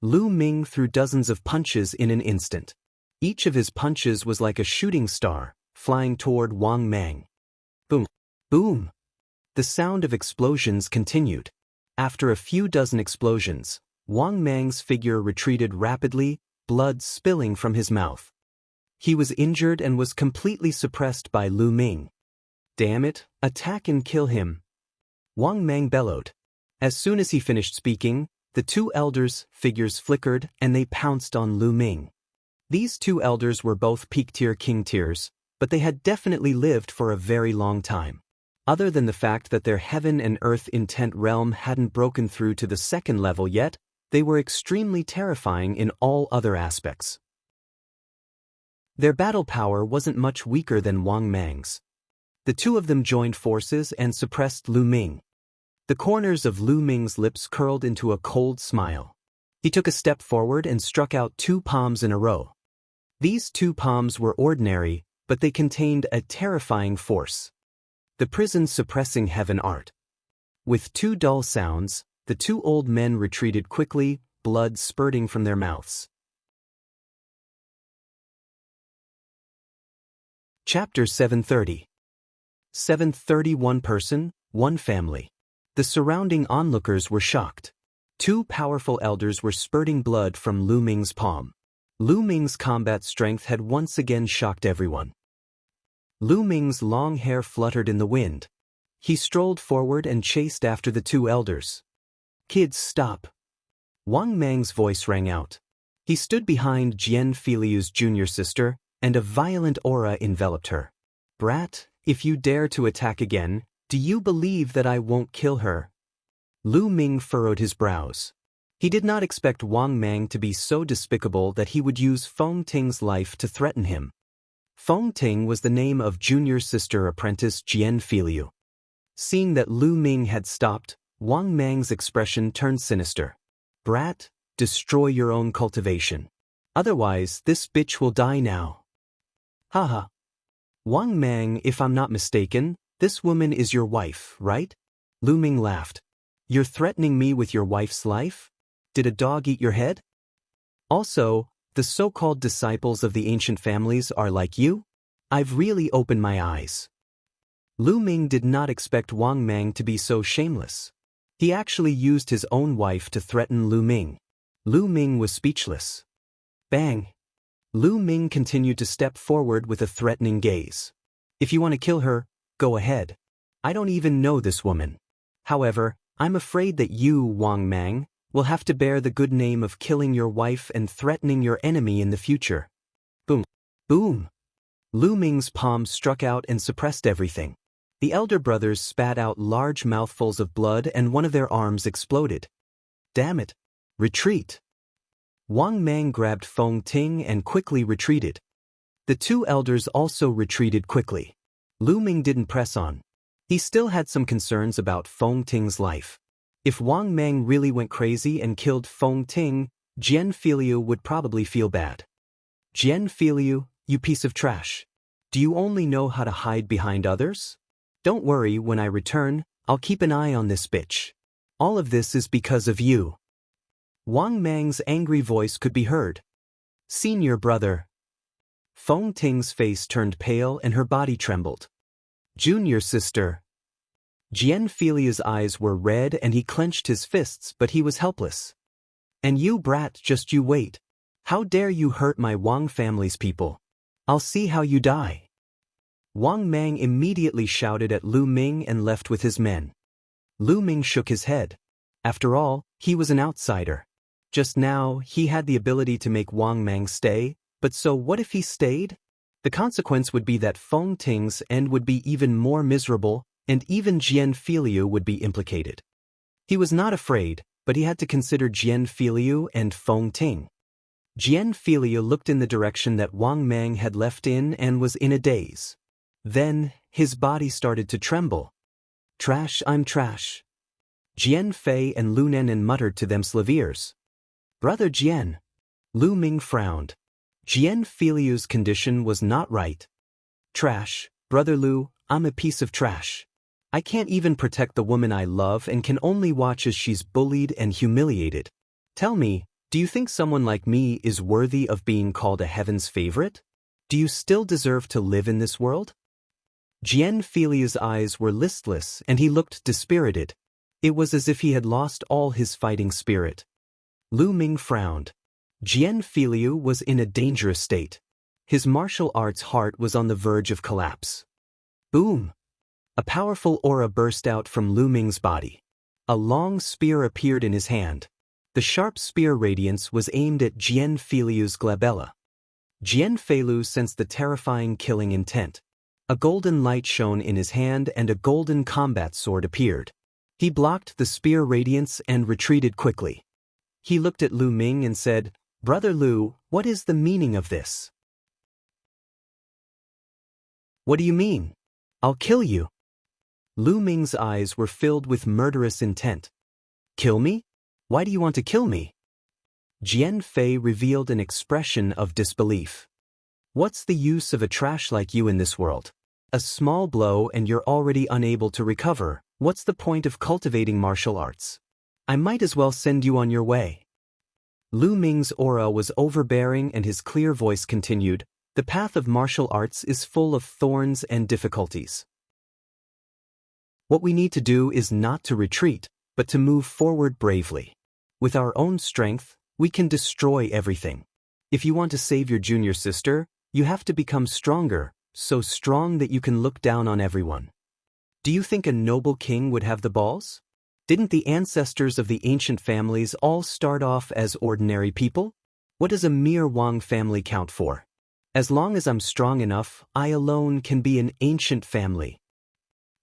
Lu Ming threw dozens of punches in an instant. Each of his punches was like a shooting star, flying toward Wang Mang. Boom! Boom! The sound of explosions continued. After a few dozen explosions, Wang Mang's figure retreated rapidly, blood spilling from his mouth. He was injured and was completely suppressed by Lu Ming. Damn it, attack and kill him! Wang Mang bellowed. As soon as he finished speaking, the two elders' figures flickered and they pounced on Lu Ming. These two elders were both peak-tier king tiers, but they had definitely lived for a very long time. Other than the fact that their heaven and earth intent realm hadn't broken through to the second level yet, they were extremely terrifying in all other aspects. Their battle power wasn't much weaker than Wang Mang's. The two of them joined forces and suppressed Lu Ming. The corners of Lu Ming's lips curled into a cold smile. He took a step forward and struck out two palms in a row. These two palms were ordinary, but they contained a terrifying force. The prison-suppressing heaven art. With two dull sounds, the two old men retreated quickly, blood spurting from their mouths. Chapter 730. 731 person, one family. The surrounding onlookers were shocked. Two powerful elders were spurting blood from Lu Ming's palm. Lu Ming's combat strength had once again shocked everyone. Lu Ming's long hair fluttered in the wind. He strolled forward and chased after the two elders. Kids, stop! Wang Mang's voice rang out. He stood behind Jian Filiu's junior sister, and a violent aura enveloped her. Brat, if you dare to attack again, do you believe that I won't kill her? Lu Ming furrowed his brows. He did not expect Wang Mang to be so despicable that he would use Feng Ting's life to threaten him. Feng Ting was the name of junior sister apprentice Jian Filiu. Seeing that Lu Ming had stopped, Wang Mang's expression turned sinister. Brat, destroy your own cultivation. Otherwise, this bitch will die now. Haha. Wang Mang, if I'm not mistaken, this woman is your wife, right? Lu Ming laughed. You're threatening me with your wife's life? Did a dog eat your head? Also, the so-called disciples of the ancient families are like you? I've really opened my eyes. Lu Ming did not expect Wang Mang to be so shameless. He actually used his own wife to threaten Lu Ming. Lu Ming was speechless. Bang! Lu Ming continued to step forward with a threatening gaze. If you want to kill her, go ahead. I don't even know this woman. However, I'm afraid that you, Wang Mang, will have to bear the good name of killing your wife and threatening your enemy in the future. Boom! Boom! Lu Ming's palms struck out and suppressed everything. The elder brothers spat out large mouthfuls of blood and one of their arms exploded. Damn it! Retreat! Wang Mang grabbed Feng Ting and quickly retreated. The two elders also retreated quickly. Lu Ming didn't press on. He still had some concerns about Feng Ting's life. If Wang Mang really went crazy and killed Feng Ting, Jian Filiu would probably feel bad. Jian Filiu, you piece of trash. Do you only know how to hide behind others? Don't worry, when I return, I'll keep an eye on this bitch. All of this is because of you. Wang Mang's angry voice could be heard. Senior brother. Feng Ting's face turned pale and her body trembled. Junior sister. Jian Filiu's eyes were red and he clenched his fists, but he was helpless. And you brat, just you wait. How dare you hurt my Wang family's people? I'll see how you die. Wang Mang immediately shouted at Lu Ming and left with his men. Lu Ming shook his head. After all, he was an outsider. Just now, he had the ability to make Wang Mang stay, but so what if he stayed? The consequence would be that Feng Ting's end would be even more miserable, and even Jian Filiu would be implicated. He was not afraid, but he had to consider Jian Filiu and Feng Ting. Jian Filiu looked in the direction that Wang Mang had left in and was in a daze. Then, his body started to tremble. "Trash, I'm trash." Jian Fei and Lu Nenan muttered to themselves ears. "Brother Jian." Lu Ming frowned. Jian Filiu's condition was not right. "Trash, Brother Lu, I'm a piece of trash. I can't even protect the woman I love and can only watch as she's bullied and humiliated. Tell me, do you think someone like me is worthy of being called a heaven's favorite? Do you still deserve to live in this world?" Jian Filiu's eyes were listless and he looked dispirited. It was as if he had lost all his fighting spirit. Lu Ming frowned. Jian Filiu was in a dangerous state. His martial arts heart was on the verge of collapse. Boom! A powerful aura burst out from Lu Ming's body. A long spear appeared in his hand. The sharp spear radiance was aimed at Jian Filiu's glabella. Jian Feilu sensed the terrifying killing intent. A golden light shone in his hand and a golden combat sword appeared. He blocked the spear radiance and retreated quickly. He looked at Lu Ming and said, "Brother Lu, what is the meaning of this?" "What do you mean? I'll kill you." Lu Ming's eyes were filled with murderous intent. "Kill me? Why do you want to kill me?" Jian Fei revealed an expression of disbelief. "What's the use of a trash like you in this world? A small blow and you're already unable to recover. What's the point of cultivating martial arts? I might as well send you on your way." Lu Ming's aura was overbearing and his clear voice continued, "The path of martial arts is full of thorns and difficulties. What we need to do is not to retreat, but to move forward bravely. With our own strength, we can destroy everything. If you want to save your junior sister, you have to become stronger, so strong that you can look down on everyone. Do you think a noble king would have the balls? Didn't the ancestors of the ancient families all start off as ordinary people? What does a mere Wang family count for? As long as I'm strong enough, I alone can be an ancient family."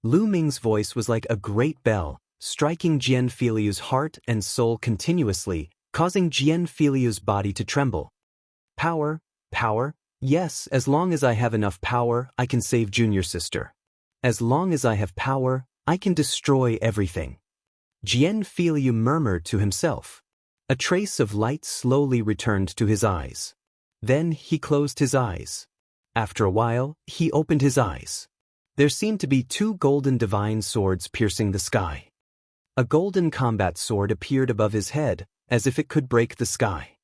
Lu Ming's voice was like a great bell, striking Jian Filiu's heart and soul continuously, causing Jian Filiu's body to tremble. "Power, power, yes, as long as I have enough power, I can save junior sister. As long as I have power, I can destroy everything." Jian Filiu murmured to himself. A trace of light slowly returned to his eyes. Then he closed his eyes. After a while, he opened his eyes. There seemed to be two golden divine swords piercing the sky. A golden combat sword appeared above his head, as if it could break the sky.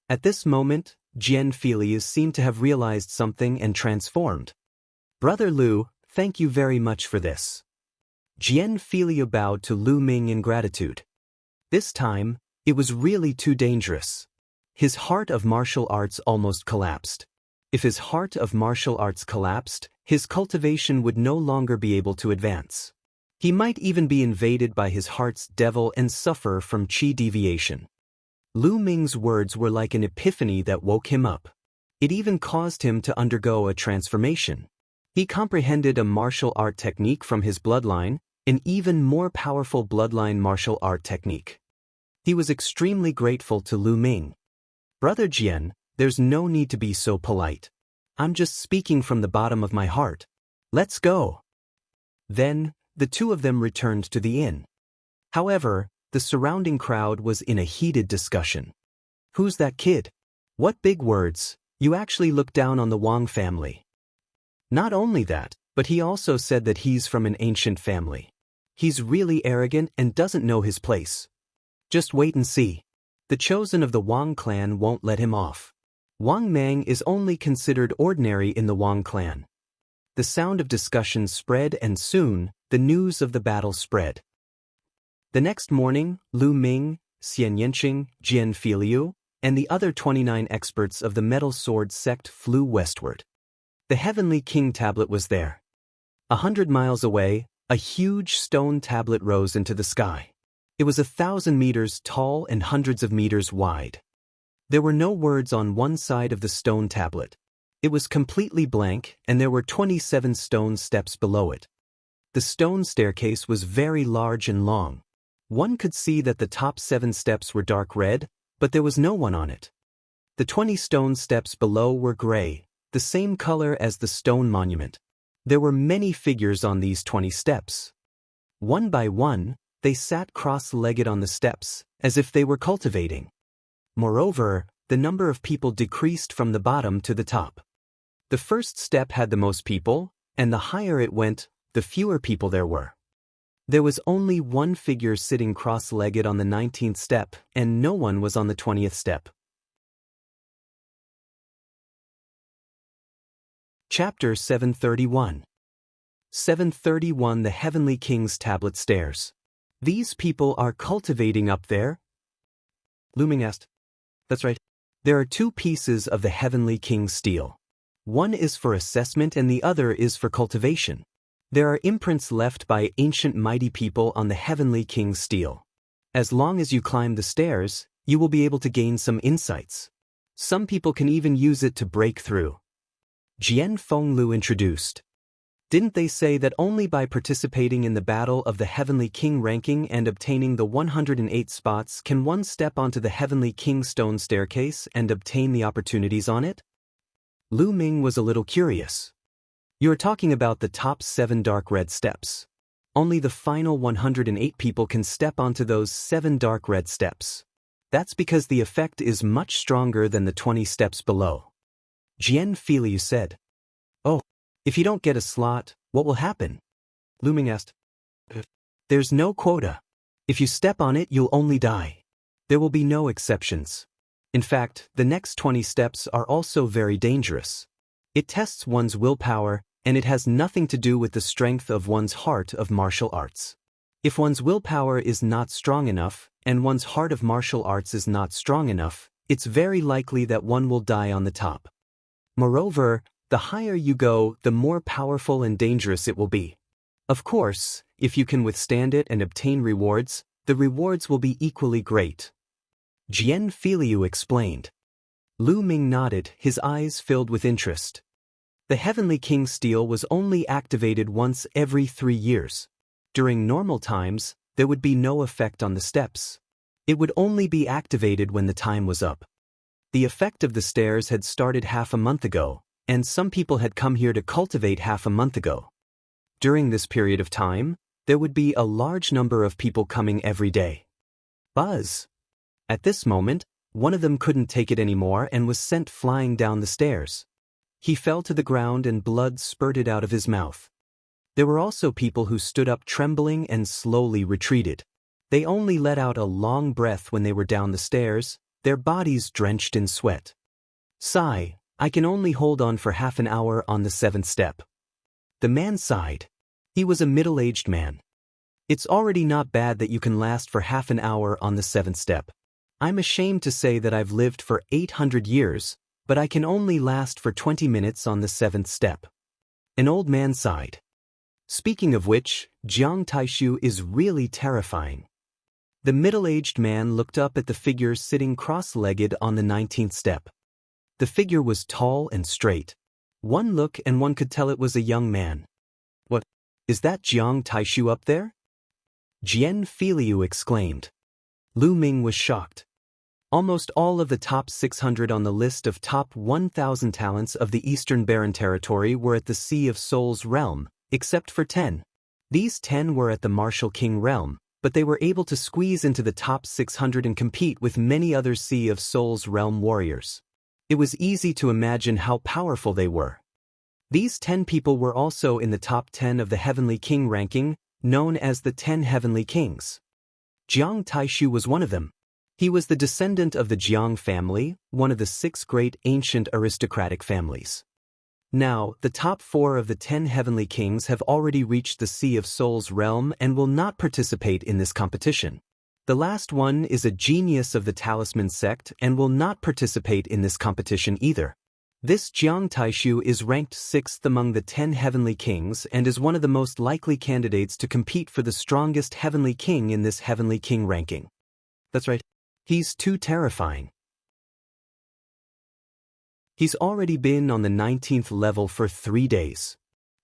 At this moment, Jian Filiu seemed to have realized something and transformed. "Brother Lu, thank you very much for this." Jian Filiu bowed to Lu Ming in gratitude. This time, it was really too dangerous. His heart of martial arts almost collapsed. If his heart of martial arts collapsed, his cultivation would no longer be able to advance. He might even be invaded by his heart's devil and suffer from qi deviation. Lu Ming's words were like an epiphany that woke him up. It even caused him to undergo a transformation. He comprehended a martial art technique from his bloodline, an even more powerful bloodline martial art technique. He was extremely grateful to Lu Ming. "Brother Jian, there's no need to be so polite. I'm just speaking from the bottom of my heart. Let's go." Then, the two of them returned to the inn. However, the surrounding crowd was in a heated discussion. "Who's that kid? What big words, you actually look down on the Wang family." "Not only that, but he also said that he's from an ancient family. He's really arrogant and doesn't know his place. Just wait and see. The chosen of the Wang clan won't let him off. Wang Mang is only considered ordinary in the Wang clan." The sound of discussion spread and soon, the news of the battle spread. The next morning, Lu Ming, Xianxia, Jian Filiu, and the other 29 experts of the metal sword sect flew westward. The Heavenly King tablet was there. 100 miles away, a huge stone tablet rose into the sky. It was 1,000 meters tall and hundreds of meters wide. There were no words on one side of the stone tablet. It was completely blank, and there were 27 stone steps below it. The stone staircase was very large and long. One could see that the top 7 steps were dark red, but there was no one on it. The 20 stone steps below were gray, the same color as the stone monument. There were many figures on these 20 steps. One by one, they sat cross-legged on the steps, as if they were cultivating. Moreover, the number of people decreased from the bottom to the top. The first step had the most people, and the higher it went, the fewer people there were. There was only one figure sitting cross-legged on the 19th step, and no one was on the 20th step. Chapter 731. 731 The Heavenly King's Tablet Stairs. These people are cultivating up there? Lu Ming asked. That's right. There are 2 pieces of the Heavenly King's stele. One is for assessment and the other is for cultivation. There are imprints left by ancient mighty people on the Heavenly King's stele. As long as you climb the stairs, you will be able to gain some insights. Some people can even use it to break through. Jian Fenglu introduced. Didn't they say that only by participating in the Battle of the Heavenly King ranking and obtaining the 108 spots can one step onto the Heavenly King stone staircase and obtain the opportunities on it? Lu Ming was a little curious. You're talking about the top 7 dark red steps. Only the final 108 people can step onto those 7 dark red steps. That's because the effect is much stronger than the 20 steps below. Jian Feliu said. Oh, if you don't get a slot, what will happen? Lu Ming asked. There's no quota. If you step on it, you'll only die. There will be no exceptions. In fact, the next 20 steps are also very dangerous. It tests one's willpower, and it has nothing to do with the strength of one's heart of martial arts. If one's willpower is not strong enough, and one's heart of martial arts is not strong enough, it's very likely that one will die on the top. Moreover, the higher you go, the more powerful and dangerous it will be. Of course, if you can withstand it and obtain rewards, the rewards will be equally great. Jian Feliu explained. Lu Ming nodded, his eyes filled with interest. The Heavenly King's stele was only activated once every 3 years. During normal times, there would be no effect on the steps. It would only be activated when the time was up. The effect of the stairs had started half a month ago, and some people had come here to cultivate half a month ago. During this period of time, there would be a large number of people coming every day. Buzz! At this moment, one of them couldn't take it anymore and was sent flying down the stairs. He fell to the ground and blood spurted out of his mouth. There were also people who stood up trembling and slowly retreated. They only let out a long breath when they were down the stairs, their bodies drenched in sweat. Sigh, I can only hold on for half an hour on the 7th step. The man sighed. He was a middle-aged man. It's already not bad that you can last for half an hour on the 7th step. I'm ashamed to say that I've lived for 800 years, but I can only last for 20 minutes on the 7th step. An old man sighed. Speaking of which, Jiang Taishu is really terrifying. The middle-aged man looked up at the figure sitting cross-legged on the 19th step. The figure was tall and straight. One look and one could tell it was a young man. What? Is that Jiang Taishu up there? Jian Feliu exclaimed. Lu Ming was shocked. Almost all of the top 600 on the list of top 1,000 talents of the Eastern Barren Territory were at the Sea of Souls realm, except for 10. These 10 were at the Martial King realm, but they were able to squeeze into the top 600 and compete with many other Sea of Souls realm warriors. It was easy to imagine how powerful they were. These 10 people were also in the top 10 of the Heavenly King ranking, known as the 10 Heavenly Kings. Jiang Taishu was one of them. He was the descendant of the Jiang family, one of the 6 great ancient aristocratic families. Now, the top 4 of the 10 Heavenly Kings have already reached the Sea of Souls realm and will not participate in this competition. The last one is a genius of the Talisman sect and will not participate in this competition either. This Jiang Taishu is ranked 6th among the 10 Heavenly Kings and is one of the most likely candidates to compete for the strongest Heavenly King in this Heavenly King ranking. That's right. He's too terrifying. He's already been on the 19th level for 3 days.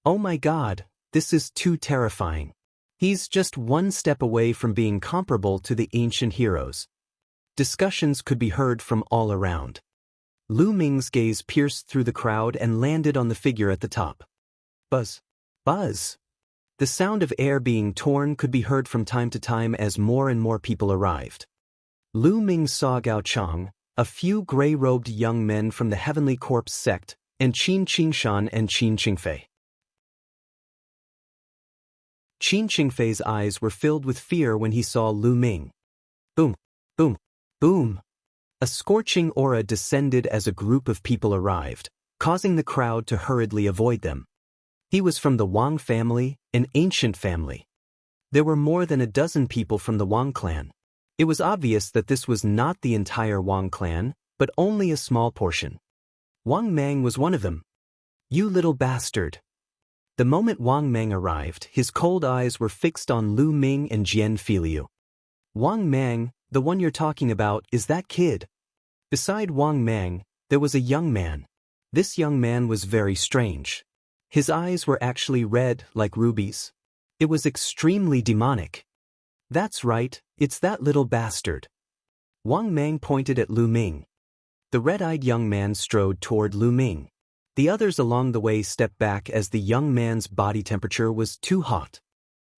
Oh my God, this is too terrifying. He's just one step away from being comparable to the ancient heroes. Discussions could be heard from all around. Lu Ming's gaze pierced through the crowd and landed on the figure at the top. Buzz. Buzz. The sound of air being torn could be heard from time to time as more and more people arrived. Lu Ming saw Gao Chang, a few gray-robed young men from the Heavenly Corpse sect, and Qin Qingshan and Qin Qingfei. Qin Qingfei's eyes were filled with fear when he saw Lu Ming. Boom, boom, boom. A scorching aura descended as a group of people arrived, causing the crowd to hurriedly avoid them. He was from the Wang family, an ancient family. There were more than a dozen people from the Wang clan. It was obvious that this was not the entire Wang clan, but only a small portion. Wang Mang was one of them. You little bastard. The moment Wang Mang arrived, his cold eyes were fixed on Lu Ming and Jian Filiu. Wang Mang, the one you're talking about, is that kid. Beside Wang Mang, there was a young man. This young man was very strange. His eyes were actually red, like rubies. It was extremely demonic. That's right, it's that little bastard. Wang Mang pointed at Lu Ming. The red-eyed young man strode toward Lu Ming. The others along the way stepped back as the young man's body temperature was too hot.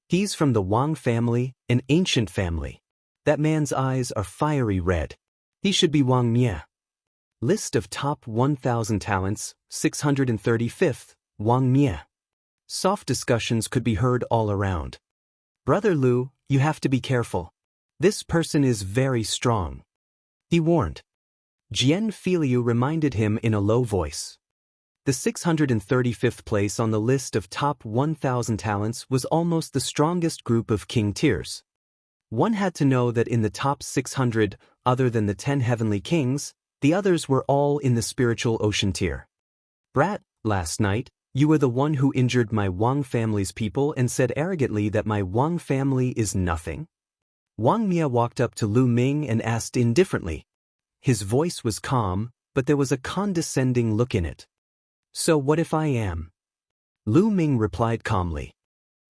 He's from the Wang family, an ancient family. That man's eyes are fiery red. He should be Wang Mie. List of top 1,000 talents, 635th, Wang Mie. Soft discussions could be heard all around. Brother Lu, you have to be careful. This person is very strong. He warned. Jian Filiu reminded him in a low voice. The 635th place on the list of top 1,000 talents was almost the strongest group of king tiers. One had to know that in the top 600, other than the 10 heavenly kings, the others were all in the spiritual ocean tier. Brat, last night, you were the one who injured my Wang family's people and said arrogantly that my Wang family is nothing. Wang Mie walked up to Lu Ming and asked indifferently. His voice was calm, but there was a condescending look in it. So what if I am? Lu Ming replied calmly.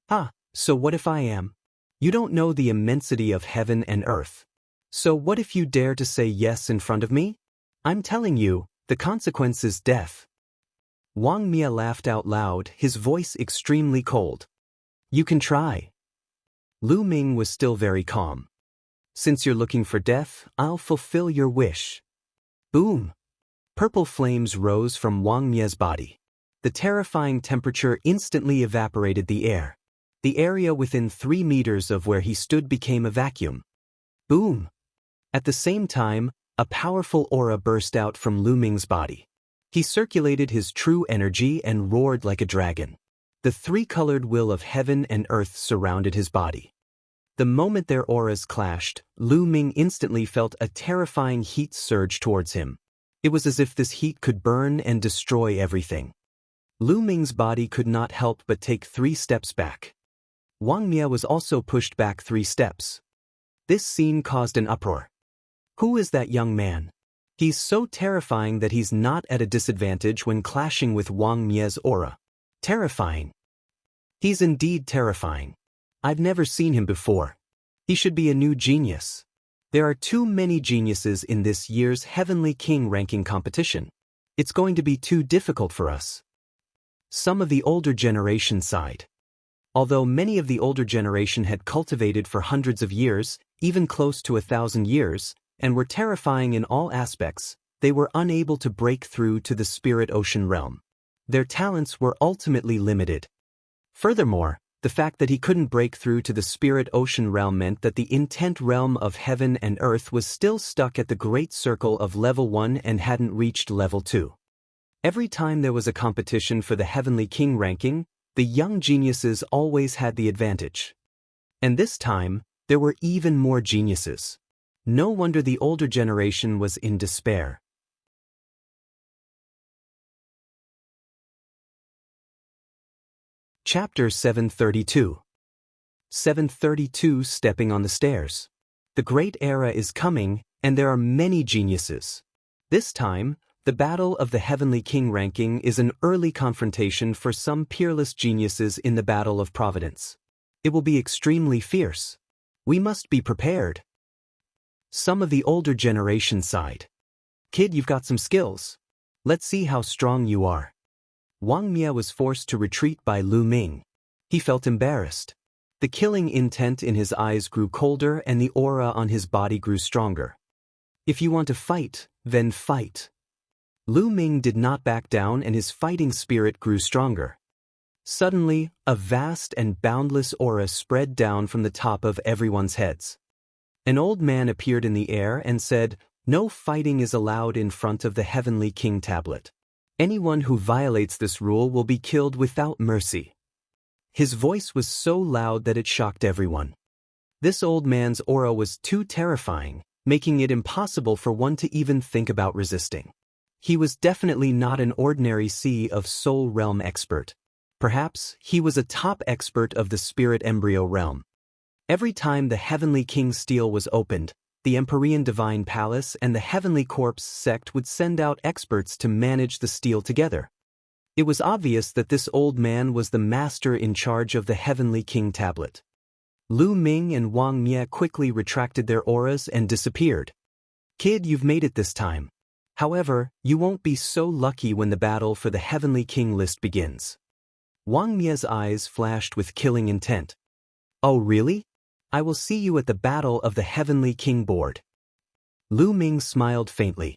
Ah, so what if I am? You don't know the immensity of heaven and earth. So what if you dare to say yes in front of me? I'm telling you, the consequence is death. Wang Mie laughed out loud, his voice extremely cold. You can try. Lu Ming was still very calm. Since you're looking for death, I'll fulfill your wish. Boom! Purple flames rose from Wang Mie's body. The terrifying temperature instantly evaporated the air. The area within 3 meters of where he stood became a vacuum. Boom! At the same time, a powerful aura burst out from Lu Ming's body. He circulated his true energy and roared like a dragon. The 3-colored will of heaven and earth surrounded his body. The moment their auras clashed, Lu Ming instantly felt a terrifying heat surge towards him. It was as if this heat could burn and destroy everything. Lu Ming's body could not help but take 3 steps back. Wang Mie was also pushed back 3 steps. This scene caused an uproar. Who is that young man? He's so terrifying that he's not at a disadvantage when clashing with Wang Mie's aura. Terrifying. He's indeed terrifying. I've never seen him before. He should be a new genius. There are too many geniuses in this year's Heavenly King ranking competition. It's going to be too difficult for us. Some of the older generation sighed. Although many of the older generation had cultivated for hundreds of years, even close to 1,000 years, and were terrifying in all aspects, they were unable to break through to the spirit ocean realm. Their talents were ultimately limited. Furthermore, the fact that he couldn't break through to the spirit ocean realm meant that the intent realm of heaven and earth was still stuck at the great circle of level 1 and hadn't reached level 2. Every time there was a competition for the Heavenly King ranking, the young geniuses always had the advantage. And this time, there were even more geniuses. No wonder the older generation was in despair. Chapter 732. 732 Stepping on the Stairs. The great era is coming, and there are many geniuses. This time, the battle of the Heavenly King ranking is an early confrontation for some peerless geniuses in the battle of providence. It will be extremely fierce. We must be prepared. Some of the older generation sighed. Kid, you've got some skills. Let's see how strong you are. Wang Mia was forced to retreat by Lu Ming. He felt embarrassed. The killing intent in his eyes grew colder and the aura on his body grew stronger. If you want to fight, then fight. Lu Ming did not back down and his fighting spirit grew stronger. Suddenly, a vast and boundless aura spread down from the top of everyone's heads. An old man appeared in the air and said, "No fighting is allowed in front of the Heavenly King tablet. Anyone who violates this rule will be killed without mercy." His voice was so loud that it shocked everyone. This old man's aura was too terrifying, making it impossible for one to even think about resisting. He was definitely not an ordinary Sea of Soul Realm expert. Perhaps he was a top expert of the Spirit Embryo Realm. Every time the Heavenly King's stele was opened, the Empyrean Divine Palace and the Heavenly Corpse sect would send out experts to manage the stele together. It was obvious that this old man was the master in charge of the Heavenly King tablet. Lu Ming and Wang Mia quickly retracted their auras and disappeared. Kid, you've made it this time. However, you won't be so lucky when the battle for the Heavenly King list begins. Wang Mia's eyes flashed with killing intent. Oh really? I will see you at the battle of the Heavenly King board. Lu Ming smiled faintly.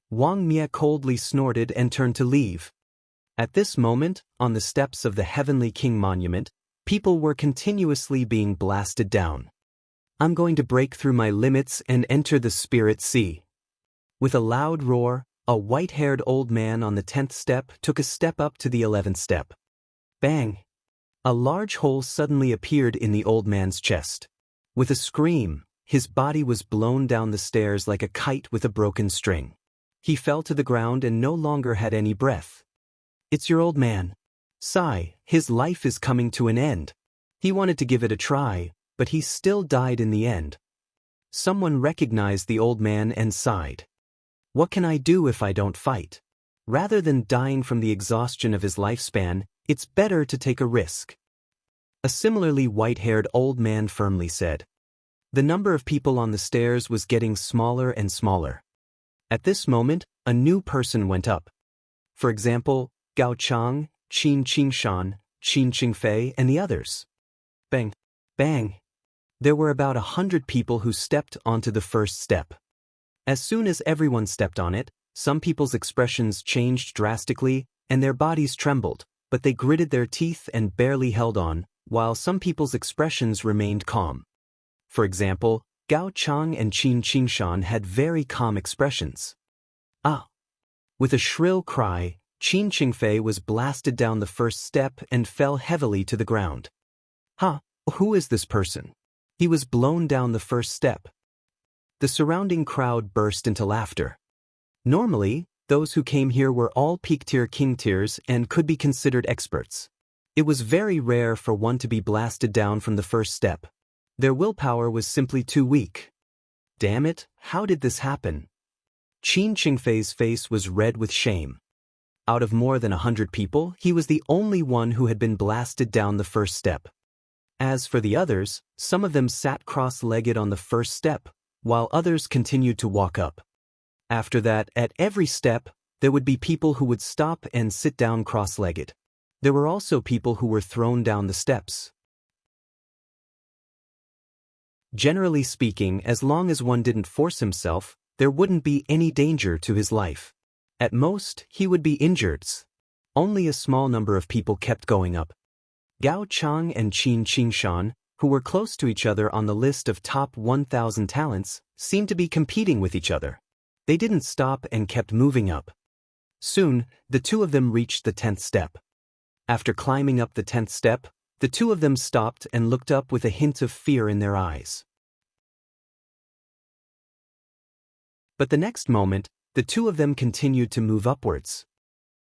Wang Mia coldly snorted and turned to leave. At this moment, on the steps of the Heavenly King monument, people were continuously being blasted down. I'm going to break through my limits and enter the Spirit Sea. With a loud roar, a white-haired old man on the 10th step took a step up to the 11th step. Bang! A large hole suddenly appeared in the old man's chest. With a scream, his body was blown down the stairs like a kite with a broken string. He fell to the ground and no longer had any breath. It's your old man. Sigh, his life is coming to an end. He wanted to give it a try, but he still died in the end. Someone recognized the old man and sighed. What can I do if I don't fight? Rather than dying from the exhaustion of his lifespan, it's better to take a risk. A similarly white-haired old man firmly said. The number of people on the stairs was getting smaller and smaller. At this moment, a new person went up. For example, Gao Chang, Qin Qingshan, Qin Qingfei, and the others. Bang! Bang! There were about 100 people who stepped onto the first step. As soon as everyone stepped on it, some people's expressions changed drastically, and their bodies trembled, but they gritted their teeth and barely held on, while some people's expressions remained calm. For example, Gao Chang and Qin Qingshan had very calm expressions. Ah! With a shrill cry, Qin Qingfei was blasted down the first step and fell heavily to the ground. Ha! Who is this person? He was blown down the first step. The surrounding crowd burst into laughter. Normally, those who came here were all peak-tier king tiers and could be considered experts. It was very rare for one to be blasted down from the first step. Their willpower was simply too weak. Damn it, how did this happen? Qin Qingfei's face was red with shame. Out of more than 100 people, he was the only one who had been blasted down the first step. As for the others, some of them sat cross-legged on the first step, while others continued to walk up. After that, at every step, there would be people who would stop and sit down cross-legged. There were also people who were thrown down the steps. Generally speaking, as long as one didn't force himself, there wouldn't be any danger to his life. At most, he would be injured. Only a small number of people kept going up. Gao Chang and Qin Qingshan, who were close to each other on the list of top 1,000 talents, seemed to be competing with each other. They didn't stop and kept moving up. Soon, the two of them reached the 10th step. After climbing up the 10th step, the two of them stopped and looked up with a hint of fear in their eyes. But the next moment, the two of them continued to move upwards.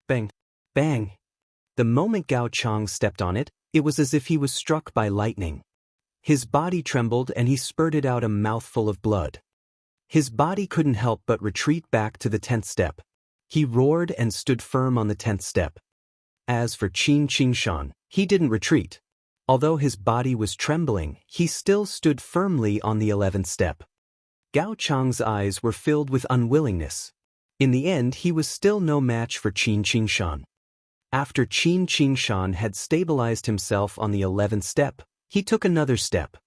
Bang! Bang! The moment Gao Chang stepped on it, it was as if he was struck by lightning. His body trembled and he spurted out a mouthful of blood. His body couldn't help but retreat back to the 10th step. He roared and stood firm on the 10th step. As for Qin Qingshan, he didn't retreat. Although his body was trembling, he still stood firmly on the 11th step. Gao Chang's eyes were filled with unwillingness. In the end, he was still no match for Qin Qingshan. After Qin Qingshan had stabilized himself on the 11th step, he took another step.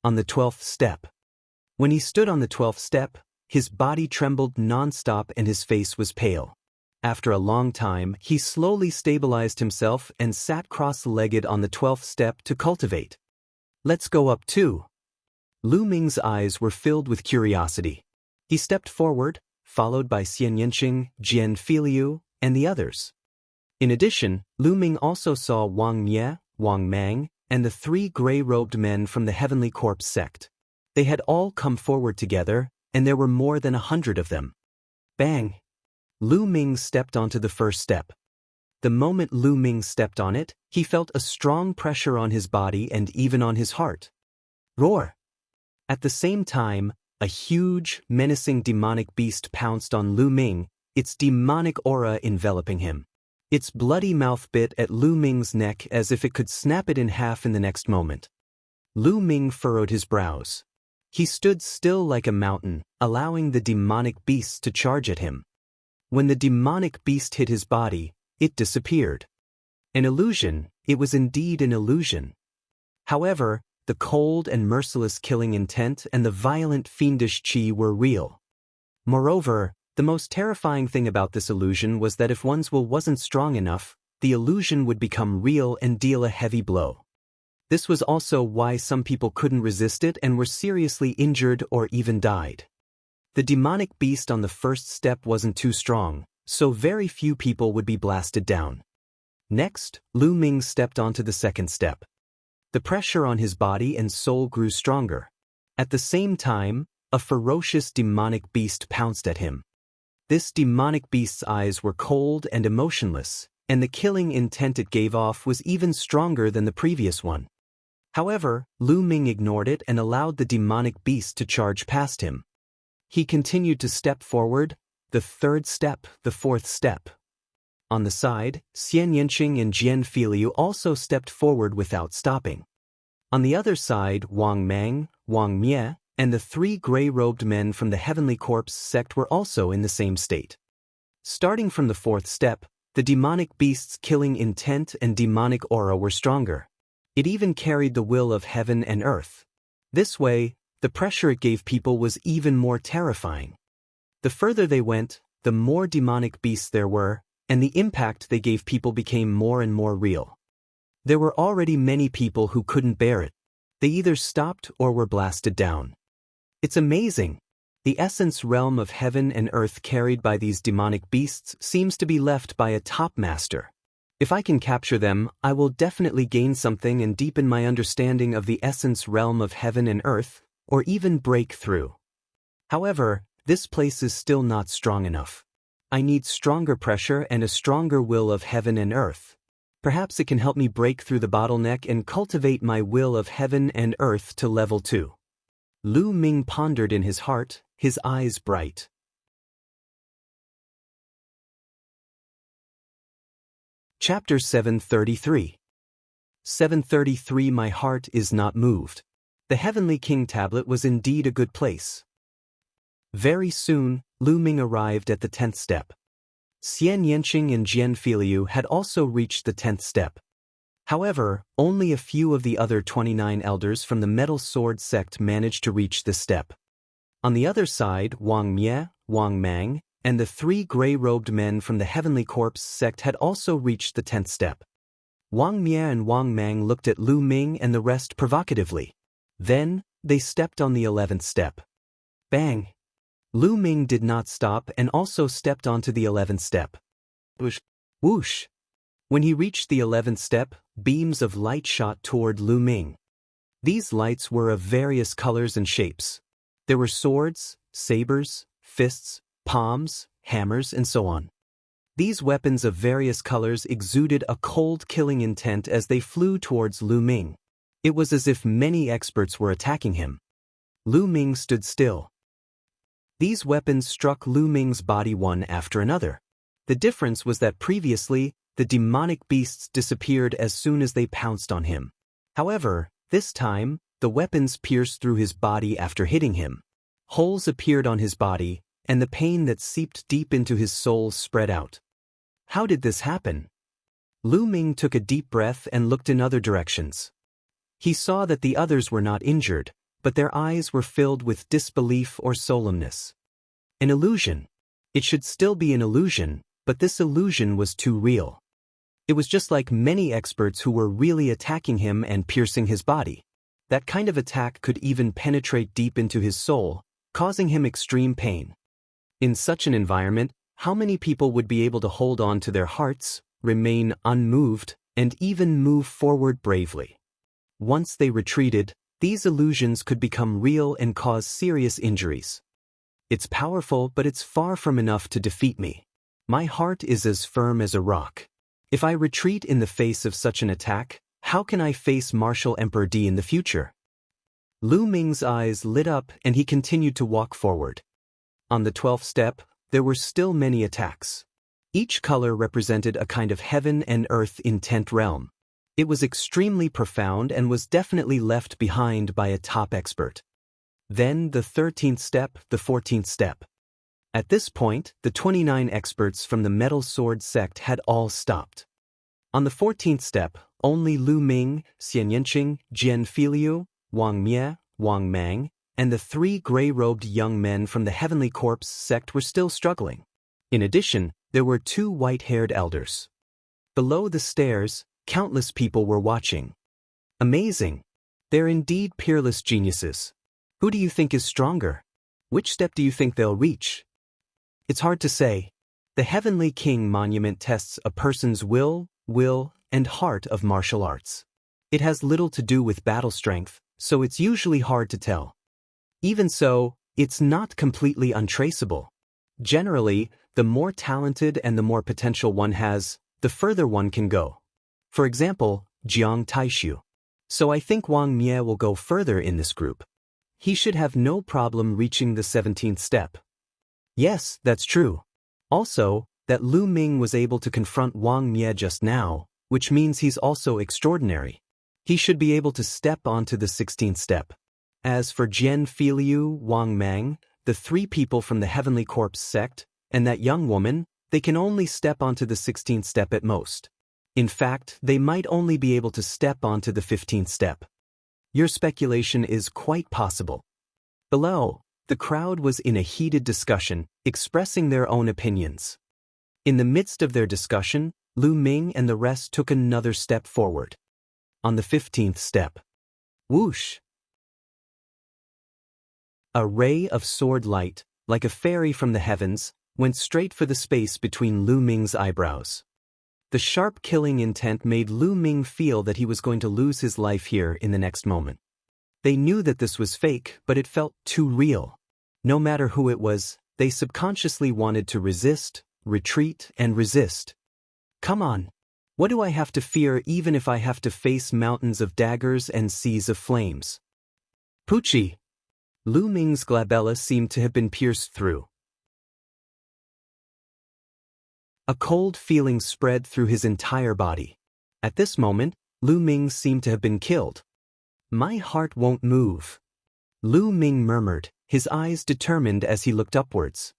On the 12th step. When he stood on the 12th step, his body trembled non-stop and his face was pale. After a long time, he slowly stabilized himself and sat cross-legged on the 12th step to cultivate. Let's go up too. Lu Ming's eyes were filled with curiosity. He stepped forward, followed by Xianxia, Jian Filiu, and the others. In addition, Lu Ming also saw Wang Mie, Wang Mang, and the 3 gray-robed men from the Heavenly Corpse sect. They had all come forward together, and there were more than 100 of them. Bang! Lu Ming stepped onto the first step. The moment Lu Ming stepped on it, he felt a strong pressure on his body and even on his heart. Roar! At the same time, a huge, menacing demonic beast pounced on Lu Ming, its demonic aura enveloping him. Its bloody mouth bit at Lu Ming's neck as if it could snap it in half in the next moment. Lu Ming furrowed his brows. He stood still like a mountain, allowing the demonic beasts to charge at him. When the demonic beast hit his body, it disappeared. An illusion, it was indeed an illusion. However, the cold and merciless killing intent and the violent fiendish qi were real. Moreover, the most terrifying thing about this illusion was that if one's will wasn't strong enough, the illusion would become real and deal a heavy blow. This was also why some people couldn't resist it and were seriously injured or even died. The demonic beast on the first step wasn't too strong, so very few people would be blasted down. Next, Lu Ming stepped onto the second step. The pressure on his body and soul grew stronger. At the same time, a ferocious demonic beast pounced at him. This demonic beast's eyes were cold and emotionless, and the killing intent it gave off was even stronger than the previous one. However, Lu Ming ignored it and allowed the demonic beast to charge past him. He continued to step forward, the third step, the fourth step. On the side, Xianxia and Jian Filiu also stepped forward without stopping. On the other side, Wang Mang, Wang Mie, and the 3 gray-robed men from the Heavenly Corpse sect were also in the same state. Starting from the 4th step, the demonic beast's killing intent and demonic aura were stronger. It even carried the will of heaven and earth. This way, the pressure it gave people was even more terrifying. The further they went, the more demonic beasts there were, and the impact they gave people became more and more real. There were already many people who couldn't bear it. They either stopped or were blasted down. It's amazing. The essence realm of heaven and earth carried by these demonic beasts seems to be left by a top master. If I can capture them, I will definitely gain something and deepen my understanding of the essence realm of heaven and earth, or even break through. However, this place is still not strong enough. I need stronger pressure and a stronger will of heaven and earth. Perhaps it can help me break through the bottleneck and cultivate my will of heaven and earth to level 2. Lu Ming pondered in his heart, his eyes bright. Chapter 733. 733 My heart is not moved. The Heavenly King tablet was indeed a good place. Very soon, Lu Ming arrived at the 10th step. Xianxia and Jian Filiu had also reached the 10th step. However, only a few of the other 29 elders from the Metal Sword sect managed to reach this step. On the other side, Wang Mie, Wang Mang, and the 3 gray-robed men from the Heavenly Corpse sect had also reached the 10th step. Wang Mie and Wang Mang looked at Lu Ming and the rest provocatively. Then, they stepped on the 11th step. Bang! Lu Ming did not stop and also stepped onto the 11th step. Whoosh! Whoosh! When he reached the 11th step, beams of light shot toward Lu Ming. These lights were of various colors and shapes. There were swords, sabers, fists, palms, hammers, and so on. These weapons of various colors exuded a cold killing intent as they flew towards Lu Ming. It was as if many experts were attacking him. Lu Ming stood still. These weapons struck Lu Ming's body one after another. The difference was that previously, the demonic beasts disappeared as soon as they pounced on him. However, this time, the weapons pierced through his body after hitting him. Holes appeared on his body, and the pain that seeped deep into his soul spread out. How did this happen? Lu Ming took a deep breath and looked in other directions. He saw that the others were not injured, but their eyes were filled with disbelief or solemnness. An illusion. It should still be an illusion, but this illusion was too real. It was just like many experts who were really attacking him and piercing his body. That kind of attack could even penetrate deep into his soul, causing him extreme pain. In such an environment, how many people would be able to hold on to their hearts, remain unmoved, and even move forward bravely? Once they retreated, these illusions could become real and cause serious injuries. It's powerful, but it's far from enough to defeat me. My heart is as firm as a rock. If I retreat in the face of such an attack, how can I face Martial Emperor D in the future? Lu Ming's eyes lit up and he continued to walk forward. On the 12th step, there were still many attacks. Each color represented a kind of heaven and earth in 10th realm. It was extremely profound and was definitely left behind by a top expert. Then the 13th step, the 14th step. At this point, the 29 experts from the Metal Sword sect had all stopped. On the 14th step, only Lu Ming, Xianxia, Jian Filiu, Wang Mie, Wang Mang, and the 3 gray-robed young men from the Heavenly Corpse sect were still struggling. In addition, there were 2 white-haired elders. Below the stairs, countless people were watching. Amazing! They're indeed peerless geniuses. Who do you think is stronger? Which step do you think they'll reach? It's hard to say. The Heavenly King Monument tests a person's will, and heart of martial arts. It has little to do with battle strength, so it's usually hard to tell. Even so, it's not completely untraceable. Generally, the more talented and the more potential one has, the further one can go. For example, Jiang Taishu. So I think Wang Mie will go further in this group. He should have no problem reaching the 17th step. Yes, that's true. Also, that Lu Ming was able to confront Wang Mie just now, which means he's also extraordinary. He should be able to step onto the 16th step. As for Jian Filiu, Wang Mang, the 3 people from the Heavenly Corpse sect, and that young woman, they can only step onto the 16th step at most. In fact, they might only be able to step onto the 15th step. Your speculation is quite possible. Below, the crowd was in a heated discussion, expressing their own opinions. In the midst of their discussion, Lu Ming and the rest took another step forward. On the 15th step. Whoosh! A ray of sword light, like a fairy from the heavens, went straight for the space between Lu Ming's eyebrows. The sharp killing intent made Lu Ming feel that he was going to lose his life here in the next moment. They knew that this was fake, but it felt too real. No matter who it was, they subconsciously wanted to resist, retreat, and resist. Come on. What do I have to fear even if I have to face mountains of daggers and seas of flames? Pucci! Lu Ming's glabella seemed to have been pierced through. A cold feeling spread through his entire body. At this moment, Lu Ming seemed to have been killed. My heart won't move. Lu Ming murmured, his eyes determined as he looked upwards.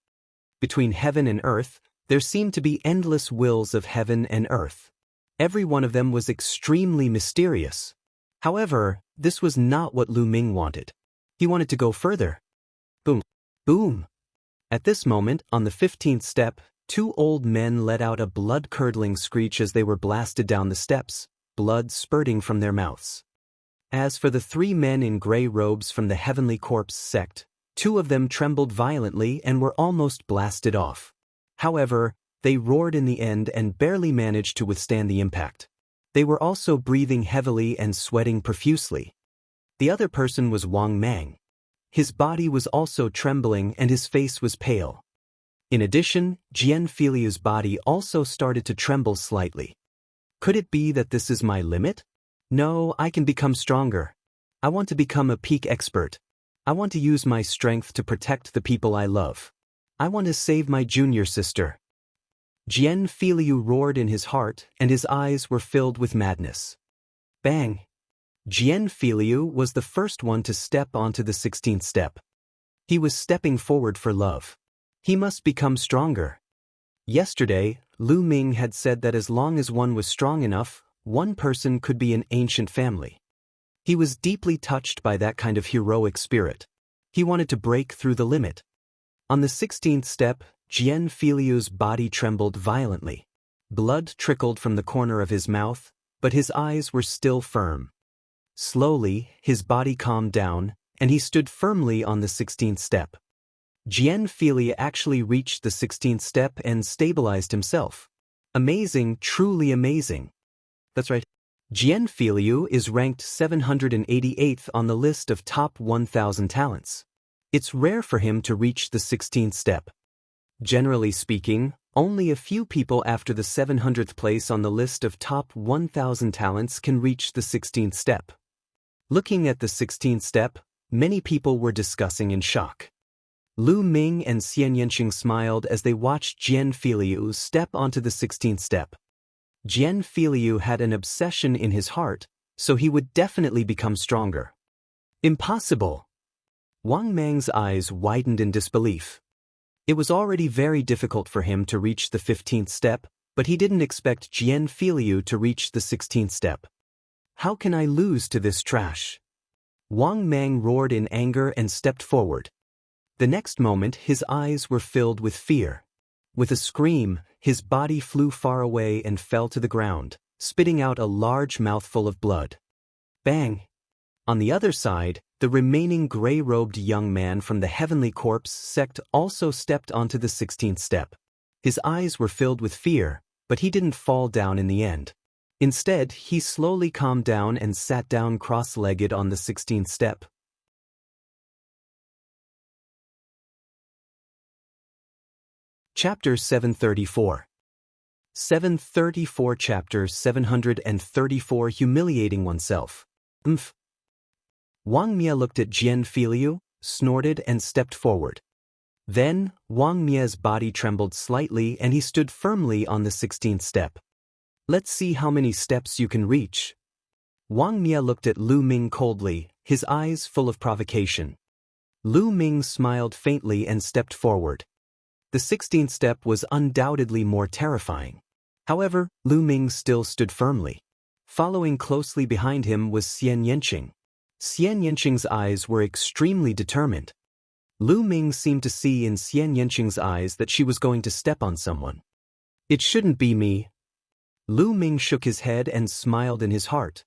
Between heaven and earth, there seemed to be endless wills of heaven and earth. Every one of them was extremely mysterious. However, this was not what Lu Ming wanted. He wanted to go further. Boom! Boom! At this moment, on the 15th step, 2 old men let out a blood-curdling screech as they were blasted down the steps, blood spurting from their mouths. As for the 3 men in gray robes from the Heavenly Corpse sect, 2 of them trembled violently and were almost blasted off. However, they roared in the end and barely managed to withstand the impact. They were also breathing heavily and sweating profusely. The other person was Wang Mang. His body was also trembling and his face was pale. In addition, Jian Filiu's body also started to tremble slightly. Could it be that this is my limit? No, I can become stronger. I want to become a peak expert. I want to use my strength to protect the people I love. I want to save my junior sister. Jian Filiu roared in his heart and his eyes were filled with madness. Bang! Jian Filiu was the first one to step onto the 16th step. He was stepping forward for love. He must become stronger. Yesterday, Lu Ming had said that as long as one was strong enough, one person could be an ancient family. He was deeply touched by that kind of heroic spirit. He wanted to break through the limit. On the 16th step, Jian Filiu's body trembled violently. Blood trickled from the corner of his mouth, but his eyes were still firm. Slowly, his body calmed down, and he stood firmly on the 16th step. Jian Filiu actually reached the 16th step and stabilized himself. Amazing, truly amazing. That's right. Jian Filiu is ranked 788th on the list of top 1,000 talents. It's rare for him to reach the 16th step. Generally speaking, only a few people after the 700th place on the list of top 1,000 talents can reach the 16th step. Looking at the 16th step, many people were discussing in shock. Lu Ming and Xianxia smiled as they watched Jian Filiu step onto the 16th step. Jian Filiu had an obsession in his heart, so he would definitely become stronger. Impossible! Wang Mang's eyes widened in disbelief. It was already very difficult for him to reach the 15th step, but he didn't expect Jian Filiu to reach the 16th step. How can I lose to this trash? Wang Mang roared in anger and stepped forward. The next moment his eyes were filled with fear. With a scream, his body flew far away and fell to the ground, spitting out a large mouthful of blood. Bang! On the other side, the remaining gray-robed young man from the Heavenly Corpse sect also stepped onto the 16th step. His eyes were filled with fear, but he didn't fall down in the end. Instead, he slowly calmed down and sat down cross-legged on the 16th step. Chapter 734. 734 Chapter 734 Humiliating Oneself. Wang Mie looked at Jian Filiu, snorted and stepped forward. Then, Wang Mie's body trembled slightly and he stood firmly on the 16th step. Let's see how many steps you can reach. Wang Mie looked at Lu Ming coldly, his eyes full of provocation. Lu Ming smiled faintly and stepped forward. The 16th step was undoubtedly more terrifying. However, Lu Ming still stood firmly. Following closely behind him was Xianxia. Xianxia's eyes were extremely determined. Lu Ming seemed to see in Xianxia's eyes that she was going to step on someone. It shouldn't be me. Lu Ming shook his head and smiled in his heart.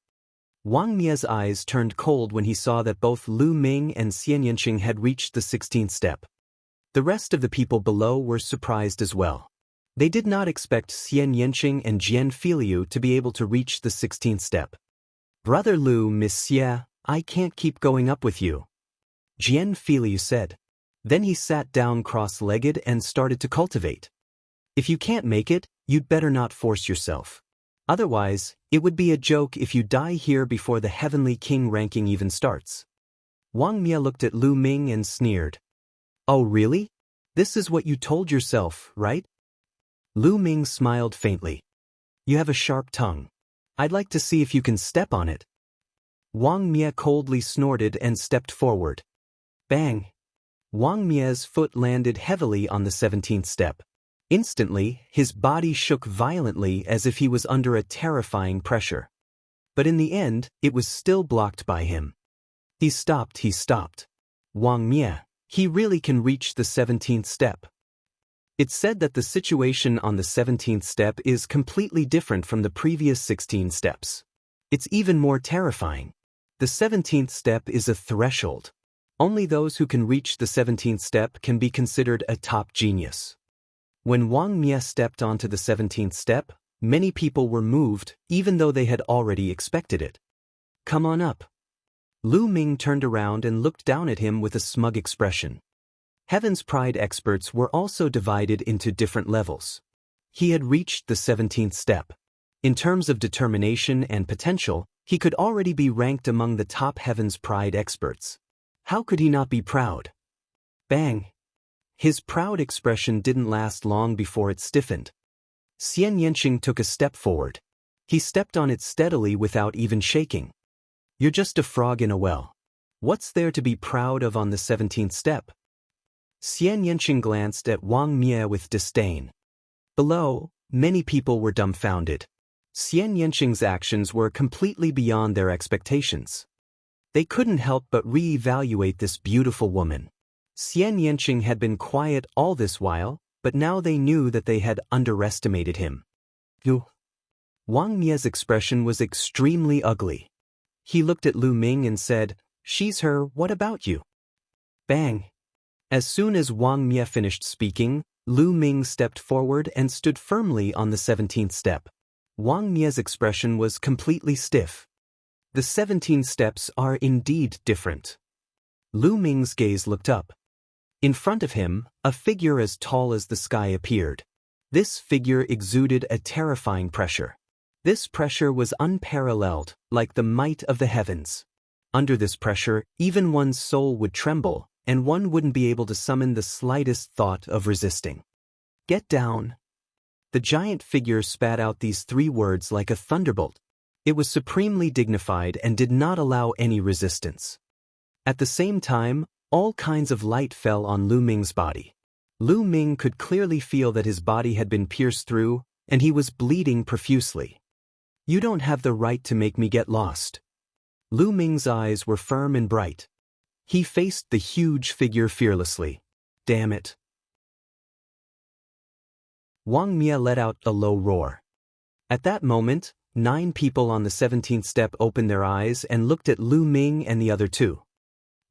Wang Mie's eyes turned cold when he saw that both Lu Ming and Xianxia had reached the 16th step. The rest of the people below were surprised as well. They did not expect Xianxia and Jian Filiu to be able to reach the 16th step. Brother Lu, Monsieur, I can't keep going up with you, Jian Filiu said. Then he sat down cross-legged and started to cultivate. If you can't make it, you'd better not force yourself. Otherwise, it would be a joke if you die here before the Heavenly King ranking even starts. Wang Mie looked at Lu Ming and sneered. Oh really? This is what you told yourself, right? Lu Ming smiled faintly. You have a sharp tongue. I'd like to see if you can step on it. Wang Mie coldly snorted and stepped forward. Bang! Wang Mie's foot landed heavily on the 17th step. Instantly, his body shook violently as if he was under a terrifying pressure. But in the end, it was still blocked by him. He stopped. Wang Mie, he really can reach the 17th step. It's said that the situation on the 17th step is completely different from the previous 16 steps. It's even more terrifying. The 17th step is a threshold. Only those who can reach the 17th step can be considered a top genius. When Wang Mie stepped onto the 17th step, many people were moved, even though they had already expected it. Come on up. Lu Ming turned around and looked down at him with a smug expression. Heaven's Pride experts were also divided into different levels. He had reached the 17th step. In terms of determination and potential, he could already be ranked among the top Heaven's Pride experts. How could he not be proud? Bang! His proud expression didn't last long before it stiffened. Xianxia took a step forward. He stepped on it steadily without even shaking. You're just a frog in a well. What's there to be proud of on the 17th step? Xianxia glanced at Wang Mie with disdain. Below, many people were dumbfounded. Xianxia's actions were completely beyond their expectations. They couldn't help but re-evaluate this beautiful woman. Xianxia had been quiet all this while, but now they knew that they had underestimated him. Wang Mie's expression was extremely ugly. He looked at Lu Ming and said, "She's her, what about you?" Bang! As soon as Wang Mie finished speaking, Lu Ming stepped forward and stood firmly on the 17th step. Wang Mie's expression was completely stiff. The 17 steps are indeed different. Lu Ming's gaze looked up. In front of him, a figure as tall as the sky appeared. This figure exuded a terrifying pressure. This pressure was unparalleled, like the might of the heavens. Under this pressure, even one's soul would tremble, and one wouldn't be able to summon the slightest thought of resisting. "Get down." The giant figure spat out these 3 words like a thunderbolt. It was supremely dignified and did not allow any resistance. At the same time, all kinds of light fell on Lu Ming's body. Lu Ming could clearly feel that his body had been pierced through, and he was bleeding profusely. "You don't have the right to make me get lost." Lu Ming's eyes were firm and bright. He faced the huge figure fearlessly. "Damn it." Wang Mie let out a low roar. At that moment, 9 people on the 17th step opened their eyes and looked at Lu Ming and the other 2.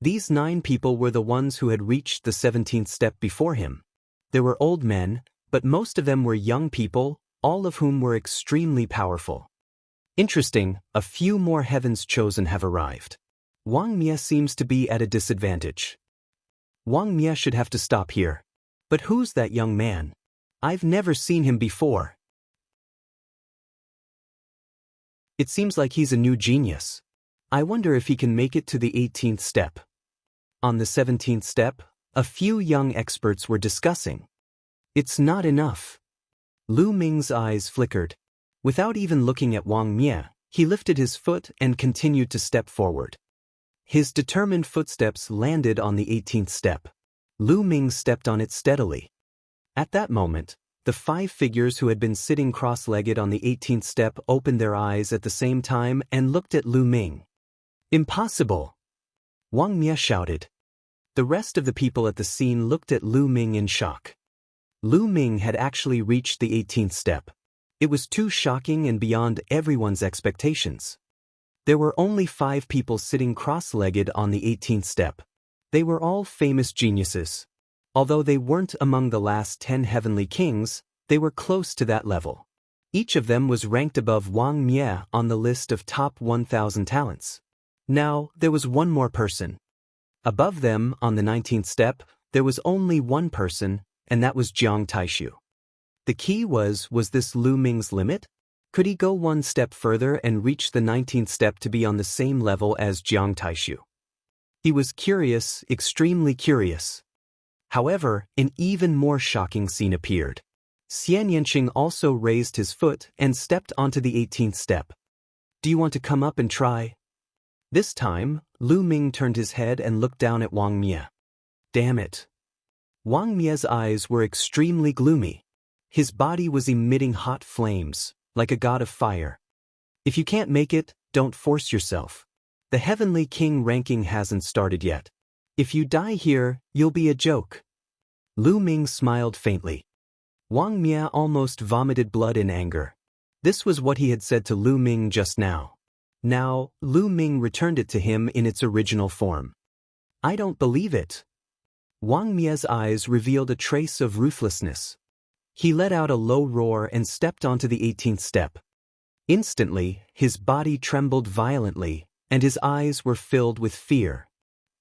These 9 people were the ones who had reached the 17th step before him. There were old men, but most of them were young people, all of whom were extremely powerful. Interesting, a few more heavens chosen have arrived. Wang Mie seems to be at a disadvantage. Wang Mie should have to stop here. But who's that young man? I've never seen him before. It seems like he's a new genius. I wonder if he can make it to the 18th step. On the 17th step, a few young experts were discussing. It's not enough. Lu Ming's eyes flickered. Without even looking at Wang Mie, he lifted his foot and continued to step forward. His determined footsteps landed on the 18th step. Lu Ming stepped on it steadily. At that moment, the 5 figures who had been sitting cross-legged on the 18th step opened their eyes at the same time and looked at Lu Ming. "Impossible!" Wang Mie shouted. The rest of the people at the scene looked at Lu Ming in shock. Lu Ming had actually reached the 18th step. It was too shocking and beyond everyone's expectations. There were only 5 people sitting cross-legged on the 18th step. They were all famous geniuses. Although they weren't among the last 10 heavenly kings, they were close to that level. Each of them was ranked above Wang Mie on the list of top 1,000 talents. Now, there was one more person. Above them, on the 19th step, there was only one person, and that was Jiang Taishu. The key was this Lu Ming's limit? Could he go one step further and reach the 19th step to be on the same level as Jiang Taishu? He was curious, extremely curious. However, an even more shocking scene appeared. Xianxia also raised his foot and stepped onto the 18th step. "Do you want to come up and try?" This time, Lu Ming turned his head and looked down at Wang Mie. "Damn it." Wang Mie's eyes were extremely gloomy. His body was emitting hot flames, like a god of fire. "If you can't make it, don't force yourself. The Heavenly King ranking hasn't started yet. If you die here, you'll be a joke." Lu Ming smiled faintly. Wang Mie almost vomited blood in anger. This was what he had said to Lu Ming just now. Now, Lu Ming returned it to him in its original form. "I don't believe it." Wang Mie's eyes revealed a trace of ruthlessness. He let out a low roar and stepped onto the 18th step. Instantly, his body trembled violently, and his eyes were filled with fear.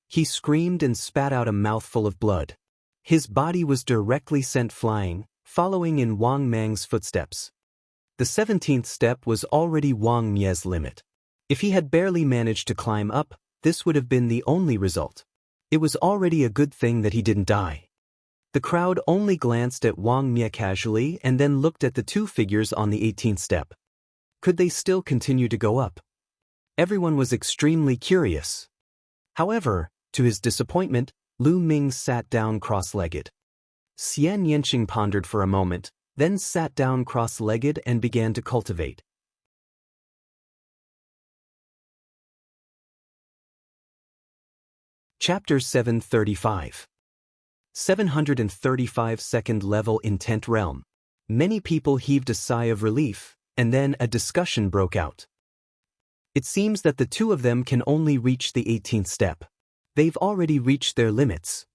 He screamed and spat out a mouthful of blood. His body was directly sent flying, following in Wang Mang's footsteps. The 17th step was already Wang Mie's limit. If he had barely managed to climb up, this would have been the only result. It was already a good thing that he didn't die. The crowd only glanced at Wang Mie casually and then looked at the 2 figures on the 18th step. Could they still continue to go up? Everyone was extremely curious. However, to his disappointment, Lu Ming sat down cross-legged. Xianxia pondered for a moment, then sat down cross-legged and began to cultivate. Chapter 735. 735 Second Level Intent Realm. Many people heaved a sigh of relief, and then a discussion broke out. It seems that the two of them can only reach the 18th step. They've already reached their limits.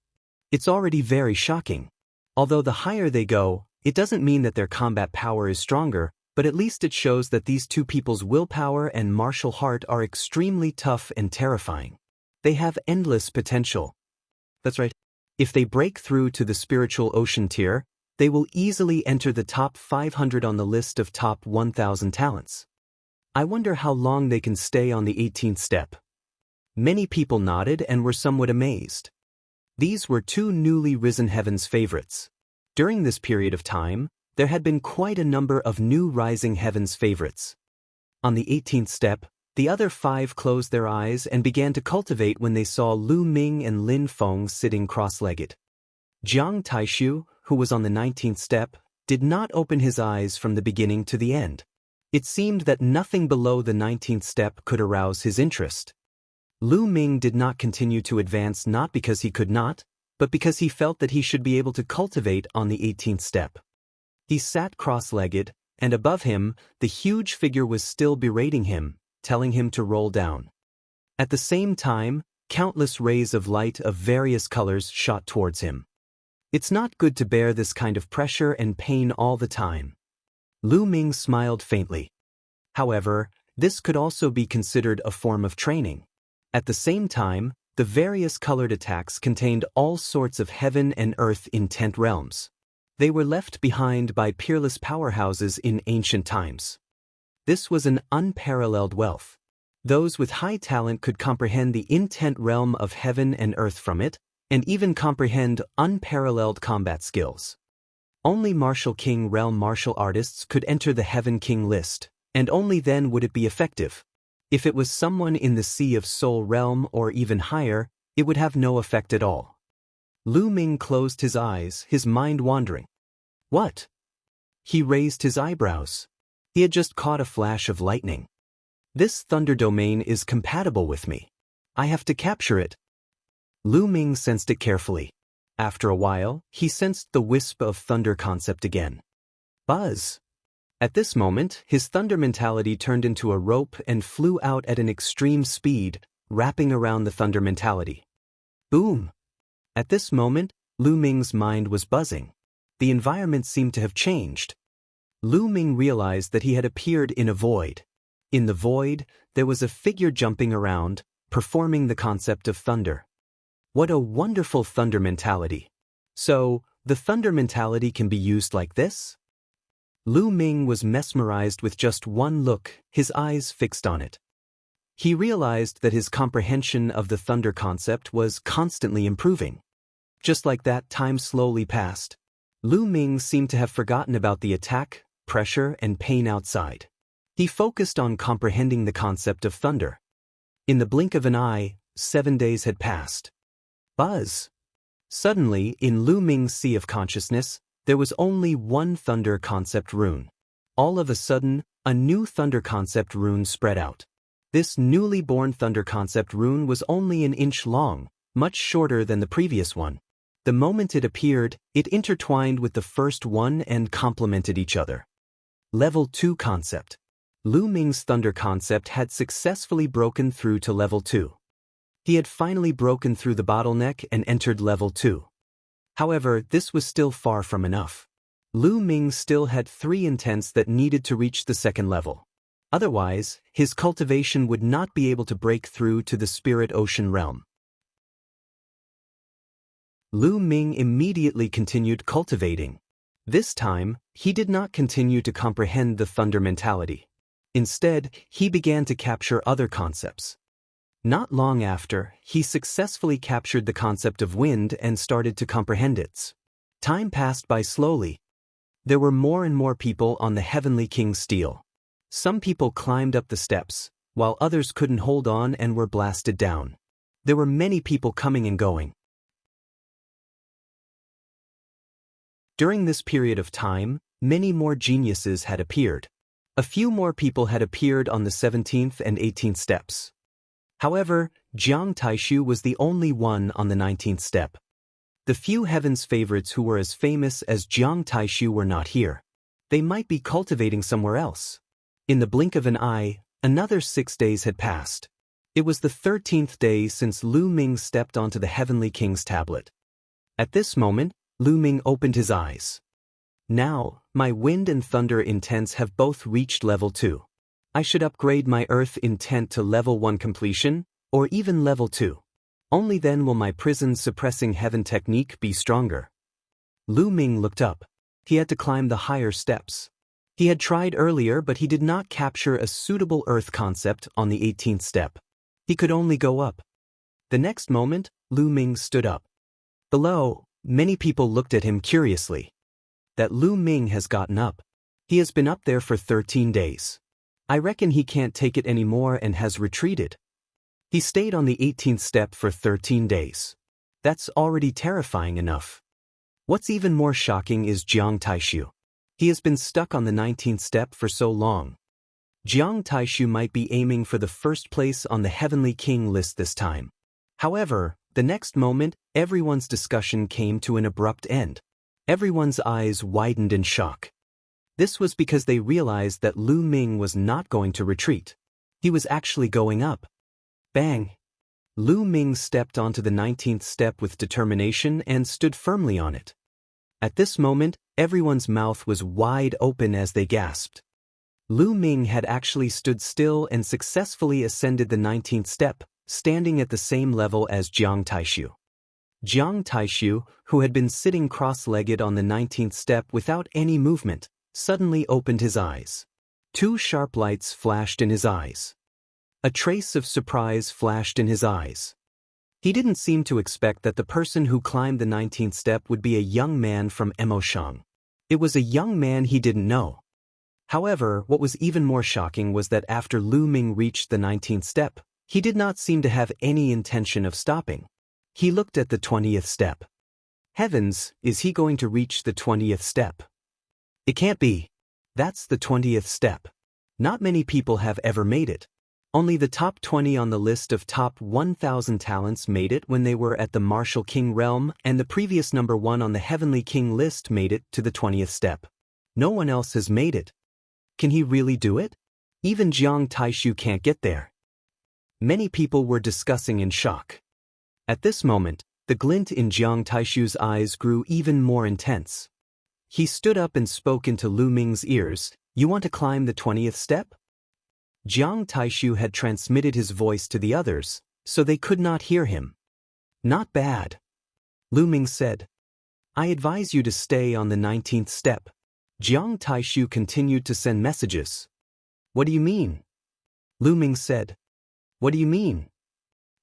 It's already very shocking. Although the higher they go, it doesn't mean that their combat power is stronger, but at least it shows that these two people's willpower and martial heart are extremely tough and terrifying. They have endless potential. That's right. If they break through to the spiritual ocean tier, they will easily enter the top 500 on the list of top 1,000 talents. I wonder how long they can stay on the 18th step. Many people nodded and were somewhat amazed. These were two newly risen heavens favorites. During this period of time, there had been quite a number of new rising heavens favorites. On the 18th step, the other 5 closed their eyes and began to cultivate when they saw Lu Ming and Lin Feng sitting cross-legged. Jiang Taishu, who was on the 19th step, did not open his eyes from the beginning to the end. It seemed that nothing below the 19th step could arouse his interest. Lu Ming did not continue to advance not because he could not, but because he felt that he should be able to cultivate on the 18th step. He sat cross-legged, and above him, the huge figure was still berating him, telling him to roll down. At the same time, countless rays of light of various colors shot towards him. It's not good to bear this kind of pressure and pain all the time. Lu Ming smiled faintly. However, this could also be considered a form of training. At the same time, the various colored attacks contained all sorts of heaven and earth intent realms. They were left behind by peerless powerhouses in ancient times. This was an unparalleled wealth. Those with high talent could comprehend the intent realm of heaven and earth from it, and even comprehend unparalleled combat skills. Only Martial King realm martial artists could enter the Heaven King list, and only then would it be effective. If it was someone in the Sea of Soul realm or even higher, it would have no effect at all. Lu Ming closed his eyes, his mind wandering. What? He raised his eyebrows. He had just caught a flash of lightning. This thunder domain is compatible with me. I have to capture it. Lu Ming sensed it carefully. After a while, he sensed the wisp of thunder concept again. Buzz. At this moment, his thunder mentality turned into a rope and flew out at an extreme speed, wrapping around the thunder mentality. Boom. At this moment, Lu Ming's mind was buzzing. The environment seemed to have changed. Lu Ming realized that he had appeared in a void. In the void, there was a figure jumping around, performing the concept of thunder. What a wonderful thunder mentality. So, the thunder mentality can be used like this? Lu Ming was mesmerized with just one look, his eyes fixed on it. He realized that his comprehension of the thunder concept was constantly improving. Just like that, time slowly passed. Lu Ming seemed to have forgotten about the attack, pressure, and pain outside. He focused on comprehending the concept of thunder. In the blink of an eye, 7 days had passed. Buzz. Suddenly, in Lu Ming's sea of consciousness, there was only one thunder concept rune. All of a sudden, a new thunder concept rune spread out. This newly born thunder concept rune was only an inch long, much shorter than the previous one. The moment it appeared, it intertwined with the first one and complemented each other. Level 2 concept. Lu Ming's thunder concept had successfully broken through to level 2. He had finally broken through the bottleneck and entered level 2. However, this was still far from enough. Lu Ming still had 3 intents that needed to reach the second level. Otherwise, his cultivation would not be able to break through to the spirit ocean realm. Lu Ming immediately continued cultivating. This time, he did not continue to comprehend the thunder mentality. Instead, he began to capture other concepts. Not long after, he successfully captured the concept of wind and started to comprehend it. Time passed by slowly. There were more and more people on the Heavenly King's stele. Some people climbed up the steps, while others couldn't hold on and were blasted down. There were many people coming and going. During this period of time, many more geniuses had appeared. A few more people had appeared on the 17th and 18th steps. However, Jiang Taishu was the only one on the 19th step. The few heaven's favorites who were as famous as Jiang Taishu were not here. They might be cultivating somewhere else. In the blink of an eye, another 6 days had passed. It was the 13th day since Lu Ming stepped onto the Heavenly King's tablet. At this moment, Lu Ming opened his eyes. Now, my wind and thunder intents have both reached level 2. I should upgrade my earth intent to level 1 completion, or even level 2. Only then will my prison suppressing heaven technique be stronger. Lu Ming looked up. He had to climb the higher steps. He had tried earlier, but he did not capture a suitable earth concept on the 18th step. He could only go up. The next moment, Lu Ming stood up. Below, many people looked at him curiously. That Lu Ming has gotten up. He has been up there for 13 days. I reckon he can't take it anymore and has retreated. He stayed on the 18th step for 13 days. That's already terrifying enough. What's even more shocking is Jiang Taishu. He has been stuck on the 19th step for so long. Jiang Taishu might be aiming for the first place on the Heavenly King list this time. However, the next moment, everyone's discussion came to an abrupt end. Everyone's eyes widened in shock. This was because they realized that Lu Ming was not going to retreat. He was actually going up. Bang! Lu Ming stepped onto the 19th step with determination and stood firmly on it. At this moment, everyone's mouth was wide open as they gasped. Lu Ming had actually stood still and successfully ascended the 19th step, standing at the same level as Jiang Taishu. Jiang Taishu, who had been sitting cross-legged on the 19th step without any movement, suddenly opened his eyes. 2 sharp lights flashed in his eyes. A trace of surprise flashed in his eyes. He didn't seem to expect that the person who climbed the 19th step would be a young man from Emoshang. It was a young man he didn't know. However, what was even more shocking was that after Lu Ming reached the 19th step, he did not seem to have any intention of stopping. He looked at the 20th step. Heavens, is he going to reach the 20th step? It can't be. That's the 20th step. Not many people have ever made it. Only the top 20 on the list of top 1,000 talents made it when they were at the Martial King realm, and the previous number 1 on the Heavenly King list made it to the 20th step. No one else has made it. Can he really do it? Even Jiang Taishu can't get there. Many people were discussing in shock. At this moment, the glint in Jiang Taishu's eyes grew even more intense. He stood up and spoke into Lu Ming's ears. You want to climb the 20th step? Jiang Taishu had transmitted his voice to the others, so they could not hear him. Not bad. Lu Ming said. I advise you to stay on the 19th step. Jiang Taishu continued to send messages. What do you mean? Lu Ming said. What do you mean?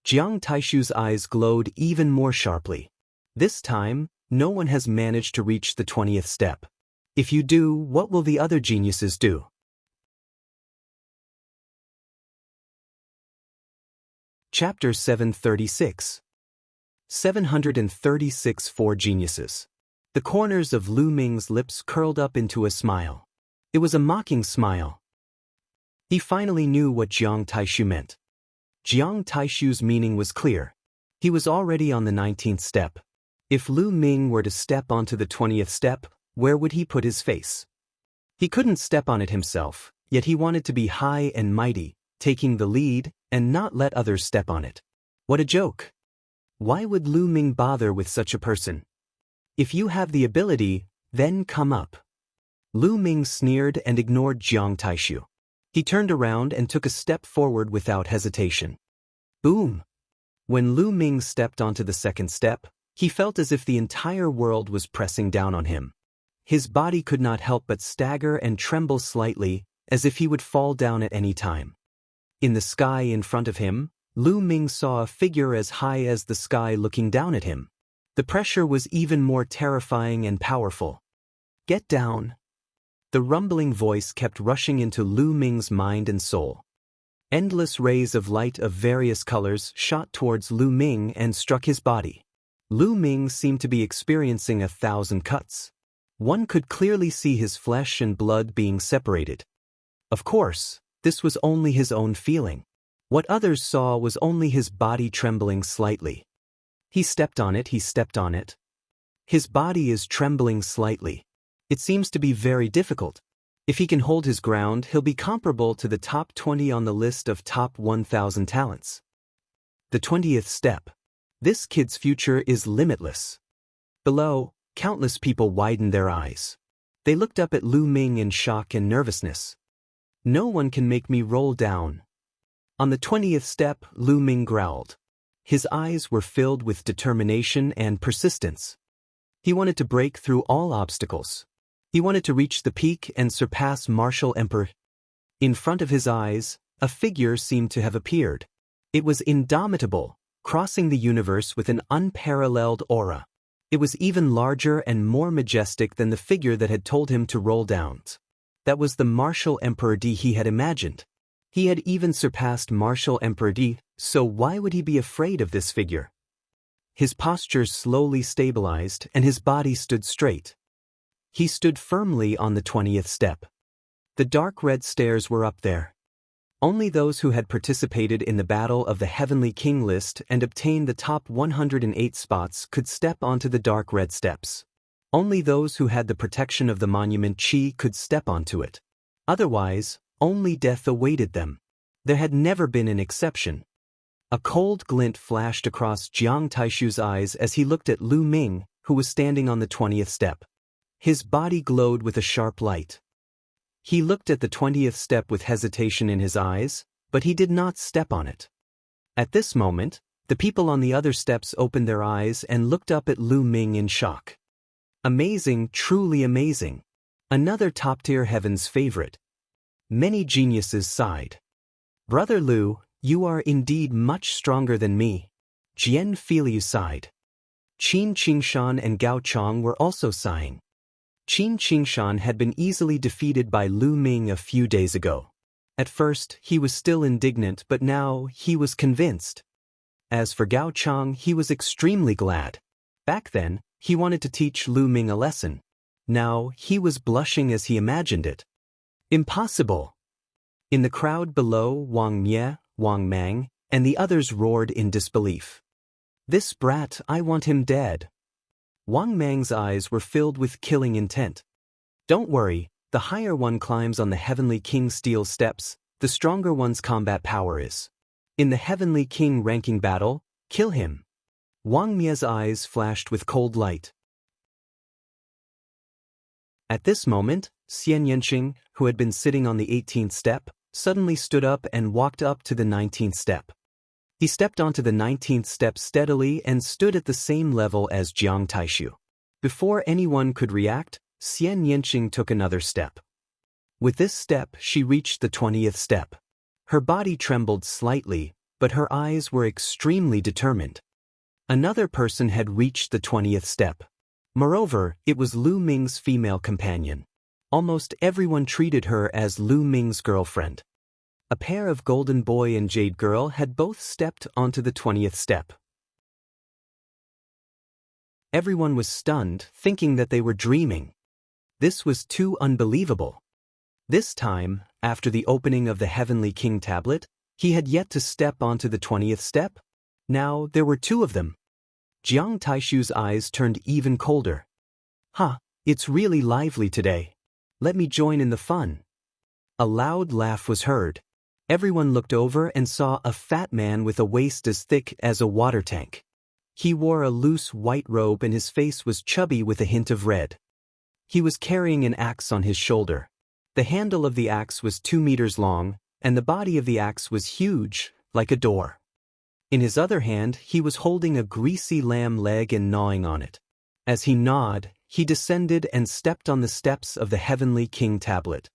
Jiang Taishu's eyes glowed even more sharply. This time, no one has managed to reach the 20th step. If you do, what will the other geniuses do? Chapter 736. 736 4 Geniuses. The corners of Lu Ming's lips curled up into a smile. It was a mocking smile. He finally knew what Jiang Taishu meant. Jiang Taishu's meaning was clear. He was already on the 19th step. If Lu Ming were to step onto the 20th step, where would he put his face? He couldn't step on it himself, yet he wanted to be high and mighty, taking the lead, and not let others step on it. What a joke! Why would Lu Ming bother with such a person? If you have the ability, then come up. Lu Ming sneered and ignored Jiang Taishu. He turned around and took a step forward without hesitation. Boom! When Lu Ming stepped onto the 2nd step, he felt as if the entire world was pressing down on him. His body could not help but stagger and tremble slightly, as if he would fall down at any time. In the sky in front of him, Lu Ming saw a figure as high as the sky looking down at him. The pressure was even more terrifying and powerful. Get down! The rumbling voice kept rushing into Lu Ming's mind and soul. Endless rays of light of various colors shot towards Lu Ming and struck his body. Lu Ming seemed to be experiencing 1,000 cuts. One could clearly see his flesh and blood being separated. Of course, this was only his own feeling. What others saw was only his body trembling slightly. He stepped on it, he stepped on it. His body is trembling slightly. It seems to be very difficult. If he can hold his ground, he'll be comparable to the top 20 on the list of top 1,000 talents. The 20th step. This kid's future is limitless. Below, countless people widened their eyes. They looked up at Lu Ming in shock and nervousness. No one can make me roll down. On the 20th step, Lu Ming growled. His eyes were filled with determination and persistence. He wanted to break through all obstacles. He wanted to reach the peak and surpass Martial Emperor. In front of his eyes, a figure seemed to have appeared. It was indomitable, crossing the universe with an unparalleled aura. It was even larger and more majestic than the figure that had told him to roll down. That was the Martial Emperor D he had imagined. He had even surpassed Martial Emperor D, so why would he be afraid of this figure? His posture slowly stabilized and his body stood straight. He stood firmly on the 20th step. The dark red stairs were up there. Only those who had participated in the Battle of the Heavenly King list and obtained the top 108 spots could step onto the dark red steps. Only those who had the protection of the monument Qi could step onto it. Otherwise, only death awaited them. There had never been an exception. A cold glint flashed across Jiang Taishu's eyes as he looked at Lu Ming, who was standing on the 20th step. His body glowed with a sharp light. He looked at the 20th step with hesitation in his eyes, but he did not step on it. At this moment, the people on the other steps opened their eyes and looked up at Lu Ming in shock. Amazing, truly amazing. Another top-tier heaven's favorite. Many geniuses sighed. Brother Lu, you are indeed much stronger than me. Jian Filiu sighed. Qin Qingshan and Gao Chong were also sighing. Qin Qingshan had been easily defeated by Lu Ming a few days ago. At first, he was still indignant, but now he was convinced. As for Gao Chong, he was extremely glad. Back then, he wanted to teach Lu Ming a lesson. Now, he was blushing as he imagined it. Impossible! In the crowd below, Wang Mie, Wang Mang, and the others roared in disbelief. This brat, I want him dead. Wang Mang's eyes were filled with killing intent. Don't worry, the higher one climbs on the Heavenly King steel steps, the stronger one's combat power is. In the Heavenly King ranking battle, kill him. Wang Mie's eyes flashed with cold light. At this moment, Xianxia, who had been sitting on the 18th step, suddenly stood up and walked up to the 19th step. He stepped onto the 19th step steadily and stood at the same level as Jiang Taishu. Before anyone could react, Xianxia took another step. With this step, she reached the 20th step. Her body trembled slightly, but her eyes were extremely determined. Another person had reached the 20th step. Moreover, it was Lu Ming's female companion. Almost everyone treated her as Lu Ming's girlfriend. A pair of Golden Boy and Jade Girl had both stepped onto the 20th step. Everyone was stunned, thinking that they were dreaming. This was too unbelievable. This time, after the opening of the Heavenly King tablet, he had yet to step onto the 20th step. Now there were two of them. Jiang Taishu's eyes turned even colder. It's really lively today. Let me join in the fun. A loud laugh was heard. Everyone looked over and saw a fat man with a waist as thick as a water tank. He wore a loose white robe and his face was chubby with a hint of red. He was carrying an axe on his shoulder. The handle of the axe was 2 meters long, and the body of the axe was huge, like a door. In his other hand, he was holding a greasy lamb leg and gnawing on it. As he gnawed, he descended and stepped on the steps of the Heavenly King tablet.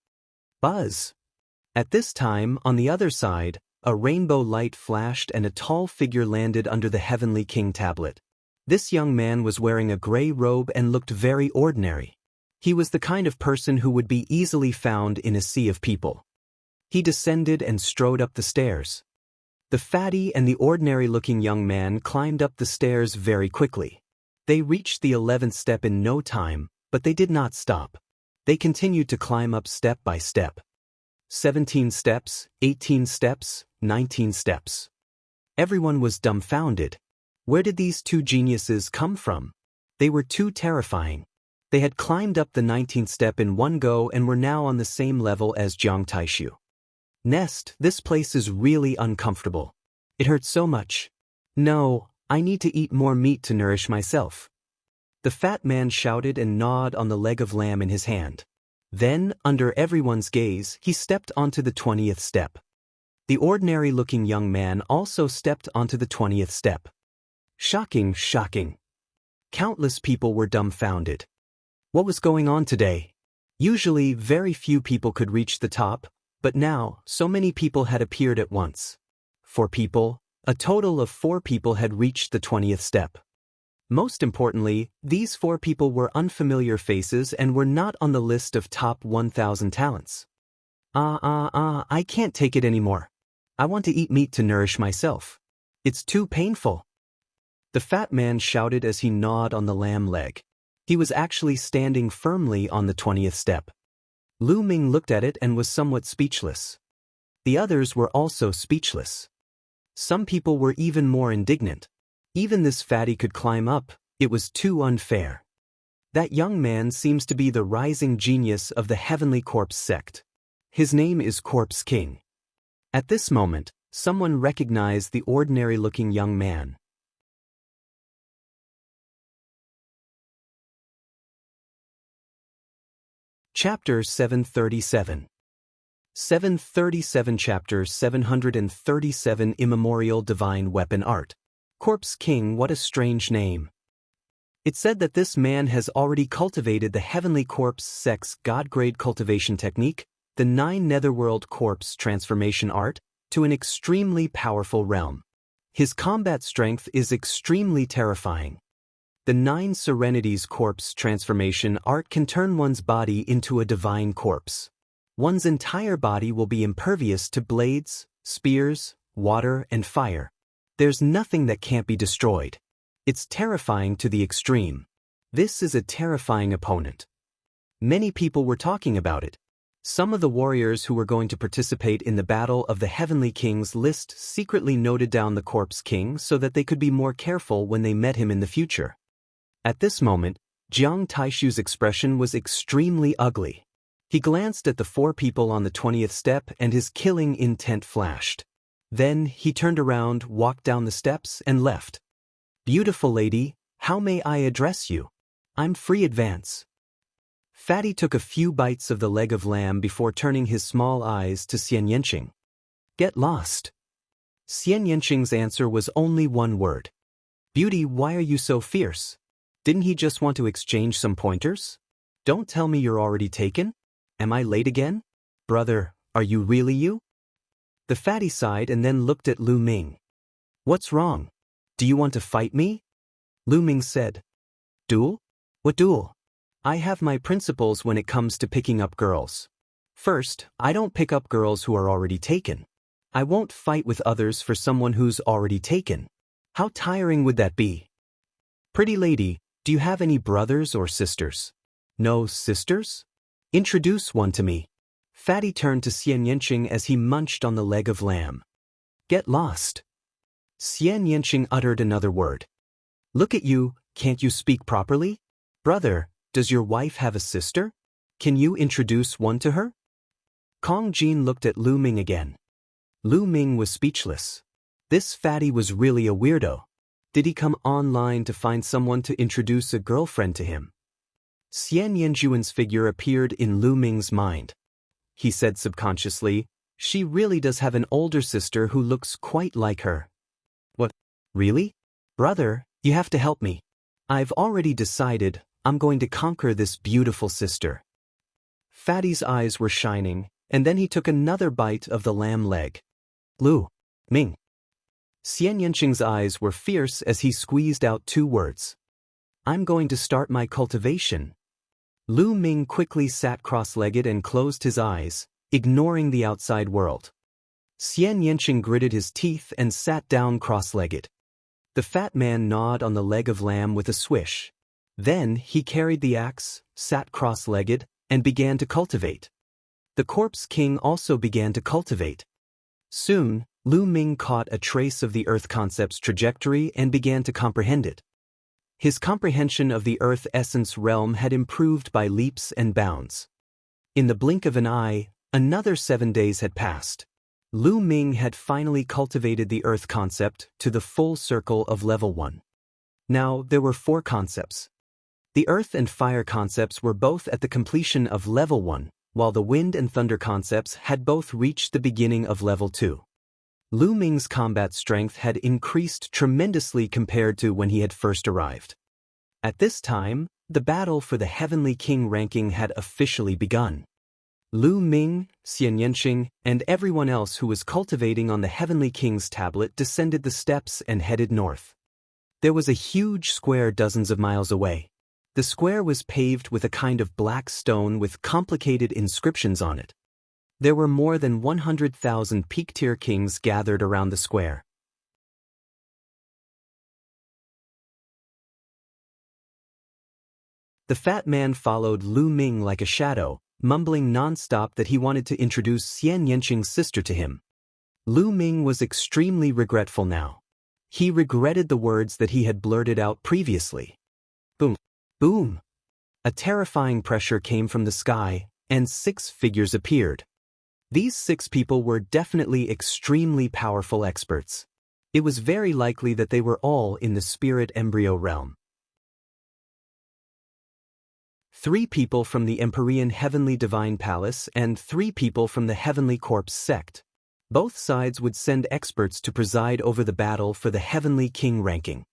Buzz! At this time, on the other side, a rainbow light flashed and a tall figure landed under the Heavenly King tablet. This young man was wearing a gray robe and looked very ordinary. He was the kind of person who would be easily found in a sea of people. He descended and strode up the stairs. The fatty and the ordinary-looking young man climbed up the stairs very quickly. They reached the 11th step in no time, but they did not stop. They continued to climb up step by step. 17 steps, 18 steps, 19 steps. Everyone was dumbfounded. Where did these two geniuses come from? They were too terrifying. They had climbed up the 19th step in one go and were now on the same level as Jiang Taishu. Nest, this place is really uncomfortable. It hurts so much. No, I need to eat more meat to nourish myself. The fat man shouted and gnawed on the leg of lamb in his hand. Then, under everyone's gaze, he stepped onto the 20th step. The ordinary-looking young man also stepped onto the 20th step. Shocking, shocking. Countless people were dumbfounded. What was going on today? Usually, very few people could reach the top, but now, so many people had appeared at once. 4 people, a total of 4 people had reached the 20th step. Most importantly, these 4 people were unfamiliar faces and were not on the list of top 1,000 talents. I can't take it anymore. I want to eat meat to nourish myself. It's too painful. The fat man shouted as he gnawed on the lamb leg. He was actually standing firmly on the 20th step. Lu Ming looked at it and was somewhat speechless. The others were also speechless. Some people were even more indignant. Even this fatty could climb up, it was too unfair. That young man seems to be the rising genius of the Heavenly Corpse sect. His name is Corpse King. At this moment, someone recognized the ordinary-looking young man. Chapter 737. 737 Chapter 737 Immemorial Divine Weapon Art. Corpse King, what a strange name. It said that this man has already cultivated the Heavenly Corpse sect's God-grade cultivation technique, the 9 Netherworld Corpse transformation art, to an extremely powerful realm. His combat strength is extremely terrifying. The 9 Serenities Corpse transformation art can turn one's body into a divine corpse. One's entire body will be impervious to blades, spears, water, and fire. There's nothing that can't be destroyed. It's terrifying to the extreme. This is a terrifying opponent. Many people were talking about it. Some of the warriors who were going to participate in the Battle of the Heavenly Kings list secretly noted down the Corpse King so that they could be more careful when they met him in the future. At this moment, Jiang Taishu's expression was extremely ugly. He glanced at the 4 people on the 20th step and his killing intent flashed. Then, he turned around, walked down the steps, and left. Beautiful lady, how may I address you? I'm free advance. Fatty took a few bites of the leg of lamb before turning his small eyes to Xianxia. Get lost. Xianxia's answer was only one word. Beauty, why are you so fierce? Didn't he just want to exchange some pointers? Don't tell me you're already taken? Am I late again? Brother, are you really you? The fatty sighed and then looked at Lu Ming. What's wrong? Do you want to fight me? Lu Ming said. Duel? What duel? I have my principles when it comes to picking up girls. First, I don't pick up girls who are already taken. I won't fight with others for someone who's already taken. How tiring would that be? Pretty lady, do you have any brothers or sisters? No sisters? Introduce one to me. Fatty turned to Xianxia as he munched on the leg of lamb. Get lost. Xianxia uttered another word. Look at you, can't you speak properly? Brother, does your wife have a sister? Can you introduce one to her? Kong Jin looked at Lu Ming again. Lu Ming was speechless. This fatty was really a weirdo. Did he come online to find someone to introduce a girlfriend to him? Xianxuan's figure appeared in Lu Ming's mind. He said subconsciously, she really does have an older sister who looks quite like her. What? Really? Brother, you have to help me. I've already decided I'm going to conquer this beautiful sister. Fatty's eyes were shining, and then he took another bite of the lamb leg. Lu Ming. Xianxuan's eyes were fierce as he squeezed out 2 words. I'm going to start my cultivation. Lu Ming quickly sat cross-legged and closed his eyes. ignoring the outside world. Xianxia gritted his teeth and sat down cross-legged. The fat man gnawed on the leg of lamb with a swish. Then he carried the axe, sat cross-legged, and began to cultivate. The corpse king also began to cultivate. Soon, Lu Ming caught a trace of the earth concept's trajectory and began to comprehend it. His comprehension of the earth essence realm had improved by leaps and bounds. In the blink of an eye, another 7 days had passed. Lu Ming had finally cultivated the earth concept to the full circle of level 1. Now, there were 4 concepts. The earth and fire concepts were both at the completion of level 1, while the wind and thunder concepts had both reached the beginning of level 2. Lu Ming's combat strength had increased tremendously compared to when he had first arrived. At this time, the battle for the Heavenly King ranking had officially begun. Lu Ming, Xianxia, and everyone else who was cultivating on the Heavenly King's tablet descended the steps and headed north. There was a huge square dozens of miles away. The square was paved with a kind of black stone with complicated inscriptions on it. There were more than 100,000 peak-tier kings gathered around the square. The fat man followed Lu Ming like a shadow, mumbling non-stop that he wanted to introduce Xianxia's sister to him. Lu Ming was extremely regretful now. He regretted the words that he had blurted out previously. Boom! Boom! A terrifying pressure came from the sky, and 6 figures appeared. These 6 people were definitely extremely powerful experts. It was very likely that they were all in the spirit embryo realm. 3 people from the Empyrean Heavenly Divine Palace and 3 people from the Heavenly Corpse sect. Both sides would send experts to preside over the battle for the Heavenly King ranking.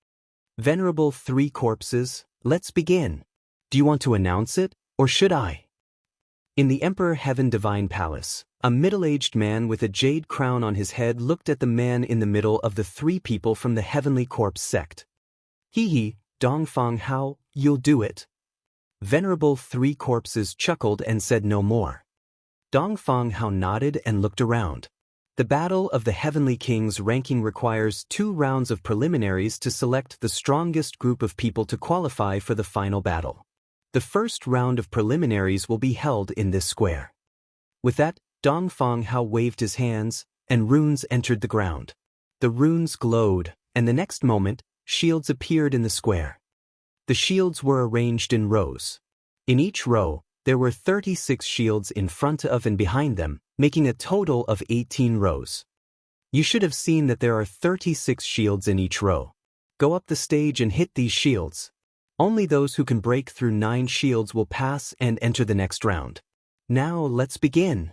Venerable 3 corpses, let's begin. Do you want to announce it, or should I? In the Emperor Heaven Divine Palace, a middle-aged man with a jade crown on his head looked at the man in the middle of the 3 people from the Heavenly Corpse sect. Hee, Dongfang Hao, you'll do it. Venerable 3 corpses chuckled and said no more. Dongfang Hao nodded and looked around. The Battle of the Heavenly Kings ranking requires 2 rounds of preliminaries to select the strongest group of people to qualify for the final battle. The first round of preliminaries will be held in this square. With that, Dongfang Hao waved his hands, and runes entered the ground. The runes glowed, and the next moment, shields appeared in the square. The shields were arranged in rows. In each row, there were 36 shields in front of and behind them, making a total of 18 rows. You should have seen that there are 36 shields in each row. Go up the stage and hit these shields. Only those who can break through 9 shields will pass and enter the next round. Now let's begin.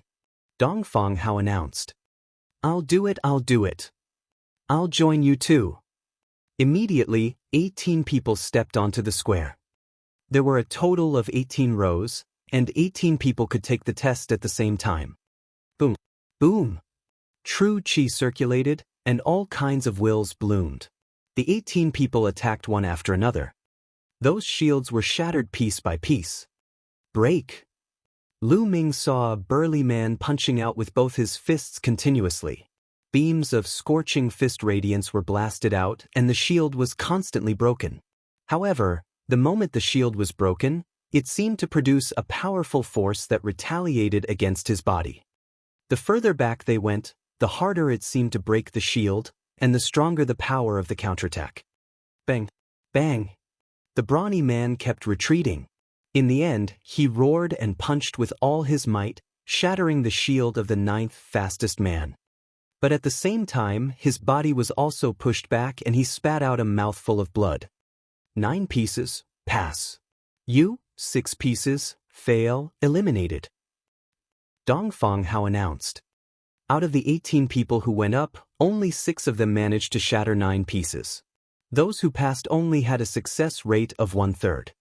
Dongfang Hao announced. I'll do it. I'll join you too. Immediately, 18 people stepped onto the square. There were a total of 18 rows, and 18 people could take the test at the same time. Boom! Boom! True chi circulated, and all kinds of wills bloomed. The 18 people attacked one after another. Those shields were shattered piece by piece. Break! Lu Ming saw a burly man punching out with both his fists continuously. Beams of scorching fist radiance were blasted out, and the shield was constantly broken. However, the moment the shield was broken, it seemed to produce a powerful force that retaliated against his body. The further back they went, the harder it seemed to break the shield, and the stronger the power of the counterattack. Bang! Bang! The brawny man kept retreating. In the end, he roared and punched with all his might, shattering the shield of the 9th fastest man. But at the same time, his body was also pushed back and he spat out a mouthful of blood. 9 pieces, pass. You, 6 pieces, fail, eliminated. Dongfang Hao announced. Out of the 18 people who went up, only 6 of them managed to shatter 9 pieces. Those who passed only had a success rate of 1/3.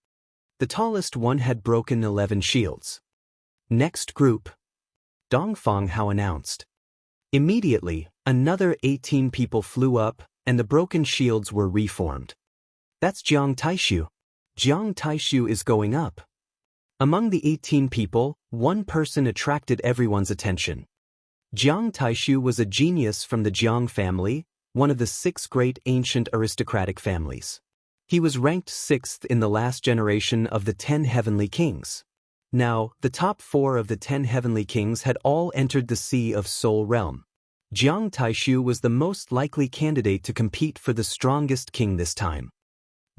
The tallest one had broken 11 shields. Next group. Dongfang Hao announced. Immediately, another 18 people flew up, and the broken shields were reformed. That's Jiang Taishu. Jiang Taishu is going up. Among the 18 people, one person attracted everyone's attention. Jiang Taishu was a genius from the Jiang family, one of the 6 great ancient aristocratic families. He was ranked 6th in the last generation of the 10 heavenly kings. Now, the top 4 of the 10 heavenly kings had all entered the Sea of Soul realm. Jiang Taishu was the most likely candidate to compete for the strongest king this time.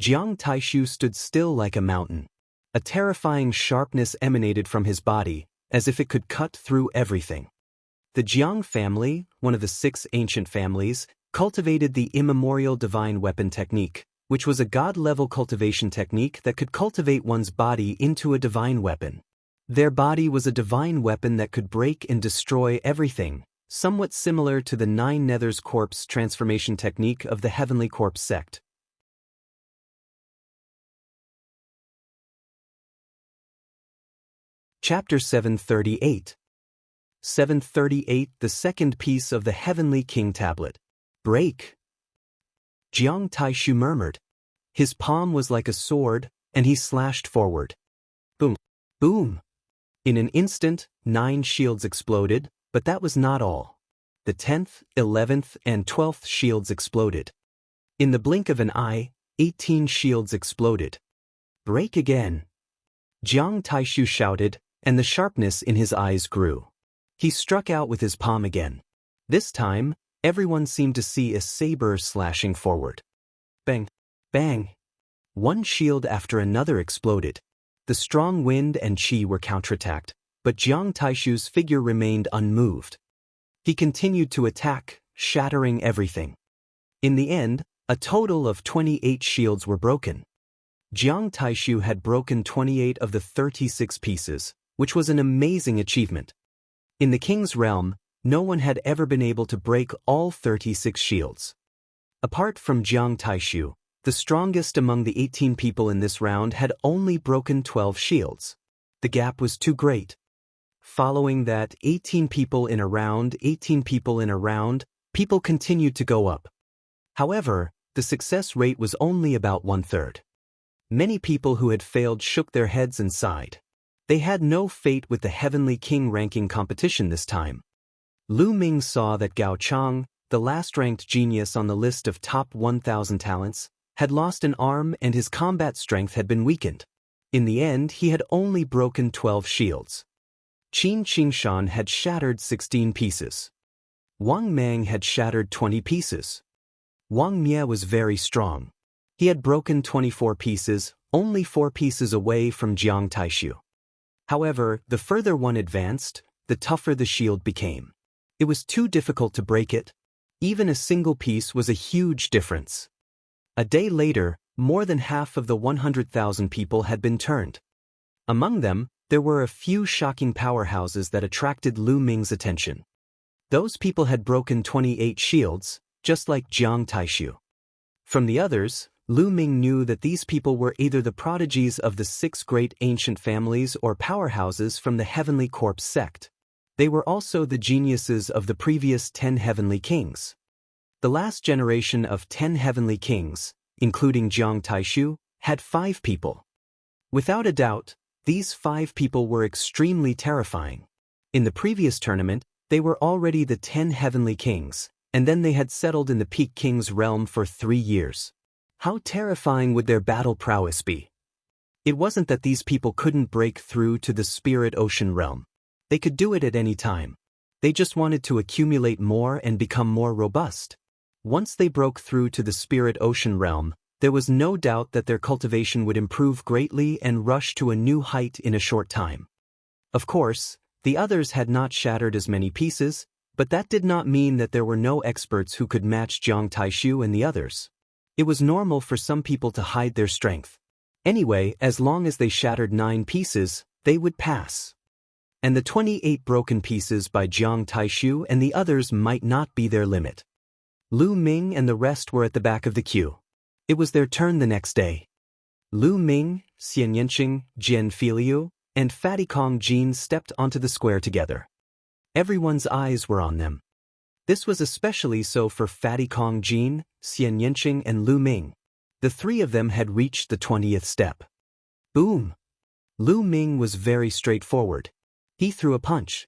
Jiang Taishu stood still like a mountain. A terrifying sharpness emanated from his body, as if it could cut through everything. The Jiang family, one of the 6 ancient families, cultivated the immemorial divine weapon technique, which was a god-level cultivation technique that could cultivate one's body into a divine weapon. Their body was a divine weapon that could break and destroy everything, somewhat similar to the 9 Nether's corpse transformation technique of the Heavenly Corpse sect. Chapter 738. 738 The second piece of the Heavenly King Tablet. Break. Jiang Taishu murmured. His palm was like a sword, and he slashed forward. Boom. Boom. In an instant, 9 shields exploded, but that was not all. The 10th, 11th, and 12th shields exploded. In the blink of an eye, 18 shields exploded. Break again. Jiang Taishu shouted, and the sharpness in his eyes grew. He struck out with his palm again. This time, everyone seemed to see a saber slashing forward. Bang! Bang! One shield after another exploded. The strong wind and qi were counterattacked, but Jiang Taishu's figure remained unmoved. He continued to attack, shattering everything. In the end, a total of 28 shields were broken. Jiang Taishu had broken 28 of the 36 pieces, which was an amazing achievement. In the king's realm, no one had ever been able to break all 36 shields. Apart from Jiang Taishu, the strongest among the 18 people in this round had only broken 12 shields. The gap was too great. Following that, 18 people in a round, people continued to go up. However, the success rate was only about 1/3. Many people who had failed shook their heads and sighed. They had no fate with the Heavenly King ranking competition this time. Lu Ming saw that Gao Chang, the last-ranked genius on the list of top 1,000 talents, had lost an arm and his combat strength had been weakened. In the end, he had only broken 12 shields. Qin Qingshan had shattered 16 pieces. Wang Mang had shattered 20 pieces. Wang Mie was very strong. He had broken 24 pieces, only 4 pieces away from Jiang Taishu. However, the further one advanced, the tougher the shield became. It was too difficult to break it. Even a single piece was a huge difference. A day later, more than half of the 100,000 people had been turned. Among them, there were a few shocking powerhouses that attracted Lu Ming's attention. Those people had broken 28 shields, just like Jiang Taishu. From the others, Lu Ming knew that these people were either the prodigies of the 6 great ancient families or powerhouses from the Heavenly Corpse sect. They were also the geniuses of the previous 10 heavenly kings. The last generation of 10 heavenly kings, including Jiang Taishu, had 5 people. Without a doubt, these 5 people were extremely terrifying. In the previous tournament, they were already the 10 heavenly kings, and then they had settled in the Peak King's realm for 3 years. How terrifying would their battle prowess be? It wasn't that these people couldn't break through to the spirit ocean realm. They could do it at any time. They just wanted to accumulate more and become more robust. Once they broke through to the spirit ocean realm, there was no doubt that their cultivation would improve greatly and rush to a new height in a short time. Of course, the others had not shattered as many pieces, but that did not mean that there were no experts who could match Jiang Taishu and the others. It was normal for some people to hide their strength. Anyway, as long as they shattered 9 pieces, they would pass. And the 28 broken pieces by Jiang Taishu and the others might not be their limit. Lu Ming and the rest were at the back of the queue. It was their turn the next day. Lu Ming, Xianxia, Jian Filiu, and Fatty Kong Jin stepped onto the square together. Everyone's eyes were on them. This was especially so for Fatty Kong Jin, Xianxia, and Lu Ming. The 3 of them had reached the 20th step. Boom! Lu Ming was very straightforward. He threw a punch.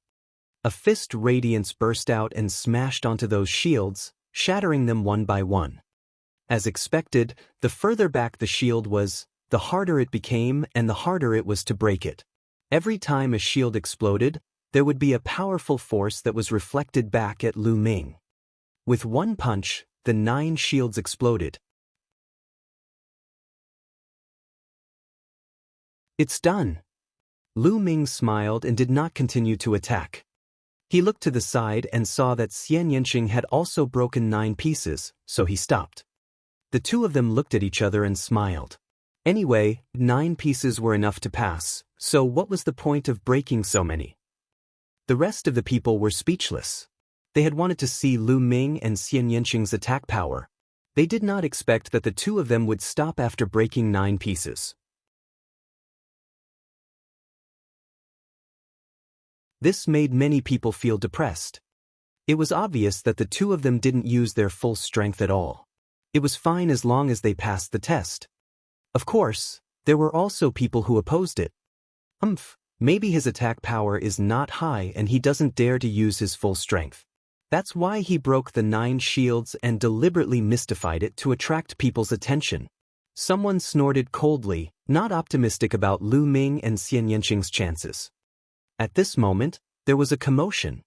A fist radiance burst out and smashed onto those shields, shattering them one by one. As expected, the further back the shield was, the harder it became and the harder it was to break it. Every time a shield exploded, there would be a powerful force that was reflected back at Lu Ming. With one punch, the 9 shields exploded. It's done. Lu Ming smiled and did not continue to attack. He looked to the side and saw that Xianxia had also broken 9 pieces, so he stopped. The two of them looked at each other and smiled. Anyway, 9 pieces were enough to pass, so what was the point of breaking so many? The rest of the people were speechless. They had wanted to see Lu Ming and Xianxia's attack power. They did not expect that the two of them would stop after breaking 9 pieces. This made many people feel depressed. It was obvious that the two of them didn't use their full strength at all. It was fine as long as they passed the test. Of course, there were also people who opposed it. Maybe his attack power is not high and he doesn't dare to use his full strength. That's why he broke the 9 shields and deliberately mystified it to attract people's attention. Someone snorted coldly, not optimistic about Lu Ming and Xianxia chances. At this moment, there was a commotion.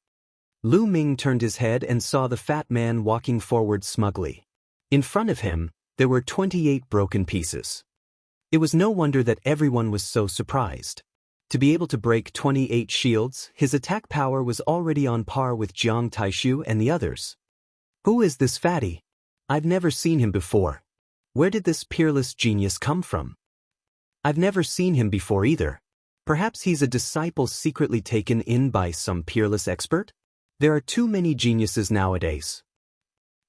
Lu Ming turned his head and saw the fat man walking forward smugly. In front of him, there were 28 broken pieces. It was no wonder that everyone was so surprised. To be able to break 28 shields, his attack power was already on par with Jiang Taishu and the others. Who is this fatty? I've never seen him before. Where did this peerless genius come from? I've never seen him before either. Perhaps he's a disciple secretly taken in by some peerless expert? There are too many geniuses nowadays.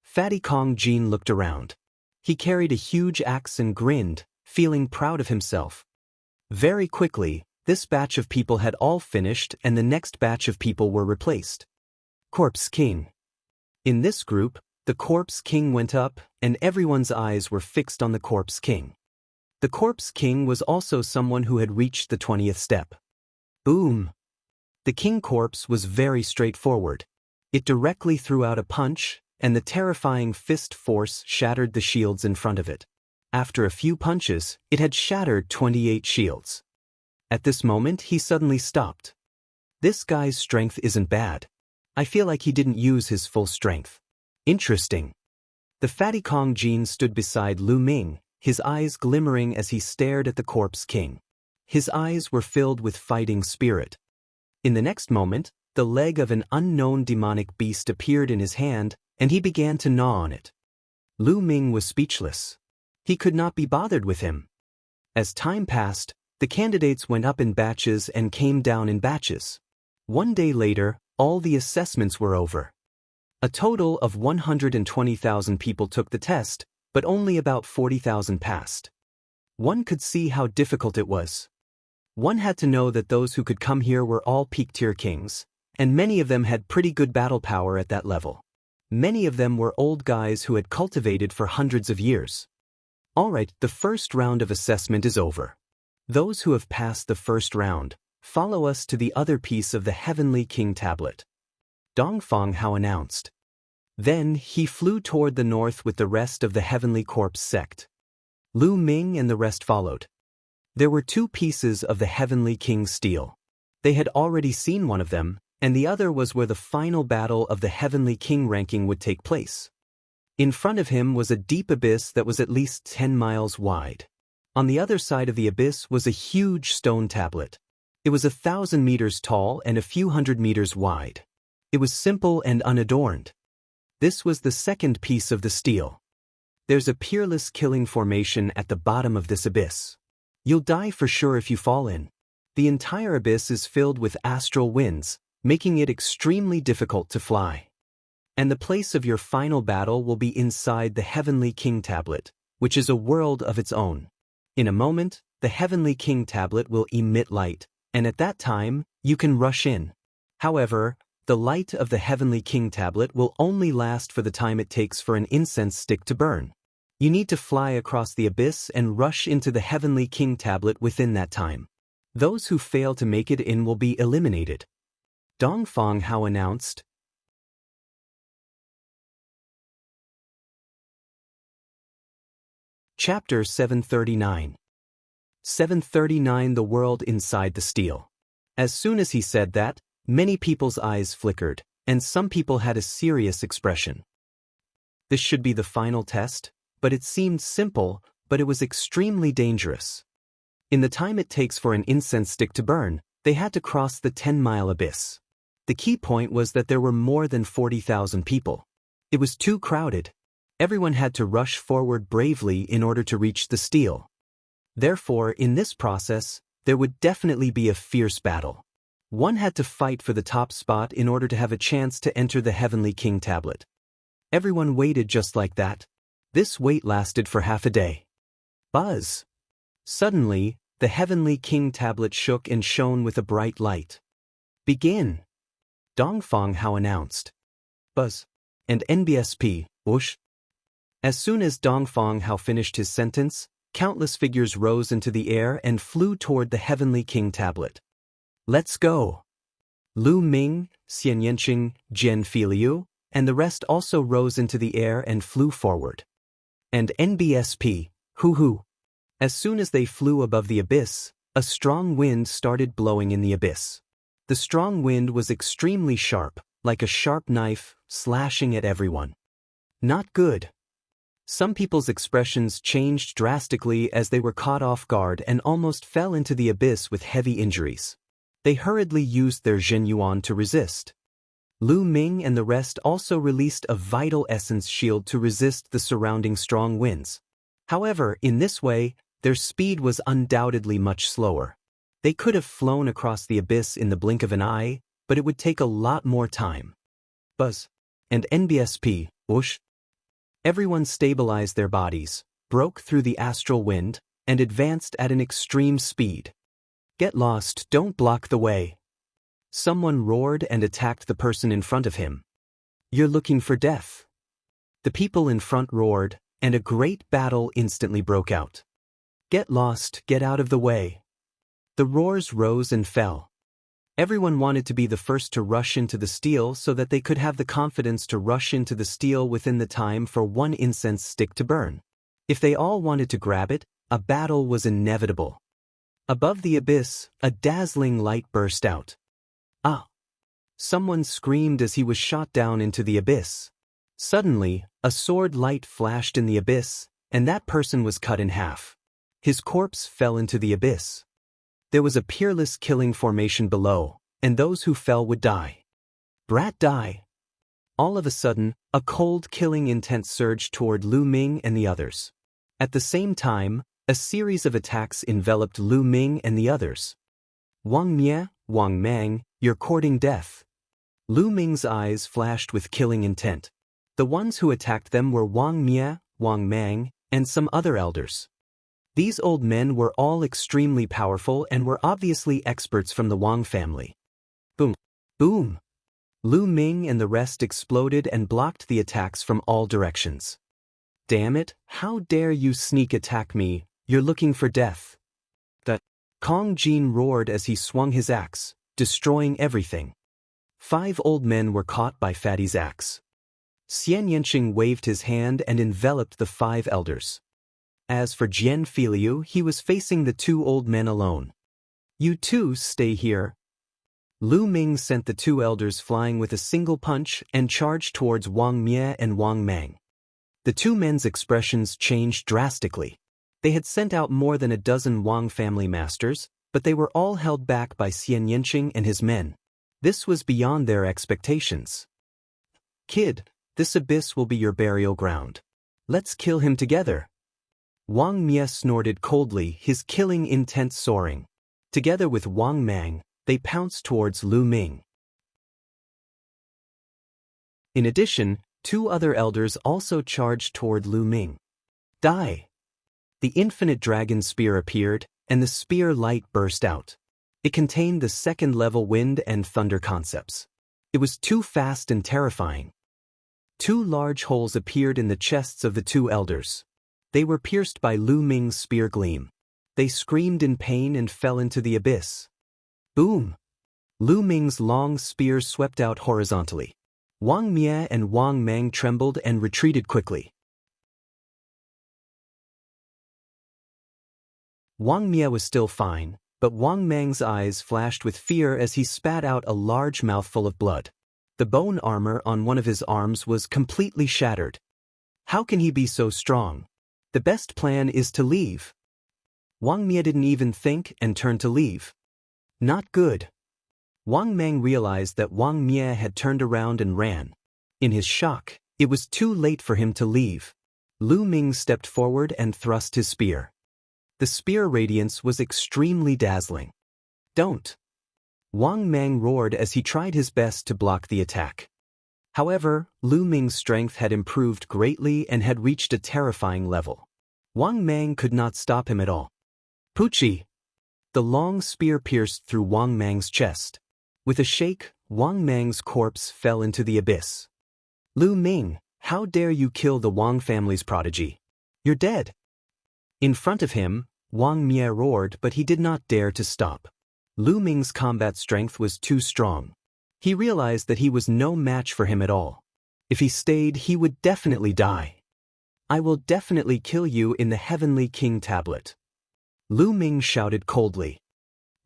Fatty Kong Jin looked around. He carried a huge axe and grinned, feeling proud of himself. Very quickly, this batch of people had all finished and the next batch of people were replaced. Corpse King. In this group, the Corpse King went up, and everyone's eyes were fixed on the Corpse King. The Corpse King was also someone who had reached the 20th step. Boom! The King Corpse was very straightforward. It directly threw out a punch, and the terrifying fist force shattered the shields in front of it. After a few punches, it had shattered 28 shields. At this moment, he suddenly stopped. This guy's strength isn't bad. I feel like he didn't use his full strength. Interesting. The fatty Kong Jin stood beside Lu Ming, his eyes glimmering as he stared at the Corpse King. His eyes were filled with fighting spirit. In the next moment, the leg of an unknown demonic beast appeared in his hand, and he began to gnaw on it. Lu Ming was speechless. He could not be bothered with him. As time passed, the candidates went up in batches and came down in batches. One day later, all the assessments were over. A total of 120,000 people took the test, but only about 40,000 passed. One could see how difficult it was. One had to know that those who could come here were all peak-tier kings, and many of them had pretty good battle power at that level. Many of them were old guys who had cultivated for hundreds of years. Alright, the first round of assessment is over. Those who have passed the first round, follow us to the other piece of the Heavenly King tablet. Dongfang Hao announced. Then he flew toward the north with the rest of the Heavenly Corpse sect. Lu Ming and the rest followed. There were 2 pieces of the Heavenly King's steel. They had already seen one of them, and the other was where the final battle of the Heavenly King ranking would take place. In front of him was a deep abyss that was at least 10 miles wide. On the other side of the abyss was a huge stone tablet. It was 1,000 meters tall and a few hundred meters wide. It was simple and unadorned. This was the second piece of the steel. There's a peerless killing formation at the bottom of this abyss. You'll die for sure if you fall in. The entire abyss is filled with astral winds, making it extremely difficult to fly. And the place of your final battle will be inside the Heavenly King tablet, which is a world of its own. In a moment, the Heavenly King tablet will emit light, and at that time, you can rush in. However, the light of the Heavenly King tablet will only last for the time it takes for an incense stick to burn. You need to fly across the abyss and rush into the Heavenly King tablet within that time. Those who fail to make it in will be eliminated. Dongfang Hao announced. Chapter 739. 739 The World Inside the Steel. As soon as he said that, many people's eyes flickered, and some people had a serious expression. This should be the final test, but it seemed simple, but it was extremely dangerous. In the time it takes for an incense stick to burn, they had to cross the 10-mile abyss. The key point was that there were more than 40,000 people. It was too crowded. Everyone had to rush forward bravely in order to reach the steel. Therefore, in this process, there would definitely be a fierce battle. One had to fight for the top spot in order to have a chance to enter the Heavenly King tablet. Everyone waited just like that. This wait lasted for half a day. Buzz! Suddenly, the Heavenly King tablet shook and shone with a bright light. Begin! Dongfang Hao announced. Buzz! And NBSP, whoosh! As soon as Dongfang Hao finished his sentence, countless figures rose into the air and flew toward the Heavenly King tablet. Let's go! Lu Ming, Xianxia, Jian Filiu, and the rest also rose into the air and flew forward. And NBSP, hoo-hoo! As soon as they flew above the abyss, a strong wind started blowing in the abyss. The strong wind was extremely sharp, like a sharp knife, slashing at everyone. Not good. Some people's expressions changed drastically as they were caught off guard and almost fell into the abyss with heavy injuries. They hurriedly used their Zhenyuan to resist. Lu Ming and the rest also released a vital essence shield to resist the surrounding strong winds. However, in this way, their speed was undoubtedly much slower. They could have flown across the abyss in the blink of an eye, but it would take a lot more time. Buzz! And NBSP, whoosh! Everyone stabilized their bodies, broke through the astral wind, and advanced at an extreme speed. Get lost, don't block the way. Someone roared and attacked the person in front of him. You're looking for death. The people in front roared, and a great battle instantly broke out. Get lost, get out of the way. The roars rose and fell. Everyone wanted to be the first to rush into the steel so that they could have the confidence to rush into the steel within the time for one incense stick to burn. If they all wanted to grab it, a battle was inevitable. Above the abyss, a dazzling light burst out. Ah! Someone screamed as he was shot down into the abyss. Suddenly, a sword light flashed in the abyss, and that person was cut in half. His corpse fell into the abyss. There was a peerless killing formation below, and those who fell would die. Brat die! All of a sudden, a cold killing intent surged toward Lu Ming and the others. At the same time, a series of attacks enveloped Lu Ming and the others. Wang Mie, Wang Mang, you're courting death. Lu Ming's eyes flashed with killing intent. The ones who attacked them were Wang Mie, Wang Mang, and some other elders. These old men were all extremely powerful and were obviously experts from the Wang family. Boom! Boom! Lu Ming and the rest exploded and blocked the attacks from all directions. Damn it, how dare you sneak attack me, you're looking for death. The Kong Jin roared as he swung his axe, destroying everything. 5 old men were caught by Fatty's axe. Xianxia waved his hand and enveloped the 5 elders. As for Jian Filiu, he was facing the 2 old men alone. You two stay here. Lu Ming sent the 2 elders flying with a single punch and charged towards Wang Mie and Wang Mang. The 2 men's expressions changed drastically. They had sent out more than a dozen Wang family masters, but they were all held back by Xianxia and his men. This was beyond their expectations. Kid, this abyss will be your burial ground. Let's kill him together. Wang Mie snorted coldly, his killing intent soaring. Together with Wang Mang, they pounced towards Lu Ming. In addition, 2 other elders also charged toward Lu Ming. Die! The infinite dragon spear appeared, and the spear light burst out. It contained the 2nd-level wind and thunder concepts. It was too fast and terrifying. 2 large holes appeared in the chests of the 2 elders. They were pierced by Lu Ming's spear gleam. They screamed in pain and fell into the abyss. Boom! Lu Ming's long spear swept out horizontally. Wang Mie and Wang Mang trembled and retreated quickly. Wang Mie was still fine, but Wang Mang's eyes flashed with fear as he spat out a large mouthful of blood. The bone armor on one of his arms was completely shattered. How can he be so strong? The best plan is to leave. Wang Mie didn't even think and turned to leave. Not good. Wang Mang realized that Wang Mie had turned around and ran. In his shock, it was too late for him to leave. Lu Ming stepped forward and thrust his spear. The spear radiance was extremely dazzling. Don't! Wang Mang roared as he tried his best to block the attack. However, Lu Ming's strength had improved greatly and had reached a terrifying level. Wang Mang could not stop him at all. Puchi! The long spear pierced through Wang Mang's chest. With a shake, Wang Mang's corpse fell into the abyss. Lu Ming, how dare you kill the Wang family's prodigy? You're dead! In front of him, Wang Mie roared, but he did not dare to stop. Lu Ming's combat strength was too strong. He realized that he was no match for him at all. If he stayed, he would definitely die. I will definitely kill you in the Heavenly King tablet. Lu Ming shouted coldly.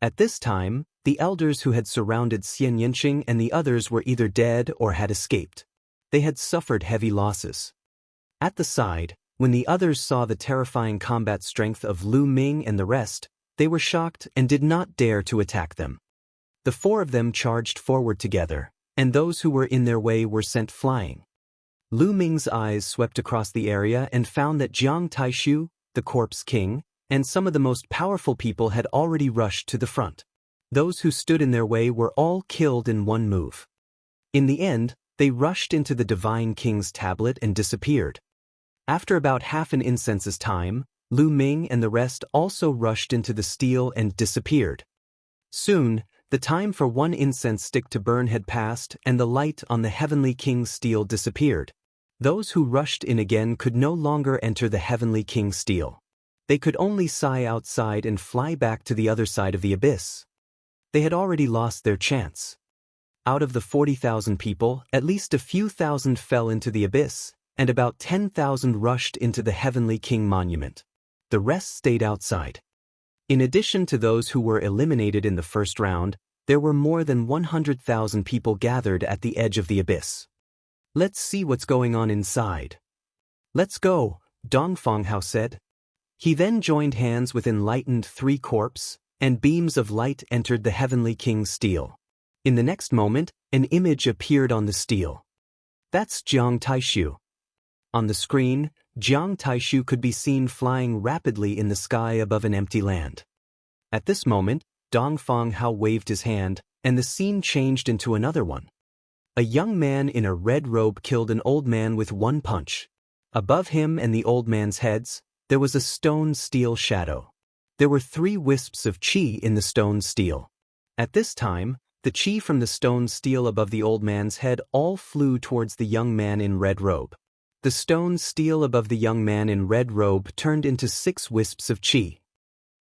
At this time, the elders who had surrounded Xianxia and the others were either dead or had escaped. They had suffered heavy losses. At the side, when the others saw the terrifying combat strength of Lu Ming and the rest, they were shocked and did not dare to attack them. The four of them charged forward together, and those who were in their way were sent flying. Lu Ming's eyes swept across the area and found that Jiang Taishu, the corpse king, and some of the most powerful people had already rushed to the front. Those who stood in their way were all killed in one move. In the end, they rushed into the Divine King's tablet and disappeared. After about half an incense's time, Lu Ming and the rest also rushed into the steel and disappeared. Soon, the time for one incense stick to burn had passed and the light on the Heavenly King's steel disappeared. Those who rushed in again could no longer enter the Heavenly King's steel. They could only sigh outside and fly back to the other side of the abyss. They had already lost their chance. Out of the 40,000 people, at least a few thousand fell into the abyss, and about 10,000 rushed into the Heavenly King monument. The rest stayed outside. In addition to those who were eliminated in the first round, there were more than 100,000 people gathered at the edge of the abyss. Let's see what's going on inside. Let's go, Dongfang Hao said. He then joined hands with enlightened three corpses, and beams of light entered the Heavenly King's steel. In the next moment, an image appeared on the steel. That's Jiang Taishu. On the screen, Jiang Taishu could be seen flying rapidly in the sky above an empty land. At this moment, Dongfang Hao waved his hand, and the scene changed into another one. A young man in a red robe killed an old man with one punch. Above him and the old man's heads, there was a stone steel shadow. There were 3 wisps of qi in the stone steel. At this time, the qi from the stone steel above the old man's head all flew towards the young man in red robe. The stone steel above the young man in red robe turned into 6 wisps of qi.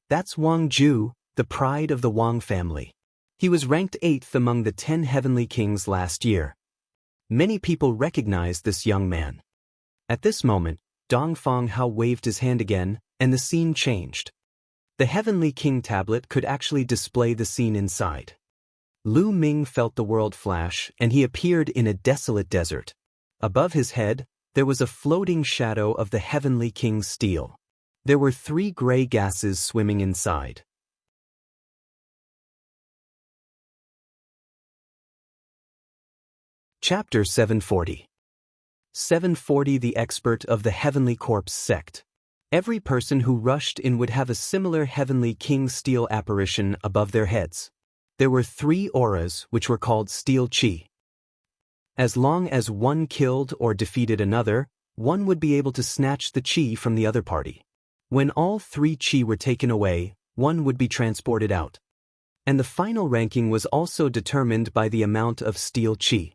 That's Wang Ju, the pride of the Wang family. He was ranked 8th among the 10 heavenly kings last year. Many people recognized this young man. At this moment, Dongfang Hao waved his hand again, and the scene changed. The Heavenly King tablet could actually display the scene inside. Lu Ming felt the world flash, and he appeared in a desolate desert. Above his head, there was a floating shadow of the Heavenly King's steel. There were 3 gray gases swimming inside. Chapter 740. 740 The expert of the Heavenly Corpse sect. Every person who rushed in would have a similar Heavenly King steel apparition above their heads. There were 3 auras which were called steel qi. As long as one killed or defeated another, one would be able to snatch the qi from the other party. When all 3 qi were taken away, one would be transported out. And the final ranking was also determined by the amount of steel qi.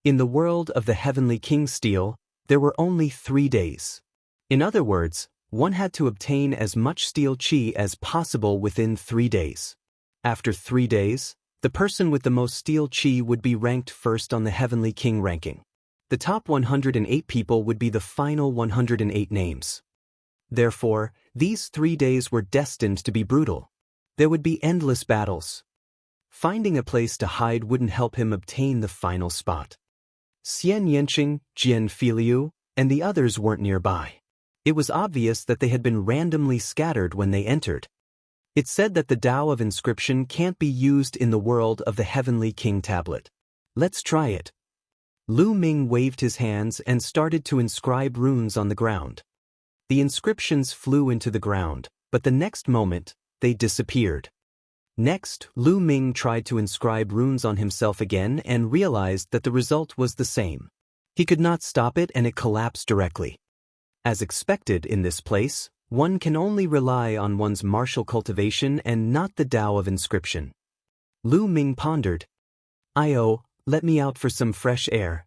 In the world of the Heavenly King steel, there were only 3 days. In other words, One had to obtain as much steel qi as possible within 3 days. After 3 days, the person with the most steel qi would be ranked first on the Heavenly King ranking. The top 108 people would be the final 108 names. Therefore, these 3 days were destined to be brutal. There would be endless battles. Finding a place to hide wouldn't help him obtain the final spot. Xianxia, Jian Filiu, and the others weren't nearby. It was obvious that they had been randomly scattered when they entered. It said that the Tao of inscription can't be used in the world of the Heavenly King tablet. Let's try it. Lu Ming waved his hands and started to inscribe runes on the ground. The inscriptions flew into the ground, but the next moment, they disappeared. Next, Lu Ming tried to inscribe runes on himself again and realized that the result was the same. He could not stop it and it collapsed directly. As expected in this place, one can only rely on one's martial cultivation and not the Tao of inscription. Lu Ming pondered. Let me out for some fresh air.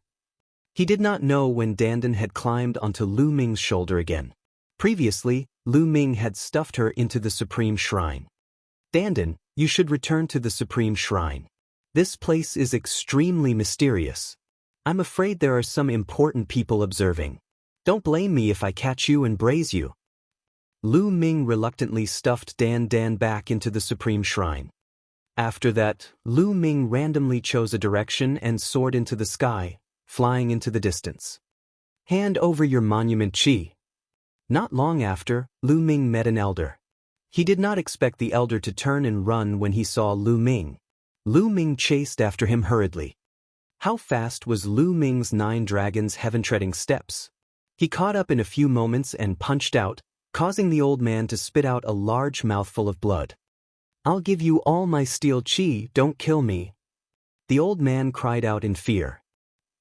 He did not know when Dandan had climbed onto Lu Ming's shoulder again. Previously, Lu Ming had stuffed her into the Supreme Shrine. Dandan, you should return to the Supreme Shrine. This place is extremely mysterious. I'm afraid there are some important people observing. Don't blame me if I catch you and braise you. Lu Ming reluctantly stuffed Dan back into the Supreme Shrine. After that, Lu Ming randomly chose a direction and soared into the sky, flying into the distance. Hand over your monument qi. Not long after, Lu Ming met an elder. He did not expect the elder to turn and run when he saw Lu Ming. Lu Ming chased after him hurriedly. How fast was Lu Ming's 9 dragons heaven-treading steps? He caught up in a few moments and punched out, causing the old man to spit out a large mouthful of blood. I'll give you all my steel qi, don't kill me. The old man cried out in fear.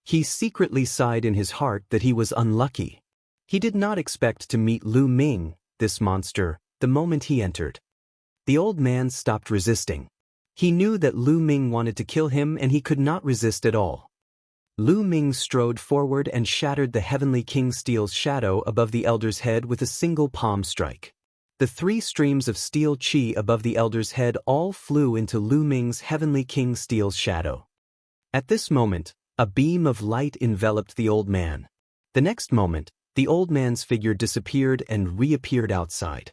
He secretly sighed in his heart that he was unlucky. He did not expect to meet Lu Ming, this monster, the moment he entered. The old man stopped resisting. He knew that Lu Ming wanted to kill him and he could not resist at all. Lu Ming strode forward and shattered the Heavenly King Steel's shadow above the elder's head with a single palm strike. The 3 streams of steel qi above the elder's head all flew into Lu Ming's Heavenly King Steel's shadow. At this moment, a beam of light enveloped the old man. The next moment, the old man's figure disappeared and reappeared outside.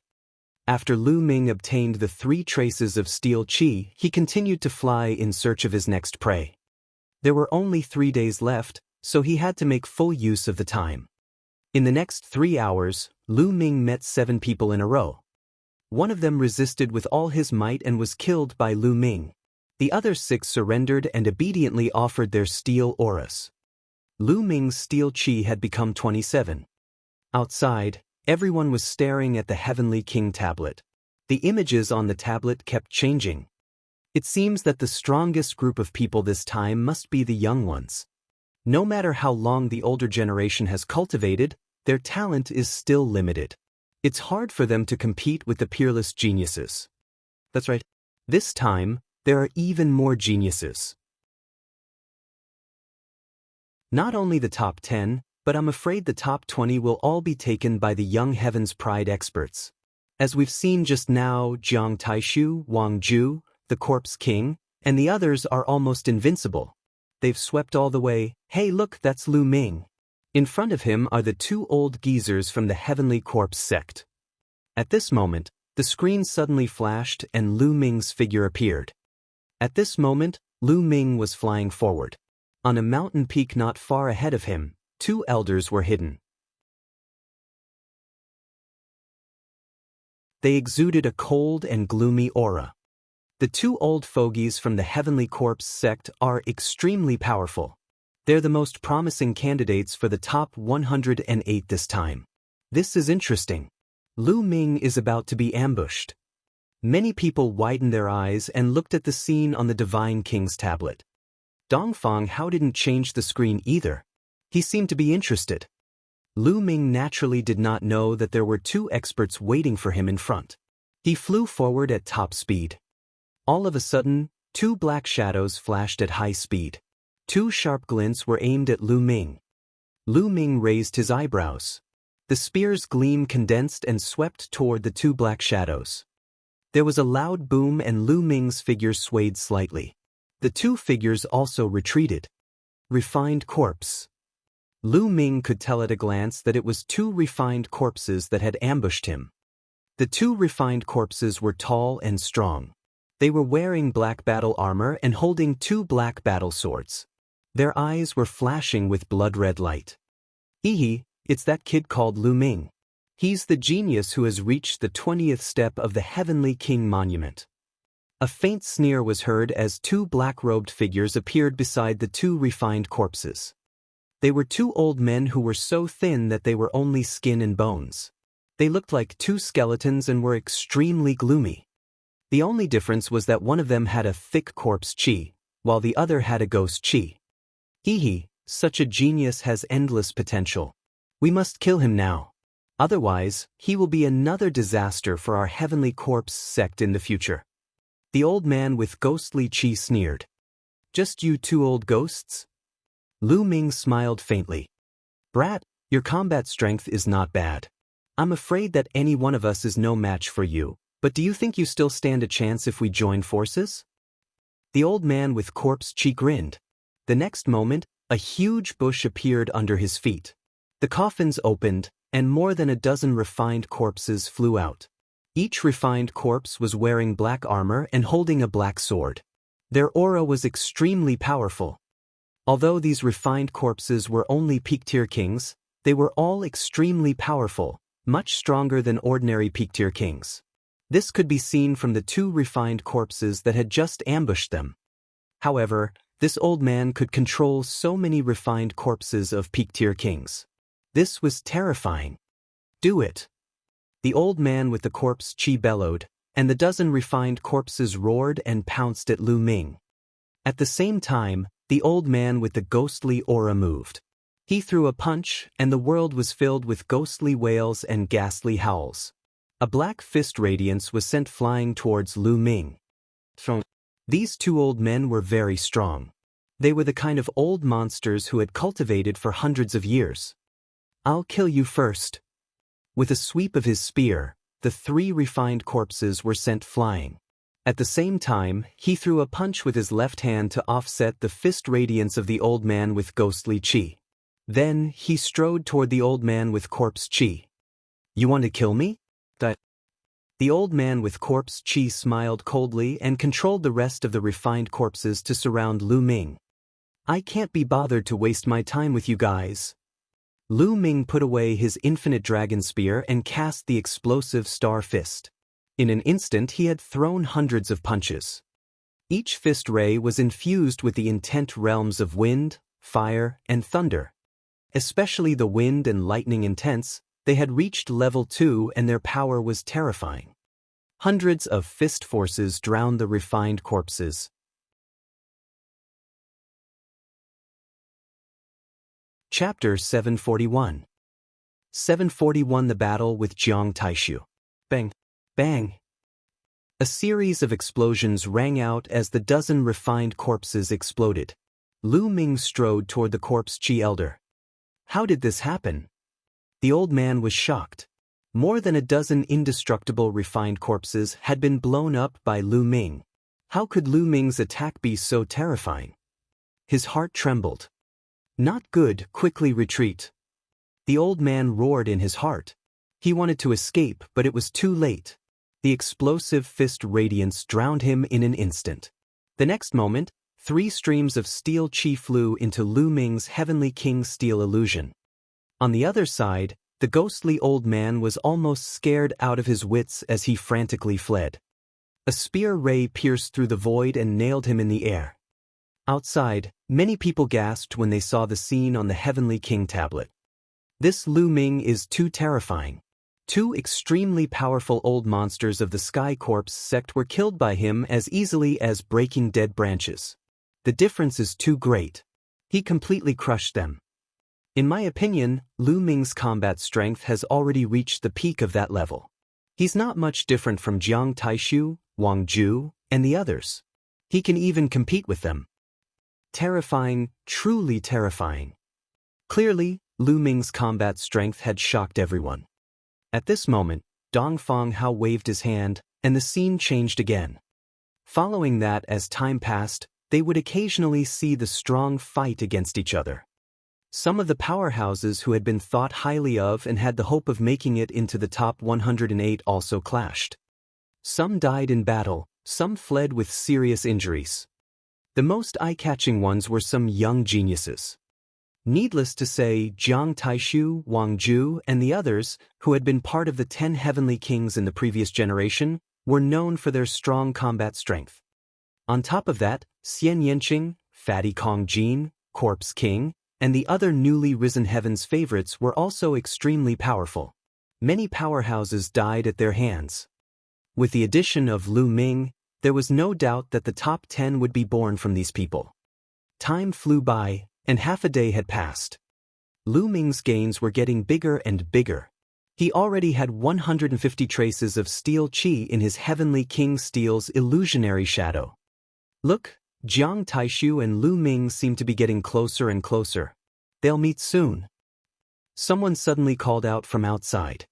After Lu Ming obtained the 3 traces of steel qi, he continued to fly in search of his next prey. There were only 3 days left, so he had to make full use of the time. In the next 3 hours, Lu Ming met 7 people in a row. One of them resisted with all his might and was killed by Lu Ming. The other 6 surrendered and obediently offered their steel auras. Lu Ming's steel qi had become 27. Outside, everyone was staring at the Heavenly King tablet. The images on the tablet kept changing. It seems that the strongest group of people this time must be the young ones. No matter how long the older generation has cultivated, their talent is still limited. It's hard for them to compete with the peerless geniuses. That's right. This time, there are even more geniuses. Not only the top 10, but I'm afraid the top 20 will all be taken by the young Heaven's Pride experts. As we've seen just now, Jiang Taishu, Wang Ju, the Corpse King, and the others are almost invincible. They've swept all the way. Hey look, that's Lu Ming. In front of him are the 2 old geezers from the Heavenly Corpse sect. At this moment, the screen suddenly flashed and Lu Ming's figure appeared. At this moment, Lu Ming was flying forward. On a mountain peak not far ahead of him, 2 elders were hidden. They exuded a cold and gloomy aura. The 2 old fogies from the Heavenly Corpse sect are extremely powerful. They're the most promising candidates for the top 108 this time. This is interesting. Lu Ming is about to be ambushed. Many people widened their eyes and looked at the scene on the Divine King's tablet. Dongfang Hao didn't change the screen either. He seemed to be interested. Lu Ming naturally did not know that there were 2 experts waiting for him in front. He flew forward at top speed. All of a sudden, 2 black shadows flashed at high speed. 2 sharp glints were aimed at Lu Ming. Lu Ming raised his eyebrows. The spear's gleam condensed and swept toward the two black shadows. There was a loud boom and Lu Ming's figure swayed slightly. The two figures also retreated. Refined corpse. Lu Ming could tell at a glance that it was two refined corpses that had ambushed him. The two refined corpses were tall and strong. They were wearing black battle armor and holding two black battle swords. Their eyes were flashing with blood-red light. Hehe, it's that kid called Lu Ming. He's the genius who has reached the 20th step of the Heavenly King Monument. A faint sneer was heard as two black-robed figures appeared beside the two refined corpses. They were two old men who were so thin that they were only skin and bones. They looked like two skeletons and were extremely gloomy. The only difference was that one of them had a thick corpse chi, while the other had a ghost chi. Hehe, such a genius has endless potential. We must kill him now. Otherwise, he will be another disaster for our heavenly corpse sect in the future. The old man with ghostly chi sneered. Just you two old ghosts? Lu Ming smiled faintly. Brat, your combat strength is not bad. I'm afraid that any one of us is no match for you, but do you think you still stand a chance if we join forces? The old man with corpse chi grinned. The next moment, a huge bush appeared under his feet. The coffins opened, and more than a dozen refined corpses flew out. Each refined corpse was wearing black armor and holding a black sword. Their aura was extremely powerful. Although these refined corpses were only peak-tier kings, they were all extremely powerful, much stronger than ordinary peak-tier kings. This could be seen from the two refined corpses that had just ambushed them. However, this old man could control so many refined corpses of peak-tier kings. This was terrifying. Do it. The old man with the corpse chi bellowed, and the dozen refined corpses roared and pounced at Lu Ming. At the same time, the old man with the ghostly aura moved. He threw a punch, and the world was filled with ghostly wails and ghastly howls. A black fist radiance was sent flying towards Lu Ming. These two old men were very strong. They were the kind of old monsters who had cultivated for hundreds of years. I'll kill you first. With a sweep of his spear, the three refined corpses were sent flying. At the same time, he threw a punch with his left hand to offset the fist radiance of the old man with ghostly chi. Then, he strode toward the old man with corpse chi. You want to kill me? The old man with corpse chi smiled coldly and controlled the rest of the refined corpses to surround Lu Ming. I can't be bothered to waste my time with you guys. Lu Ming put away his infinite dragon spear and cast the explosive star fist. In an instant he had thrown hundreds of punches. Each fist ray was infused with the intent realms of wind, fire, and thunder. Especially the wind and lightning intents, they had reached level 2 and their power was terrifying. Hundreds of fist forces drowned the refined corpses. Chapter 741. 741 The Battle with Jiang Taishu. Bang! Bang! A series of explosions rang out as the dozen refined corpses exploded. Lu Ming strode toward the corpse chi elder. How did this happen? The old man was shocked. More than a dozen indestructible refined corpses had been blown up by Lu Ming. How could Lu Ming's attack be so terrifying? His heart trembled. Not good, quickly retreat. The old man roared in his heart. He wanted to escape, but it was too late. The explosive fist radiance drowned him in an instant. The next moment, 3 streams of steel chi flew into Lu Ming's Heavenly King steel illusion. On the other side, the ghostly old man was almost scared out of his wits as he frantically fled. A spear ray pierced through the void and nailed him in the air. Outside, many people gasped when they saw the scene on the Heavenly King tablet. This Lu Ming is too terrifying. 2 extremely powerful old monsters of the Sky Corpse sect were killed by him as easily as breaking dead branches. The difference is too great. He completely crushed them. In my opinion, Lu Ming's combat strength has already reached the peak of that level. He's not much different from Jiang Taishu, Wang Ju, and the others. He can even compete with them. Terrifying, truly terrifying. Clearly, Lu Ming's combat strength had shocked everyone. At this moment, Dong Feng Hao waved his hand, and the scene changed again. Following that, as time passed, they would occasionally see the strong fight against each other. Some of the powerhouses who had been thought highly of and had the hope of making it into the top 108 also clashed. Some died in battle, some fled with serious injuries. The most eye-catching ones were some young geniuses. Needless to say, Jiang Taishu, Wang Ju, and the others, who had been part of the 10 heavenly kings in the previous generation, were known for their strong combat strength. On top of that, Xian Yanqing, Fatty Kong Jin, Corpse King, and the other newly risen heavens favorites were also extremely powerful. Many powerhouses died at their hands. With the addition of Lu Ming, there was no doubt that the top 10 would be born from these people. Time flew by, and half a day had passed. Lu Ming's gains were getting bigger and bigger. He already had 150 traces of steel qi in his heavenly king steel's illusionary shadow. Look, Jiang Taishu and Lu Ming seem to be getting closer and closer. They'll meet soon. Someone suddenly called out from outside.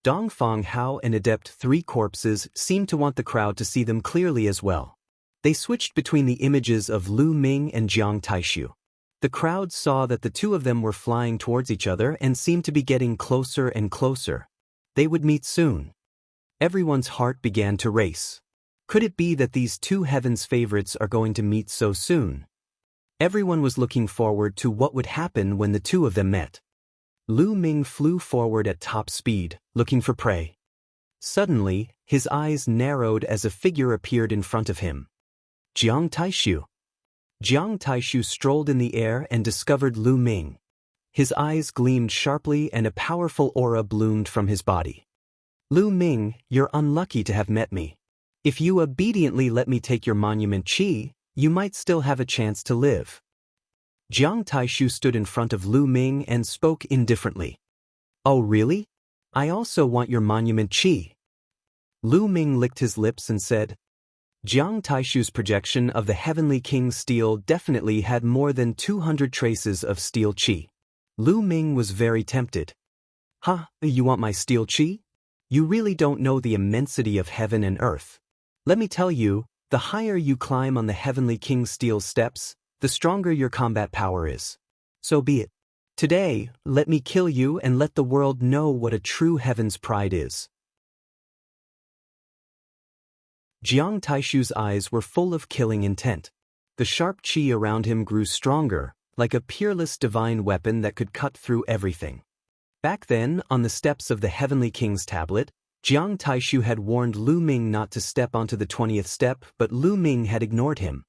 Dong Feng Hao and Adept 3 Corpses seemed to want the crowd to see them clearly as well. They switched between the images of Lu Ming and Jiang Taishu. The crowd saw that the two of them were flying towards each other and seemed to be getting closer and closer. They would meet soon. Everyone's heart began to race. Could it be that these two heavens favorites are going to meet so soon? Everyone was looking forward to what would happen when the two of them met. Lu Ming flew forward at top speed, looking for prey. Suddenly, his eyes narrowed as a figure appeared in front of him. Jiang Taishu. Jiang Taishu strolled in the air and discovered Lu Ming. His eyes gleamed sharply and a powerful aura bloomed from his body. Lu Ming, you're unlucky to have met me. If you obediently let me take your monument qi, you might still have a chance to live. Jiang Taishu stood in front of Lu Ming and spoke indifferently. Oh really? I also want your monument qi. Lu Ming licked his lips and said, Jiang Taishu's projection of the heavenly king's steel definitely had more than 200 traces of steel qi. Lu Ming was very tempted. Huh, you want my steel qi? You really don't know the immensity of heaven and earth. Let me tell you, the higher you climb on the heavenly king's steel steps, the stronger your combat power is. So be it. Today, let me kill you and let the world know what a true heaven's pride is. Jiang Taishu's eyes were full of killing intent. The sharp qi around him grew stronger, like a peerless divine weapon that could cut through everything. Back then, on the steps of the Heavenly King's tablet, Jiang Taishu had warned Lu Ming not to step onto the 20th step, but Lu Ming had ignored him.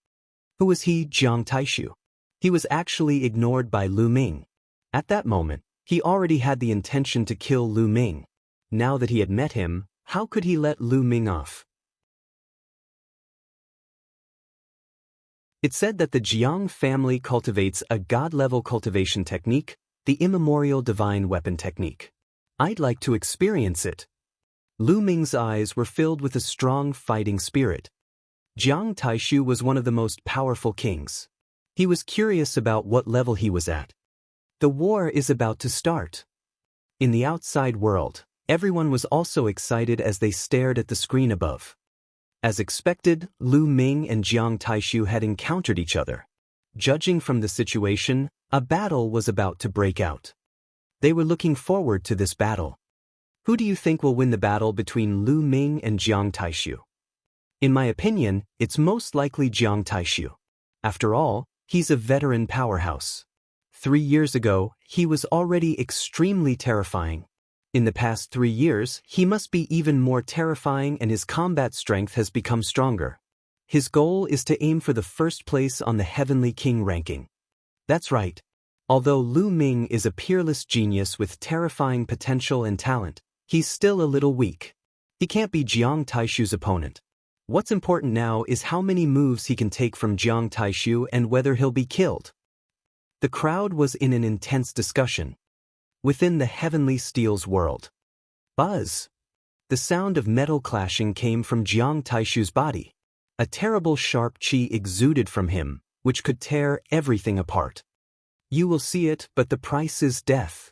Who was he, Jiang Taishu? He was actually ignored by Lu Ming. At that moment, he already had the intention to kill Lu Ming. Now that he had met him, how could he let Lu Ming off? It's said that the Jiang family cultivates a god-level cultivation technique, the immemorial divine weapon technique. I'd like to experience it. Lu Ming's eyes were filled with a strong fighting spirit. Jiang Taishu was one of the most powerful kings. He was curious about what level he was at. The war is about to start. In the outside world, everyone was also excited as they stared at the screen above. As expected, Lu Ming and Jiang Taishu had encountered each other. Judging from the situation, a battle was about to break out. They were looking forward to this battle. Who do you think will win the battle between Lu Ming and Jiang Taishu? In my opinion, it's most likely Jiang Taishu. After all, he's a veteran powerhouse. 3 years ago, he was already extremely terrifying. In the past 3 years, he must be even more terrifying and his combat strength has become stronger. His goal is to aim for the first place on the Heavenly King ranking. That's right. Although Lu Ming is a peerless genius with terrifying potential and talent, he's still a little weak. He can't be Jiang Taishu's opponent. What's important now is how many moves he can take from Jiang Taishu and whether he'll be killed. The crowd was in an intense discussion. Within the heavenly steel's world. Buzz! The sound of metal clashing came from Jiang Taishu's body. A terrible sharp qi exuded from him, which could tear everything apart. You will see it, but the price is death.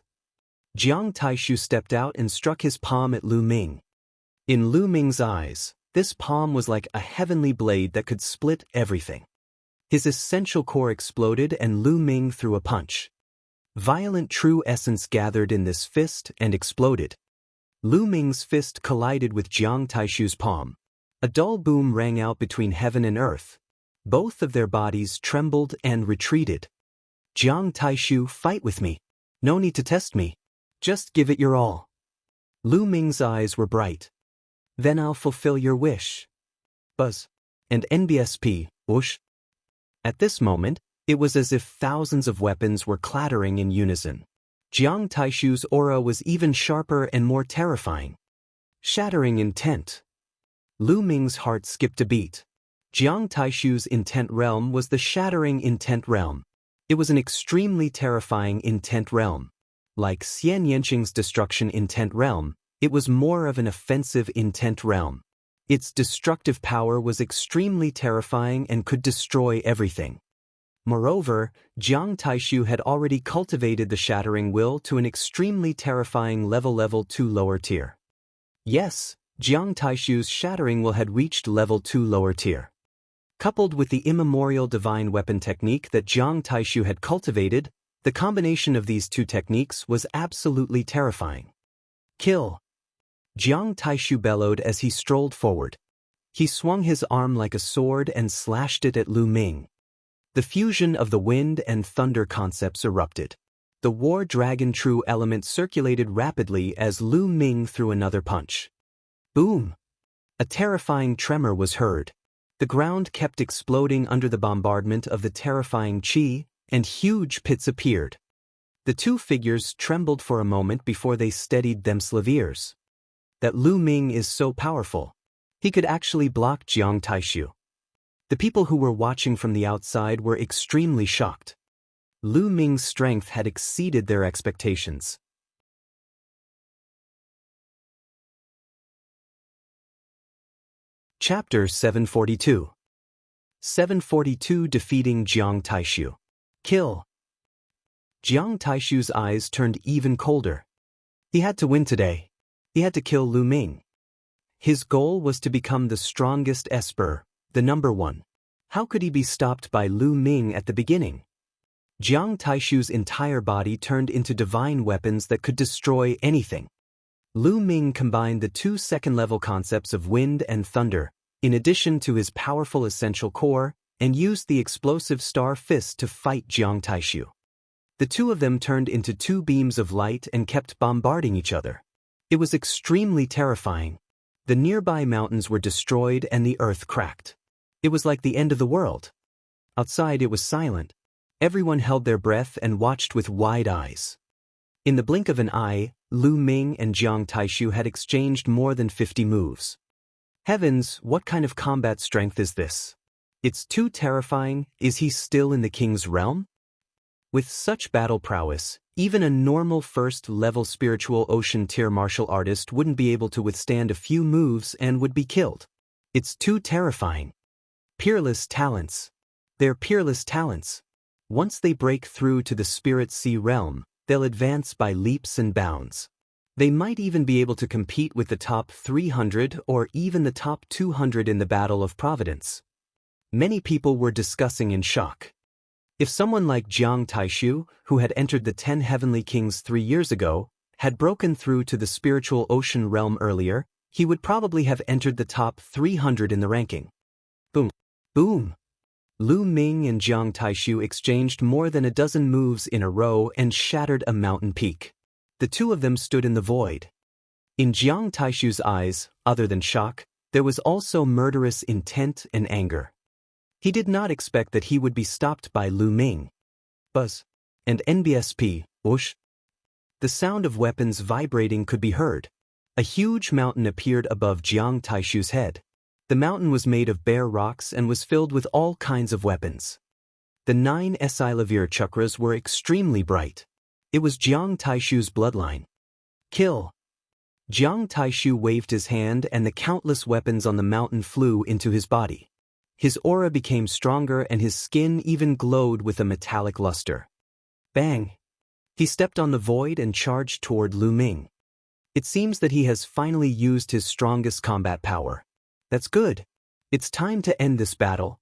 Jiang Taishu stepped out and struck his palm at Lu Ming. In Lu Ming's eyes, this palm was like a heavenly blade that could split everything. His essential core exploded and Lu Ming threw a punch. Violent true essence gathered in this fist and exploded. Lu Ming's fist collided with Jiang Taishu's palm. A dull boom rang out between heaven and earth. Both of their bodies trembled and retreated. Jiang Taishu, fight with me. No need to test me. Just give it your all. Lu Ming's eyes were bright. Then I'll fulfill your wish. Buzz. And NBSP, whoosh. At this moment, it was as if thousands of weapons were clattering in unison. Jiang Taishu's aura was even sharper and more terrifying. Shattering intent. Lu Ming's heart skipped a beat. Jiang Taishu's intent realm was the shattering intent realm. It was an extremely terrifying intent realm. Like Xianxia's destruction intent realm, it was more of an offensive intent realm. Its destructive power was extremely terrifying and could destroy everything. Moreover, Jiang Taishu had already cultivated the shattering will to an extremely terrifying level 2 lower tier. Yes, Jiang Taishu's shattering will had reached level 2 lower tier. Coupled with the immemorial divine weapon technique that Jiang Taishu had cultivated, the combination of these two techniques was absolutely terrifying. Kill! Jiang Taishu bellowed as he strolled forward. He swung his arm like a sword and slashed it at Lu Ming. The fusion of the wind and thunder concepts erupted. The war dragon true element circulated rapidly as Lu Ming threw another punch. Boom! A terrifying tremor was heard. The ground kept exploding under the bombardment of the terrifying qi, and huge pits appeared. The two figures trembled for a moment before they steadied themselves ears. That Lu Ming is so powerful. He could actually block Jiang Taishu. The people who were watching from the outside were extremely shocked. Lu Ming's strength had exceeded their expectations. Chapter 742. 742 Defeating Jiang Taishu. Kill. Jiang Taishu's eyes turned even colder. He had to win today. He had to kill Lu Ming. His goal was to become the strongest Esper, the number one. How could he be stopped by Lu Ming at the beginning? Jiang Taishu's entire body turned into divine weapons that could destroy anything. Lu Ming combined the two second-level concepts of wind and thunder, in addition to his powerful essential core, and used the explosive star fist to fight Jiang Taishu. The two of them turned into two beams of light and kept bombarding each other. It was extremely terrifying. The nearby mountains were destroyed and the earth cracked. It was like the end of the world. Outside it was silent. Everyone held their breath and watched with wide eyes. In the blink of an eye, Lu Ming and Jiang Taishu had exchanged more than 50 moves. Heavens, what kind of combat strength is this? It's too terrifying. Is he still in the king's realm? With such battle prowess, even a normal first-level spiritual ocean tier martial artist wouldn't be able to withstand a few moves and would be killed. It's too terrifying. Peerless talents. They're peerless talents. Once they break through to the spirit sea realm, they'll advance by leaps and bounds. They might even be able to compete with the top 300 or even the top 200 in the Battle of Providence. Many people were discussing in shock. If someone like Jiang Taishu, who had entered the 10 Heavenly Kings 3 years ago, had broken through to the spiritual ocean realm earlier, he would probably have entered the top 300 in the ranking. Boom. Boom. Lu Ming and Jiang Taishu exchanged more than a dozen moves in a row and shattered a mountain peak. The two of them stood in the void. In Jiang Taishu's eyes, other than shock, there was also murderous intent and anger. He did not expect that he would be stopped by Lu Ming. Buzz. And NBSP, whoosh. The sound of weapons vibrating could be heard. A huge mountain appeared above Jiang Taishu's head. The mountain was made of bare rocks and was filled with all kinds of weapons. The 9 Esilavir chakras were extremely bright. It was Jiang Taishu's bloodline. Kill. Jiang Taishu waved his hand and the countless weapons on the mountain flew into his body. His aura became stronger and his skin even glowed with a metallic luster. Bang! He stepped on the void and charged toward Lu Ming. It seems that he has finally used his strongest combat power. That's good. It's time to end this battle.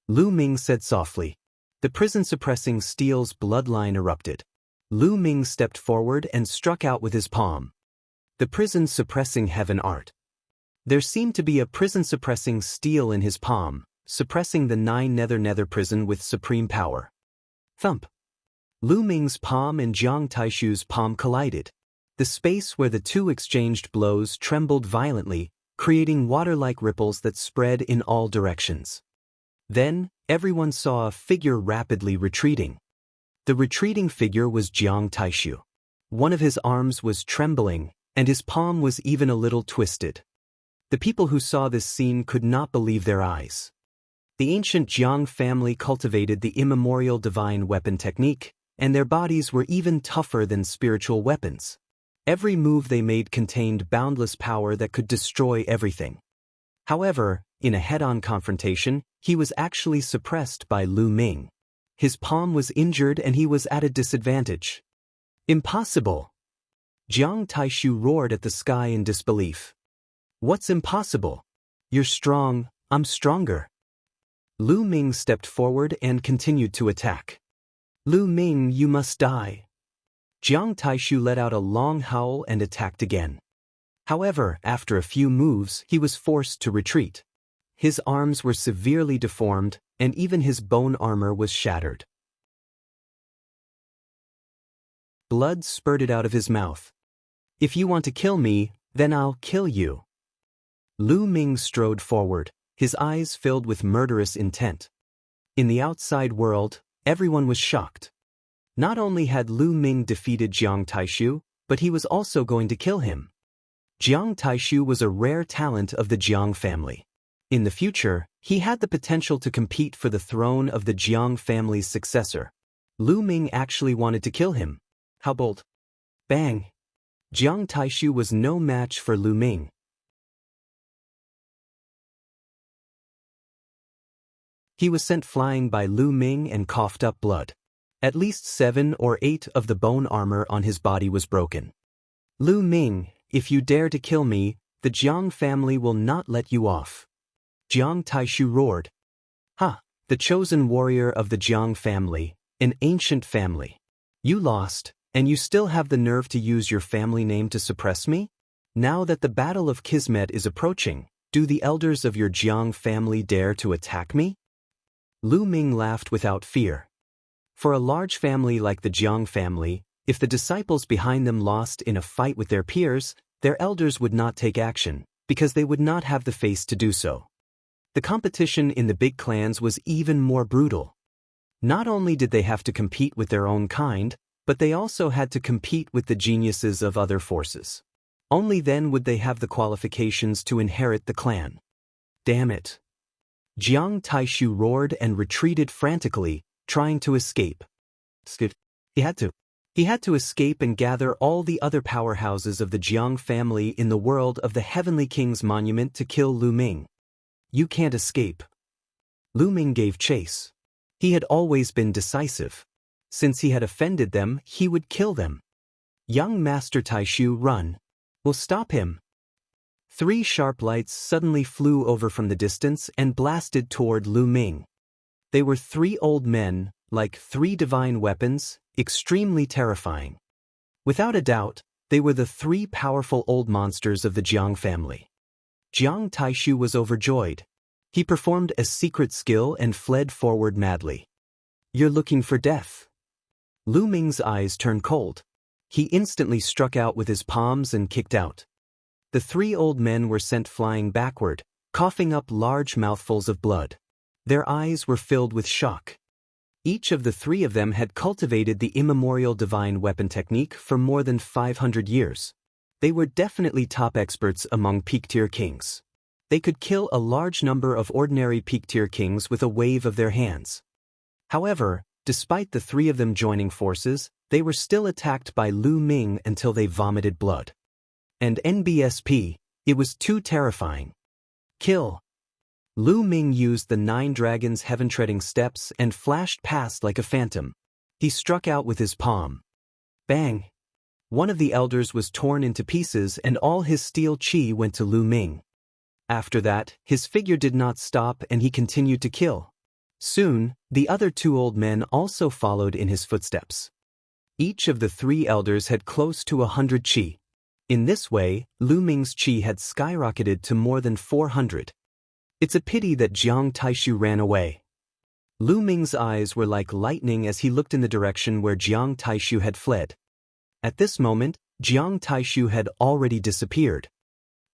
Lu Ming said softly. The prison-suppressing steel's bloodline erupted. Lu Ming stepped forward and struck out with his palm. The prison-suppressing heaven art. There seemed to be a prison-suppressing steel in his palm, suppressing the 9 nether prison with supreme power. Thump! Lu Ming's palm and Jiang Taishu's palm collided. The space where the two exchanged blows trembled violently, creating water-like ripples that spread in all directions. Then, everyone saw a figure rapidly retreating. The retreating figure was Jiang Taishu. One of his arms was trembling, and his palm was even a little twisted. The people who saw this scene could not believe their eyes. The ancient Jiang family cultivated the immemorial divine weapon technique, and their bodies were even tougher than spiritual weapons. Every move they made contained boundless power that could destroy everything. However, in a head-on confrontation, he was actually suppressed by Lu Ming. His palm was injured and he was at a disadvantage. Impossible! Jiang Taishu roared at the sky in disbelief. What's impossible? You're strong, I'm stronger. Lu Ming stepped forward and continued to attack. Lu Ming, you must die. Jiang Taishu let out a long howl and attacked again. However, after a few moves, he was forced to retreat. His arms were severely deformed, and even his bone armor was shattered. Blood spurted out of his mouth. If you want to kill me, then I'll kill you. Lu Ming strode forward, his eyes filled with murderous intent. In the outside world, everyone was shocked. Not only had Lu Ming defeated Jiang Taishu, but he was also going to kill him. Jiang Taishu was a rare talent of the Jiang family. In the future, he had the potential to compete for the throne of the Jiang family's successor. Lu Ming actually wanted to kill him. How bold! Bang! Jiang Taishu was no match for Lu Ming. He was sent flying by Lu Ming and coughed up blood. At least 7 or 8 of the bone armor on his body was broken. Lu Ming, if you dare to kill me, the Jiang family will not let you off. Jiang Taishu roared. Ha! The chosen warrior of the Jiang family, an ancient family. You lost, and you still have the nerve to use your family name to suppress me? Now that the Battle of Kismet is approaching, do the elders of your Jiang family dare to attack me? Lu Ming laughed without fear. For a large family like the Jiang family, if the disciples behind them lost in a fight with their peers, their elders would not take action, because they would not have the face to do so. The competition in the big clans was even more brutal. Not only did they have to compete with their own kind, but they also had to compete with the geniuses of other forces. Only then would they have the qualifications to inherit the clan. Damn it! Jiang Taishu roared and retreated frantically, trying to escape. He had to escape and gather all the other powerhouses of the Jiang family in the world of the Heavenly King's monument to kill Lu Ming. You can't escape. Lu Ming gave chase. He had always been decisive. Since he had offended them, he would kill them. Young Master Taishu, run. We'll stop him. 3 sharp lights suddenly flew over from the distance and blasted toward Lu Ming. They were 3 old men, like 3 divine weapons, extremely terrifying. Without a doubt, they were the 3 powerful old monsters of the Jiang family. Jiang Taishu was overjoyed. He performed a secret skill and fled forward madly. You're looking for death. Lu Ming's eyes turned cold. He instantly struck out with his palms and kicked out. The 3 old men were sent flying backward, coughing up large mouthfuls of blood. Their eyes were filled with shock. Each of the 3 of them had cultivated the immemorial divine weapon technique for more than 500 years. They were definitely top experts among peak-tier kings. They could kill a large number of ordinary peak-tier kings with a wave of their hands. However, despite the 3 of them joining forces, they were still attacked by Lu Ming until they vomited blood. And NBSP, it was too terrifying. Kill. Lu Ming used the 9 dragons' heaven-treading steps and flashed past like a phantom. He struck out with his palm. Bang! One of the elders was torn into pieces and all his steel chi went to Lu Ming. After that, his figure did not stop and he continued to kill. Soon, the other two old men also followed in his footsteps. Each of the three elders had close to 100 chi. In this way, Lu Ming's chi had skyrocketed to more than 400. It's a pity that Jiang Taishu ran away. Lu Ming's eyes were like lightning as he looked in the direction where Jiang Taishu had fled. At this moment, Jiang Taishu had already disappeared.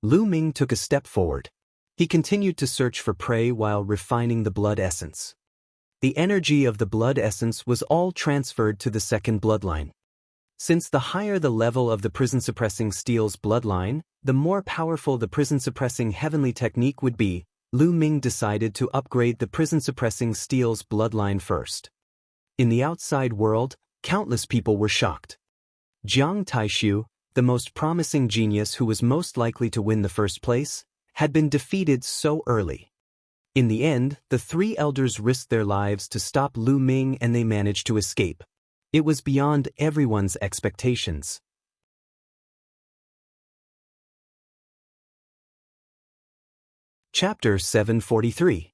Lu Ming took a step forward. He continued to search for prey while refining the blood essence. The energy of the blood essence was all transferred to the second bloodline. Since the higher the level of the prison-suppressing steel's bloodline, the more powerful the prison-suppressing heavenly technique would be, Lu Ming decided to upgrade the prison-suppressing steel's bloodline first. In the outside world, countless people were shocked. Jiang Taishu, the most promising genius who was most likely to win the first place, had been defeated so early. In the end, the three elders risked their lives to stop Lu Ming and they managed to escape. It was beyond everyone's expectations. Chapter 743.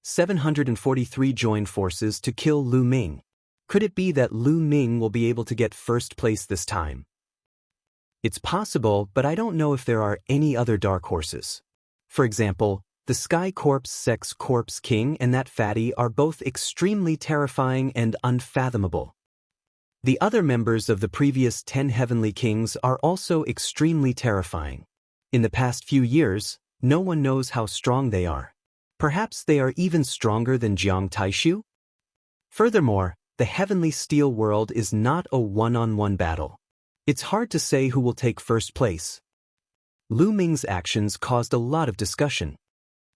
743 joined forces to kill Lu Ming. Could it be that Lu Ming will be able to get first place this time? It's possible, but I don't know if there are any other dark horses. For example, the Sky Corpse Sex Corpse King and that fatty are both extremely terrifying and unfathomable. The other members of the previous 10 Heavenly Kings are also extremely terrifying. In the past few years, no one knows how strong they are. Perhaps they are even stronger than Jiang Taishu? Furthermore, the Heavenly Steel world is not a one-on-one battle. It's hard to say who will take first place. Lu Ming's actions caused a lot of discussion.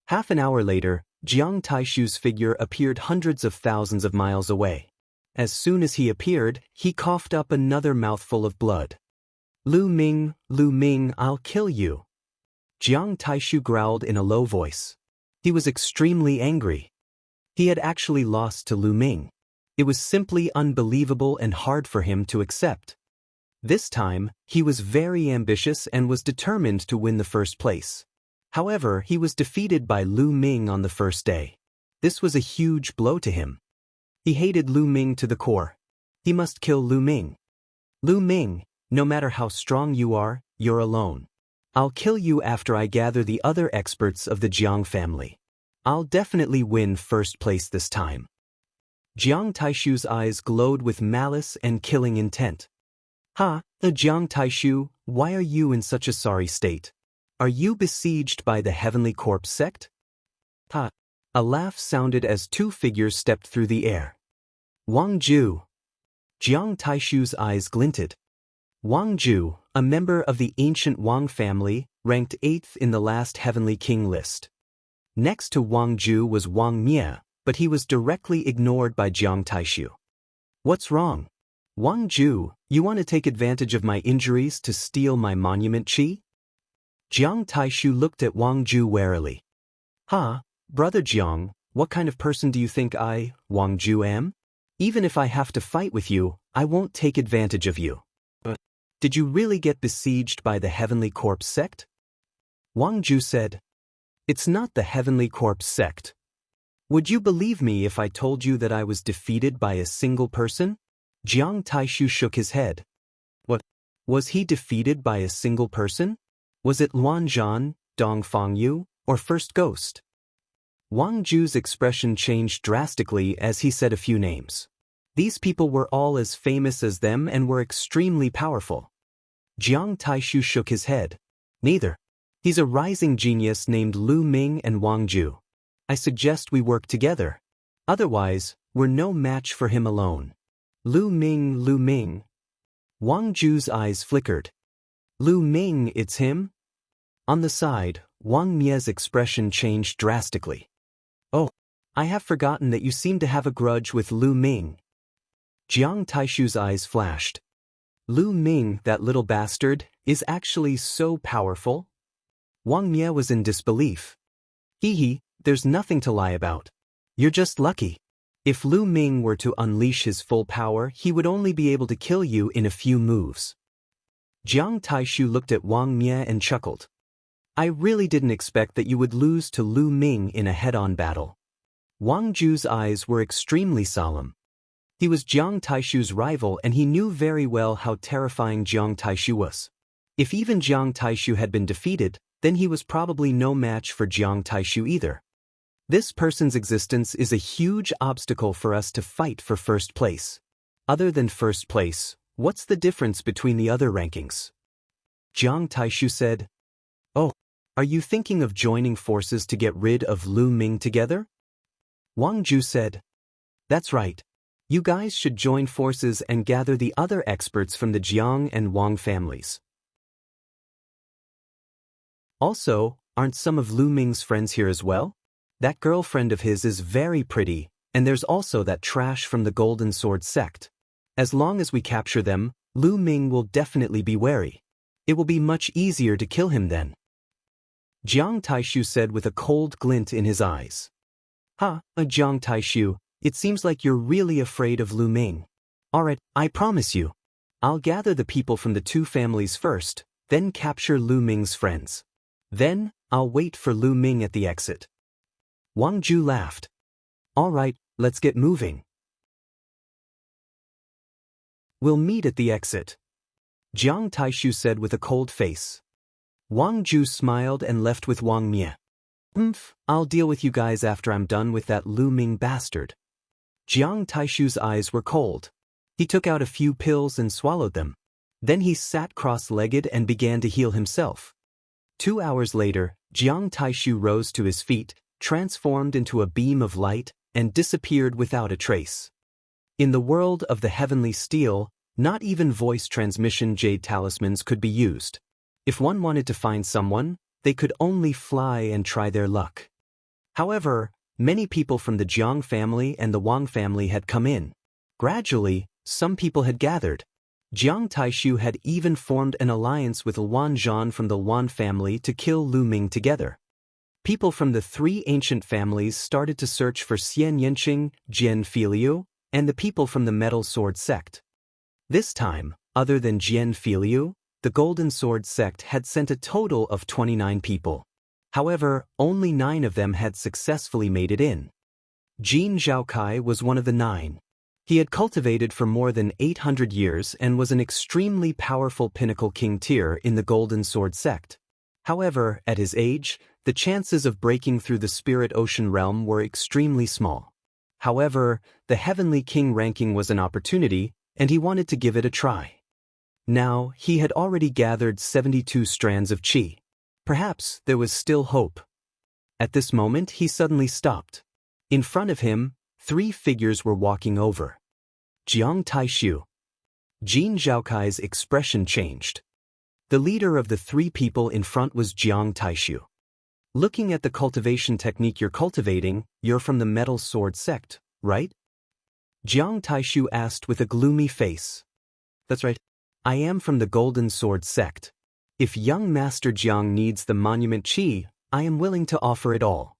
Half an hour later, Jiang Taishu's figure appeared hundreds of thousands of miles away. As soon as he appeared, he coughed up another mouthful of blood. Lu Ming, I'll kill you. Jiang Taishu growled in a low voice. He was extremely angry. He had actually lost to Lu Ming. It was simply unbelievable and hard for him to accept. This time, he was very ambitious and was determined to win the first place. However, he was defeated by Lu Ming on the first day. This was a huge blow to him. He hated Lu Ming to the core. He must kill Lu Ming. Lu Ming, no matter how strong you are, you're alone. I'll kill you after I gather the other experts of the Jiang family. I'll definitely win first place this time. Jiang Taishu's eyes glowed with malice and killing intent. Jiang Taishu, why are you in such a sorry state? Are you besieged by the Heavenly Corpse sect? A laugh sounded as two figures stepped through the air. Wang Ju. Jiang Taishu's eyes glinted. Wang Ju, a member of the ancient Wang family, ranked 8th in the last Heavenly King list. Next to Wang Ju was Wang Mie, but he was directly ignored by Jiang Taishu. What's wrong? Wang Ju, you want to take advantage of my injuries to steal my monument chi? Jiang Taishu looked at Wang Ju warily. Brother Jiang, what kind of person do you think I, Wang Ju, am? Even if I have to fight with you, I won't take advantage of you. Did you really get besieged by the Heavenly Corpse sect? Wang Ju said. It's not the Heavenly Corpse sect. Would you believe me if I told you that I was defeated by a single person? Jiang Taishu shook his head. What? Was he defeated by a single person? Was it Luan Zhan, Dong Fangyu, or First Ghost? Wang Ju's expression changed drastically as he said a few names. These people were all as famous as them and were extremely powerful. Jiang Taishu shook his head. Neither. He's a rising genius named Lu Ming and Wang Ju. I suggest we work together. Otherwise, we're no match for him alone. Lu Ming. Wang Ju's eyes flickered. Lu Ming, it's him? On the side, Wang Mie's expression changed drastically. Oh, I have forgotten that you seem to have a grudge with Lu Ming. Jiang Taishu's eyes flashed. Lu Ming, that little bastard, is actually so powerful? Wang Mie was in disbelief. There's nothing to lie about. You're just lucky. If Lu Ming were to unleash his full power, he would only be able to kill you in a few moves. Jiang Taishu looked at Wang Mie and chuckled. I really didn't expect that you would lose to Lu Ming in a head-on battle. Wang Ju's eyes were extremely solemn. He was Jiang Taishu's rival and he knew very well how terrifying Jiang Taishu was. If even Jiang Taishu had been defeated, then he was probably no match for Jiang Taishu either. This person's existence is a huge obstacle for us to fight for first place. Other than first place, what's the difference between the other rankings? Jiang Taishu said. Oh, are you thinking of joining forces to get rid of Lu Ming together? Wang Ju said. That's right. You guys should join forces and gather the other experts from the Jiang and Wang families. Also, aren't some of Lu Ming's friends here as well? That girlfriend of his is very pretty, and there's also that trash from the Golden Sword sect. As long as we capture them, Lu Ming will definitely be wary. It will be much easier to kill him then. Jiang Taishu said with a cold glint in his eyes. Jiang Taishu, it seems like you're really afraid of Lu Ming. Alright, I promise you. I'll gather the people from the two families first, then capture Lu Ming's friends. Then, I'll wait for Lu Ming at the exit. Wang Ju laughed. Alright, let's get moving. We'll meet at the exit. Jiang Taishu said with a cold face. Wang Ju smiled and left with Wang Mie. I'll deal with you guys after I'm done with that Lu Ming bastard. Jiang Taishu's eyes were cold. He took out a few pills and swallowed them. Then he sat cross-legged and began to heal himself. 2 hours later, Jiang Taishu rose to his feet, transformed into a beam of light, and disappeared without a trace. In the world of the heavenly steel, not even voice transmission jade talismans could be used. If one wanted to find someone, they could only fly and try their luck. However, many people from the Jiang family and the Wang family had come in. Gradually, some people had gathered. Jiang Taishu had even formed an alliance with Wan Zhan from the Wan family to kill Lu Ming together. People from the three ancient families started to search for Xian Yanqing, Jian Filiu, and the people from the Metal Sword sect. This time, other than Jian Filiu, the Golden Sword sect had sent a total of 29 people. However, only 9 of them had successfully made it in. Jin Zhaokai was one of the 9. He had cultivated for more than 800 years and was an extremely powerful pinnacle king tier in the Golden Sword sect. However, at his age, the chances of breaking through the Spirit Ocean realm were extremely small. However, the Heavenly King ranking was an opportunity, and he wanted to give it a try. Now, he had already gathered 72 strands of qi. Perhaps there was still hope. At this moment, he suddenly stopped. In front of him, 3 figures were walking over. Jiang Taishu. Jin Zhaokai's expression changed. The leader of the 3 people in front was Jiang Taishu. Looking at the cultivation technique you're cultivating, you're from the Metal Sword sect, right? Jiang Taishu asked with a gloomy face. That's right. I am from the Golden Sword sect. If young Master Jiang needs the monument qi, I am willing to offer it all.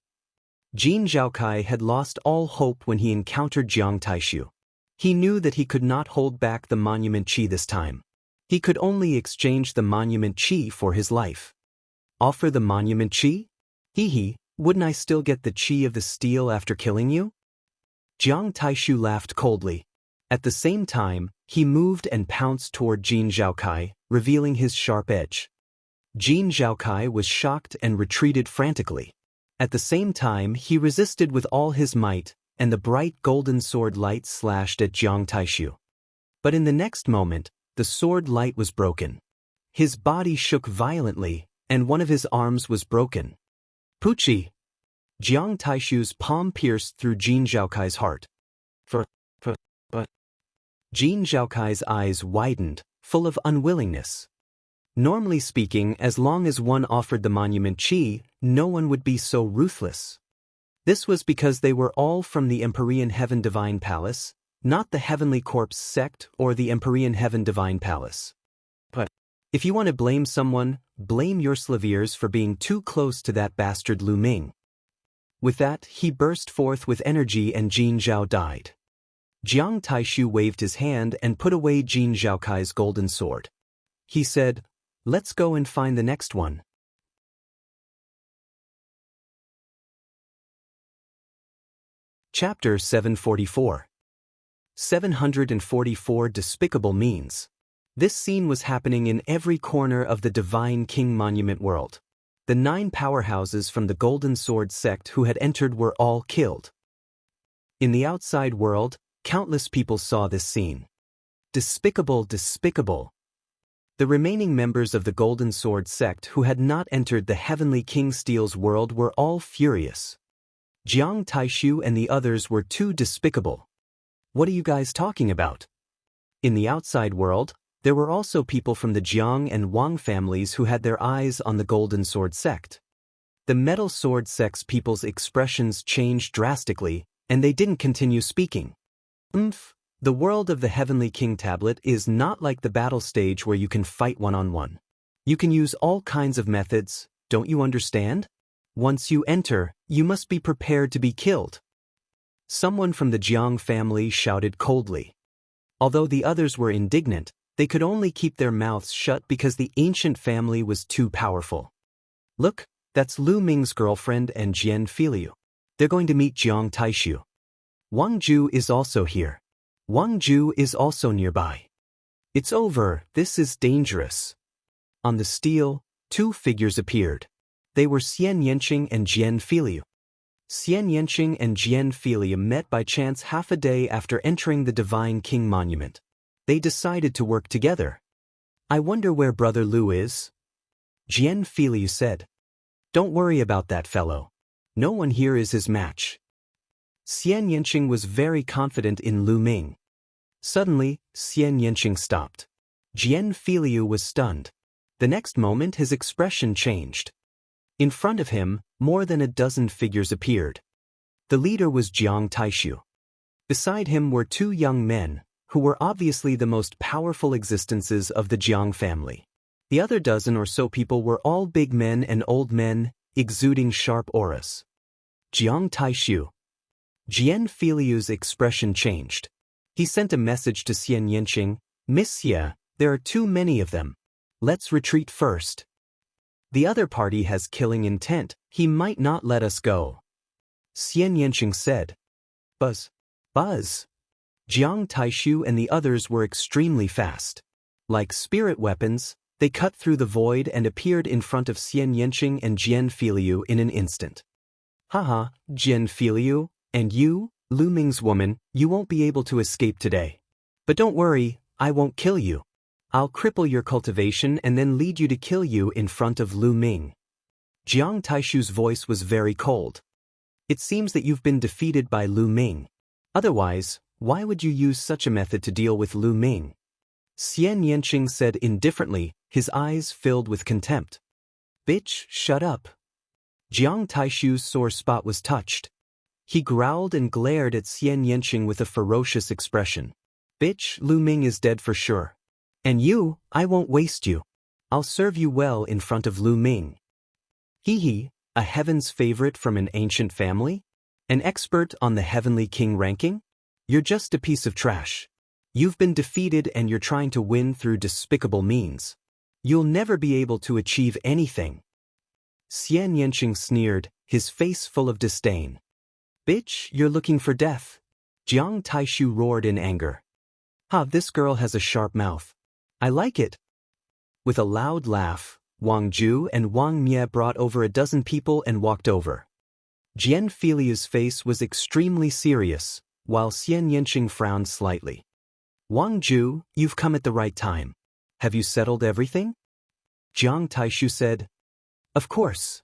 Jin Zhaokai had lost all hope when he encountered Jiang Taishu. He knew that he could not hold back the monument qi this time. He could only exchange the monument qi for his life. Offer the monument qi? Wouldn't I still get the qi of the steel after killing you? Jiang Taishu laughed coldly. At the same time, he moved and pounced toward Jin Zhaokai, revealing his sharp edge. Jin Zhaokai was shocked and retreated frantically. At the same time, he resisted with all his might, and the bright golden sword light slashed at Jiang Taishu. But in the next moment, the sword light was broken. His body shook violently, and one of his arms was broken. Puchi! Jiang Taishu's palm pierced through Jin Zhaokai's heart. But Jin Zhaokai's eyes widened, full of unwillingness. Normally speaking, as long as one offered the monument qi, no one would be so ruthless. This was because they were all from the Empyrean Heaven Divine Palace, not the Heavenly Corpse sect or the Empyrean Heaven Divine Palace. But if you want to blame someone, blame your Slaviers for being too close to that bastard Lu Ming. With that, he burst forth with energy and Jin Zhao died. Jiang Taishu waved his hand and put away Jin Zhaokai's golden sword. He said, "Let's go and find the next one." Chapter 744. 744 Despicable Means. This scene was happening in every corner of the Divine King Monument world. The 9 powerhouses from the Golden Sword sect who had entered were all killed. In the outside world, countless people saw this scene. Despicable, despicable. The remaining members of the Golden Sword sect who had not entered the Heavenly King Steel's world were all furious. Jiang Taishu and the others were too despicable. What are you guys talking about? In the outside world, there were also people from the Jiang and Wang families who had their eyes on the Golden Sword sect. The Metal Sword sect's people's expressions changed drastically, and they didn't continue speaking. The world of the Heavenly King Tablet is not like the battle stage where you can fight one-on-one. You can use all kinds of methods, don't you understand? Once you enter, you must be prepared to be killed. Someone from the Jiang family shouted coldly. Although the others were indignant, they could only keep their mouths shut because the ancient family was too powerful. Look, that's Lu Ming's girlfriend and Jian Filiu. They're going to meet Jiang Taishu. Wang Ju is also here. Wang Ju is also nearby. It's over, this is dangerous. On the steel, 2 figures appeared. They were Xianxia and Jian Filiu. Xianxia and Jian Filiu met by chance half a day after entering the Divine King Monument. They decided to work together. I wonder where Brother Lu is? Jian Filiu said. Don't worry about that fellow. No one here is his match. Xianxia was very confident in Lu Ming. Suddenly, Xianxia stopped. Jian Filiu was stunned. The next moment his expression changed. In front of him, more than a dozen figures appeared. The leader was Jiang Taishu. Beside him were 2 young men, who were obviously the most powerful existences of the Jiang family. The other dozen or so people were all big men and old men, exuding sharp auras. Jiang Taishu. Jian Filiu's expression changed. He sent a message to Xianxia, "Miss Xia, there are too many of them. Let's retreat first. The other party has killing intent, he might not let us go." Xianxia said. Buzz. Buzz. Jiang Taishu and the others were extremely fast. Like spirit weapons, they cut through the void and appeared in front of Xianxia and Jian Filiu in an instant. Haha, Jian Filiu, and you, Lu Ming's woman, you won't be able to escape today. But don't worry, I won't kill you. I'll cripple your cultivation and then lead you to kill you in front of Lu Ming. Jiang Taishu's voice was very cold. It seems that you've been defeated by Lu Ming. Otherwise, why would you use such a method to deal with Lu Ming? Xianxia said indifferently, his eyes filled with contempt. Bitch, shut up. Jiang Taishu's sore spot was touched. He growled and glared at Xianxia with a ferocious expression. Bitch, Lu Ming is dead for sure. And you, I won't waste you. I'll serve you well in front of Lu Ming. Hee, a heaven's favorite from an ancient family? An expert on the Heavenly King ranking? You're just a piece of trash. You've been defeated and you're trying to win through despicable means. You'll never be able to achieve anything. Xianxia sneered, his face full of disdain. Bitch, you're looking for death. Jiang Taishu roared in anger. Ha, this girl has a sharp mouth. I like it. With a loud laugh, Wang Ju and Wang Mie brought over a dozen people and walked over. Jian Filiu's face was extremely serious, while Xianxia frowned slightly. Wang Ju, you've come at the right time. Have you settled everything? Jiang Taishu said. Of course.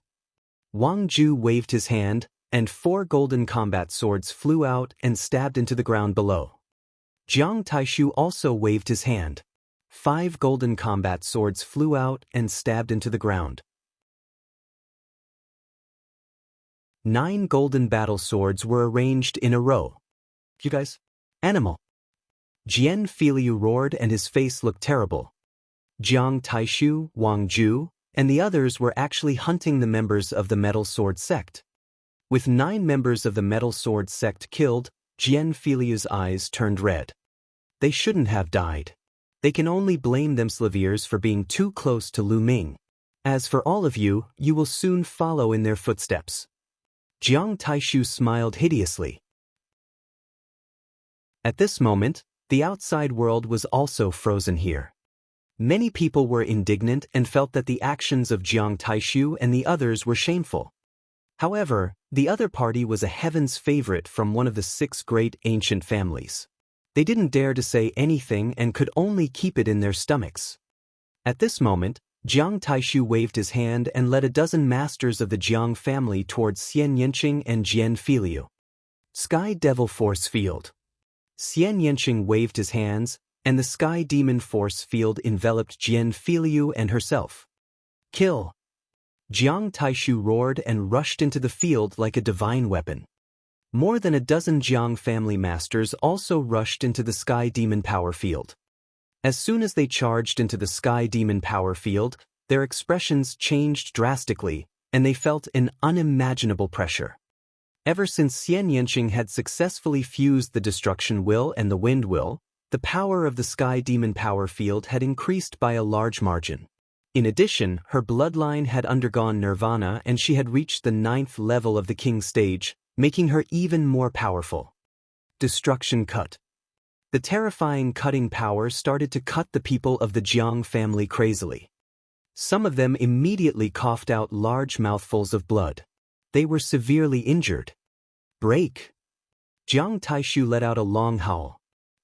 Wang Ju waved his hand, and 4 golden combat swords flew out and stabbed into the ground below. Jiang Taishu also waved his hand. 5 golden combat swords flew out and stabbed into the ground. 9 golden battle swords were arranged in a row. You guys? Animal. Jian Filiu roared and his face looked terrible. Jiang Taishu, Wang Ju, and the others were actually hunting the members of the Metal Sword sect. With 9 members of the Metal Sword sect killed, Xianxia's eyes turned red. They shouldn't have died. They can only blame themselves for being too close to Lu Ming. As for all of you, you will soon follow in their footsteps. Jiang Taishu smiled hideously. At this moment, the outside world was also frozen here. Many people were indignant and felt that the actions of Jiang Taishu and the others were shameful. However, the other party was a heaven's favorite from one of the 6 great ancient families. They didn't dare to say anything and could only keep it in their stomachs. At this moment, Jiang Taishu waved his hand and led a dozen masters of the Jiang family towards Xianxia and Xianxia. Sky Devil Force Field. Xianxia waved his hands, and the Sky Demon Force Field enveloped Xianxia and herself. Kill! Jiang Taishu roared and rushed into the field like a divine weapon. More than a dozen Jiang family masters also rushed into the Sky Demon Power Field. As soon as they charged into the Sky Demon Power Field, their expressions changed drastically, and they felt an unimaginable pressure. Ever since Xianxia had successfully fused the Destruction Will and the Wind Will, the power of the Sky Demon Power Field had increased by a large margin. In addition, her bloodline had undergone nirvana and she had reached the 9th level of the King stage, making her even more powerful. Destruction Cut. The terrifying cutting power started to cut the people of the Jiang family crazily. Some of them immediately coughed out large mouthfuls of blood. They were severely injured. Break! Jiang Taishu let out a long howl.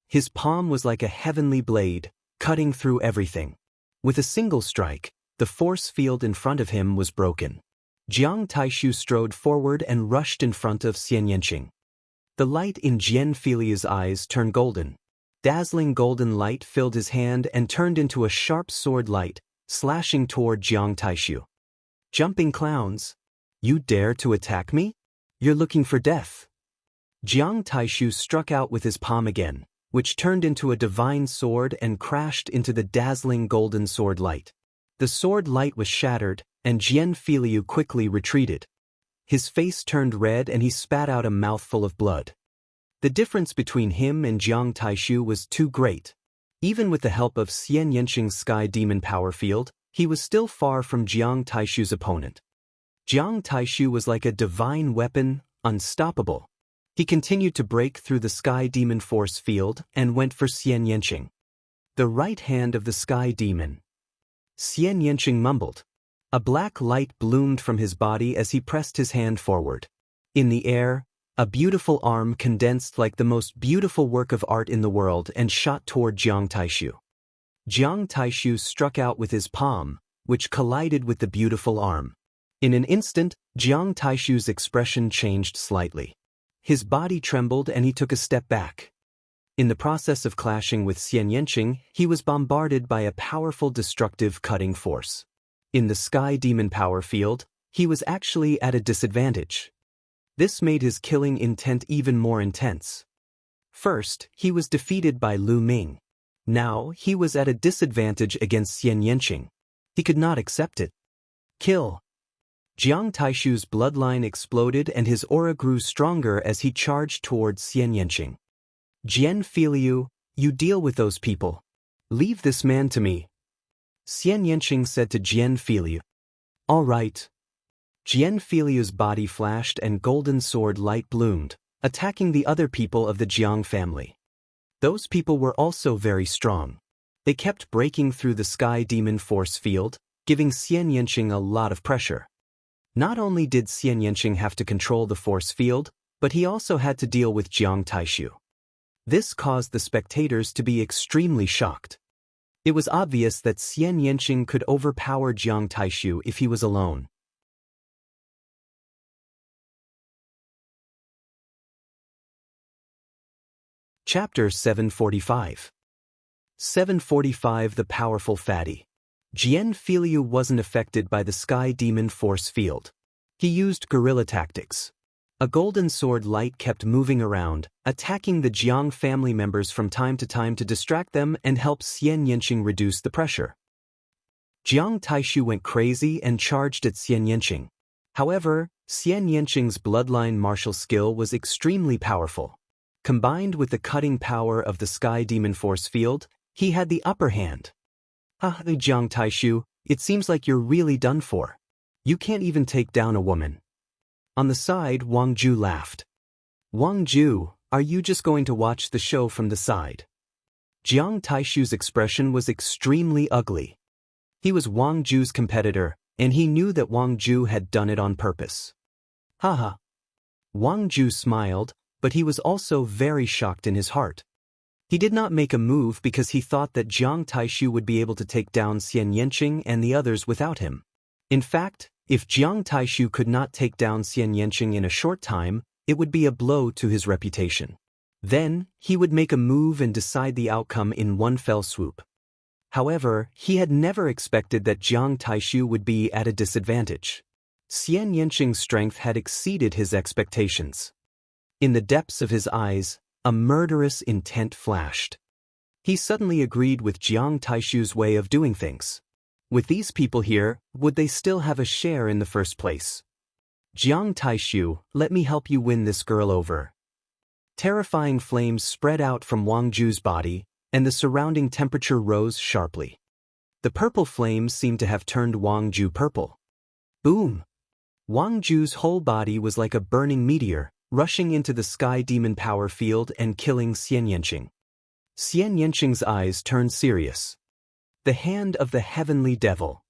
His palm was like a heavenly blade, cutting through everything. With a single strike, the force field in front of him was broken. Jiang Taishu strode forward and rushed in front of Xianxia. The light in Xianxia's eyes turned golden. Dazzling golden light filled his hand and turned into a sharp sword light, slashing toward Jiang Taishu. Jumping clowns! You dare to attack me? You're looking for death. Jiang Taishu struck out with his palm again, which turned into a divine sword and crashed into the dazzling golden sword light. The sword light was shattered, and Xianxia quickly retreated. His face turned red and he spat out a mouthful of blood. The difference between him and Jiang Taishu was too great. Even with the help of Xianxia's Sky Demon Power Field, he was still far from Jiang Taishu's opponent. Jiang Taishu was like a divine weapon, unstoppable. He continued to break through the Sky Demon Force Field and went for Xianxia. The right hand of the Sky Demon. Xianxia mumbled. A black light bloomed from his body as he pressed his hand forward. In the air, a beautiful arm condensed like the most beautiful work of art in the world and shot toward Jiang Taishu. Jiang Taishu struck out with his palm, which collided with the beautiful arm. In an instant, Jiang Taishu's expression changed slightly. His body trembled and he took a step back. In the process of clashing with Xianxia, he was bombarded by a powerful destructive cutting force. In the Sky Demon Power Field, he was actually at a disadvantage. This made his killing intent even more intense. First, he was defeated by Lu Ming. Now, he was at a disadvantage against Xianxia. He could not accept it. Kill! Jiang Taishu's bloodline exploded and his aura grew stronger as he charged towards Xianxia. Xianxia, you deal with those people. Leave this man to me. Xianxia said to Xianxia. All right. Xianxia's body flashed and golden sword light bloomed, attacking the other people of the Jiang family. Those people were also very strong. They kept breaking through the Sky Demon Force Field, giving Xianxia a lot of pressure. Not only did Xianxia have to control the force field, but he also had to deal with Jiang Taishu. This caused the spectators to be extremely shocked. It was obvious that Xianxia could overpower Jiang Taishu if he was alone. Chapter 745. 745 The Powerful Fatty. Xianxia wasn't affected by the Sky Demon Force Field. He used guerrilla tactics. A golden sword light kept moving around, attacking the Jiang family members from time to distract them and help Xianxia reduce the pressure. Jiang Taishu went crazy and charged at Xianxia. However, Xianxia's bloodline martial skill was extremely powerful. Combined with the cutting power of the Sky Demon Force field, he had the upper hand. Jiang Taishu, it seems like you're really done for. You can't even take down a woman. On the side, Wang Ju laughed. Wang Ju, are you just going to watch the show from the side? Jiang Taishu's expression was extremely ugly. He was Wang Ju's competitor, and he knew that Wang Ju had done it on purpose. Haha. Wang Ju smiled, but he was also very shocked in his heart. He did not make a move because he thought that Jiang Taishu would be able to take down Xianxia and the others without him. In fact, if Jiang Taishu could not take down Xianxia in a short time, it would be a blow to his reputation. Then, he would make a move and decide the outcome in one fell swoop. However, he had never expected that Jiang Taishu would be at a disadvantage. Xianxia's strength had exceeded his expectations. In the depths of his eyes, a murderous intent flashed. He suddenly agreed with Jiang Taishu's way of doing things. With these people here, would they still have a share in the first place? Jiang Taishu, let me help you win this girl over. Terrifying flames spread out from Wang Ju's body, and the surrounding temperature rose sharply. The purple flames seemed to have turned Wang Ju purple. Boom! Wang Ju's whole body was like a burning meteor, rushing into the Sky Demon power field and killing Xianxia. Xianxia's eyes turned serious. The hand of the heavenly devil.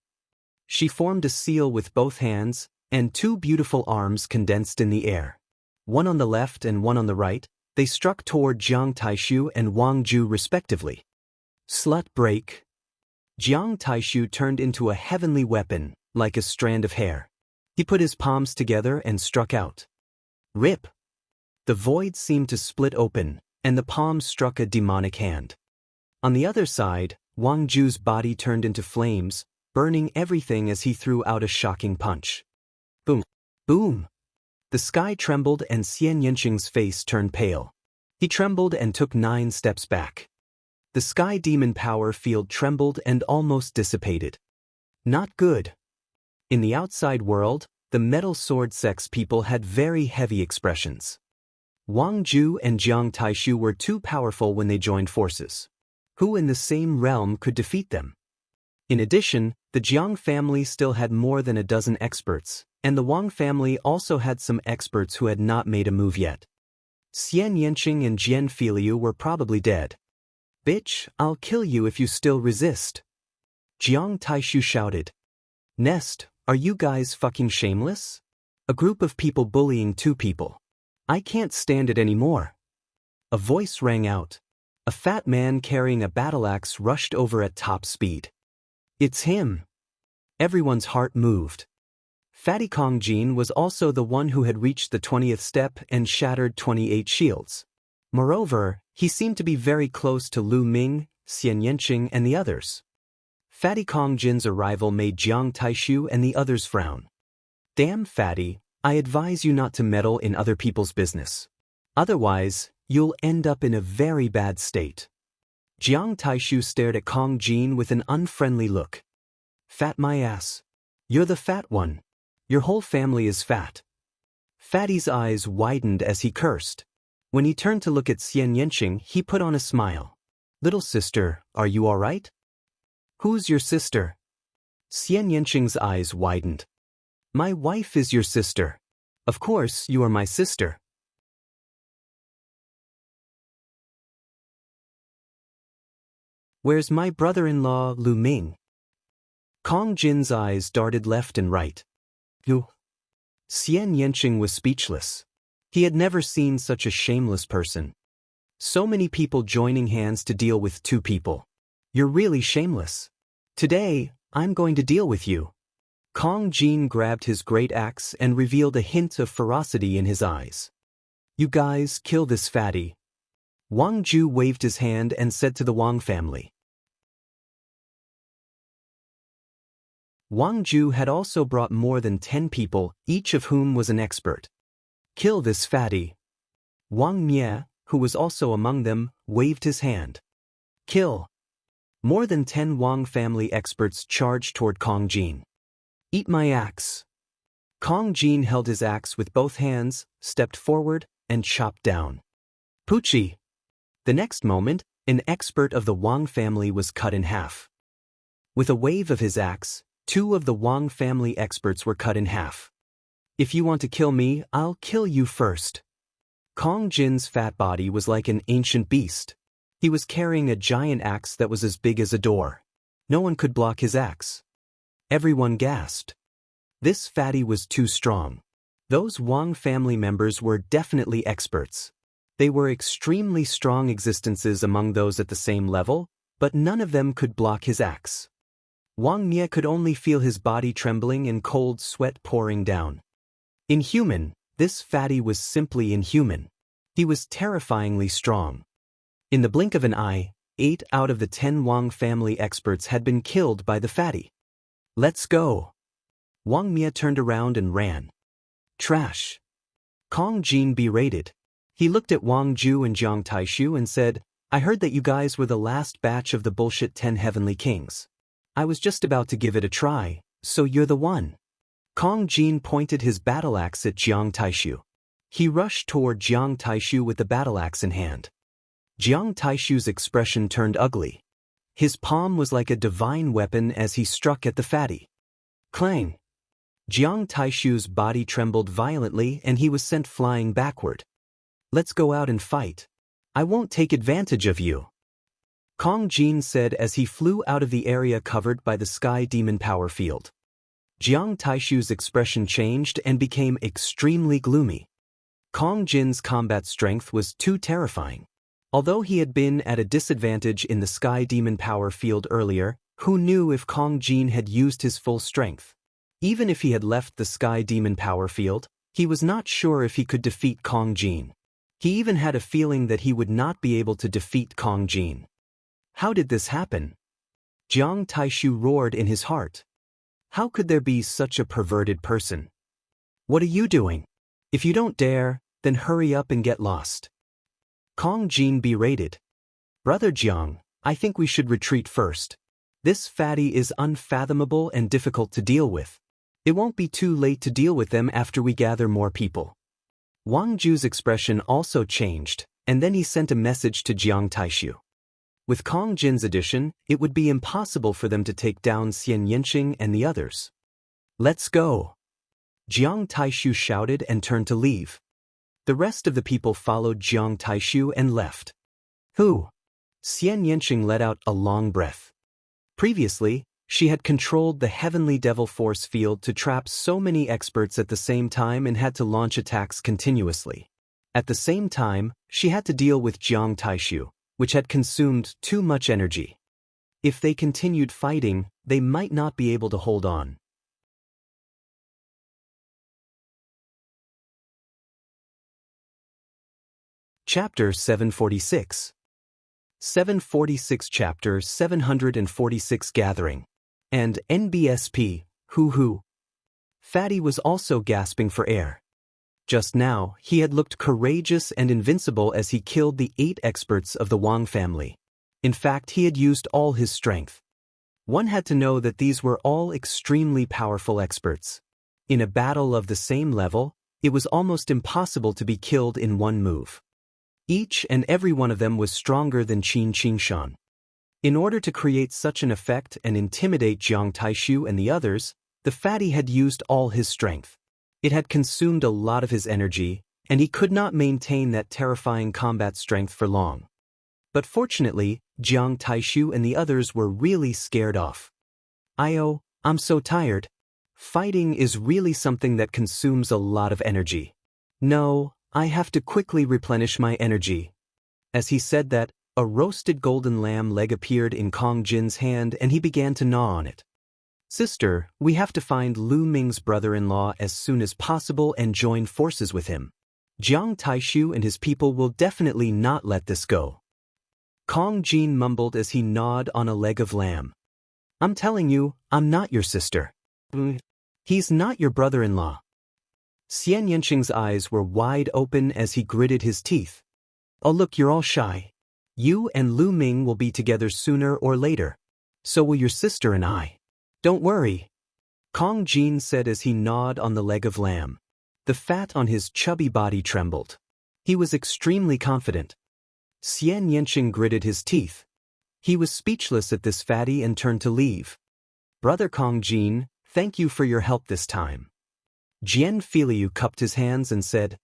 She formed a seal with both hands, and two beautiful arms condensed in the air. One on the left and one on the right, they struck toward Jiang Taishu and Wang Ju respectively. Slut break. Jiang Taishu turned into a heavenly weapon, like a strand of hair. He put his palms together and struck out. Rip! The void seemed to split open, and the palm struck a demonic hand. On the other side, Wang Ju's body turned into flames, burning everything as he threw out a shocking punch. Boom! Boom! The sky trembled and Xianxia's face turned pale. He trembled and took 9 steps back. The Sky Demon power field trembled and almost dissipated. Not good. In the outside world, the metal sword sex people had very heavy expressions. Wang Ju and Jiang Taishu were too powerful when they joined forces. Who in the same realm could defeat them? In addition, the Jiang family still had more than a dozen experts, and the Wang family also had some experts who had not made a move yet. Xianxia and Jian Filiu were probably dead. Bitch, I'll kill you if you still resist. Jiang Taishu shouted. Nest, are you guys fucking shameless? A group of people bullying 2 people. I can't stand it anymore. A voice rang out. A fat man carrying a battle axe rushed over at top speed. It's him. Everyone's heart moved. Fatty Kongjin was also the one who had reached the 20th step and shattered 28 shields. Moreover, he seemed to be very close to Lu Ming, Xianxia and the others. Fatty Kongjin's arrival made Jiang Taishu and the others frown. Damn Fatty, I advise you not to meddle in other people's business. Otherwise, you'll end up in a very bad state. Jiang Taishu stared at Kongjin with an unfriendly look. Fat my ass. You're the fat one. Your whole family is fat. Fatty's eyes widened as he cursed. When he turned to look at Xianxia, he put on a smile. Little sister, are you all right? Who's your sister? Xianxia's eyes widened. My wife is your sister. Of course, you are my sister. Where's my brother-in-law, Lu Ming? Kongjin's eyes darted left and right. You. Xianxia was speechless. He had never seen such a shameless person. So many people joining hands to deal with 2 people. You're really shameless. Today, I'm going to deal with you. Kongjin grabbed his great axe and revealed a hint of ferocity in his eyes. You guys, kill this fatty. Wang Ju waved his hand and said to the Wang family. Wang Ju had also brought more than 10 people, each of whom was an expert. Kill this fatty. Wang Mie, who was also among them, waved his hand. Kill. More than 10 Wang family experts charged toward Kongjin. Eat my axe. Kong Jin held his axe with both hands, stepped forward, and chopped down. Poochie! The next moment, an expert of the Wang family was cut in half. With a wave of his axe, 2 of the Wang family experts were cut in half. If you want to kill me, I'll kill you first. Kong Jin's fat body was like an ancient beast. He was carrying a giant axe that was as big as a door. No one could block his axe. Everyone gasped. This fatty was too strong. Those Wang family members were definitely experts. They were extremely strong existences among those at the same level, but none of them could block his axe. Wang Nye could only feel his body trembling and cold sweat pouring down. Inhuman, this fatty was simply inhuman. He was terrifyingly strong. In the blink of an eye, 8 out of the 10 Wang family experts had been killed by the fatty. Let's go. Wang Mia turned around and ran. Trash. Kong Jin berated. He looked at Wang Ju and Jiang Taishu and said, I heard that you guys were the last batch of the bullshit 10 heavenly kings. I was just about to give it a try, so you're the one. Kong Jin pointed his battle axe at Jiang Taishu. He rushed toward Jiang Taishu with the battle axe in hand. Jiang Taishu's expression turned ugly. His palm was like a divine weapon as he struck at the fatty. Clang! Jiang Taishu's body trembled violently and he was sent flying backward. Let's go out and fight. I won't take advantage of you. Kong Jin said as he flew out of the area covered by the sky demon power field. Jiang Taishu's expression changed and became extremely gloomy. Kong Jin's combat strength was too terrifying. Although he had been at a disadvantage in the sky demon power field earlier, who knew if Kong Jin had used his full strength? Even if he had left the sky demon power field, he was not sure if he could defeat Kong Jin. He even had a feeling that he would not be able to defeat Kong Jin. How did this happen? Jiang Taishu roared in his heart. How could there be such a perverted person? What are you doing? If you don't dare, then hurry up and get lost. Kong Jin berated. Brother Jiang, I think we should retreat first. This fatty is unfathomable and difficult to deal with. It won't be too late to deal with them after we gather more people. Wang Ju's expression also changed, and then he sent a message to Jiang Taishu. With Kong Jin's addition, it would be impossible for them to take down Xianxia and the others. Let's go. Jiang Taishu shouted and turned to leave. The rest of the people followed Jiang Taishu and left. Who? Xianxia let out a long breath. Previously, she had controlled the heavenly devil force field to trap so many experts at the same time and had to launch attacks continuously. At the same time, she had to deal with Jiang Taishu, which had consumed too much energy. If they continued fighting, they might not be able to hold on. Chapter 746. 746 Chapter 746 Gathering. And NBSP, hoo-hoo. Fatty was also gasping for air. Just now, he had looked courageous and invincible as he killed the 8 experts of the Wang family. In fact, he had used all his strength. One had to know that these were all extremely powerful experts. In a battle of the same level, it was almost impossible to be killed in one move. Each and every one of them was stronger than Qin Qingshan. In order to create such an effect and intimidate Jiang Taishu and the others, the fatty had used all his strength. It had consumed a lot of his energy, and he could not maintain that terrifying combat strength for long. But fortunately, Jiang Taishu and the others were really scared off. I'm so tired. Fighting is really something that consumes a lot of energy. No, I have to quickly replenish my energy. As he said that, a roasted golden lamb leg appeared in Kong Jin's hand and he began to gnaw on it. Sister, we have to find Lu Ming's brother-in-law as soon as possible and join forces with him. Jiang Taishu and his people will definitely not let this go. Kong Jin mumbled as he gnawed on a leg of lamb. I'm telling you, I'm not your sister. He's not your brother-in-law. Xianxing's eyes were wide open as he gritted his teeth. Oh look, you're all shy. You and Lu Ming will be together sooner or later. So will your sister and I. Don't worry. Kong Jin said as he gnawed on the leg of lamb. The fat on his chubby body trembled. He was extremely confident. Xianxia gritted his teeth. He was speechless at this fatty and turned to leave. Brother Kong Jin, thank you for your help this time. Jian Filiu cupped his hands and said,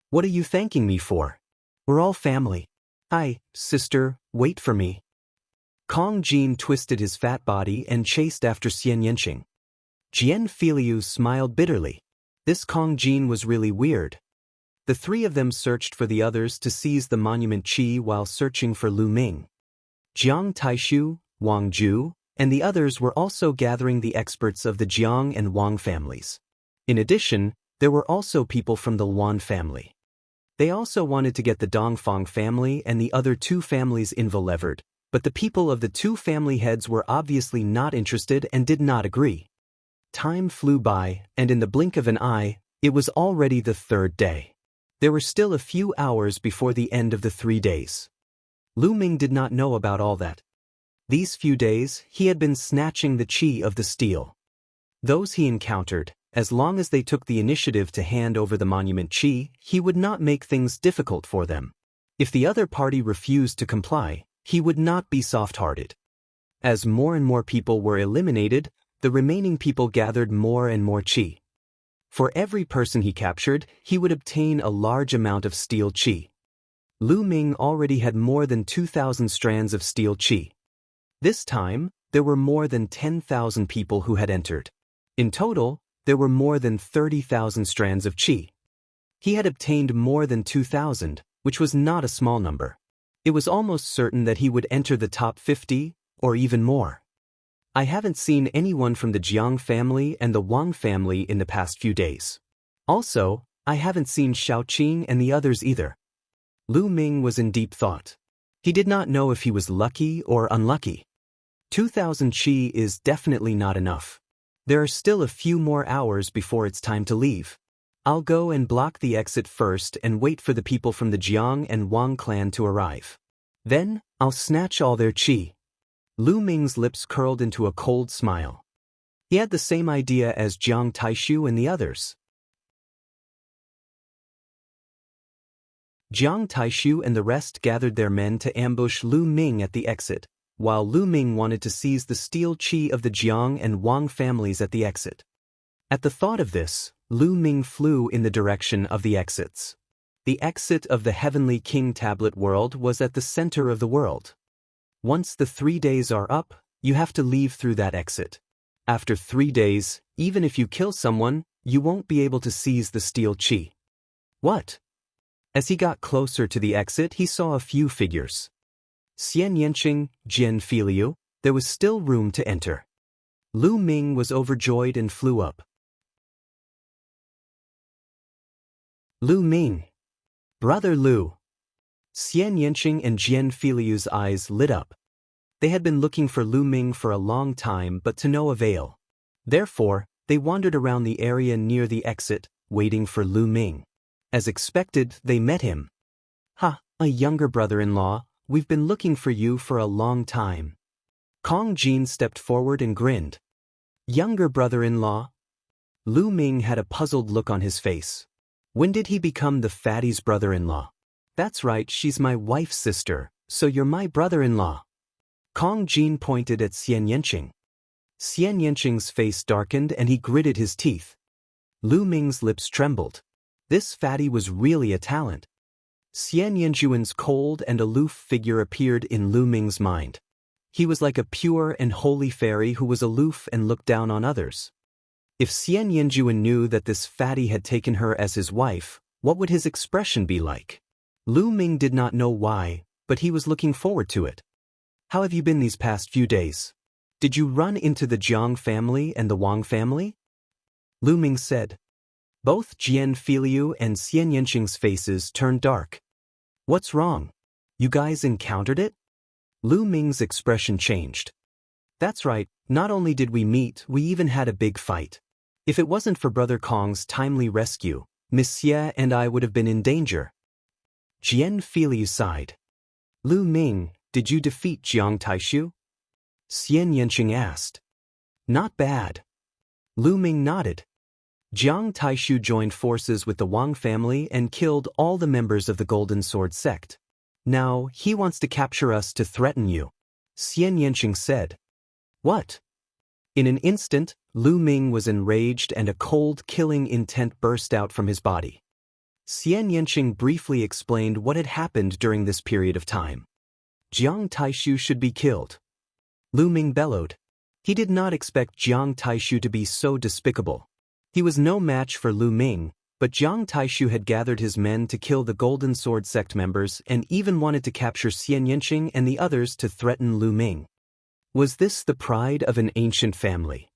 What are you thanking me for? We're all family. Sister, wait for me. Kong Jin twisted his fat body and chased after Xianxia. Jian Filiu smiled bitterly. This Kong Jin was really weird. The three of them searched for the others to seize the monument Qi while searching for Lu Ming. Jiang Taishu, Wang Ju, and the others were also gathering the experts of the Jiang and Wang families. In addition, there were also people from the Luan family. They also wanted to get the Dongfang family and the other two families involved, but the people of the two family heads were obviously not interested and did not agree. Time flew by, and in the blink of an eye, it was already the third day. There were still a few hours before the end of the 3 days. Lu Ming did not know about all that. These few days, he had been snatching the qi of the steel. Those he encountered, as long as they took the initiative to hand over the monument qi, he would not make things difficult for them. If the other party refused to comply, he would not be soft-hearted. As more and more people were eliminated, the remaining people gathered more and more qi. For every person he captured, he would obtain a large amount of steel qi. Lu Ming already had more than 2,000 strands of steel qi. This time, there were more than 10,000 people who had entered. In total, there were more than 30,000 strands of qi. He had obtained more than 2,000, which was not a small number. It was almost certain that he would enter the top 50, or even more. I haven't seen anyone from the Jiang family and the Wang family in the past few days. Also, I haven't seen Xiaoqing and the others either. Lu Ming was in deep thought. He did not know if he was lucky or unlucky. 2,000 qi is definitely not enough. There are still a few more hours before it's time to leave. I'll go and block the exit first and wait for the people from the Jiang and Wang clan to arrive. Then, I'll snatch all their qi. Lu Ming's lips curled into a cold smile. He had the same idea as Jiang Taishu and the others. Jiang Taishu and the rest gathered their men to ambush Lu Ming at the exit, while Lu Ming wanted to seize the steel qi of the Jiang and Wang families at the exit. At the thought of this, Lu Ming flew in the direction of the exits. The exit of the Heavenly King Tablet world was at the center of the world. Once the 3 days are up, you have to leave through that exit. After 3 days, even if you kill someone, you won't be able to seize the steel qi. What? As he got closer to the exit, he saw a few figures. Xianxia, Jian Filiu, there was still room to enter. Lu Ming was overjoyed and flew up. Lu Ming. Brother Lu. Xianxia and Jian Filiu's eyes lit up. They had been looking for Lu Ming for a long time but to no avail. Therefore, they wandered around the area near the exit, waiting for Lu Ming. As expected, they met him. Ha, a younger brother-in-law, we've been looking for you for a long time. Kong Jin stepped forward and grinned. Younger brother-in-law? Lu Ming had a puzzled look on his face. When did he become the fatty's brother-in-law? That's right, she's my wife's sister, so you're my brother-in-law. Kong Jin pointed at Xianxia. Xianxia's face darkened and he gritted his teeth. Lu Ming's lips trembled. This fatty was really a talent. Xianxia's cold and aloof figure appeared in Lu Ming's mind. He was like a pure and holy fairy who was aloof and looked down on others. If Xianxia knew that this fatty had taken her as his wife, what would his expression be like? Lu Ming did not know why, but he was looking forward to it. How have you been these past few days? Did you run into the Jiang family and the Wang family? Lu Ming said. Both Jian Filiu and Xianxia's faces turned dark. What's wrong? You guys encountered it? Lu Ming's expression changed. That's right, not only did we meet, we even had a big fight. If it wasn't for Brother Kong's timely rescue, Miss Xie and I would have been in danger. Jian Filiu sighed. Lu Ming, did you defeat Jiang Taishu? Xianxia asked. Not bad. Lu Ming nodded. Jiang Taishu joined forces with the Wang family and killed all the members of the Golden Sword sect. Now, he wants to capture us to threaten you, Xianxia said. What? In an instant, Lu Ming was enraged and a cold, killing intent burst out from his body. Xianxia briefly explained what had happened during this period of time. Jiang Taishu should be killed. Lu Ming bellowed. He did not expect Jiang Taishu to be so despicable. He was no match for Lu Ming, but Jiang Taishu had gathered his men to kill the Golden Sword sect members and even wanted to capture Xianxia and the others to threaten Lu Ming. Was this the pride of an ancient family?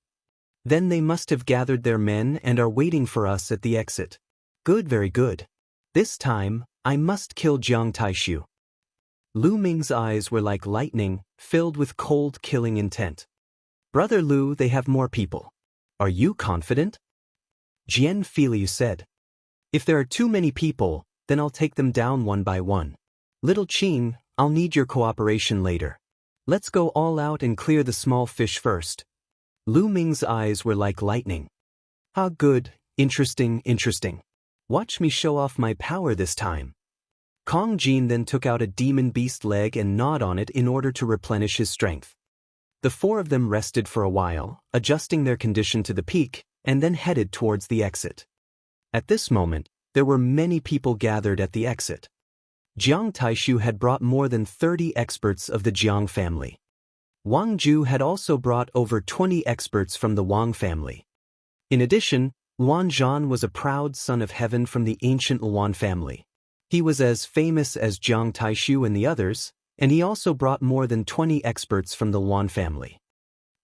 Then they must have gathered their men and are waiting for us at the exit. Good, very good. This time, I must kill Jiang Taishu. Lu Ming's eyes were like lightning, filled with cold, killing intent. Brother Lu, they have more people. Are you confident? Jian Filiu said. If there are too many people, then I'll take them down one by one. Little Qing, I'll need your cooperation later. Let's go all out and clear the small fish first. Lu Ming's eyes were like lightning. Ah, good, interesting. Watch me show off my power this time. Kong Jin then took out a demon beast leg and gnawed on it in order to replenish his strength. The four of them rested for a while, adjusting their condition to the peak, and then headed towards the exit. At this moment, there were many people gathered at the exit. Jiang Taishu had brought more than 30 experts of the Jiang family. Wang Ju had also brought over 20 experts from the Wang family. In addition, Luan Zhan was a proud son of heaven from the ancient Luan family. He was as famous as Jiang Taishu and the others, and he also brought more than 20 experts from the Luan family.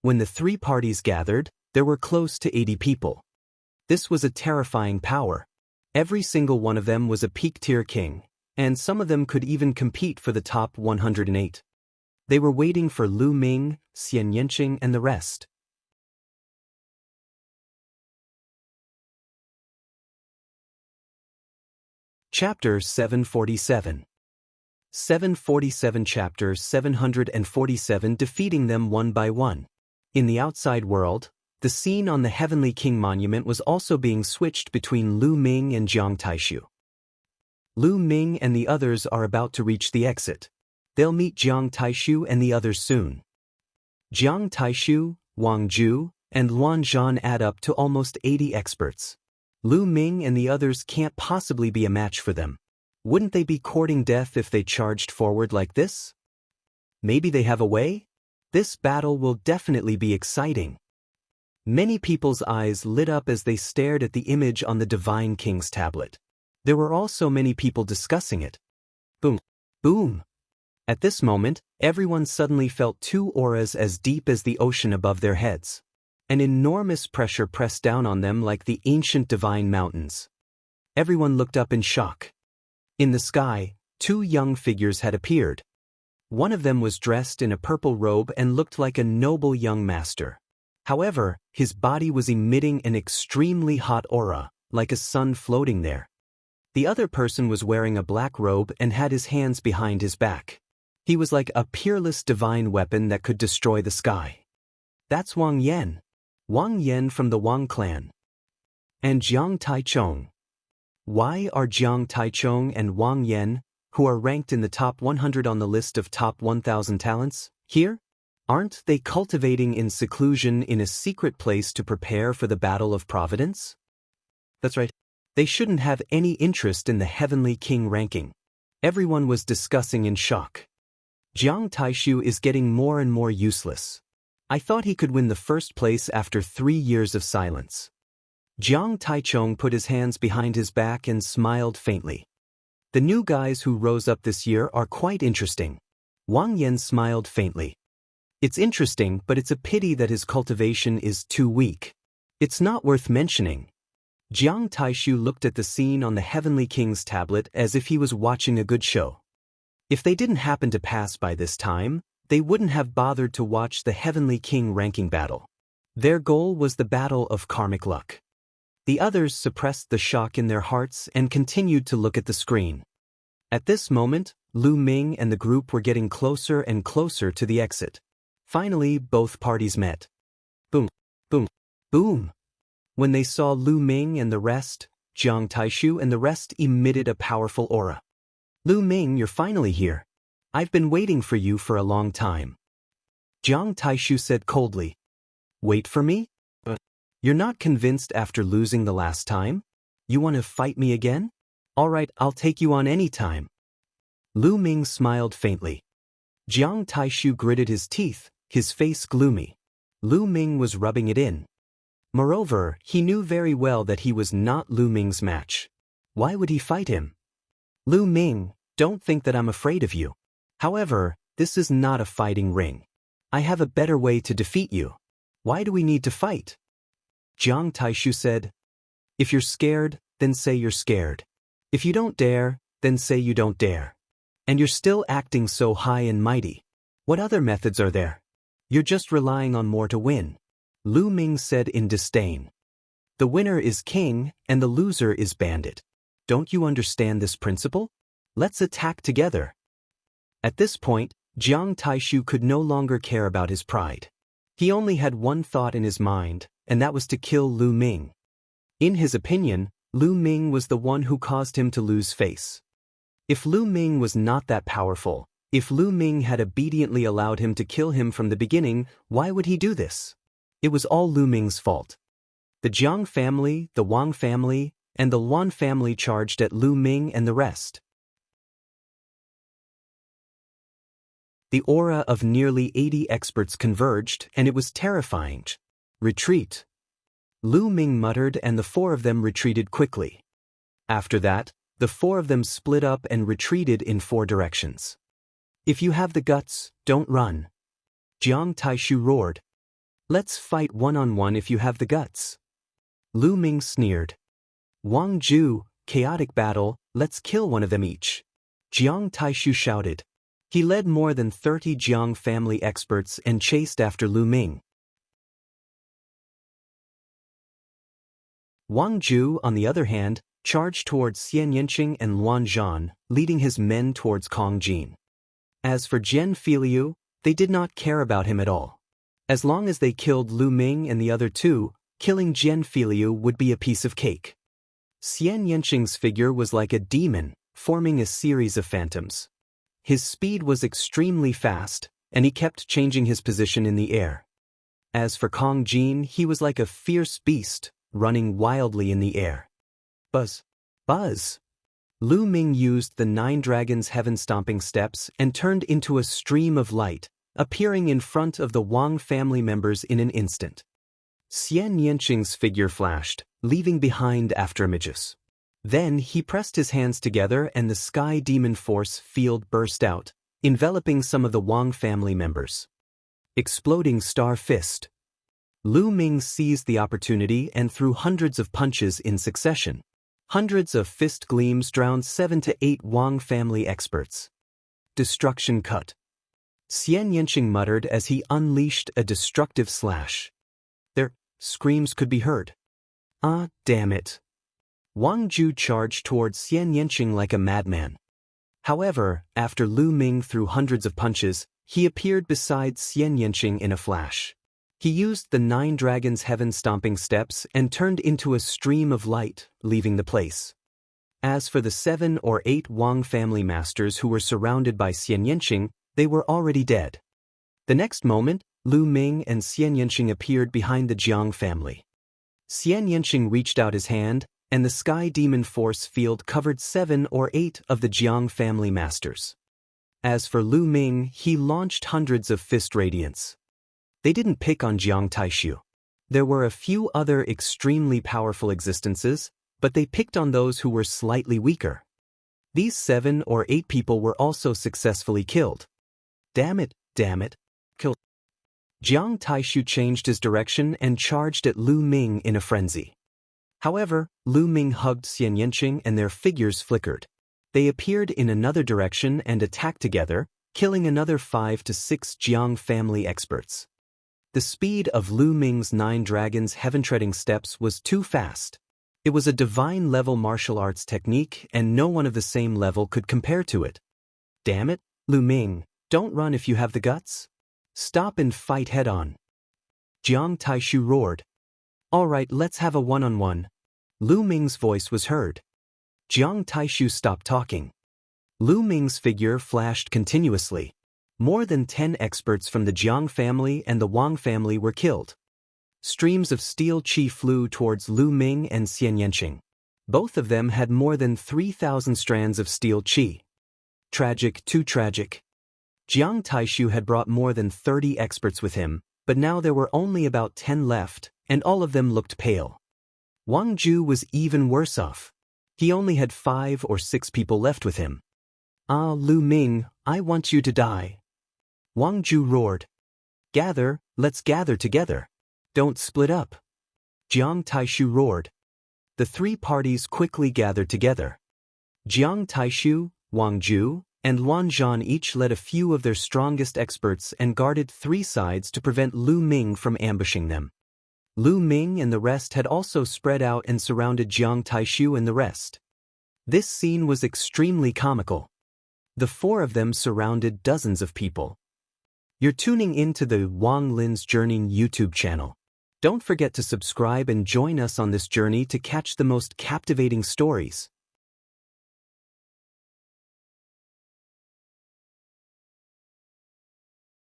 When the three parties gathered, there were close to 80 people. This was a terrifying power. Every single one of them was a peak-tier king, and some of them could even compete for the top 108. They were waiting for Lu Ming, Xianxia, and the rest. Chapter 747. 747 Chapter 747 Defeating them one by one. In the outside world, the scene on the Heavenly King Monument was also being switched between Lu Ming and Jiang Taishu. Lu Ming and the others are about to reach the exit. They'll meet Jiang Taishu and the others soon. Jiang Taishu, Wang Ju, and Luan Zhan add up to almost 80 experts. Lu Ming and the others can't possibly be a match for them. Wouldn't they be courting death if they charged forward like this? Maybe they have a way? This battle will definitely be exciting. Many people's eyes lit up as they stared at the image on the Divine King's tablet. There were also many people discussing it. Boom. Boom. At this moment, everyone suddenly felt two auras as deep as the ocean above their heads. An enormous pressure pressed down on them like the ancient divine mountains. Everyone looked up in shock. In the sky, two young figures had appeared. One of them was dressed in a purple robe and looked like a noble young master. However, his body was emitting an extremely hot aura, like a sun floating there. The other person was wearing a black robe and had his hands behind his back. He was like a peerless divine weapon that could destroy the sky. That's Wang Yan. Wang Yan from the Wang clan. And Jiang Taichong. Why are Jiang Taichong and Wang Yan, who are ranked in the top 100 on the list of top 1,000 talents, here? Aren't they cultivating in seclusion in a secret place to prepare for the Battle of Providence? That's right. They shouldn't have any interest in the Heavenly King ranking. Everyone was discussing in shock. Jiang Taishu is getting more and more useless. I thought he could win the first place after 3 years of silence. Jiang Taichong put his hands behind his back and smiled faintly. The new guys who rose up this year are quite interesting. Wang Yan smiled faintly. It's interesting, but it's a pity that his cultivation is too weak. It's not worth mentioning. Jiang Taishu looked at the scene on the Heavenly King's tablet as if he was watching a good show. If they didn't happen to pass by this time, they wouldn't have bothered to watch the Heavenly King ranking battle. Their goal was the battle of karmic luck. The others suppressed the shock in their hearts and continued to look at the screen. At this moment, Lu Ming and the group were getting closer and closer to the exit. Finally, both parties met. Boom, boom, boom. When they saw Lu Ming and the rest, Jiang Taishu and the rest emitted a powerful aura. Lu Ming, you're finally here. I've been waiting for you for a long time. Jiang Taishu said coldly. Wait for me? You're not convinced after losing the last time? You want to fight me again? All right, I'll take you on any time. Lu Ming smiled faintly. Jiang Taishu gritted his teeth, his face gloomy. Lu Ming was rubbing it in. Moreover, he knew very well that he was not Lu Ming's match. Why would he fight him? Lu Ming, don't think that I'm afraid of you. However, this is not a fighting ring. I have a better way to defeat you. Why do we need to fight? Jiang Taishu said, if you're scared, then say you're scared. If you don't dare, then say you don't dare. And you're still acting so high and mighty. What other methods are there? You're just relying on more to win. Lu Ming said in disdain. The winner is king and the loser is bandit. Don't you understand this principle? Let's attack together. At this point, Jiang Taishu could no longer care about his pride. He only had one thought in his mind, and that was to kill Lu Ming. In his opinion, Lu Ming was the one who caused him to lose face. If Lu Ming was not that powerful, if Lu Ming had obediently allowed him to kill him from the beginning, why would he do this? It was all Lu Ming's fault. The Jiang family, the Wang family, and the Luan family charged at Lu Ming and the rest. The aura of nearly 80 experts converged, and it was terrifying. Retreat. Lu Ming muttered, and the four of them retreated quickly. After that, the four of them split up and retreated in four directions. If you have the guts, don't run. Jiang Taishu roared. Let's fight one-on-one if you have the guts. Lu Ming sneered. Wang Ju, chaotic battle, let's kill one of them each. Jiang Taishu shouted. He led more than 30 Jiang family experts and chased after Lu Ming. Wang Ju, on the other hand, charged towards Xianxia and Luan Zhan, leading his men towards Kong Jin. As for Jian Filiu, they did not care about him at all. As long as they killed Lu Ming and the other two, killing Jian Filiu would be a piece of cake. Xianxia's figure was like a demon, forming a series of phantoms. His speed was extremely fast, and he kept changing his position in the air. As for Kong Jin, he was like a fierce beast, running wildly in the air. Buzz! Buzz! Lu Ming used the 9 dragons' heaven-stomping steps and turned into a stream of light, appearing in front of the Wang family members in an instant. Xianxia's figure flashed, leaving behind afterimages. Then he pressed his hands together and the sky demon force field burst out, enveloping some of the Wang family members. Exploding star fist. Lu Ming seized the opportunity and threw hundreds of punches in succession. Hundreds of fist gleams drowned 7 to 8 Wang family experts. Destruction cut. Xianxia muttered as he unleashed a destructive slash. Their screams could be heard. Ah, damn it. Wang Ju charged towards Xianxia like a madman. However, after Lu Ming threw hundreds of punches, he appeared beside Xianxia in a flash. He used the 9 dragons' heaven-stomping steps and turned into a stream of light, leaving the place. As for the 7 or 8 Wang family masters who were surrounded by Xianxia, they were already dead. The next moment, Lu Ming and Xianxia appeared behind the Jiang family. Xianxia reached out his hand, and the sky demon force field covered 7 or 8 of the Jiang family masters. As for Lu Ming, he launched hundreds of fist radiance. They didn't pick on Jiang Taishu. There were a few other extremely powerful existences, but they picked on those who were slightly weaker. These 7 or 8 people were also successfully killed. Damn it, kill. Jiang Taishu changed his direction and charged at Lu Ming in a frenzy. However, Lu Ming hugged Xianxia and their figures flickered. They appeared in another direction and attacked together, killing another 5 to 6 Jiang family experts. The speed of Lu Ming's 9 dragons' heaven-treading steps was too fast. It was a divine-level martial arts technique, and no one of the same level could compare to it. Damn it, Lu Ming, don't run if you have the guts. Stop and fight head-on. Jiang Taishu roared. All right, let's have a one-on-one. Lu Ming's voice was heard. Jiang Taishu stopped talking. Lu Ming's figure flashed continuously. More than 10 experts from the Jiang family and the Wang family were killed. Streams of steel qi flew towards Lu Ming and Xianxia. Both of them had more than 3,000 strands of steel qi. Tragic, too tragic. Jiang Taishu had brought more than 30 experts with him, but now there were only about 10 left, and all of them looked pale. Wang Ju was even worse off. He only had 5 or 6 people left with him. Ah, Lu Ming, I want you to die. Wang Ju roared. Gather, let's gather together. Don't split up. Jiang Taishu roared. The 3 parties quickly gathered together. Jiang Taishu, Wang Ju, and Luan Zhan each led a few of their strongest experts and guarded 3 sides to prevent Lu Ming from ambushing them. Lu Ming and the rest had also spread out and surrounded Jiang Taishu and the rest. This scene was extremely comical. The 4 of them surrounded dozens of people. You're tuning into the Wang Lin's Journey YouTube channel. Don't forget to subscribe and join us on this journey to catch the most captivating stories.